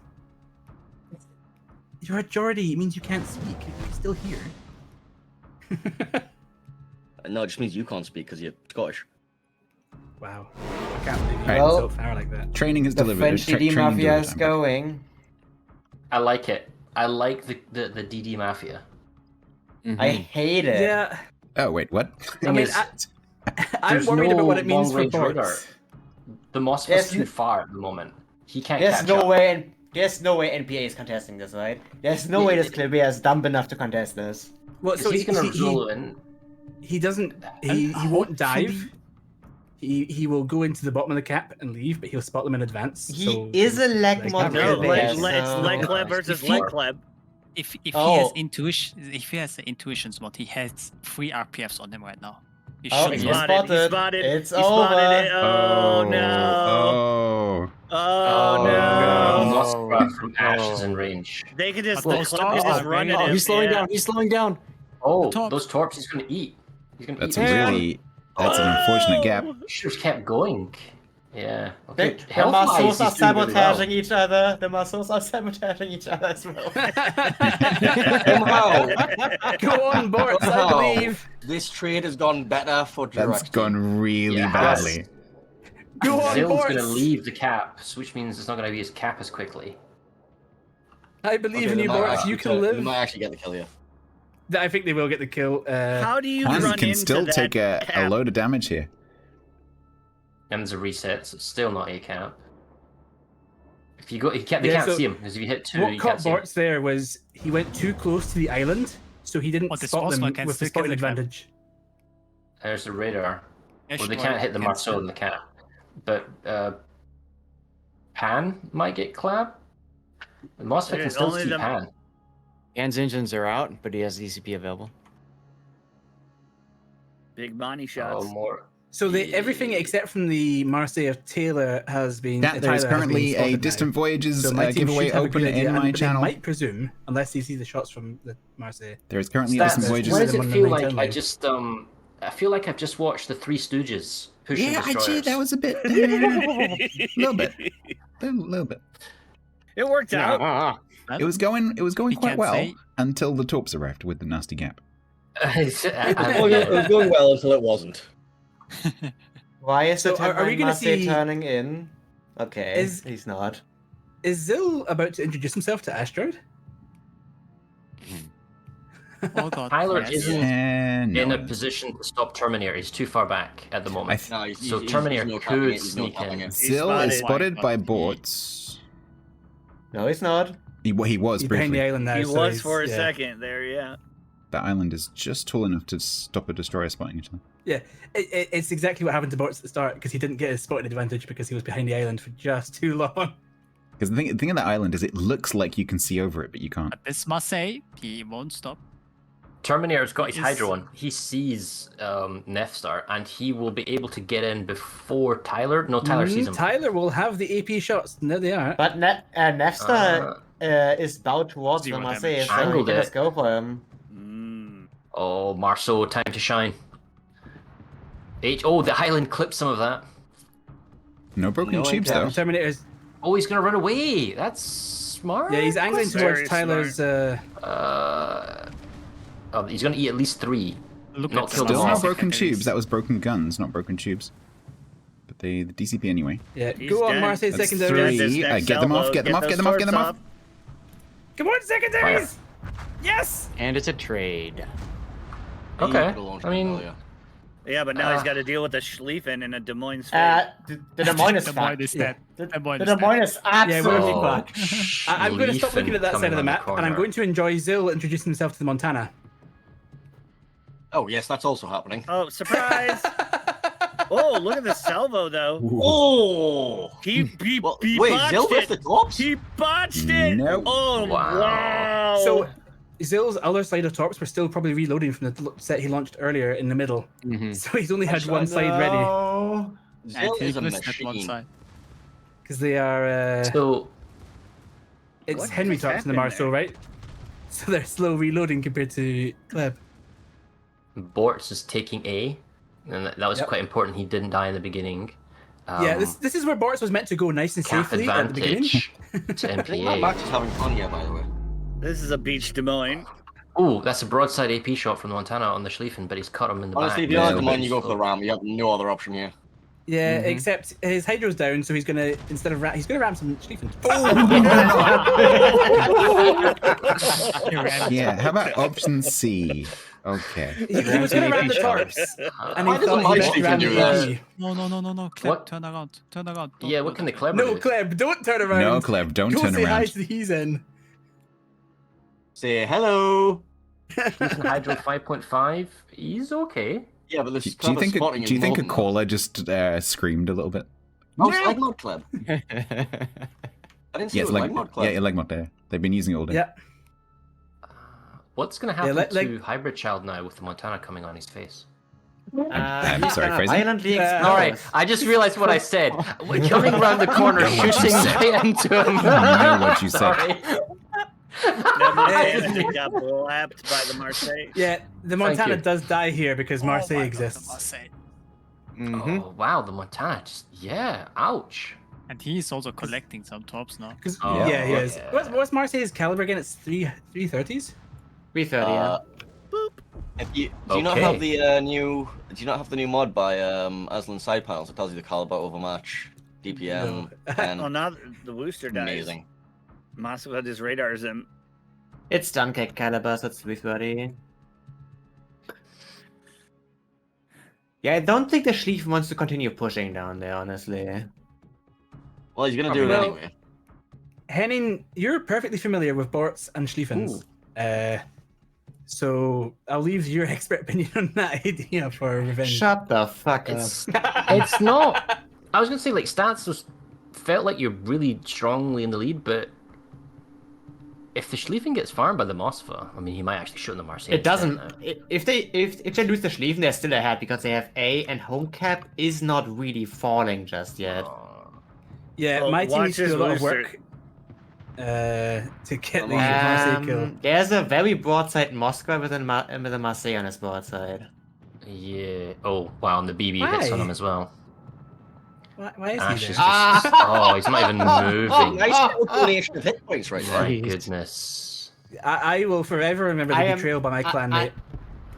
E: You're a Geordie. It means you can't speak. You're still here.
C: No, it just means you can't speak because you're Scottish.
E: Wow. I can't believe you
A: Right.
E: went so far like that.
A: Training has
J: The
A: delivered.
J: French DD
A: training
J: Mafia
A: delivered.
J: is going.
F: I like it. I like the DD Mafia.
J: I hate it.
E: Yeah.
A: Oh wait, what?
E: I mean, I'm
F: There's
E: worried
F: no
E: about what it means for
F: long-range radar.
E: boards.
F: The Moskva's
J: Yes,
F: too far at the moment. He can't
J: There's
F: catch
J: no
F: up.
J: way. There's no way NPA is contesting this, right? There's no way this Kleber is dumb enough to contest this.
E: Well, so
F: He's going to roll in.
E: he doesn't. He won't dive. He will go into the bottom of the cap and leave, but he'll spot them in advance.
J: He
E: so
J: is a leg
E: like,
J: mod.
I: No,
J: Kleber,
I: let's
J: so-
I: leg club versus
F: If
I: leg
F: you-
I: club.
D: If he
J: Oh.
D: has intuition, if he has the intuition mod, he has 3 RPFs on him right now. He
J: Oh,
D: should
J: he's
D: not-
J: spotted.
I: He spotted.
J: It's
I: he spotted
J: over.
I: it. Oh, no.
A: Oh.
I: Oh, no.
F: Moskva from Ash is in range.
I: They could just,
D: But
I: the
D: those
I: club could
D: stars
I: just
D: are
I: run
D: very-
I: at him.
G: He's slowing
I: yeah.
G: down. He's slowing down.
F: Oh,
D: Torp.
F: those torps he's going to eat. He's going to
A: That's
F: eat.
A: a really. That's an unfortunate gap.
F: He should have kept going. Yeah. Okay.
J: The
F: Health-wise,
J: muscles are
F: he's doing really well.
J: sabotaging each other. The muscles are sabotaging each other as well.
C: Somehow,
E: Go on, Borts, I
C: somehow,
E: believe.
C: this trade has gone better for Direct.
A: That's gone really
F: Yes.
A: badly.
E: Go on,
F: Zill's going to
E: Borts.
F: leave the cap, which means it's not going to be his cap as quickly.
E: I believe in you, Borts. You can
C: They
E: live.
C: might actually get the kill here.
E: I think they will get the kill.
I: How do you
A: Hans
I: run
A: can
I: into
A: still
I: that
A: take a
I: cap?
A: load of damage here.
F: And there's a reset, so it's still not a cap. If you go, they can't
E: Yeah, so
F: see him because if you hit 2,
E: What
F: you
E: caught
F: can't see him.
E: Borts there was he went too close to the island, so he didn't
D: Oh, the
E: spot them
D: sportsman can
E: with the
D: still kill
E: spotting
D: the cap.
E: advantage.
F: There's the radar.
D: Yeah,
F: Well, they
D: sure,
F: can't hit the
D: can
F: Marceau
D: still-
F: and the cap. But Pan might get Clab. The Mosfet
I: Okay,
F: can still
I: only
F: see
I: the-
F: Pan.
G: Dan's engines are out, but he has the ECP available.
I: Big money
F: Oh,
I: shots.
F: more.
E: So everything except from the Marseille of Taylor has been.
A: That there is
E: Tyler has been
A: currently a
E: spotted now.
A: Distant Voyages
E: So my team
A: giveaway
E: should have a
A: open
E: good idea,
A: in
E: and
A: my
E: they
A: channel.
E: might presume, unless they see the shots from the Marseille.
A: There is currently a
F: Stats,
A: Distant Voyages.
F: why does it
E: on the
F: feel
E: main
F: like I
E: timeline.
F: just I feel like I've just watched the Three Stooges pushing
A: Yeah,
F: destroyers.
A: actually, that was a bit. A little bit. A little bit.
I: It worked out.
A: It was going
D: We
A: quite
D: can't
A: well
D: say-
A: until the Torps arrived with the nasty gap.
C: It was going well until it wasn't.
J: Why is
E: So
J: the
E: are we
J: Tenman
E: gonna
J: Marseille
E: see-
J: turning in? Okay,
E: Is-
J: he's not.
E: Is Zill about to introduce himself to Asteroid?
D: Oh god.
F: Tyler
D: yes.
F: isn't
A: And
F: in a position to stop Terminator. He's too far back at the moment.
C: No, he's,
F: So
C: he's,
F: Terminator
C: he's no
F: could
C: tapping it, he's no
F: sneak
C: tapping
F: in.
C: it.
A: Zill is
I: spotted.
A: spotted by Borts.
J: No, he's not.
A: He was
E: He's behind
A: briefly.
E: the island now.
I: He
E: so
I: was
E: he's-
I: for a
E: yeah.
I: second there, yeah.
A: That island is just tall enough to stop a destroyer spotting each other.
E: Yeah, it's exactly what happened to Borts at the start because he didn't get his spotting advantage because he was behind the island for just too long.
A: Because the thing of that island is it looks like you can see over it, but you can't.
D: But this Marseille, he won't stop.
F: Terminator's got his
E: Is-
F: Hydra on. He sees Nefstar, and he will be able to get in before Tyler. No, Tyler sees him.
E: Tyler will have the AP shots. And there they are.
J: But Nefstar is bowed towards the
I: Zero
J: Marseille,
I: damage.
J: so he
F: Angled
J: can
F: it.
J: just go for him.
F: Oh, Marceau, time to shine. Oh, the Highland clipped some of that.
A: No broken
C: No
A: tubes
C: impact.
A: though.
E: Terminator's.
F: Oh, he's gonna run away. That's smart.
E: Yeah, he's angling
I: That's
E: towards
I: very
E: Tyler's.
F: He's gonna eat at least 3.
D: Look
F: Not
D: at
F: kill
D: the
A: Still
F: them
A: no
F: all.
A: broken
D: secondaries.
A: tubes. That was broken guns, not broken tubes. But the DCP anyway.
E: Yeah,
I: He's
E: go on,
I: dead.
E: Marseille
A: That's
E: secondary.
A: three. Get them off, get them off, get them off, get them off.
E: Come on, secondaries! Yes!
G: And it's a trade.
F: Okay. I mean,
I: Yeah, but now he's got to deal with the Schlieffen and a Des Moines fate.
J: The Des Moines is
D: Des Moines
J: fucked.
D: is dead.
J: The
D: Des Moines
J: the
D: is
J: Des
D: dead.
J: Moines is absolutely
F: Oh.
J: fucked.
E: I'm going to stop looking at that side of the map, and I'm going to enjoy Zill introducing himself to the Montana.
C: Oh, yes, that's also happening.
I: Oh, surprise! Oh, look at the salvo though.
C: Oh!
I: He
C: Wait,
I: botched
C: Zill with
I: it.
C: the tops?
I: He botched it.
A: Nope.
I: Oh
F: Wow.
I: wow!
E: So, Zill's other side of torps were still probably reloading from the set he launched earlier in the middle.
G: Mhm.
E: So he's only had one side ready.
C: No.
D: And
C: Zill
D: he
C: is a
D: missed that one
C: machine.
D: side.
E: Because they are.
F: so
E: It's
I: What
E: Henry
I: just
E: torps in the
I: happened
E: Marceau,
I: there?
E: right? So they're slow reloading compared to Kleb.
F: Borts is taking A, and that was
E: Yep.
F: quite important. He didn't die in the beginning.
E: Yeah, this is where Borts was meant to go nice and
F: cap
E: safely at the beginning.
F: advantage to
C: I think that
F: MPA.
C: Max is having fun here, by the way.
I: This is a beach Des Moines.
F: Oh, that's a broadside AP shot from the Montana on the Schlieffen, but he's cut him in the
C: Honestly,
F: back.
C: if you like
A: Yeah,
C: the
A: but
C: mine, you go for the ram. You have no other option here.
E: Yeah, except his hydro's down, so he's gonna he's gonna ram some Schlieffen.
A: Yeah, how about option C? Okay.
E: He was gonna ram the torps, and he
C: Why doesn't
E: thought
C: my
E: he best
C: Schlieffen
E: ram
C: do
E: the
C: that?
E: AP.
D: No. Kleb,
F: What?
D: turn around. Turn around. Don't
F: Yeah,
D: go
F: what can the
D: there.
F: clever
E: No,
F: do?
E: Kleb, don't turn around.
A: No, Cleb, don't
E: Go
A: turn
E: say hi
A: around.
E: to the he's in.
C: Say hello.
F: Schlieffen Hydro 5.5. He's okay.
C: Yeah, but this
A: Do you
C: clever
A: think
C: spotting
A: do you
C: is
A: think
C: more
A: a
C: than
A: caller just screamed a little bit?
C: that. Oh, it's leg mod club. I didn't see
A: Yeah,
C: it
A: it's
C: was
A: leg
C: leg mod club.
A: yeah, leg mod there. They've been using it all day.
E: Yeah.
F: What's going to happen
E: let-
F: to Hybrid Child now with the Montana coming on his face?
A: I'm sorry, Fraser.
J: Violently exposed.
F: All right, I just realized what I said. Coming around the corner,
A: know what you
F: shooting
A: said.
F: right into him.
A: I know what you said.
F: Sorry.
I: That Montana got lapped by the Marseille.
E: Yeah, the Montana
F: you.
E: does die here because Marseille
D: Oh my God,
E: exists.
D: the Marseille.
F: Oh wow, the Montana. Yeah, ouch.
D: And he's also collecting some tops now.
E: Because
F: Oh,
E: yeah, he is.
F: yeah.
E: What's Marseille's caliber again? It's 330s.
J: 330, yeah.
C: Do you not have
F: Okay.
C: the new? Do you not have the new mod by Aslan side panels that tells you the caliber overmatch, DPM,
E: No.
C: and
I: Oh, now the Wooster dies.
C: amazing.
I: Moskva just radars him.
J: It's Dunkirk caliber, so it's 330. Yeah, I don't think the Schlieffen wants to continue pushing down there, honestly.
C: Well, he's gonna do it
E: Well,
C: anyway.
E: Henning, you're perfectly familiar with Borts and Schlieffens. So I'll leave your expert opinion on that idea for revenge.
J: Shut the fuck up.
F: It's not. I was gonna say like stats was felt like you're really strongly in the lead, but if the Schlieffen gets farmed by the Moskva, I mean he might actually shoot in the Marseille.
J: It doesn't. If they lose the Schlieffen, they're still ahead because they have A, and home cap is not really falling just yet.
E: Yeah,
I: Well,
E: my team
I: watch
E: needs to do a
I: his
E: lot of
I: Wooster.
E: work to get the Marseille kill.
J: There's a very broadside Moskva with a Marseille on his broadside.
F: Yeah. Oh wow, and the BB hits on
E: Why?
F: him as well.
E: Why is
F: Ash
E: he
F: is
E: there?
F: just. Oh, he's not even moving.
C: Nice little combination of hit points right there.
F: My
J: Jeez.
F: goodness.
E: I will forever remember the betrayal by my clanmate.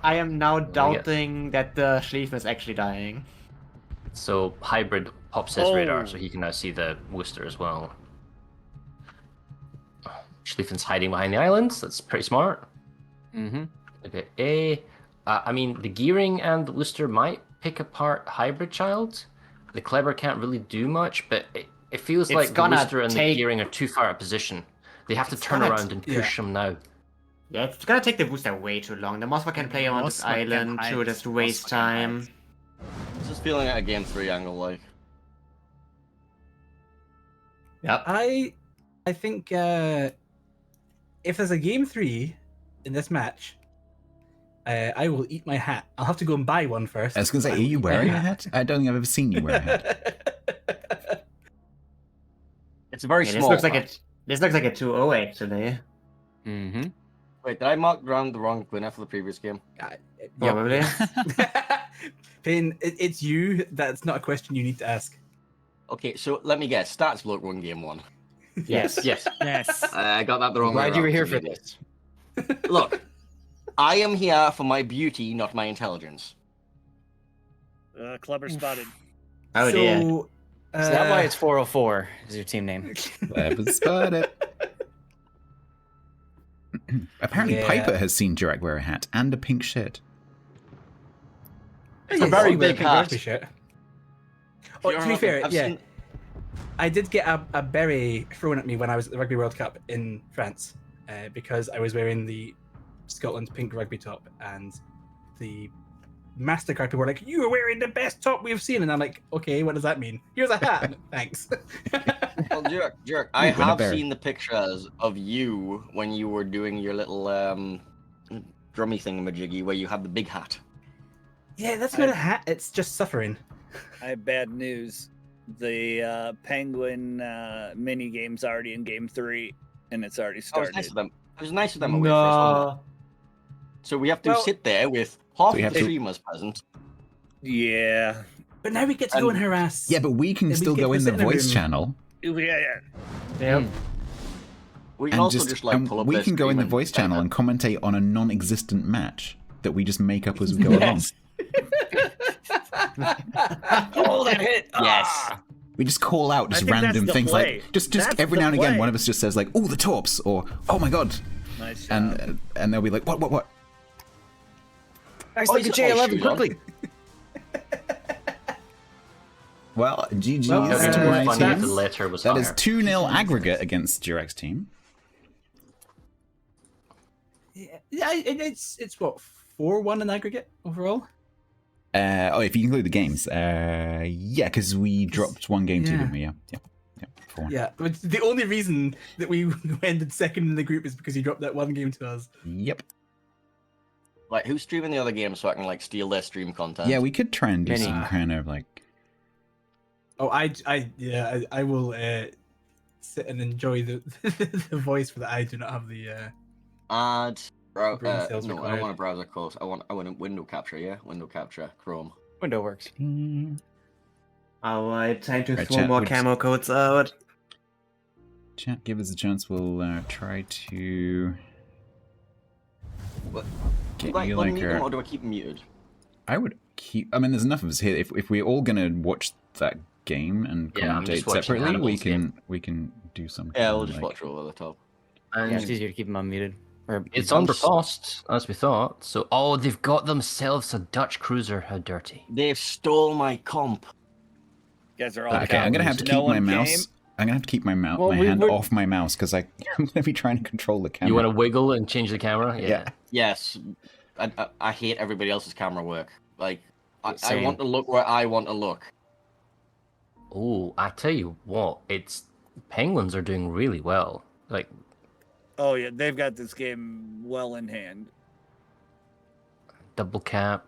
J: I am now
F: get-
J: doubting that the Schlieffen is actually dying.
F: So hybrid pops his
I: Oh.
F: radar, so he can now see the Worcester as well. Schlieffen's hiding behind the islands. That's pretty smart.
G: Mm-hmm.
F: Okay, A. I mean, the Gearing and the Worcester might pick apart Hybrid Child. The Kleber can't really do much, but it feels
J: It's
F: like the
J: gonna
F: Worcester and the
J: take-
F: Gearing are too far out of position. They have to
J: It's
F: turn
J: gonna
F: around and push them now.
J: Yeah, it's gonna take the booster way too long. The Moskva can play around this
D: Moskva can
J: island
D: hide.
J: to just waste
D: Moskva can hide.
J: time.
C: Just feeling at a game 3 angle like.
J: Yep.
E: I think if there's a game 3 in this match, I will eat my hat. I'll have to go and buy one first.
A: I was going to say, are you wearing a hat? I don't think I've ever seen you wear a hat.
C: It's a very
J: Yeah,
C: small.
J: this looks like a 2-0 actually.
G: Mm-hmm.
C: Wait, did I mark down the wrong winner for the previous game?
J: Probably.
E: Payne, it's you. That's not a question you need to ask.
C: Okay, so let me guess. StatsBloke won game 1.
J: Yes.
F: Yes.
D: Yes.
C: I got that the wrong way.
G: Glad you were
C: around
G: here
C: for
G: for
C: me.
G: this.
C: Look, I am here for my beauty, not my intelligence.
I: Clubber spotted.
J: Oh dear.
E: So,
G: Is that why it's 404 is your team name?
A: Clever spotted. Apparently,
E: Yeah.
A: Piper has seen Jurek wear a hat and a pink shirt.
C: It's a very
E: you wear
C: big
E: pink
C: hat.
E: rugby shirt. Oh,
C: You're
E: to be
C: not-
E: fair,
C: I've
E: yeah,
C: seen-
E: I did get a beret thrown at me when I was at the Rugby World Cup in France because I was wearing the Scotland pink rugby top, and the MasterCard people were like, "You are wearing the best top we've seen," and I'm like, "Okay, what does that mean? Here's a hat, thanks."
C: Well, Jurek, I
A: Win a
C: have
A: bear.
C: seen the pictures of you when you were doing your little drummy thingamajiggy where you had the big hat.
E: Yeah, that's not a hat. It's just suffering.
I: I have bad news. The Penguin mini game's already in game 3, and it's already
C: Oh, it was
I: started.
C: nice of them. It was nice of them away for us, wasn't it? So we have to
E: Well-
C: sit there with half
A: So we
C: the
A: have to-
C: streamers present.
I: Yeah.
E: But now we get to go and
C: And-
E: harass.
A: Yeah, but we can
E: Then we
A: still
E: get
A: go
E: to
A: in
E: sit
A: the
E: in a
A: voice
E: room.
A: channel
I: Yeah.
J: Yep.
C: We can
A: and
C: also
A: just,
C: just like
A: and
C: pull up
A: we
C: their
A: can go in
C: screen
A: the
C: and
A: voice
C: say
A: channel
C: that.
A: and commentate on a non-existent match that we just make up as we go along.
I: Oh, that hit!
C: Yes.
I: Ah!
A: We just call out just
I: I think that's
A: random
I: the
A: things
I: play.
A: like just
I: That's
A: every
I: the
A: now and again
I: play.
A: one of us just says like, "Oh, the torps," or "Oh my god,"
I: Nice job.
A: and they'll be like, "What?"
G: Nice
C: Oh,
G: like a
C: he's got my
G: J11
C: shoes on.
G: quickly.
A: Well, GG's
E: Well,
F: It would be
A: to
F: more
A: my
F: funny if
A: team.
F: the letter was
A: That is
F: higher.
A: 2-0 aggregate against Jurek's team.
E: Yeah, it's what 4-1 in aggregate overall.
A: If you include the games, yeah, because we dropped one game too,
E: Yeah.
A: didn't we? Yeah, 4-1.
E: Yeah, but the only reason that we ended second in the group is because you dropped that one game to us.
A: Yep.
C: Like, who's streaming the other game so I can like steal their stream content?
A: Yeah, we could try and do
G: Mini.
A: some kind of like.
E: Oh, I will sit and enjoy the the voice for that. I do not have the.
C: Add.
E: Brain cells
C: No, I
E: required.
C: don't want a browser close. I want a window capture. Yeah, window capture. Chrome.
G: Window works.
J: Alright, time to
A: Right,
J: throw
A: chat,
J: more
A: we'll just-
J: camo codes out.
A: Chat, give us a chance. We'll try to
C: What?
A: get
C: Do I
A: you
C: unmute
A: like
C: him
A: a...
C: or do I keep him muted?
A: I would keep... I mean, there's enough of us here. If we're all going to watch that game and
F: Yeah, I'm just
A: commentate
F: watching
A: separately,
F: Hannibal's
A: we can do some
C: Yeah,
A: kind
C: we'll
A: of,
C: just
A: like...
C: watch over the top.
F: And
G: Yeah, it's easier to keep them unmuted. Or
F: it's
G: I'm
F: under
G: s-
F: cost, as we thought. So, oh, they've got themselves a Dutch cruiser. How dirty.
C: They've stole my comp.
I: You guys are all
A: Okay, I'm going to have to
I: cowards.
A: keep my mouse... I'm going to have to keep my,
G: Well,
A: my
G: we
A: hand
G: were-
A: off my mouse because I'm going to be trying to control the camera.
F: You want to wiggle and change the camera?
A: Yeah.
C: Yes, I hate everybody else's camera work. Like, I
G: Same.
C: want to look where I want to look.
F: Oh, I tell you what, Penguins are doing really well. Like,
I: Oh yeah, they've got this game well in hand.
F: double cap,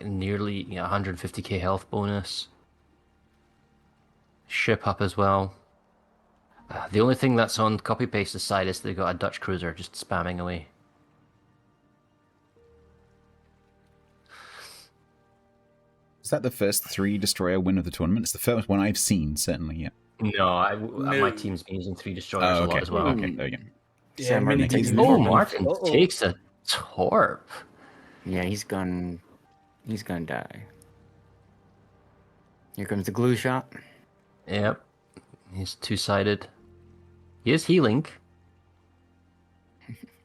F: nearly 150k health bonus. Ship up as well. The only thing that's on copy paste's side is they've got a Dutch cruiser just spamming away.
A: Is that the first 3 destroyer win of the tournament? It's the first one I've seen, certainly, yeah.
F: No, my
I: No.
F: team's been using 3 destroyers a lot as well.
A: Okay, there you go.
E: Yeah,
G: Sam
E: mini
G: Martin takes
E: team.
G: the
F: Oh,
G: form.
F: Martin
I: Uh-oh.
F: takes a torp.
G: Yeah, he's gonna die. Here comes the glue shot.
F: Yep, he's 2-sided. He is healing.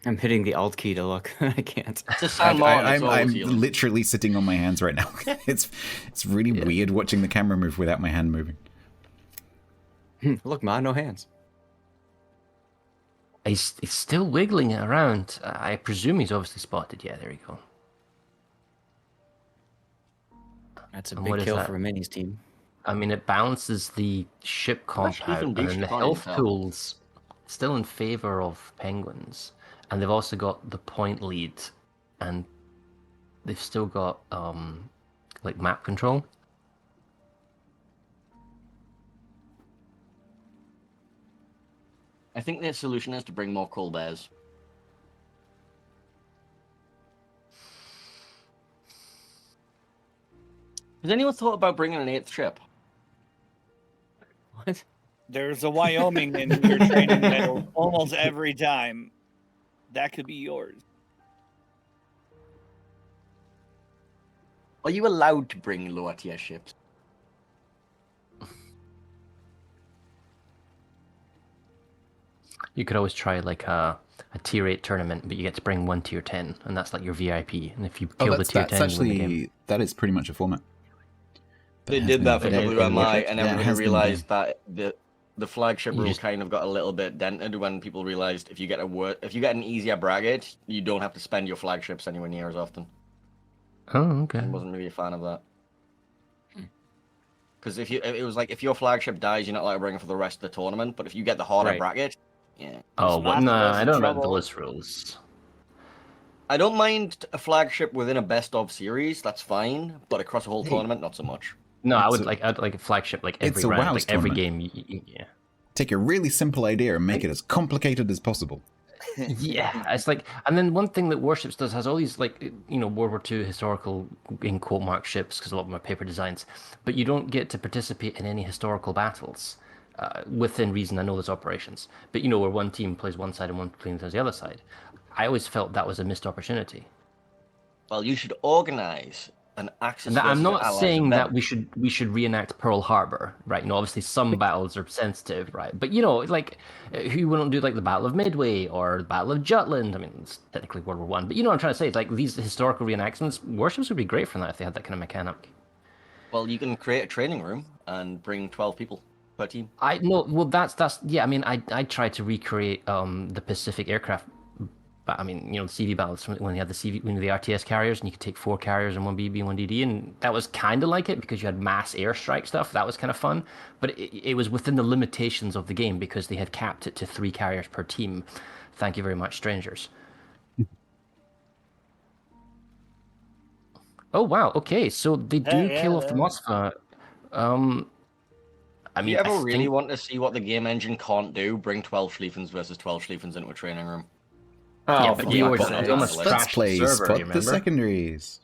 G: I'm hitting the alt key to look. I can't.
C: It's a San Martin. It's
A: I'm
C: always healing.
A: literally sitting on my hands right now. it's really weird watching the camera move without my hand moving.
G: Look, Ma, no hands.
F: He's still wiggling it around. I presume he's obviously spotted. Yeah, there we go.
G: That's a
F: And
G: big
F: what is
G: kill
F: that?
G: for a minis team.
F: I mean, it balances the ship
C: Much
F: compound,
C: even
F: and
C: douche
F: then the
C: can't
F: health
C: even tell.
F: pool's still in favor of Penguins, and they've also got the point lead, and they've still got like map control.
C: I think their solution is to bring more Colberts. Has anyone thought about bringing an 8th ship?
G: What?
I: There's a Wyoming in your training medal almost every time. That could be yours.
C: Are you allowed to bring lower tier ships?
F: You could always try like a tier 8 tournament, but you get to bring 1 tier 10, and that's like your VIP. And if you kill the tier 10, you win the game.
A: That is pretty much a format.
C: They
A: It has
C: did
A: been
C: that for
A: there in
C: WMI,
A: Warcraft.
C: and
A: Yeah, it
C: everybody
A: has been
C: realized that the flagship
F: You
C: rule
F: just-
C: kind of got a little bit dented when people realized if you get an easier bracket, you don't have to spend your flagships anywhere near as often.
F: Oh, okay.
C: I wasn't really a fan of that. Because it was like if your flagship dies, you're not allowed to bring it for the rest of the tournament. But if you get the harder
G: Right.
C: bracket, yeah.
F: Oh, well,
I: Smash
F: no,
I: was
F: I
I: in
F: don't know about
I: trouble.
F: those rules.
C: I don't mind a flagship within a best of series. That's fine. But across a whole tournament, not so much.
F: No,
A: I'd
F: I'd like a flagship like
A: it's
F: every
A: a
F: round,
A: WoW's
F: like every
A: tournament.
F: game. Yeah.
A: Take a really simple idea and make it as complicated as possible.
F: Yeah, it's like, and then one thing that Warships does has all these like World War II historical in quote mark ships because a lot of them are paper designs, but you don't get to participate in any historical battles within reason. I know there's operations, but where one team plays one side and one team plays the other side. I always felt that was a missed opportunity.
C: Well, you should organize an Axis.
F: And I'm
C: versus
F: not
C: Allies
F: saying that
C: event.
F: we should reenact Pearl Harbor, right? Obviously some battles are sensitive, right? But like who wouldn't do like the Battle of Midway or the Battle of Jutland? I mean, it's technically World War One, but what I'm trying to say is like these historical reenactments, Warships would be great for that if they had that kind of mechanic.
C: Well, you can create a training room and bring 12 people per team.
F: I know. Well, that's yeah. I mean, I tried to recreate the Pacific aircraft. But I mean, the CV battles when they had the RTS carriers, and you could take 4 carriers and 1 BB, 1 DD, and that was kind of like it because you had mass airstrike stuff. That was kind of fun, but it was within the limitations of the game because they had capped it to 3 carriers per team. Thank you very much, strangers. Oh wow. Okay, so they do kill off the Moskva. I mean,
C: If you ever
F: I
C: really
F: think-
C: want to see what the game engine can't do, bring 12 Schlieffens versus 12 Schlieffens into a training room.
J: Oh,
F: Yeah,
J: for
F: but you always
J: fuck's
F: you
J: sake.
F: almost
C: Let's
F: crashed the
A: play
F: server,
A: spot
F: you
A: the
F: remember?
A: secondaries.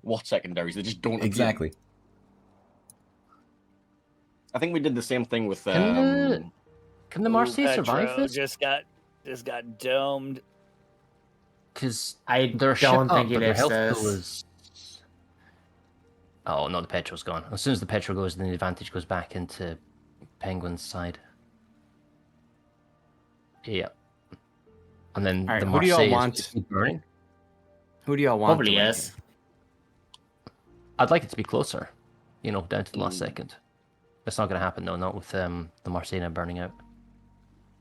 C: what secondaries. They just don't appear.
A: Exactly.
C: I think we did the same thing with.
F: Can the Marseille
I: Petro
F: survive this?
I: just got domed.
F: Because
J: I
F: they're shit
J: don't
F: up,
J: think he
F: but their
J: lives
F: health
J: this.
F: pool is. Oh no, the petrol's gone. As soon as the petrol goes, then the advantage goes back into Penguin's side. Yeah. And then
G: All right,
F: the
G: who do y'all
F: Marseille
G: want?
F: is keep burning.
G: Who do y'all want?
J: Probably
G: to win
J: yes.
F: I'd like it to be closer, down to the last second. That's not going to happen though, not with the Marseille now burning out.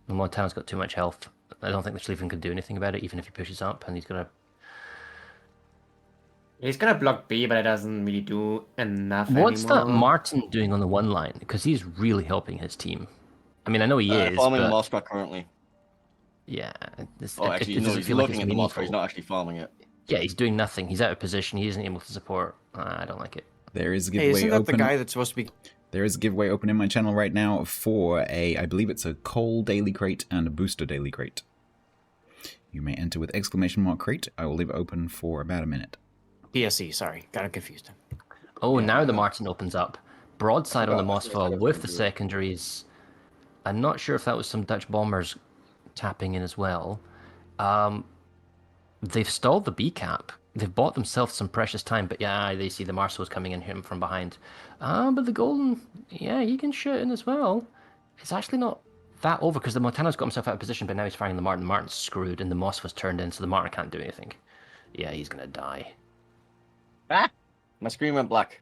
F: The Montana's got too much health. I don't think the Schlieffen could do anything about it, even if he pushes up, and he's gonna.
J: He's gonna block B, but it doesn't really do enough
F: What's
J: anymore.
F: that Martin doing on the one line? Because he's really helping his team. I mean, I know he is,
C: Farming
F: but
C: Moscow currently.
F: yeah,
C: Actually,
F: it
C: no,
F: doesn't
C: he's
F: feel like
C: looking
F: it's
C: at the Moscow.
F: meaningful.
C: He's not actually farming it.
F: Yeah, he's doing nothing. He's out of position. He isn't able to support. I don't like it.
A: There is a
G: Hey,
A: giveaway
G: isn't that
A: open.
G: the guy that's supposed to be?
A: There is a giveaway open in my channel right now for I believe it's a coal daily crate and a booster daily crate. You may enter with !crate. I will leave it open for about a minute.
G: PSE, sorry, got it confused.
F: Oh, now the Martin opens up. Broadside on the Moskva with the
C: secondary.
F: secondaries. I'm not sure if that was some Dutch bombers tapping in as well. They've stalled the B cap. They've bought themselves some precious time, but yeah, they see the Marceau's coming in him from behind. But the Golden, yeah, he can shoot in as well. It's actually not that over because the Montana's got himself out of position, but now he's firing the Martin. Martin's screwed, and the Moss was turned in, so the Martin can't do anything. Yeah, he's gonna die.
C: My screen went black.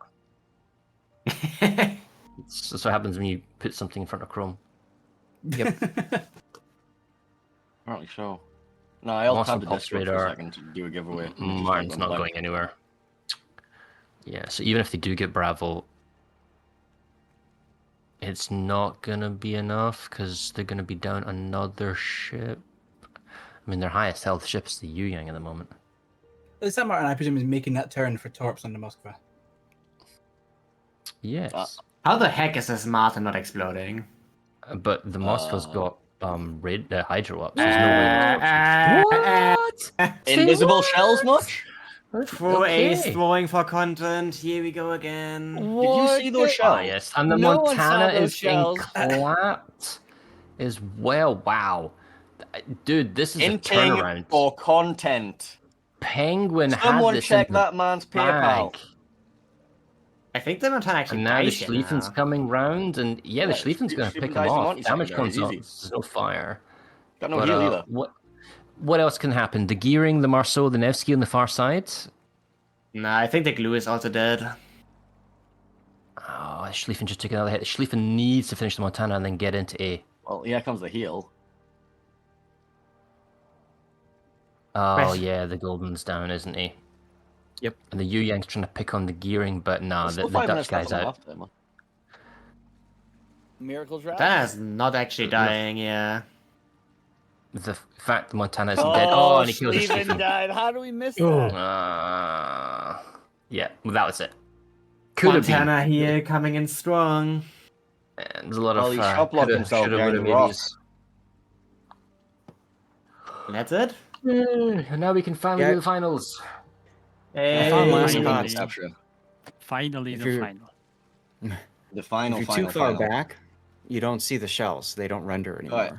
F: That's what happens when you put something in front of Chrome.
G: Yep.
C: Apparently so. No, I'll
F: Moss
C: tab
F: on
C: the
F: Pops
C: Discord for a
F: radar.
C: second to do a giveaway.
F: Martin's not going anywhere. Yeah, so even if they do get Bravo, it's not gonna be enough because they're gonna be down another ship. I mean, their highest health ship is the Yuyang at the moment.
E: San Martin, I presume, is making that turn for Torps on the Moskva.
F: Yes,
J: How the heck is this Martin not exploding?
F: but the Moskva's got Hydro up. So there's no way. What?
C: Invisible shells much?
J: Full ace throwing for content. Here we go again.
C: Did you see those shells?
F: Ah, yes, and the
G: No one saw
F: Montana
G: those
F: is being
G: shells.
F: clapped as well. Wow, dude, this is a
C: Inting
F: turnaround.
C: for content.
F: Penguin had
C: Someone
F: this
C: check
F: in the
C: that man's
F: bag.
C: PayPal.
J: I think the Montana actually
F: And now the
J: dies here
F: Schlieffen's
J: now.
F: coming round, and yeah, the
C: Yeah,
F: Schlieffen's going to
C: Schlieffen
F: pick him
C: dies in
F: off.
C: Monty
F: Damage
C: secondary,
F: comes up.
C: easy.
F: There's no fire.
C: Got no
F: But,
C: heal either.
F: what else can happen? The Gearing, the Marceau, the Nevsky on the far side.
J: Nah, I think the glue is also dead.
F: Oh, Schlieffen just took another hit. Schlieffen needs to finish the Montana and then get into A.
C: Well, here comes the heal.
F: Oh,
J: Right.
F: yeah, the Golden's down, isn't he?
G: Yep.
F: And the Yu Yang's trying to pick on the Gearing, but no,
C: There's
F: the
C: still 5
F: Dutch
C: minutes left
F: guy's
C: on the
F: out.
C: left there, man.
I: Miracle drop.
J: That is not actually dying, yeah.
F: The fact the Montana isn't dead. Oh, and he kills the
I: Steven
F: Schlieffen.
I: died. How do we miss
E: Oh.
I: that?
F: Yeah, well, that was it. Could have been.
J: Montana here coming in strong.
F: And there's a lot
C: Well,
F: of
C: he shot blocked
F: coulda,
C: himself
F: shoulda,
C: behind
F: woulda,
C: the rock.
F: maybes.
J: That's it.
F: And now we can finally
G: Yeah.
F: do the finals.
G: I found
I: Hey.
G: mascots.
C: Capture.
D: Finally,
G: If
D: the
G: you're-
D: final.
C: The final,
G: If you're
C: final,
G: too far
C: final.
G: back, you don't see the shells. They don't render anymore.
C: Right.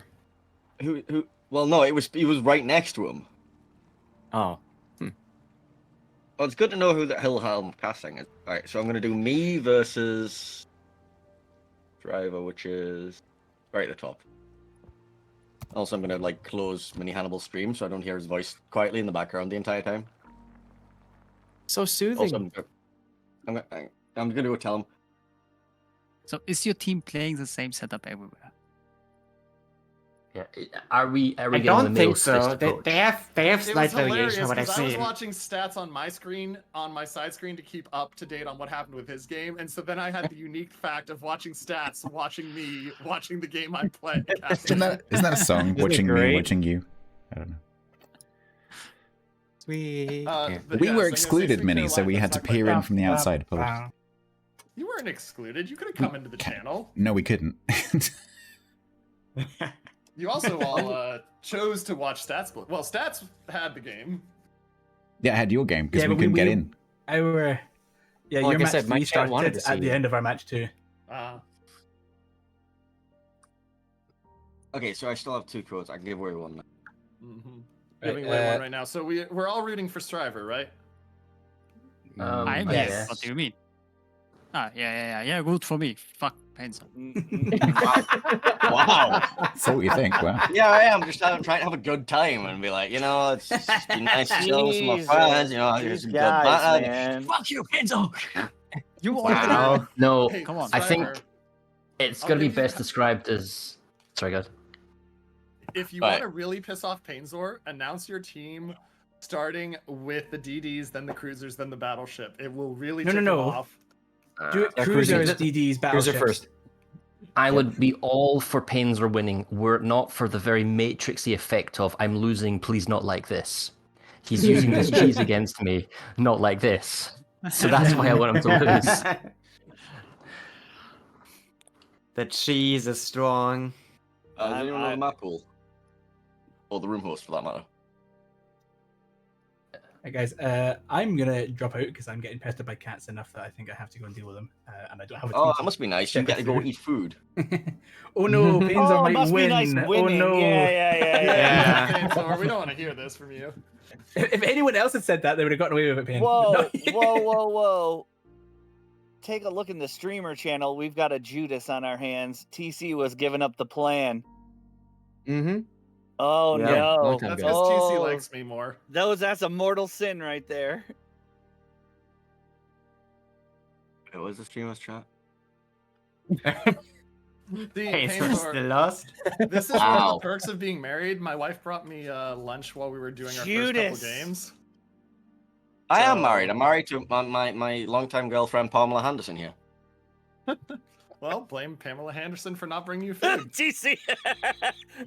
C: Who? Well, no, he was right next to him.
G: Oh,
C: Well, it's good to know who the Hillhelm casting is. Alright, so I'm going to do me versus Driver, which is right at the top. Also, I'm going to close Mini Hannibal's stream so I don't hear his voice quietly in the background the entire time.
G: so soothing.
C: Also, I'm going to go tell him.
D: So is your team playing the same setup everywhere?
F: Yeah. Are we
J: I
F: getting the
J: don't
F: male
J: think so.
F: fist
J: They
F: approach?
J: have
H: It was
J: slight variation
H: hilarious
J: from what I've
H: because I was
J: seen.
H: watching stats on my screen, on my side screen, to keep up to date on what happened with his game, and so then I had the unique fact of watching stats, watching me, watching the game I play.
A: Isn't that a song?
G: Isn't it
A: Watching me,
G: great?
A: watching you. I don't know.
G: Sweet.
H: But
A: We
H: yes,
A: were
H: I'm gonna say
A: excluded,
H: Sweet
A: Minnie, so we
H: Caroline,
A: had to
H: that's not
A: peer
H: quite
A: in from the outside. Apologies.
H: You weren't excluded. You could have come into the channel.
A: No, we couldn't.
H: You also all chose to watch StatsBloke. Well, Stats had the game.
A: Yeah, I had your game because
E: Yeah,
A: we
E: but
A: couldn't get in.
E: Our
G: Well,
E: your
G: like I
E: match
G: said, my
E: 3
G: chat wanted
E: started
G: to see
E: at the
G: you.
E: end of our match 2.
C: Okay, so I still have 2 codes. I can give away one now.
H: Giving away one right now. So we're all rooting for Striver, right?
D: I'm
F: yes.
D: here. What do you mean? Yeah, good for me. Fuck Pencil.
C: Wow.
A: So what you think? Wow.
C: Yeah, I am just trying to have a good time and be like, it's just be nice to chill with some of my friends. There's some good banter.
I: man.
C: Fuck you, Pencil.
D: You
F: Wow. No,
H: Hey,
D: Come on.
F: I think
H: Striver,
F: it's
H: I'll
F: going to be
H: give you-
F: best described as. Sorry, guys.
H: if you
C: Right.
H: want to really piss off Painzor, announce your team starting with the DDs, then the cruisers, then the battleship. It will really
E: No,
H: tip
E: no,
H: them
E: no.
H: off.
E: Cruisers, DDs,
G: Cruiser
E: battleships.
G: first.
F: I would be all for Painzer winning were it not for the very matrixy effect of I'm losing, please not like this. He's using this cheese against me, not like this. So that's why I want him to lose.
J: The cheese is strong.
C: Does anyone know the map pool? Or the room host, for that matter.
E: Right, guys, I'm gonna drop out because I'm getting pestered by cats enough that I think I have to go and deal with them, and I don't have a.
C: Oh,
E: tweet
C: that
E: to
C: must be nice. You
E: check
C: get to go
E: through.
C: eat food.
E: Oh no, Painzer might
I: must
E: win.
I: be nice
E: Oh
I: winning.
E: no.
I: Yeah.
H: Painzor, we don't want to hear this from you.
E: If anyone else had said that, they would have gotten away with it, Pain.
I: Whoa, whoa. Take a look in the streamer channel. We've got a Judas on our hands. TC was giving up the plan.
G: Mm-hmm.
I: Oh
G: Yeah,
I: no.
G: long time
H: That's
G: ago.
H: because TC
I: Oh.
H: likes me more.
I: That's a mortal sin right there.
C: What was the streamer's chat?
H: Painzor,
J: still lost.
H: this is one of
C: Wow.
H: the perks of being married. My wife brought me lunch while we were doing our first
I: Judas.
H: couple games.
C: I am
H: So-
C: married. I'm married to my longtime girlfriend, Pamela Henderson here.
H: Well, blame Pamela Henderson for not bringing you food.
I: TC.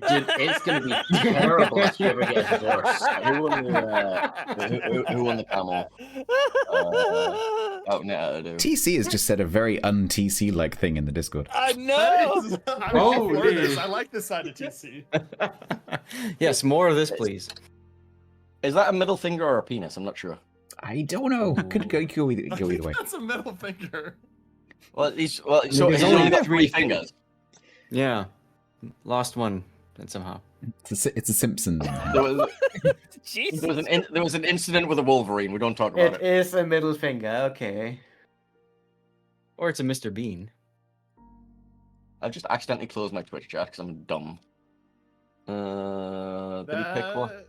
F: Dude, it's going to be terrible if you ever get a divorce.
C: Who won the camel? Out now, I do.
A: TC has just said a very un-TC like thing in the Discord.
I: I know.
H: I'm all for this. I like this side of TC.
G: Yes, more of this, please.
C: Is that a middle finger or a penis? I'm not sure.
A: I don't know. Could go either way.
H: That's a middle finger.
C: So
G: There's
C: he's
G: only
C: only got 3
G: 3
C: fingers.
G: Yeah. Lost one, and somehow.
A: It's a Simpson.
C: There was,
I: Jesus.
C: there was an incident with a Wolverine. We don't talk about
J: It
C: it.
J: is a middle finger. Okay.
G: Or it's a Mr. Bean.
C: I've just accidentally closed my Twitch chat because I'm dumb. Did he pick one?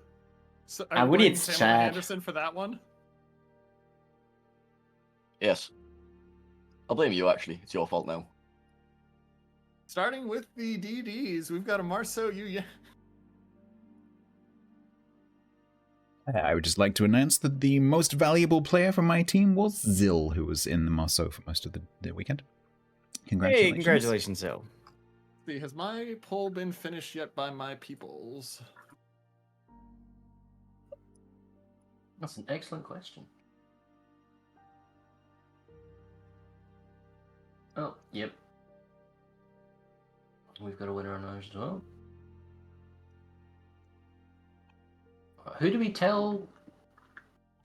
H: So,
J: I
H: are you
J: would
H: blaming
J: eat
H: Pamela
J: Chad.
H: Henderson for that one?
C: Yes. I'll blame you, actually. It's your fault now.
H: Starting with the DDs, we've got a Marceau Yu.
A: I would just like to announce that the most valuable player from my team was Zill, who was in the Marceau for most of the weekend. Congratulations.
G: Hey, congratulations, Zil.
H: See, has my poll been finished yet by my peoples?
F: That's an excellent question. Oh, yep. We've got a winner on ours as well. Who do we tell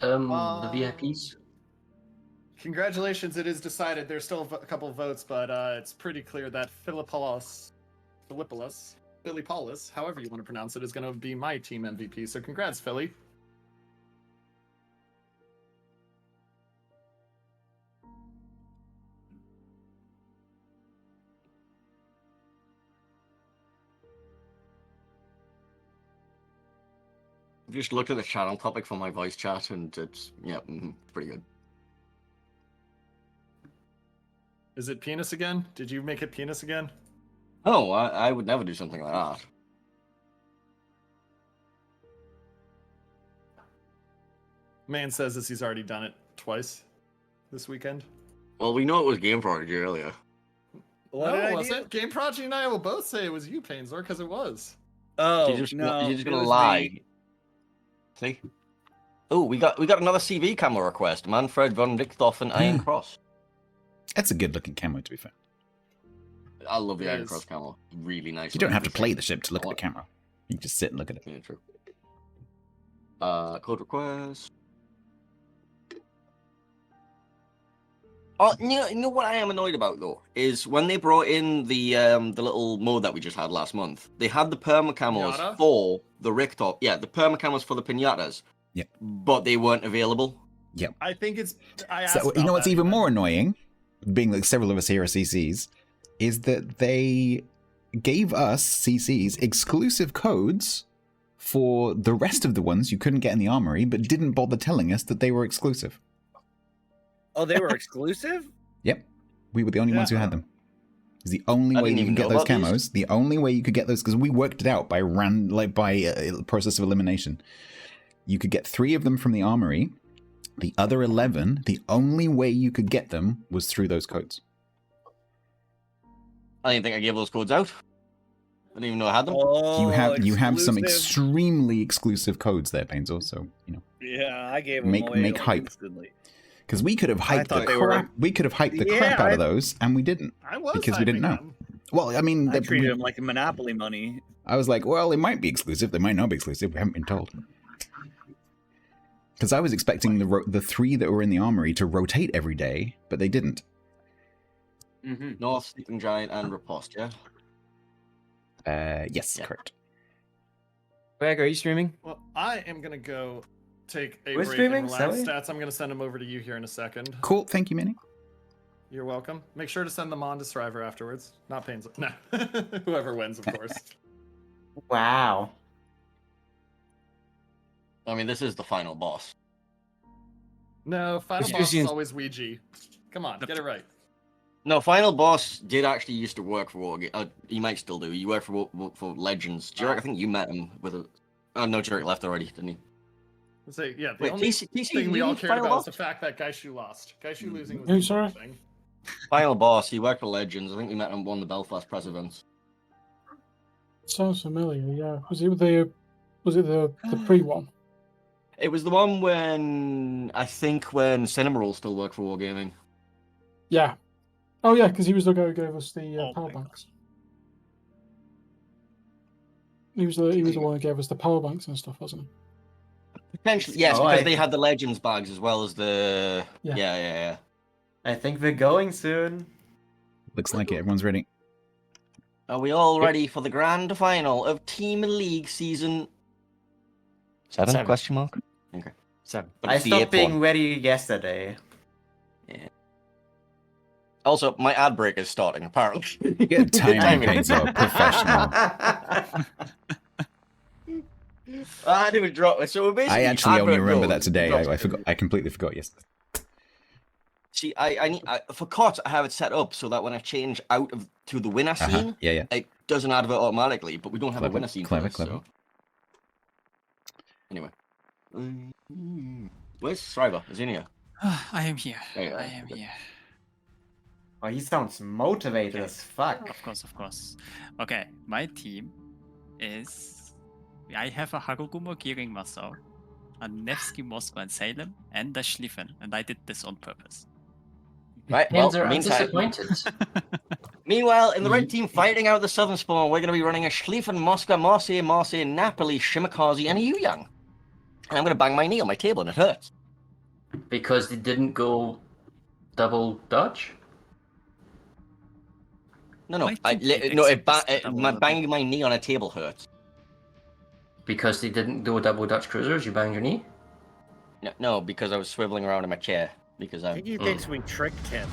F: the VIPs?
H: Congratulations, it is decided. There's still a couple of votes, but it's pretty clear that Philippoulos, Billy Paulus, however you want to pronounce it, is going to be my team MVP. So congrats, Philly.
C: I've just looked at the channel topic for my voice chat, and it's, pretty good.
H: Is it penis again? Did you make it penis again?
C: Oh, I would never do something like that.
H: Man says this, he's already done it twice this weekend.
C: Well, we know it was Game Prodigy earlier.
I: What did I
H: no, was
I: do?
H: it? Game Prodigy and I will both say it was you, Painzor, because it was.
I: Oh,
C: You're just
I: no.
C: gonna
I: it was
C: lie.
I: me.
C: See? Oh, we got another CV camera request. Manfred von Richthofen Iron Cross.
A: That's a good looking camo, to be fair.
C: I love the
H: It
C: Iron
H: is.
C: Cross camera. Really nice.
A: You don't have to
C: looking
A: play
C: thing.
A: the ship to look at the camera. You can just sit and look at it.
C: Yeah, true. Code request. Oh, you know what I am annoyed about though is when they brought in the little mode that we just had last month. They had the permacamos
H: Pinata?
C: for the Ricktop. Yeah, the permacamos for the pinatas.
A: Yep.
C: But they weren't available.
H: I think it's. I asked
A: So you
H: about
A: know what's
H: that
A: even more annoying, being like several of us here are CCs, is that they gave us CCs exclusive codes for the rest of the ones you couldn't get in the armory, but didn't bother telling us that they were exclusive.
I: Oh, they were exclusive?
A: Yep, we were the only ones who had them. It's the only
C: I
A: way
C: didn't
A: you
C: even
A: can get
C: know
A: those
C: about these.
A: camos. The only way you could get those, because we worked it out by process of elimination. You could get 3 of them from the armory. The other 11, the only way you could get them was through those codes.
C: I didn't think I gave those codes out. I didn't even know I had them.
I: Oh,
A: You have some
I: exclusive.
A: extremely exclusive codes there, Painzel. So
I: Yeah, I gave them
A: Make
I: away like,
A: hype.
I: instantly.
A: because we could have hyped the
I: thought they were-
A: crap. We could have hyped the
I: Yeah,
A: crap out of
I: I-
A: those, and we didn't
H: I was
A: because we didn't
H: hyping
A: know.
H: them.
A: Well, I mean,
I: I treated them like Monopoly money.
A: I was like, well, it might be exclusive. They might not be exclusive. We haven't been told. Because I was expecting the 3 that were in the armory to rotate every day, but they didn't.
C: Mm-hmm. North, Sleeping Giant, and Riposte, yeah?
A: Yes,
C: Yeah.
A: correct.
G: Greg, are you streaming?
H: Well, I am gonna go take a
J: We're
H: break
J: streaming,
H: and relax.
J: Zoe?
H: Stats, I'm gonna send them over to you here in a second.
A: Cool. Thank you, Minnie.
H: You're welcome. Make sure to send them on to Striver afterwards. Not Painzel. No. Whoever wins, of course.
J: Wow.
C: I mean, this is the final boss.
H: No, final
G: It's
H: boss is
G: using-
H: always Ouija. Come on, get it right.
C: No, final boss did actually used to work for Wargame. He might still do. He worked for Legends. Jurek, I think you met him with a... Oh, no, Jurek left already, didn't he?
H: Let's say, yeah, the
C: Wait,
H: only
C: TC,
H: thing we
C: you
H: all
C: need
H: cared
C: final
H: about
C: boss?
H: was the fact that Gaishu lost. Gaishu losing was
K: Who,
H: the
K: sorry?
H: important thing.
C: Final boss, he worked for Legends. I think we met him at one of the Belfast press events.
K: Sounds familiar. Yeah. Was it the pre one?
C: It was the one when... I think when Cinnamoroll still worked for Wargaming.
K: Yeah. Oh yeah, because he was the guy who gave us the
I: Oh
K: power
I: my
K: banks. He was the one who gave us the power banks and stuff, wasn't he?
C: Potentially, yes,
J: Oh,
C: because
J: I-
C: they had the Legends bags as well as the...
K: Yeah.
C: Yeah.
J: I think we're going soon.
A: Looks like it. Everyone's ready.
C: Are we all ready for the grand final of Team League Season 7?
G: 7.
C: Question mark? Okay.
G: 7.
C: But
J: I
C: it's the
J: stopped
C: 8th
J: being
C: one.
J: ready yesterday.
C: Also, my ad break is starting, apparently.
A: Good timing,
C: Timing.
A: Painzel. Professional.
C: I didn't drop it. So basically,
A: I actually only
C: advert
A: remember
C: goes,
A: that today.
C: drops
A: I
C: it.
A: forgot. I completely forgot yesterday.
C: See, I need for COT, I have it set up so that when I change out of to the winner scene,
A: Yeah.
C: it does an advert automatically. But we don't have a
A: Clever,
C: winner scene.
A: clever,
C: for this,
A: clever.
C: So. Anyway, where's Striver? Is he in here?
D: I am here.
C: There you
D: I
C: are.
D: am here.
J: Oh, he sounds motivated as fuck.
D: Of course. Okay, my team is... I have a Harugumo Gearing Masao, a Nevsky Moscow and Salem, and a Schlieffen, and I did this on purpose.
C: Right. Well,
F: Panzer, I'm
C: meantime,
F: disappointed.
C: meanwhile, in the red team fighting out the southern spawn, we're going to be running a Schlieffen, Moscow, Marseille, Napoli, Shimakaze, and a Yuyang. And I'm going to bang my knee on my table, and it hurts.
F: Because they didn't go double dodge?
C: No,
D: I think it
C: no.
D: accepts double
C: My
D: dodge.
C: banging my knee on a table hurts.
F: Because they didn't do double Dutch cruisers, you banged your knee?
C: No, because I was swiveling around in my chair. Because
I: I
C: I'm.
I: think he thinks we tricked him.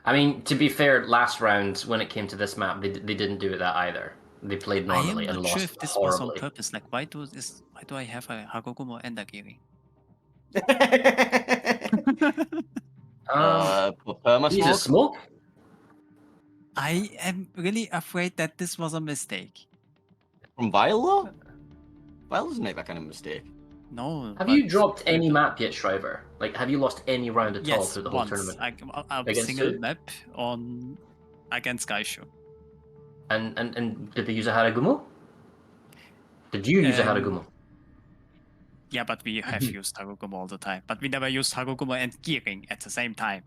F: I mean, to be fair, last round, when it came to this map, they didn't do that either. They played
D: I am
F: normally and
D: not
F: lost
D: sure if this was on
F: horribly.
D: purpose. Like, why do I have a Harugumo and a Gearing?
C: Perma
F: He's a
C: smoke.
F: smoke?
D: I am really afraid that this was a mistake.
C: From Vile, though? Vile doesn't make that kind of mistake.
D: No.
F: Have
D: but-
F: you dropped any map yet, Shriver? Like, have you lost any round at all
D: Yes,
F: through the whole
D: once.
F: tournament?
D: A
F: Against
D: single
F: who?
D: map on against Gaishu.
F: And did they use a Haragumo? Did you use a
D: Um,
F: Haragumo?
D: Yeah, but we have used Harugumo all the time. But we never used Harugumo and Gearing at the same time.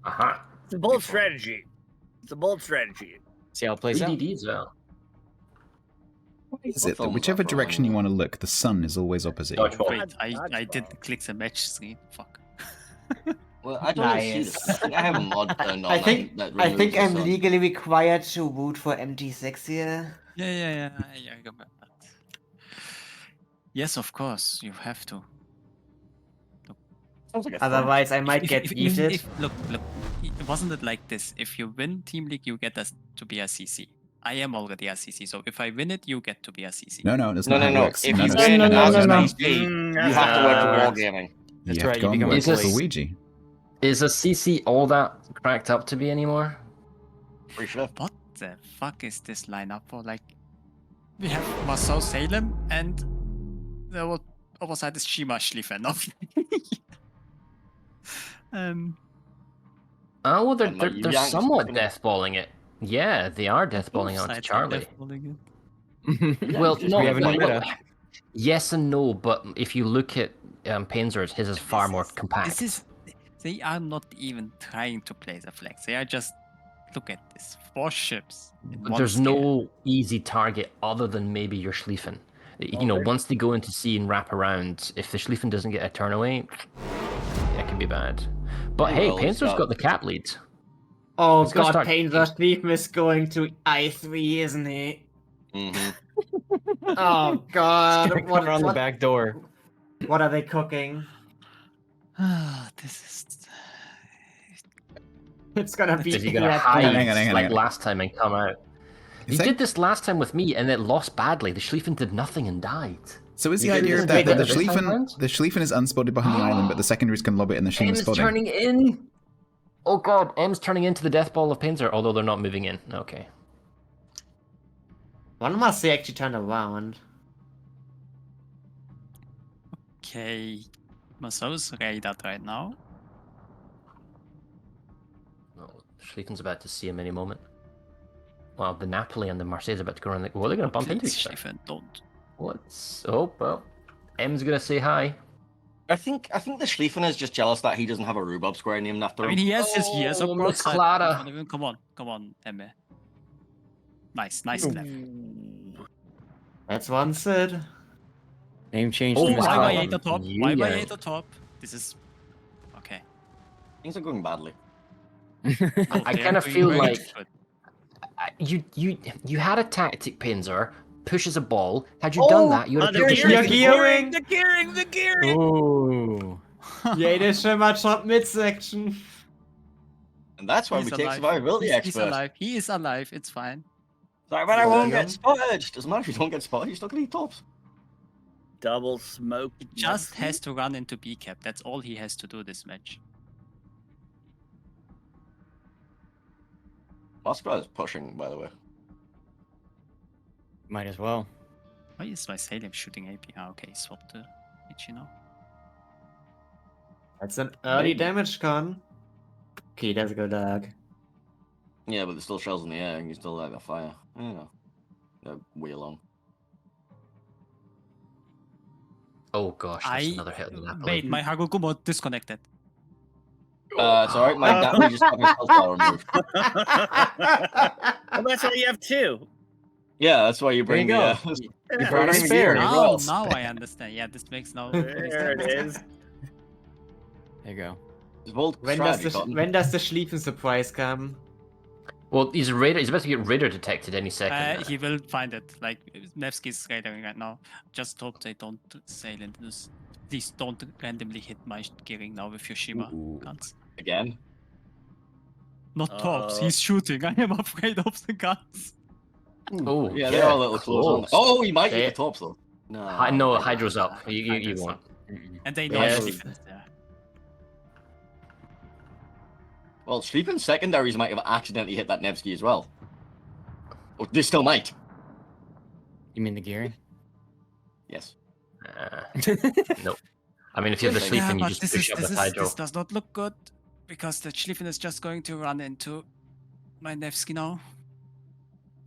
F: Aha.
I: It's a bold strategy. It's a bold strategy.
G: See how it plays out.
F: BDD as well.
A: Why is
C: What
A: it that
C: film was
A: whichever
C: that from,
A: direction you
C: anyway?
A: want to look, the sun is always opposite? you?
F: Dodgeball.
D: Wait, I
I: Dodgeball.
D: didn't click the match screen. Fuck.
C: Well, Well, I don't even see
J: Nice.
C: this. I think I have a mod turned on.
J: I think
C: that
J: I think
C: removes the
J: I'm
C: sun.
J: legally required to root for MT6 here.
D: Yeah. I remember that. Yes, of course, you have to.
C: Sounds like a
J: Otherwise, I might get yeeted.
D: Look, wasn't it like this? If you win Team League, you get us to be a CC. I am already a CC, so if I win it, you get to be a CC.
A: No, that's not how it works.
C: If you
K: no,
C: win
K: no,
C: as
K: no,
C: a
K: no.
C: CC, you have to work for wargaming.
G: That's
A: you have
G: right,
A: to
G: you
A: go and
G: become
A: work
F: a
A: for
F: police.
A: Ouija.
F: Is a CC all that cracked up to be anymore?
C: Pretty sure.
D: What the fuck is this lineup for? Like, we have Marceau Salem, and the other side is Shima Schlieffenov.
F: Oh, well,
C: And like,
F: they're
C: Yang
F: somewhat
C: fucking-
F: deathballing it. Yeah, they are deathballing
D: Both
F: onto
D: sides are
F: Charlie.
D: deathballing
F: Well,
C: just
F: no,
G: we have a new
F: well,
G: meta.
F: yes and no, but if you look at Panzer's, his is far more compact.
D: They are not even trying to play the flex. They are just, look at this, 4 ships. in one
F: There's
D: scale.
F: no easy target other than maybe your Schlieffen. You know, once they go into sea and wrap around, if the Schlieffen doesn't get a turn away, that can be bad. But hey,
C: Well, it's
F: Panzer's
C: got-
F: got the cap lead.
J: Oh
F: He's gonna
J: god,
F: start-
J: Panzer Schlieffen is going to I3, isn't he?
C: Mhm.
J: Oh god,
G: Come around the back door.
J: what are they cooking?
D: This is...
J: It's gonna be
F: Is he gonna
J: Red
F: hide
J: Alert.
A: hang
F: like
A: on.
F: last time and come out? He
A: Is that-
F: did this last time with me, and it lost badly. The Schlieffen did nothing and died.
A: So is the
J: You could
A: idea
J: just
A: of that
J: make
A: that
J: it
A: the
J: this
F: time
A: Schlieffen
F: round?
A: is unspotted behind the island, but the secondaries can lob it and the Schlieffen is
F: M's
A: spotting?
F: turning in. Oh god, M's turning into the death ball of Panzer, although they're not moving in. Okay.
J: One must say actually turned around.
D: Okay, Marceau's radar right now.
F: Well, Schlieffen's about to see him any moment. Well, the Napoli and the Marseille is about to go around. Well, they're going to bump into
D: Please,
F: each other.
D: Schlieffen, don't.
F: What's... Oh, well. M's going to say hi.
C: I think the Schlieffen is just jealous that he doesn't have a rhubarb square named after
D: I
C: him.
D: mean, he has a
F: Oh,
D: broadside.
F: Clara.
D: in front of him. Come on, Emme. Nice clef.
J: That's one Sid.
G: Name change.
F: Oh,
G: to Miss
F: wow.
G: Clara.
D: YY8 on top.
F: You
D: YY8
F: yank.
D: on top. This is... Okay.
C: Things are going badly.
F: I
D: They are
F: kind of
D: doing
F: feel
D: very
F: like
D: good.
F: you had a tactic, Panzer, pushes a ball. Had you done that, you would have
J: there
F: picked
J: you
F: the
J: go.
F: Schlieffen.
J: Gearing.
D: The gearing!
G: Ooh.
J: Jede Schimmer shot midsection.
C: And that's why
D: He's
C: we take
D: alive.
C: survivability
D: He's
C: expert.
D: alive. He is alive. It's fine.
C: Sorry, but I won't
J: Yeah.
C: get spotted. Doesn't matter if you don't get spotted, you're still gonna eat tops.
I: Double smoke.
D: He just has to run into B cap. That's all he has to do this match.
C: Moscow is pushing, by the way.
G: Might as well.
D: Why is my Salem shooting AP? Ah, okay, swap the HE now.
J: That's an early damage con. Okay, that's a good dog.
C: Yeah, but there's still shells in the air and you still light the fire. I don't know. They're way along.
F: Oh gosh, that's another hit on the Napoli.
D: Wait, my Harugumo disconnected.
C: It's alright, my dad we just got my health bar removed.
I: Well, that's why you have 2.
C: Yeah, that's why you bring
G: There you
C: the
G: You brought a spare.
D: Now I understand. Yeah, this makes no
I: There it is.
G: There you go.
J: When does the Schlieffen surprise come?
F: Well, he's about to get radar detected any second.
D: He will find it. Like, Nevsky's radaring right now. Just hope they don't sail into this. Please don't randomly hit my gearing now with your Shima guns.
C: Again?
D: Not tops, he's shooting. I am afraid of the guns.
F: Oh,
C: Yeah, they're all a little close. Oh, he might
F: They-
C: get the tops though. No,
F: No, Hydro's up. You
D: Hydro's
F: won't.
D: And they know
F: Yes.
D: Schlieffen is there.
C: Well, Schlieffen's secondaries might have accidentally hit that Nevsky as well. Oh, they still might.
G: You mean the gearing?
C: Yes.
F: Nope. I mean, if you have the
C: Yeah,
F: Schlieffen, you
D: but
F: just push up with Hydro.
D: this does not look good. Because the Schlieffen is just going to run into my Nevsky now.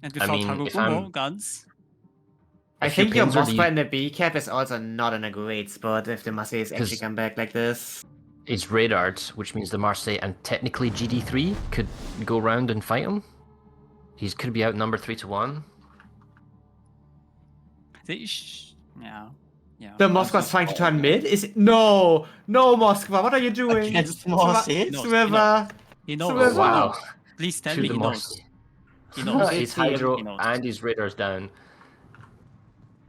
D: And without
F: mean, if I'm-
D: guns.
J: I
F: If your
J: think your
F: pins are
J: Moskva
F: the-
J: in the B cap is also not in a great spot if the Marseilles actually
F: 'Cause-
J: come back like this.
F: It's radared, which means the Marseille and technically GD3 could go round and fight him. He could be outnumbered 3-1.
D: Yeah. Yeah.
J: The Moskva's trying to turn mid? Is it? No! No, Moskva, what are you doing?
C: Against Marseille?
J: Swimmer!
D: He knows.
J: Swimmer!
D: He
F: Wow.
D: knows. Please tell
F: To
D: me
F: the
D: he knows.
F: Moss.
D: He knows.
F: His
J: It's him.
F: Hydro
D: He knows.
F: and his Raiders down.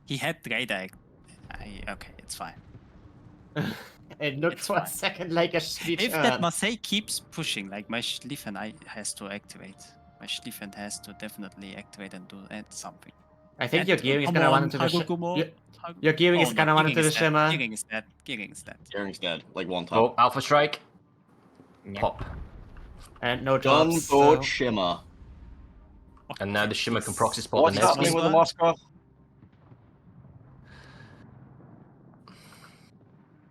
D: He had radar. Okay, it's fine.
J: It looked
D: It's
J: for a
D: fine.
J: second like a shitty
D: If that
J: turn.
D: Marseille keeps pushing, like my Schlieffen has to activate. My Schlieffen has to definitely activate and do something.
J: I think your gearing is
D: Come
J: gonna run
D: on,
J: into the
D: Hagogumo.
J: your gearing is
D: Oh, no,
J: gonna run
D: Gearing
J: into the
D: is dead.
J: shimmer.
D: Gearing is dead. Gearing is dead.
C: Gearing's dead. Like one tap.
F: Oh, Alpha Strike. Pop.
J: And no
C: Gun,
J: drops.
C: board,
J: So.
C: shimmer.
F: And now the Shimmer can proxy spot
C: What's
F: the next
C: happening
F: game.
C: with the Moskva?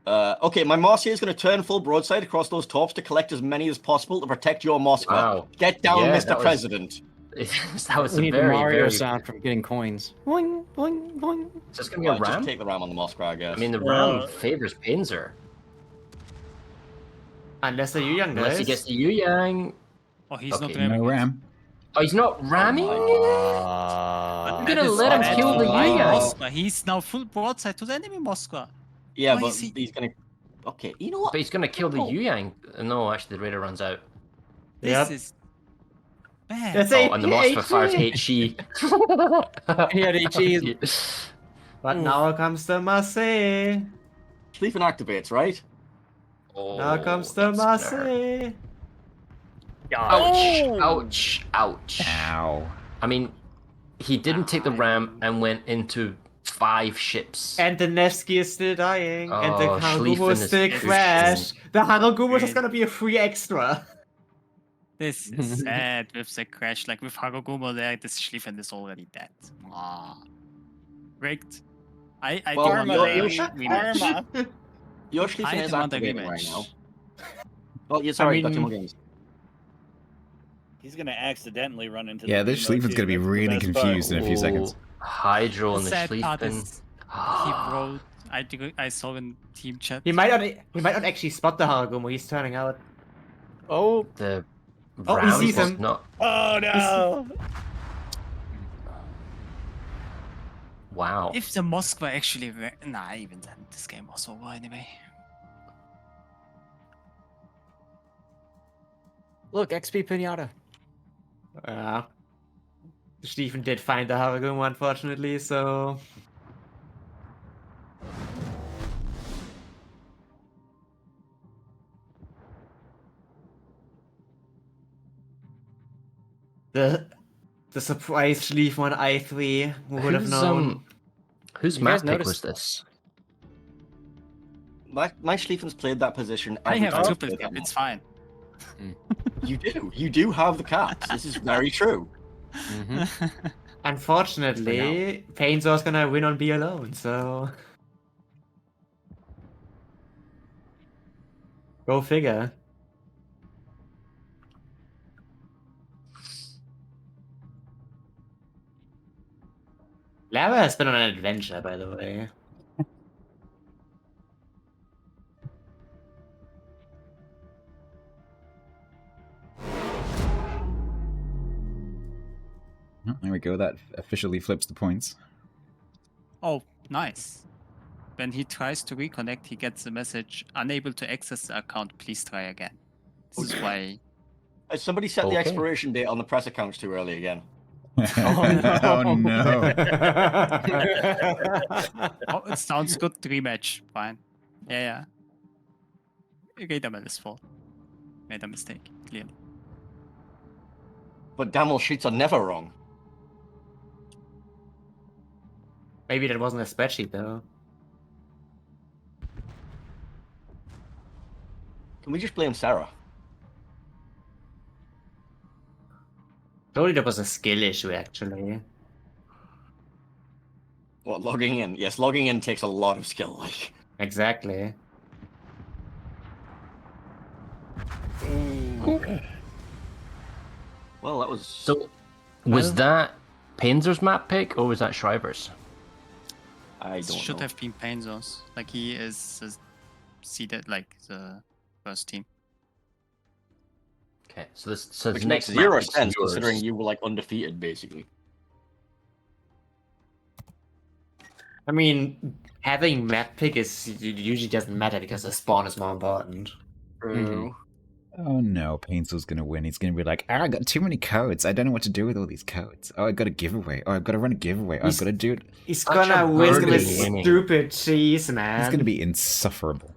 C: Okay, my Marseille is going to turn full broadside across those tops to collect as many as possible to protect your Moskva.
F: Wow.
C: Get down,
F: Yeah,
C: Mr.
F: that was-
C: President.
F: That was
G: We
F: a
G: need the
F: very,
G: Mario
F: very...
G: sound from getting coins. Boing, boing, boing.
F: Is this going to be a
C: Just
F: Ram?
C: take the ram on the Moskva, I guess.
F: I mean, the Ram favors Panzer.
J: Unless the Yu Yang
F: Unless he
J: does.
F: gets the Yu Yang.
D: Oh, he's
F: Okay,
D: not ramming
A: No
D: it.
A: ram.
F: Oh, he's not ramming?
G: I'm
F: gonna let him kill the Yu Yang.
D: Moskva. He's now full broadside to the enemy Moskva.
C: Yeah,
D: Why
C: but
D: is he-
C: he's going to... Okay, you know what?
F: But he's going to kill the Yu Yang. No, actually, the Raider runs out.
D: This
J: Yep.
D: is bad.
J: That's
F: Oh, and the Moskva
J: HE.
F: fires HE.
G: He had HE.
J: But now comes the Marseille.
C: Schlieffen activates, right?
F: Oh,
J: Now comes the
F: that's better.
J: Marseille.
F: Ouch! Ouch! Ouch!
A: Ow.
F: I mean, he didn't take the Ram and went into 5 ships.
J: And the Nevsky is still dying. And the
F: Oh,
J: Harugumo
F: Schlieffen
J: is
F: is
J: still
F: pushing.
J: crashed. The Harugumo is just gonna be a free extra.
D: This is sad with the crash. Like with Hagogumo there, this Schlieffen is already dead. Ah. Rigged. I
C: Well,
D: do
C: you're-
D: want a
C: you're-
D: rematch.
C: Your Schlieffen
D: I
C: is
D: demand a
C: activating right
D: rematch.
C: now. Oh, yeah, sorry, got 2 more
J: mean-
C: games.
I: He's gonna accidentally run into.
A: Yeah,
I: the
A: this
I: Nemo
A: Schlieffen's
I: too.
A: going to be
I: That's the
A: really
I: best part.
A: confused in a few seconds.
F: Hydro
D: The
F: and the
D: sad part
F: Schlieffen.
D: is he wrote. I saw in team chat.
J: He might not actually spot the Harugumo. He's turning out.
G: Oh,
F: The
J: Oh, he
F: Rams
J: sees
F: was
J: him.
F: not.
I: Oh no!
F: Wow.
D: If the Moskva actually nah, even then this game was over anyway.
G: look, XP Pinata.
J: Stephen did find the Harugumo, unfortunately, so. The surprise Schlieffen on I3. Who would have known?
F: Whose
G: You
F: map
G: guys
F: pick was
G: noticed-
F: this?
C: My Schlieffen's played that position
D: I
C: every
D: have
C: time he's
D: triple
C: played
D: cap.
C: that
D: It's
C: map.
D: fine.
C: You do have the caps. This is very true.
J: Unfortunately, Painzor's gonna win on B alone, so. Go figure. Lara has been on an adventure, by the way.
A: Oh, there we go. That officially flips the points.
D: Oh, nice. When he tries to reconnect, he gets a message, unable to access the account, please try again. This is why...
C: Somebody set the
F: Okay.
C: expiration date on the press accounts too early again.
A: Oh no.
D: Oh, it sounds good, rematch. Fine. Yeah. Redaman is fault. Made a mistake, clearly.
C: But damn, sheets are never wrong.
J: Maybe that wasn't a spreadsheet, though.
C: Can we just blame Sarah?
J: Probably that was a skill issue, actually.
C: What, logging in? Yes, logging in takes a lot of skill, like.
J: Exactly.
C: Well, that was...
F: So, was that Panzer's map pick or was that Shriver's?
C: I
D: It
C: don't
D: should
C: know.
D: have been Painzos. Like, he is seeded, like, the first team.
F: Okay, so this
C: Which
F: the
C: makes
F: next
C: zero
F: map is
C: sense,
F: yours.
C: considering you were, like, undefeated, basically.
J: I mean, having map pick usually doesn't matter because the spawn is more important.
C: True.
A: Oh no, Painsel's gonna win. He's gonna be like, I got too many codes. I don't know what to do with all these codes. Oh, I got a giveaway. Oh, I've got to run a giveaway. Oh, I've got to do it.
J: He's
F: Such a
J: gonna win
F: birdie
J: with
F: winning.
J: stupid cheese, man.
A: He's gonna be insufferable.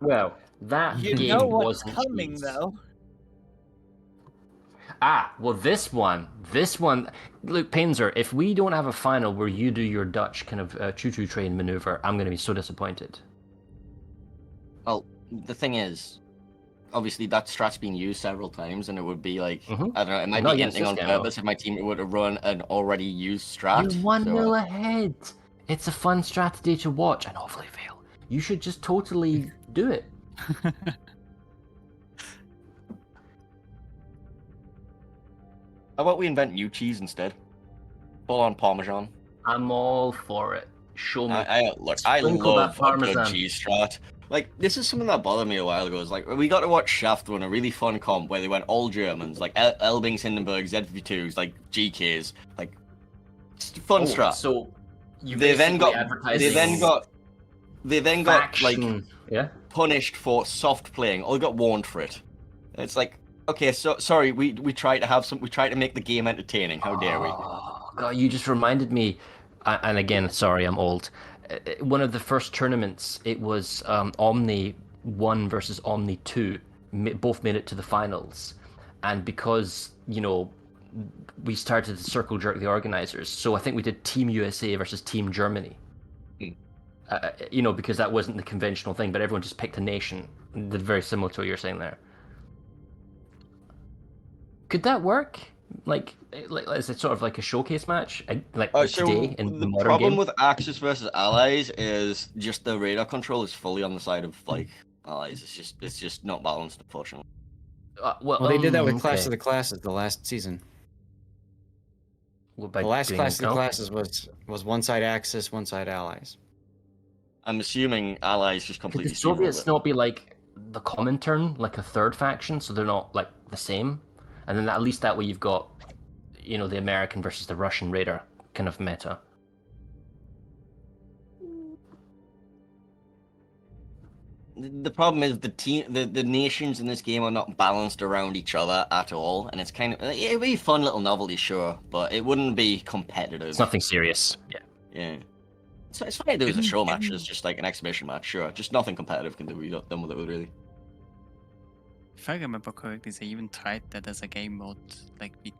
F: Well, that
I: You
F: game
I: know what's
F: wasn't
I: coming
F: cheese.
I: though.
F: Well, this one, look, Painzer, if we don't have a final where you do your Dutch kind of choo-choo train maneuver, I'm going to be so disappointed.
C: Well, the thing is, obviously that strat's been used several times, and it would be like,
F: Mhm.
C: I don't know, it might
F: Not
C: be
F: against
C: ending
F: this
C: on
F: game, though.
C: purpose if my team would have run an already used strat.
F: You're 1-0
C: so,
F: ahead. It's a fun strategy to watch and hopefully fail. You should just totally do it.
C: How about we invent new cheese instead? Full on Parmesan.
F: I'm all for it. Show me.
C: I
F: Sprinkle
C: love
F: that
C: a good
F: Parmesan.
C: cheese strat. Like, this is something that bothered me a while ago. Is like, we got to watch Shaft run a really fun comp where they went all Germans, like Elbings, Hindenburg, ZV2s, like GKs, like fun strat.
F: So you
C: They then got like
F: faction. Yeah.
C: punished for soft playing, or got warned for it. And it's like, okay, so sorry, we try to make the game entertaining. How dare we?
F: Oh, God, you just reminded me. And again, sorry, I'm old. One of the first tournaments, it was Omni 1 versus Omni 2. Both made it to the finals. And because, we started to circle jerk the organizers, so I think we did Team USA versus Team Germany. Because that wasn't the conventional thing, but everyone just picked a nation. Very similar to what you're saying there. Could that work? Like is it sort of like a showcase match, like today in the modern
C: problem
F: game?
C: with Axis versus Allies is just the radar control is fully on the side of like Allies. It's just not balanced, unfortunately.
F: Well,
G: Well, they did that with Clash
F: okay.
G: of the Classes the last season.
F: Well, by
G: The last
F: doing
G: Clash of the
F: count?
G: Classes was one side Axis, one side Allies.
C: I'm assuming Allies just
F: Could
C: completely
F: the Soviets
C: steamrolled it.
F: not be like the Comintern, like a third faction, so they're not like the same? And then at least that way you've got, the American versus the Russian Raider kind of meta.
C: The problem is the nations in this game are not balanced around each other at all, and it's kind of it'd be a fun little novelty, sure, but it wouldn't be competitive.
F: It's nothing serious. Yeah.
C: Yeah. So it's fine to do as a show match, as just like an exhibition match, sure. Just nothing competitive can be done with it, really.
D: If I remember correctly, they even tried that as a game mode. Like we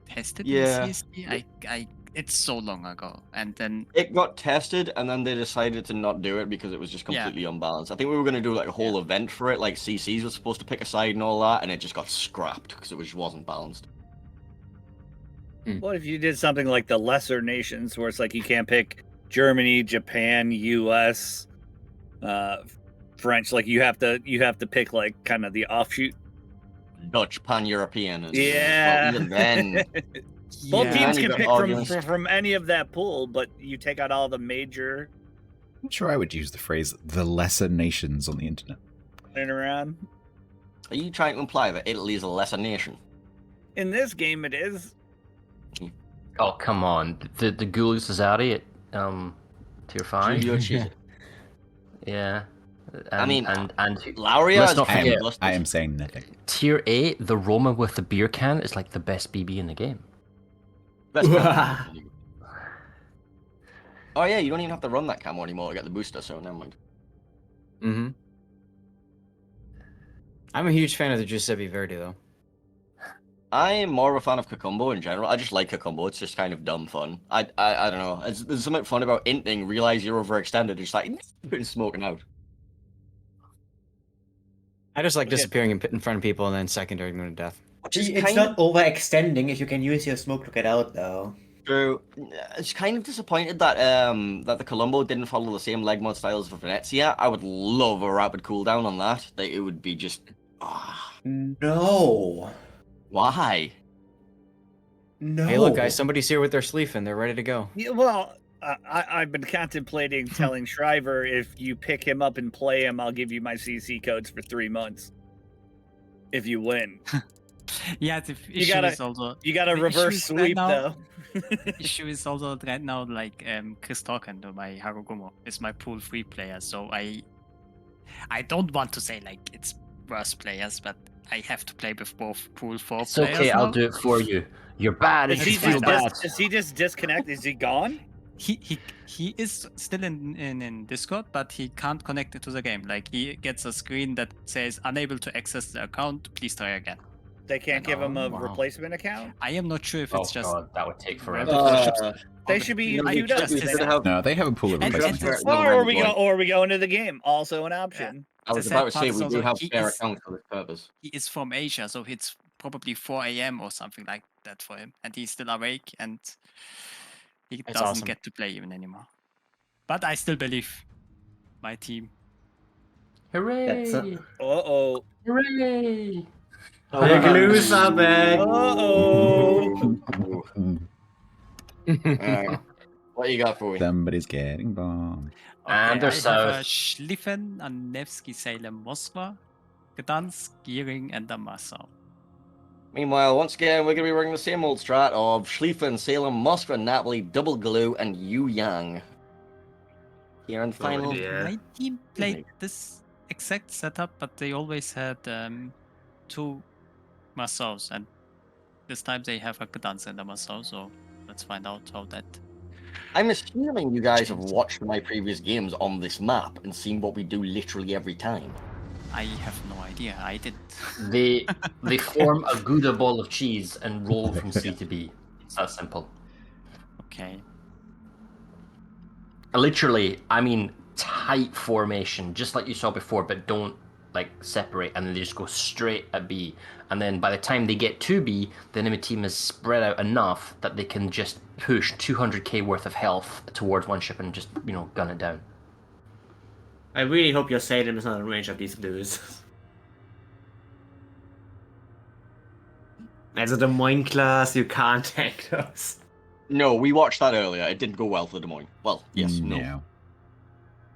D: tested
C: Yeah.
D: in CSD. It's so long ago, and then
C: It got tested, and then they decided to not do it because it was just
D: Yeah.
C: completely unbalanced. I think we were going to do like a whole event for it, like CCs was supposed to pick a side and all that, and it just got scrapped because it just wasn't balanced.
I: What if you did something like the lesser nations, where it's like you can't pick Germany, Japan, U.S., French? Like you have to pick like kind of the offshoot.
C: Dutch pan-European.
I: Yeah.
C: Well, even then,
I: Both
C: Yeah.
I: teams
C: You
I: can
C: got
I: pick
C: arguments.
I: from any of that pool, but you take out all the major
A: I'm sure I would use the phrase "the lesser nations" on the internet.
I: in around.
C: are you trying to imply that Italy is a lesser nation?
I: In this game, it is.
F: Oh, come on. The Gulu Cesare at tier 5?
C: Giulio Cesare.
F: Yeah.
C: I mean,
F: and
C: Lauria
F: let's
C: is
F: not
C: kind
F: forget-
C: of
A: I am saying nothing.
F: tier 8, the Roma with the beer can is like the best BB in the game.
C: Best camo. Oh yeah, you don't even have to run that camo anymore to get the booster, so never mind.
G: Mm-hmm. I'm a huge fan of the Giuseppe Verdi, though.
C: I am more of a fan of Kakumbo in general. I just like Kakumbo. It's just kind of dumb fun. I don't know. There's something fun about inting, realize you're overextended, just like putting smoking out.
G: I just like disappearing in front of people and then secondaring them to death.
C: Which is
J: It's
C: kind
J: not overextending if you can use your smoke to get out, though.
C: true. It's kind of disappointed that that the Colombo didn't follow the same leg mod styles for Venezia. I would love a rapid cooldown on that. It would be just.
J: No.
C: Why?
J: No.
G: Hey, look, guys, somebody's here with their sleeve and they're ready to go.
I: Yeah, well, I've been contemplating telling Shriver if you pick him up and play him, I'll give you my CC codes for 3 months. If you win.
D: Yeah, the
I: You
D: issue
I: gotta-
D: is also
I: You got a
D: the
I: reverse
D: issue is
I: sweep
D: now,
I: though.
D: The issue is also right now like Chris Torkando, my Harugumo, is my pool 3 player, so I don't want to say like it's worse players, but I have to play with both pool 4
F: It's
D: players
F: okay,
D: now.
F: I'll do it for you. You're bad
I: Is
F: if
I: he
F: you feel
I: just
F: bad.
I: is he just disconnect? Is he gone?
D: He is still in Discord, but he can't connect it to the game. Like he gets a screen that says unable to access the account. Please try again.
I: They can't give him a
F: wow.
I: replacement account.
D: I am not sure if
F: Oh
D: it's just
F: god, that would take forever.
I: They should be
C: you
I: queued
C: should
I: up.
C: be
D: just
C: should have.
A: No, they have a pool of
D: And-
A: replacements.
D: and-
I: Or we go into the game. Also an option.
G: I was
D: the
G: about to
D: sad part
G: say
D: is
G: we do
D: also
G: have
D: he
G: spare
D: is-
G: accounts for this purpose.
D: He is from Asia, so it's probably 4 a.m. or something like that for him, and he's still awake and he
G: That's
D: doesn't
G: awesome.
D: get to play even anymore. But I still believe my team.
F: Hooray!
I: Uh-oh.
F: Hooray!
J: The glues are back.
I: Uh-oh.
G: What you got for me?
A: Somebody's getting bombed.
F: And
D: Okay,
F: they're
D: I have a
F: south.
D: Schlieffen, a Nevsky, Salem, Moskva, Gdansk, Giering, and a Massau.
C: Meanwhile, once again, we're going to be running the same old strat of Schlieffen, Salem, Moskva, Napoli, Double Glue, and Yu Yang. Here in the final.
J: dear.
D: My team played this exact setup, but they always had 2 Massaus, and this time they have a Gdansk and a Massau, so let's find out how that...
C: I'm assuming you guys have watched my previous games on this map and seen what we do literally every time.
D: I have no idea, I didn't.
F: They form a Gouda ball of cheese and roll from C to B. It's that simple.
D: Okay.
F: Literally, I mean, tight formation, just like you saw before, but don't like separate, and then they just go straight at B. And then by the time they get to B, the enemy team is spread out enough that they can just push 200k worth of health towards one ship and just, gun it down.
J: I really hope your Salem is not in range of these blues. As a Des Moines class, you can't take those.
C: No, we watched that earlier. It didn't go well for Des Moines. Well, yes, no.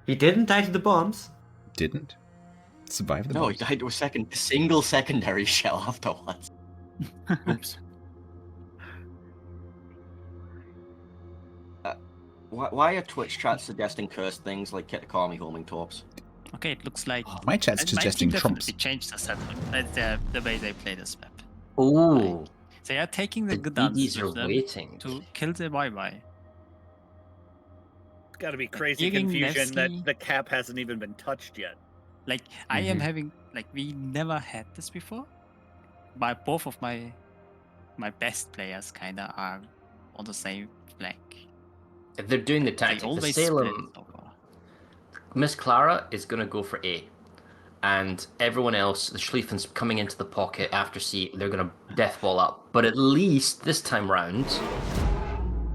J: He didn't die to the bombs.
A: Didn't survive the
C: No, he
A: bombs.
C: died to a single secondary shell afterwards.
G: Oops.
C: Why are Twitch chats suggesting cursed things like Kitakami homing tops?
D: Okay, it looks like...
A: My chat's
D: my
A: suggesting
D: team
A: trumps.
D: definitely changed the setup, the way they play this map.
F: Ooh,
D: They are taking the
F: the
D: Gdansk
F: DDs are
D: with them
F: waiting.
D: to kill the YY.
I: It's got to be crazy
D: Giering,
I: confusion that
D: Nevsky.
I: the cap hasn't even been touched yet.
D: Like, I am having... Like, we never had this before. Both of my best players kinda are on the same flank.
F: They're doing the
D: They
F: tactic. The
D: always split
F: Salem,
D: it over.
F: Miss Clara is going to go for A. And everyone else, the Schlieffen's coming into the pocket after C, they're going to death ball up. But at least this time round,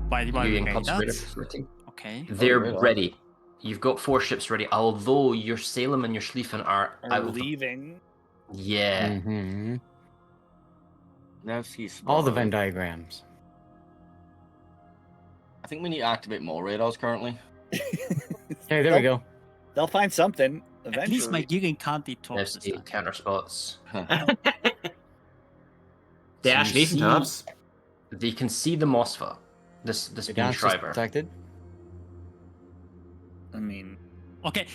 D: Why
F: you
D: we
F: and
D: made
F: Cubs
D: that?
F: Raider splitting.
D: Okay.
F: They're
C: right on.
F: ready. You've got 4 ships ready, although your Salem and your Schlieffen are
I: Are
F: out of the...
I: leaving.
F: Yeah.
G: Mm-hmm.
C: Now she's
G: All the Venn diagrams.
C: I think we need to activate more radars currently.
G: Hey, there we go.
I: They'll find something
D: At
I: eventually.
D: least my Giering can't eat tops
F: There's
D: this
F: the
D: time.
F: counter spots.
J: They are
F: So you
J: Schlieffen
F: see-
J: tops.
F: They can see the Mosfa, this
G: The
F: beam
G: dance is
F: Shriver.
G: protected.
I: I mean,
D: Okay,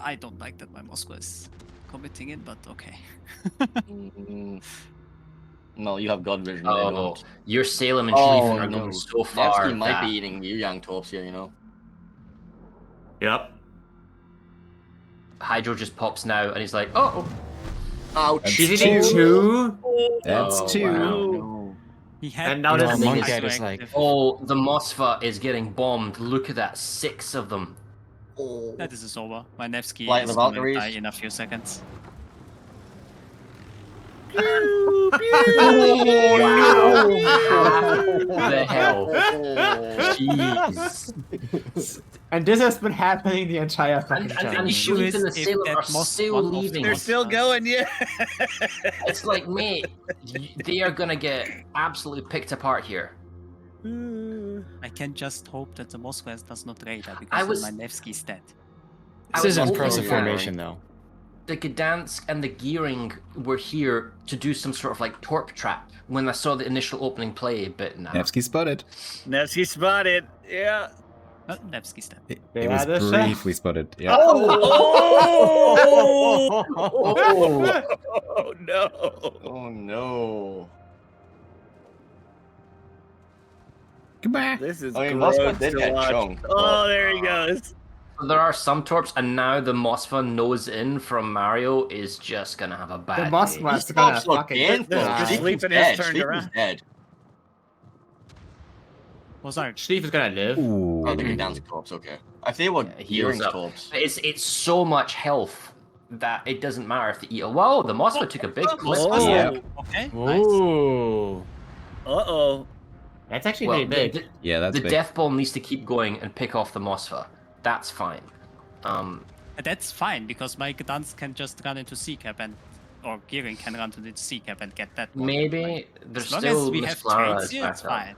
D: I don't like that my Moscow is committing it, but okay.
C: No, you have God vision.
F: Oh,
C: they don't.
F: your Salem and
C: Oh,
F: Schlieffen are
C: no.
F: going so far
C: Nevsky might
F: that
C: be eating Yu Yang tops here, you know.
J: Yep.
F: Hydro just pops now and he's like, oh,
C: Ouch!
J: She's eating 2.
A: That's
F: Oh,
A: 2.
F: wow.
D: He had
J: And now
D: the
J: the thing is-
G: Monkey is like,
F: oh, the Mosfa is getting bombed. Look at that, 6 of them.
C: Oh.
D: That is over. My Nevsky
C: Light
D: is
C: the
D: going to
C: Valkyries.
D: die in a few seconds.
F: The hell? Jeez.
J: And this has been happening the entire fucking
F: And
J: time.
D: issue
F: Schlieffen
D: is
F: and
D: if
F: Salem
D: that
F: are
D: Mos-
F: still
D: one of
F: leaving.
I: they're
D: those-
I: still going, yeah.
F: It's like, mate, they are gonna get absolutely picked apart here.
D: I can just hope that the Moscow does not raid her
F: I
D: because
F: was-
D: then my Nevsky is dead.
F: I
G: this
F: was
G: is
F: hoping
G: impressive
F: that-
G: formation, though.
F: the Gdansk and the Gearing were here to do some sort of like torp trap when I saw the initial opening play, but nah.
A: Nevsky spotted.
I: Nevsky spotted. Yeah.
D: Oh, Nevsky's dead.
A: It was
J: the
A: briefly spotted. Yeah.
I: Oh! Oh no!
G: Oh no.
A: Goodbye.
I: This is
G: I mean,
I: gross
G: Moskva did
I: to
G: get
I: watch.
G: chunked,
I: Oh,
G: but,
I: there he goes.
F: There are some torps, and now the Moskva nose in from Mario is just gonna have a bad
J: The
F: day.
J: Moskva's
G: These
J: gonna
G: tops look
J: fucking
G: painful.
I: the
J: die.
I: sleeping is
G: dead.
I: turned
G: Sleeping's
I: around.
G: dead.
D: Was our
J: Schlief is gonna live.
A: Ooh.
G: Oh, the Gdansk torps, okay. I think what
F: Yeah, he heals
G: Gearing's
F: up.
G: torps.
F: It's so much health that it doesn't matter if they eat. Whoa, the Moskva took a big clip.
I: Oh,
A: Yeah.
D: okay. Nice.
G: Ooh.
I: Uh-oh.
J: That's actually
F: Well,
J: pretty big.
A: Yeah, that's
F: the
A: big.
F: death ball needs to keep going and pick off the Moskva. That's fine.
D: That's fine because my Gdansk can just run into C cap or Gearing can run to the C cap and get that one.
F: Maybe
D: Like,
F: there's
D: as long
F: still
D: as we
F: Miss
D: have
F: Clara
D: trades
F: as
D: here, it's
F: backup.
D: fine.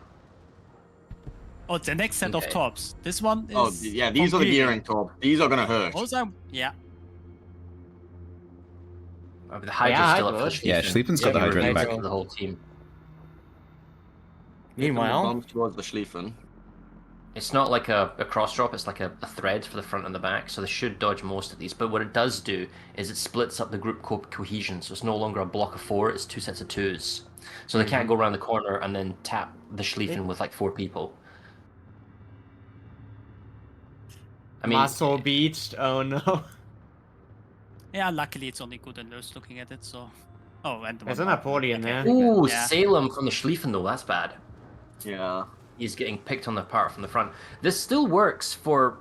D: Oh, the next set
F: Okay.
D: of torps. This one is.
G: Oh, yeah, these
D: from
G: are the Gearing torps. These are gonna hurt.
D: Those are, yeah.
F: The Hydra's
J: Yeah,
F: still up for
J: Hydra.
F: the
A: Yeah, Schlieffen's got the Hydra in the back.
F: For the whole team.
G: Meanwhile, bombs towards the Schlieffen.
F: It's not like a cross drop, it's like a thread for the front and the back, so they should dodge most of these. But what it does do is it splits up the group cohesion, so it's no longer a block of 4, it's 2 sets of 2s. So they can't go around the corner and then tap the Schlieffen with like 4 people. I mean,
J: Muscle beached. Oh no.
D: Yeah, luckily it's only good and loose looking at it, so. Oh, and the
J: There's
D: one
J: a
D: up.
J: Napoleon there.
F: ooh,
D: Yeah.
F: Salem from the Schlieffen though, that's bad.
G: Yeah.
F: He's getting picked on the part from the front. This still works for...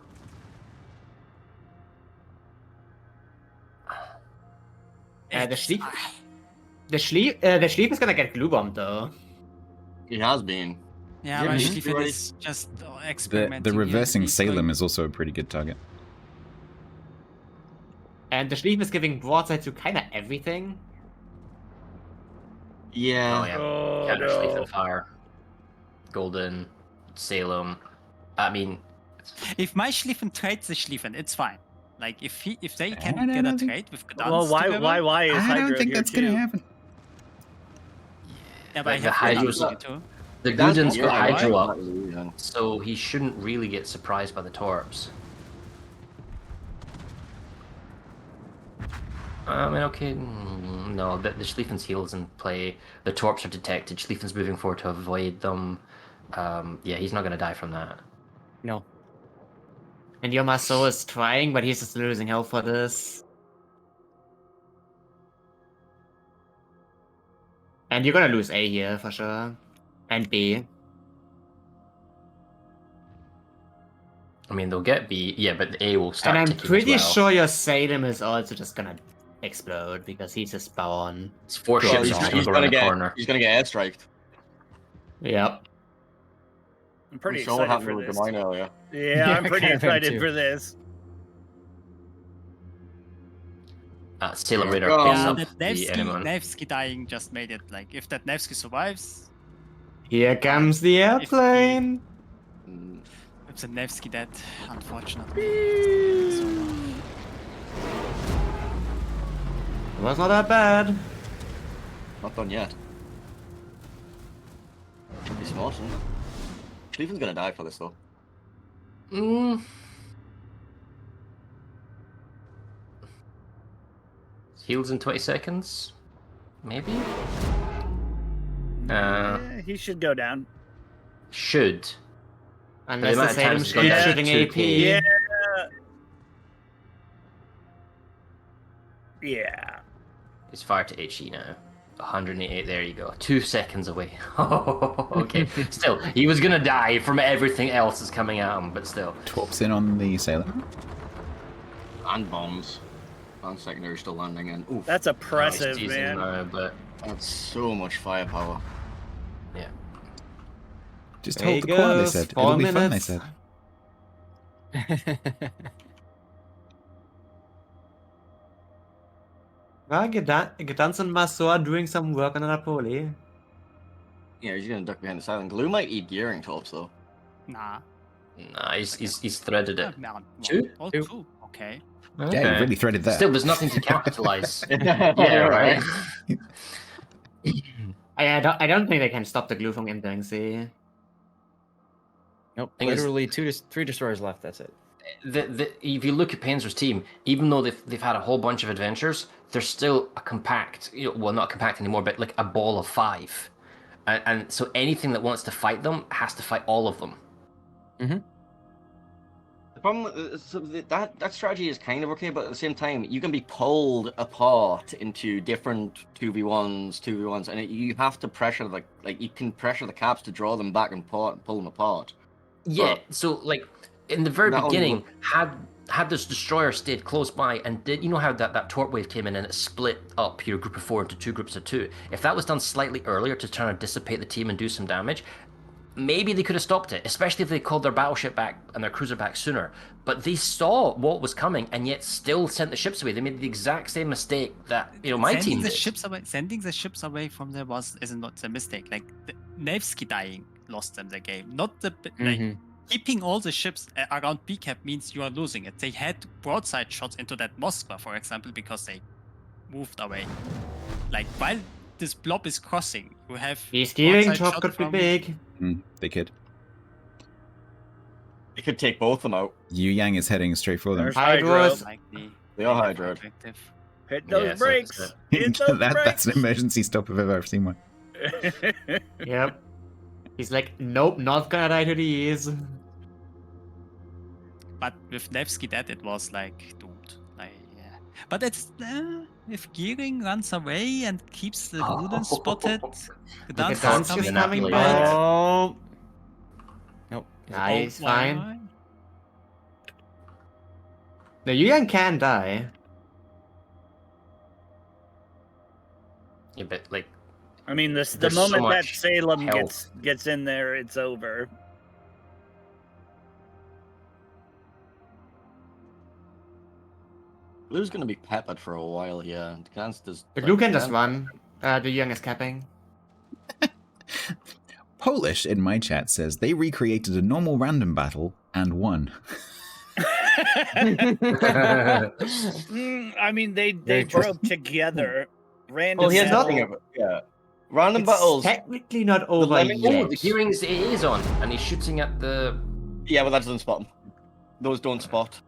J: The Schlief is gonna get glue bombed though.
G: He has been.
D: Yeah,
G: Yeah,
D: my
G: he's
D: Schlieffen
G: already-
D: is just
A: The
D: experimenting. here.
A: reversing
D: He's
A: Salem
D: going-
A: is also a pretty good target.
J: And the Schlief is giving broadside to kinda everything.
G: Yeah.
F: Oh yeah,
I: Oh,
F: Counter
I: no.
F: Schlieffen Fire. Golden, Salem. I mean,
D: If my Schlieffen trades the Schlieffen, it's fine. Like if they
A: I
D: can
A: don't
D: get a
A: think-
D: trade with Gdansk
I: Well,
D: together,
I: why is
A: I
I: Hydra
A: don't think
I: here
A: that's
I: too?
A: gonna happen.
D: Yeah, but I
F: Like the
D: have
F: Hydra's
D: Gdansk
F: up.
D: too.
F: the
G: Gdansk
F: Guden's
G: is
F: got
G: Gearing,
F: Hydro
G: right?
F: up, so he shouldn't really get surprised by the Torps. I mean, okay, no, the Schlieffen's heal's in play. The Torps are detected. Schlieffen's moving forward to avoid them. Yeah, he's not going to die from that.
J: No. And your Maso is trying, but he's just losing health for this. And you're gonna lose A here for sure. And B.
F: I mean, they'll get B, yeah, but the A will start
J: And I'm
F: ticking as
J: pretty
F: well.
J: sure your Salem is also just gonna explode because he's a spawn.
F: It's 4
G: Well,
F: ships
G: he's,
F: just
G: he's
F: going
G: gonna
F: around the
G: get.
F: corner.
G: He's gonna get airstriked.
J: Yep.
I: I'm pretty
G: We saw what
I: excited
G: happened
I: for
G: with
I: this.
G: the mine earlier.
I: Yeah, I'm pretty
E: I am
I: excited
E: too.
I: for this.
F: Salem Raider
G: Yeah,
F: picks
D: Yeah,
F: up
D: that
F: the enemy.
D: Nevsky dying just made it. Like if that Nevsky survives,
J: Here comes the airplane.
G: Mm,
D: it's a Nevsky dead, unfortunately. So,
J: It was not that bad.
G: Not done yet. Should be smart, soon. Schlieffen's gonna die for this though.
F: Mm. Heals in 20 seconds? Maybe?
I: Yeah, he should go down.
F: Should.
J: Unless
F: amount
J: the
F: of
J: Salem
F: times it's gone
J: keeps
I: down
J: shooting
F: to
J: AP.
F: 2K.
I: Yeah. Yeah.
F: He's fired to HE now. 188, there you go. 2 seconds away. Okay, still, he was gonna die from everything else that's coming at him, but still.
A: Torps in on the Salem.
G: And bombs. And secondary still landing in. Oof.
I: That's
F: He's
I: oppressive,
F: teasing
I: man.
F: now, but
G: That's so much firepower.
F: yeah.
A: Just
J: There
A: hold
J: you
A: the corner, they
J: go,
A: said.
J: 4
A: It'll be fun, they
J: minutes.
A: said.
J: Well, Gdansk and Maso are doing some work on Napoli.
G: Yeah, he's gonna duck behind the silent. Glue might eat Gearing tops though.
D: nah.
F: Nah, he's threaded it.
D: No,
F: Two?
D: Oh,
J: Two.
D: two. Okay.
A: Yeah, you really threaded that.
F: Still, there's nothing to capitalize. Yeah, right.
J: I don't think they can stop the glue from entering C.
G: Nope.
F: Thing is-
G: Literally 3 destroyers left. That's it.
F: If you look at Panzer's team, even though they've had a whole bunch of adventures, they're still a compact, well, not compact anymore, but like a ball of 5. And so anything that wants to fight them has to fight all of them.
C: The problem that strategy is kind of okay, but at the same time, you can be pulled apart into different 2v1s, and you have to pressure like you can pressure the caps to draw them back and pull them apart.
F: Yeah, so like in the very
C: Not only
F: beginning, had this destroyer stayed close by and did, you know how that torp wave came in and it split up your group of 4 into 2 groups of 2. If that was done slightly earlier to try to dissipate the team and do some damage, maybe they could have stopped it, especially if they called their battleship back and their cruiser back sooner. But they saw what was coming and yet still sent the ships away. They made the exact same mistake that my team did.
D: Sending the ships away from there is not a mistake. Like Nevsky dying lost them the game. Not the like keeping all the ships around B cap means you are losing it. They had broadside shots into that Moskva, for example, because they moved away. Like while this blob is crossing, you have
J: He's giving
D: broadside
J: top
D: shot
J: could be
D: from-
J: big.
A: They could.
C: They could take both of them out.
A: Yu Yang is heading straight for them.
I: There's
J: Hydros.
I: Hydro.
C: They are Hydro.
I: Hit those
F: Yeah, so
I: brakes.
F: it's
I: Hit those
A: That's an
I: brakes.
A: emergency stop if I've ever seen one.
J: Yep. He's like, nope, not gonna die to these.
D: But with Nevsky dead, it was like doomed. Like, yeah. But it's if Gearing runs away and keeps the Luden spotted,
J: Gdansk
F: Gdansk
J: is
F: is
J: coming
F: Napoli.
J: back.
G: Oh. Nope.
J: Nice,
D: why-
J: fine.
D: why?
J: No, Yuyan can die.
F: Yeah, but like
I: I mean, the
F: There's so
I: moment that
F: much
I: Salem
F: health.
I: gets in there, it's over.
C: Blue's gonna be peppered for a while here. Gdansk does.
J: The glue can just run. The Yuyan is capping.
A: Polish in my chat says they recreated a normal random battle and won.
I: I mean, they drove together. Random.
C: Well, here's
I: battle.
C: nothing of it. Yeah. Random
J: It's
C: battles.
J: technically not over
C: lemon-
J: yet.
F: oh, the Gearing's AA is on, and he's shooting at the.
C: Yeah, but that doesn't spot them. Those don't spot.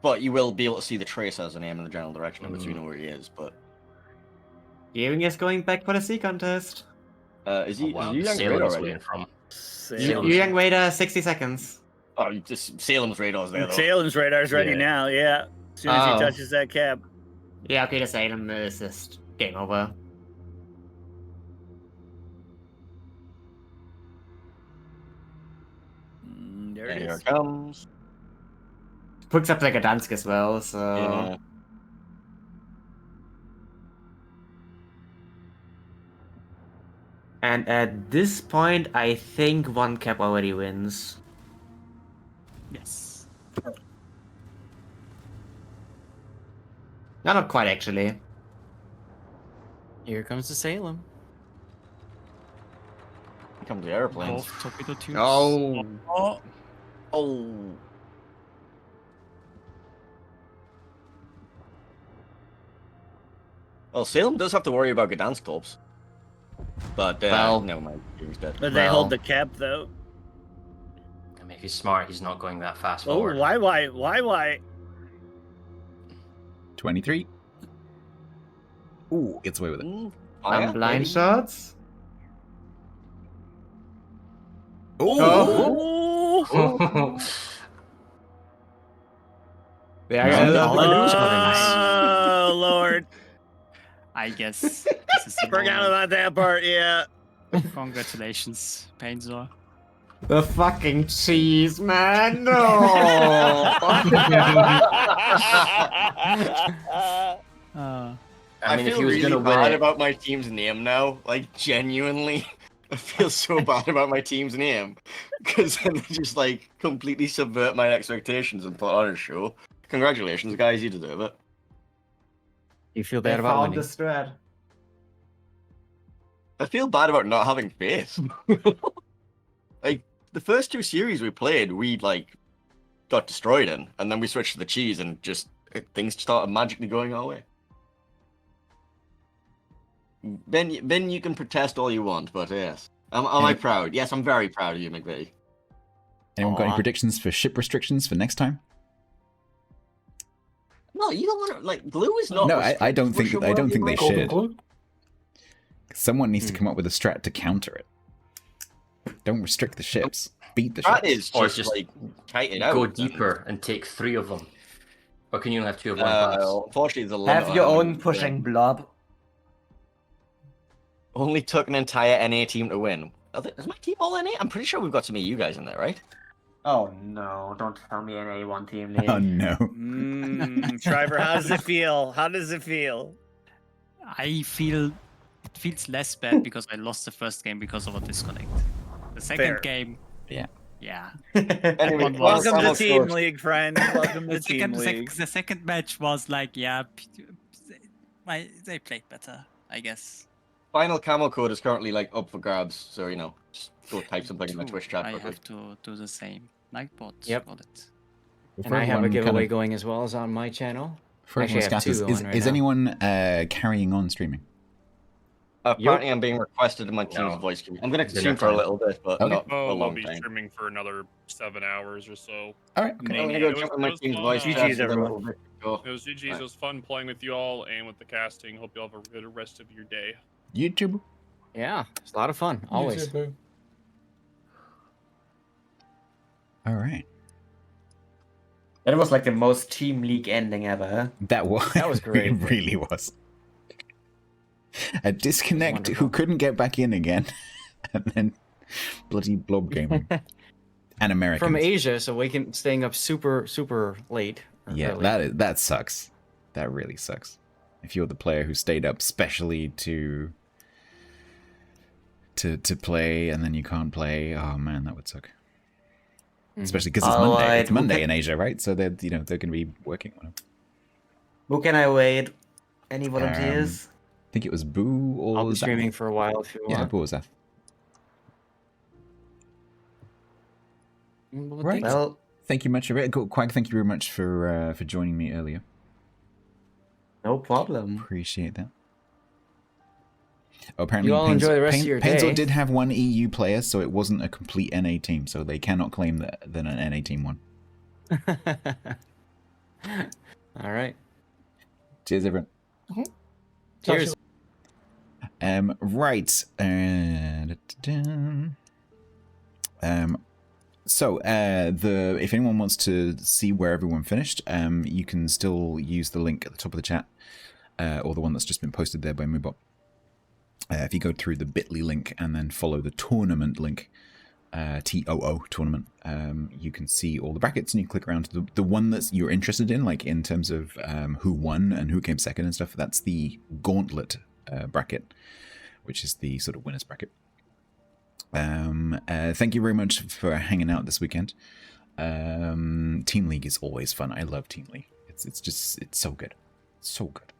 C: But you will be able to see the tracers and aim in the general direction of it, so you know where he is. But
J: Yuyan is going back for the C contest.
C: is he?
F: Oh, wow,
C: Is Yu Yang
F: Salem
C: radar
F: is
C: already?
F: waiting from.
I: Salem.
J: Yuyan wait 60 seconds.
C: Oh, you just Salem's radar's there though.
I: Salem's radar's ready
C: Yeah.
I: now. Yeah. As soon as
J: Oh.
I: he touches that cap.
J: Yeah, okay, the Salem is just game over.
I: There it
C: Here
I: is.
C: it comes.
J: Picks up like a Gdansk as well, so.
C: Yeah.
J: And at this point, I think one cap already wins.
D: Yes.
J: No, not quite actually.
G: Here comes the Salem.
C: Here comes the airplanes.
D: Both torpedo tubes.
J: Oh.
D: Oh.
C: Oh. Well, Salem does have to worry about Gdansk torps. But,
J: Well-
C: never mind. He was dead.
I: But they
J: Well.
I: hold the cap though.
F: I mean, if he's smart, he's not going that fast
I: Oh,
F: forward.
I: why?
A: 23. Ooh, gets away with it.
C: Fire,
J: Blind
C: maybe?
J: shots.
A: Oh!
I: Oh.
J: Yeah,
A: No,
J: yeah,
A: all I do is
I: Oh Lord!
D: I guess this is the
I: Forgot
D: moment.
I: about that part. Yeah.
D: Congratulations, Painzor.
J: the fucking cheese, man. No.
C: I
F: mean, if
C: feel
F: he was
C: really
F: gonna win
C: bad
F: it,
C: about my team's name now. Like, genuinely. I feel so bad about my team's name. Because then they just, like, completely subvert my expectations and put on a show. Congratulations, guys. You deserve it.
G: You feel
J: They
G: bad about
J: found
G: winning.
J: the strat.
C: I feel bad about not having faith. Like, the first 2 series we played, we, like, got destroyed in, and then we switched to the cheese, and just things started magically going our way. Ben, you can protest all you want, but yes. Am I proud? Yes, I'm very proud of you, McVeigh.
A: Anyone got any predictions for ship restrictions for next time?
C: No, you don't want to, like, glue is not.
A: No, I don't think they should.
K: Glue?
A: Someone needs to come up with a strat to counter it. Don't restrict the ships. Beat the
C: That
A: ships.
C: is
F: Or
C: just,
F: just
C: like, kite it out.
F: Go deeper and take 3 of them. Or can you only have 2 of one class?
C: Unfortunately, the limit
B: Have your
C: on
B: own pushing blob.
C: only took an entire NA team to win. Is my team all NA? I'm pretty sure we've got some of you guys in there, right?
J: Oh no, don't tell me an A1 team league.
A: Oh no.
I: Shriver, how does it feel? How does it feel?
D: I feel it feels less bad because I lost the first game because of a disconnect. The second
I: Fair.
D: game,
A: Yeah.
C: Anyway,
D: One was-
I: Welcome to
C: Camel
I: Team
C: Court.
I: League, friend. Welcome to Team League.
D: the second match was like, yeah, they played better, I guess.
C: Final camel code is currently like up for grabs, so you know, just go type something in the Twitch chat.
D: I
C: quickly.
D: have to do the same. Nightbot.
G: Yep.
D: got it.
G: And I have a giveaway going as well as on my channel.
A: For
G: Actually, I
A: everyone's
G: have
A: scatters,
G: 2
A: is,
G: going right
A: is
G: now.
A: anyone carrying on streaming?
C: Apparently, I'm being requested in my team's
F: No.
C: voice queue. I'm gonna
F: They're
C: stream
F: not
C: for a
F: fine.
C: little bit, but
A: Okay.
C: not a
L: Oh, we'll
C: long
L: be
C: time.
L: streaming for another 7 hours or so.
A: All right.
C: I'm
A: Okay.
C: gonna
I: Yeah,
C: go
L: it
C: jump
L: was-
C: in my
L: it was
C: team's
L: fun,
C: voice
I: GG's,
C: chat for a
I: everyone.
C: little bit. Go.
L: It was GG's.
C: Right.
L: It was fun playing with you all and with the casting. Hope you all have a good rest of your day.
A: YouTube.
G: Yeah, it's a lot of fun, always.
K: YouTube.
A: All right.
B: That was like the most Team League ending ever.
A: That was
G: great.
A: It really was. A disconnect who
G: Wonderful.
A: couldn't get back in again, and then bloody blob gaming. And Americans.
G: From Asia, so staying up super late. or
A: Yeah,
G: early.
A: that sucks. That really sucks. If you're the player who stayed up specially to play and then you can't play, oh man, that would suck. Especially because it's Monday.
B: Alright,
A: It's Monday
B: okay.
A: in Asia, right? So they're they're going to be working on it.
B: Who can I wait? Any volunteers?
A: I think it was Boo or
G: I'll be
A: Zaf.
G: streaming for a while if you
A: Yeah,
G: want.
A: Boo or Zaf.
G: Well,
A: Right.
G: thanks.
B: Well,
A: Thank you much, Quag. Thank you very much for joining me earlier.
B: no problem.
A: Appreciate that. Oh, apparently,
G: You all enjoy the rest of your
A: Painsor
G: day.
A: did have one EU player, so it wasn't a complete NA team, so they cannot claim that an NA team won.
G: All right.
A: Cheers, everyone.
G: Cheers.
A: Right. So if anyone wants to see where everyone finished, you can still use the link at the top of the chat, or the one that's just been posted there by Moobot. If you go through the bit.ly link and then follow the tournament link, TOO tournament, you can see all the brackets and you click around to the one that you're interested in, like in terms of who won and who came second and stuff. That's the gauntlet bracket, which is the sort of winners bracket. Thank you very much for hanging out this weekend. Team League is always fun. I love Team League. It's so good. So good.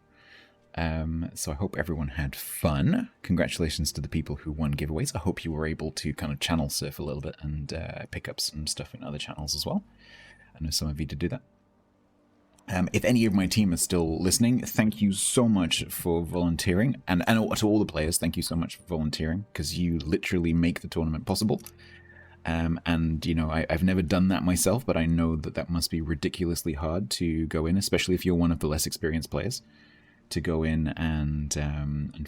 A: So I hope everyone had fun. Congratulations to the people who won giveaways. I hope you were able to kind of channel surf a little bit and pick up some stuff in other channels as well. I know some of you did do that. If any of my team is still listening, thank you so much for volunteering. And to all the players, thank you so much for volunteering, because you literally make the tournament possible. And, you know, I've never done that myself, but I know that must be ridiculously hard to go in, especially if you're one of the less experienced players, to go in and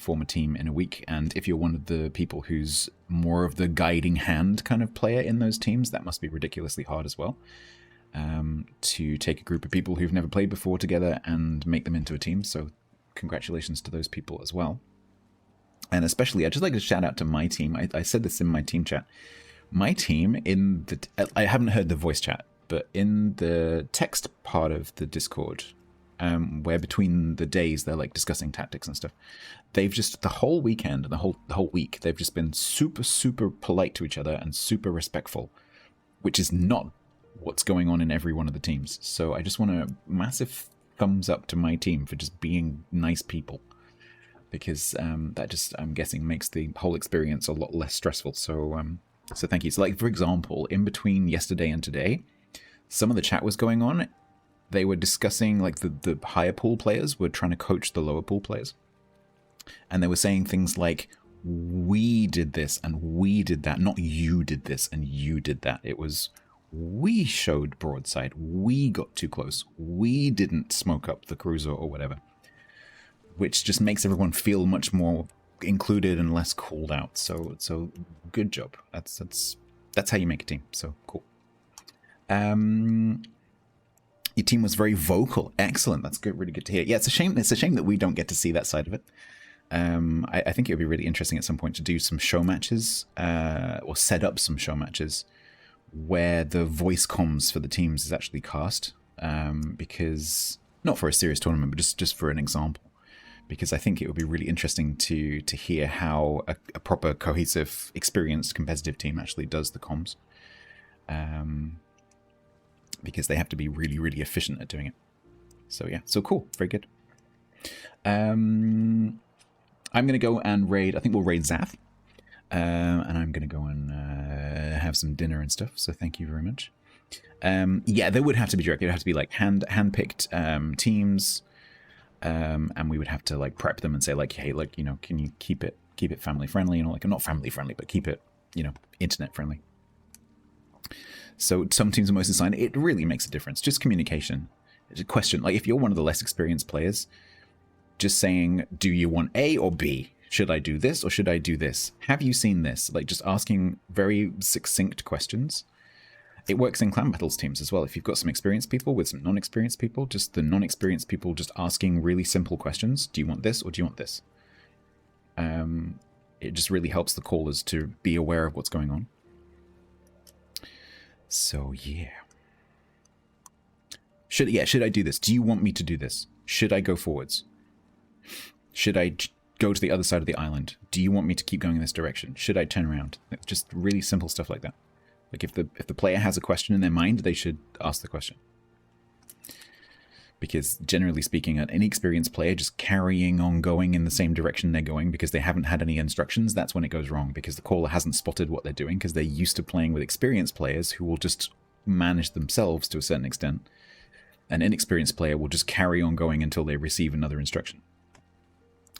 A: form a team in a week. And if you're one of the people who's more of the guiding hand kind of player in those teams, that must be ridiculously hard as well. To take a group of people who've never played before together and make them into a team. So congratulations to those people as well. And especially, I'd just like to shout out to my team. I said this in my team chat. My team I haven't heard the voice chat, but in the text part of the Discord, where between the days they're like discussing tactics and stuff, they've just the whole weekend and the whole week, they've just been super, super polite to each other and super respectful, which is not what's going on in every one of the teams. So I just want a massive thumbs up to my team for just being nice people, because that just, I'm guessing, makes the whole experience a lot less stressful. So so thank you. So like, for example, in between yesterday and today, some of the chat was going on. They were discussing, like, the higher pool players were trying to coach the lower pool players. And they were saying things like, we did this and we did that. Not you did this and you did that. It was, we showed broadside. We got too close. We didn't smoke up the cruiser or whatever. Which just makes everyone feel much more included and less called out. So good job. That's how you make a team. So cool. Your team was very vocal. Excellent. That's good. Really good to hear. Yeah, it's a shame. It's a shame that we don't get to see that side of it. I think it would be really interesting at some point to do some show matches, or set up some show matches where the voice comms for the teams is actually cast. Because not for a serious tournament, but just for an example. Because I think it would be really interesting to hear how a proper, cohesive, experienced, competitive team actually does the comms. Because they have to be really, really efficient at doing it. So yeah, so cool, very good. I'm going to go and raid, I think we'll raid Zath. And I'm going to go and have some dinner and stuff, so thank you very much. Yeah, there would have to be direct, it would have to be like hand-picked teams. And we would have to like prep them and say like, hey, like, you know, can you keep it family friendly, you know, like, not family friendly, but keep it, you know, internet friendly. So some teams are mostly signed. It really makes a difference. Just communication. It's a question. Like, if you're one of the less experienced players, just saying, do you want A or B? Should I do this or should I do this? Have you seen this? Like, just asking very succinct questions. It works in clan battles teams as well. If you've got some experienced people with some non-experienced people, just the non-experienced people just asking really simple questions. Do you want this or do you want this? It just really helps the callers to be aware of what's going on. So yeah. Should I do this? Do you want me to do this? Should I go forwards? Should I go to the other side of the island? Do you want me to keep going in this direction? Should I turn around? It's just really simple stuff like that. Like, if the player has a question in their mind, they should ask the question. Because generally speaking, an inexperienced player just carrying on going in the same direction they're going because they haven't had any instructions, that's when it goes wrong, because the caller hasn't spotted what they're doing because they're used to playing with experienced players who will just manage themselves to a certain extent. An inexperienced player will just carry on going until they receive another instruction.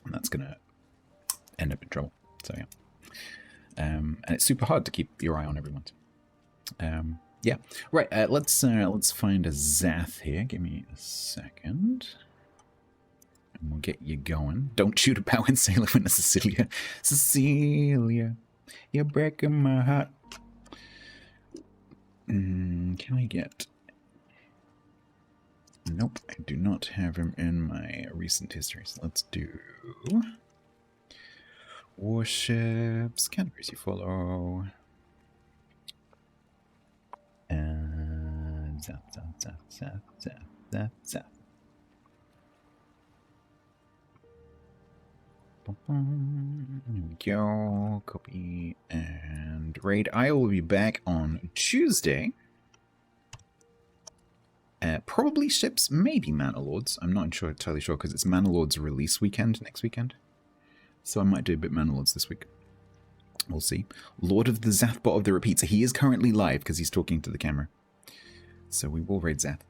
A: And that's going to end up in trouble. So yeah. And it's super hard to keep your eye on everyone. Yeah, right. Let's find a Zath here. Give me a second, and we'll get you going. Don't shoot a bow and sailor when Cecilia. Cecilia, you're breaking my heart. Can I get? Nope, I do not have him in my recent history. So let's do warships. Categories you follow. Zap. Here we go. Copy and raid. I will be back on Tuesday. Probably ships, maybe Mana Lords. I'm not entirely sure because it's Mana Lords release weekend next weekend. So I might do a bit Mana Lords this week. We'll see. Lord of the Zathbot of the Repeat. So he is currently live because he's talking to the camera. So we will raid Zath.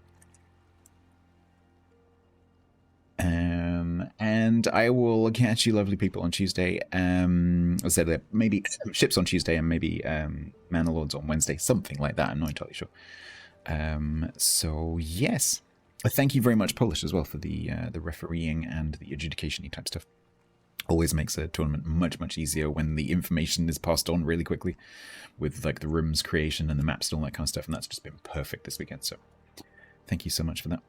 A: And I will catch you lovely people on Tuesday. I said that maybe ships on Tuesday and maybe Mana Lords on Wednesday. Something like that. I'm not entirely sure. So yes. Thank you very much, Polish, as well, for the refereeing and the adjudication-y type stuff. Always makes a tournament much, much easier when the information is passed on really quickly with like the rooms creation and the maps and all that kind of stuff. And that's just been perfect this weekend. So thank you so much for that.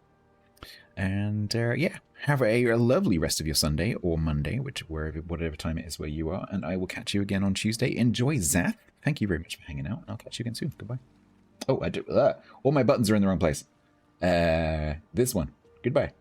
A: And yeah, have a lovely rest of your Sunday or Monday, whatever time it is where you are. And I will catch you again on Tuesday. Enjoy Zath. Thank you very much for hanging out. And I'll catch you again soon. Goodbye. Oh, I do. All my buttons are in the wrong place. This one. Goodbye.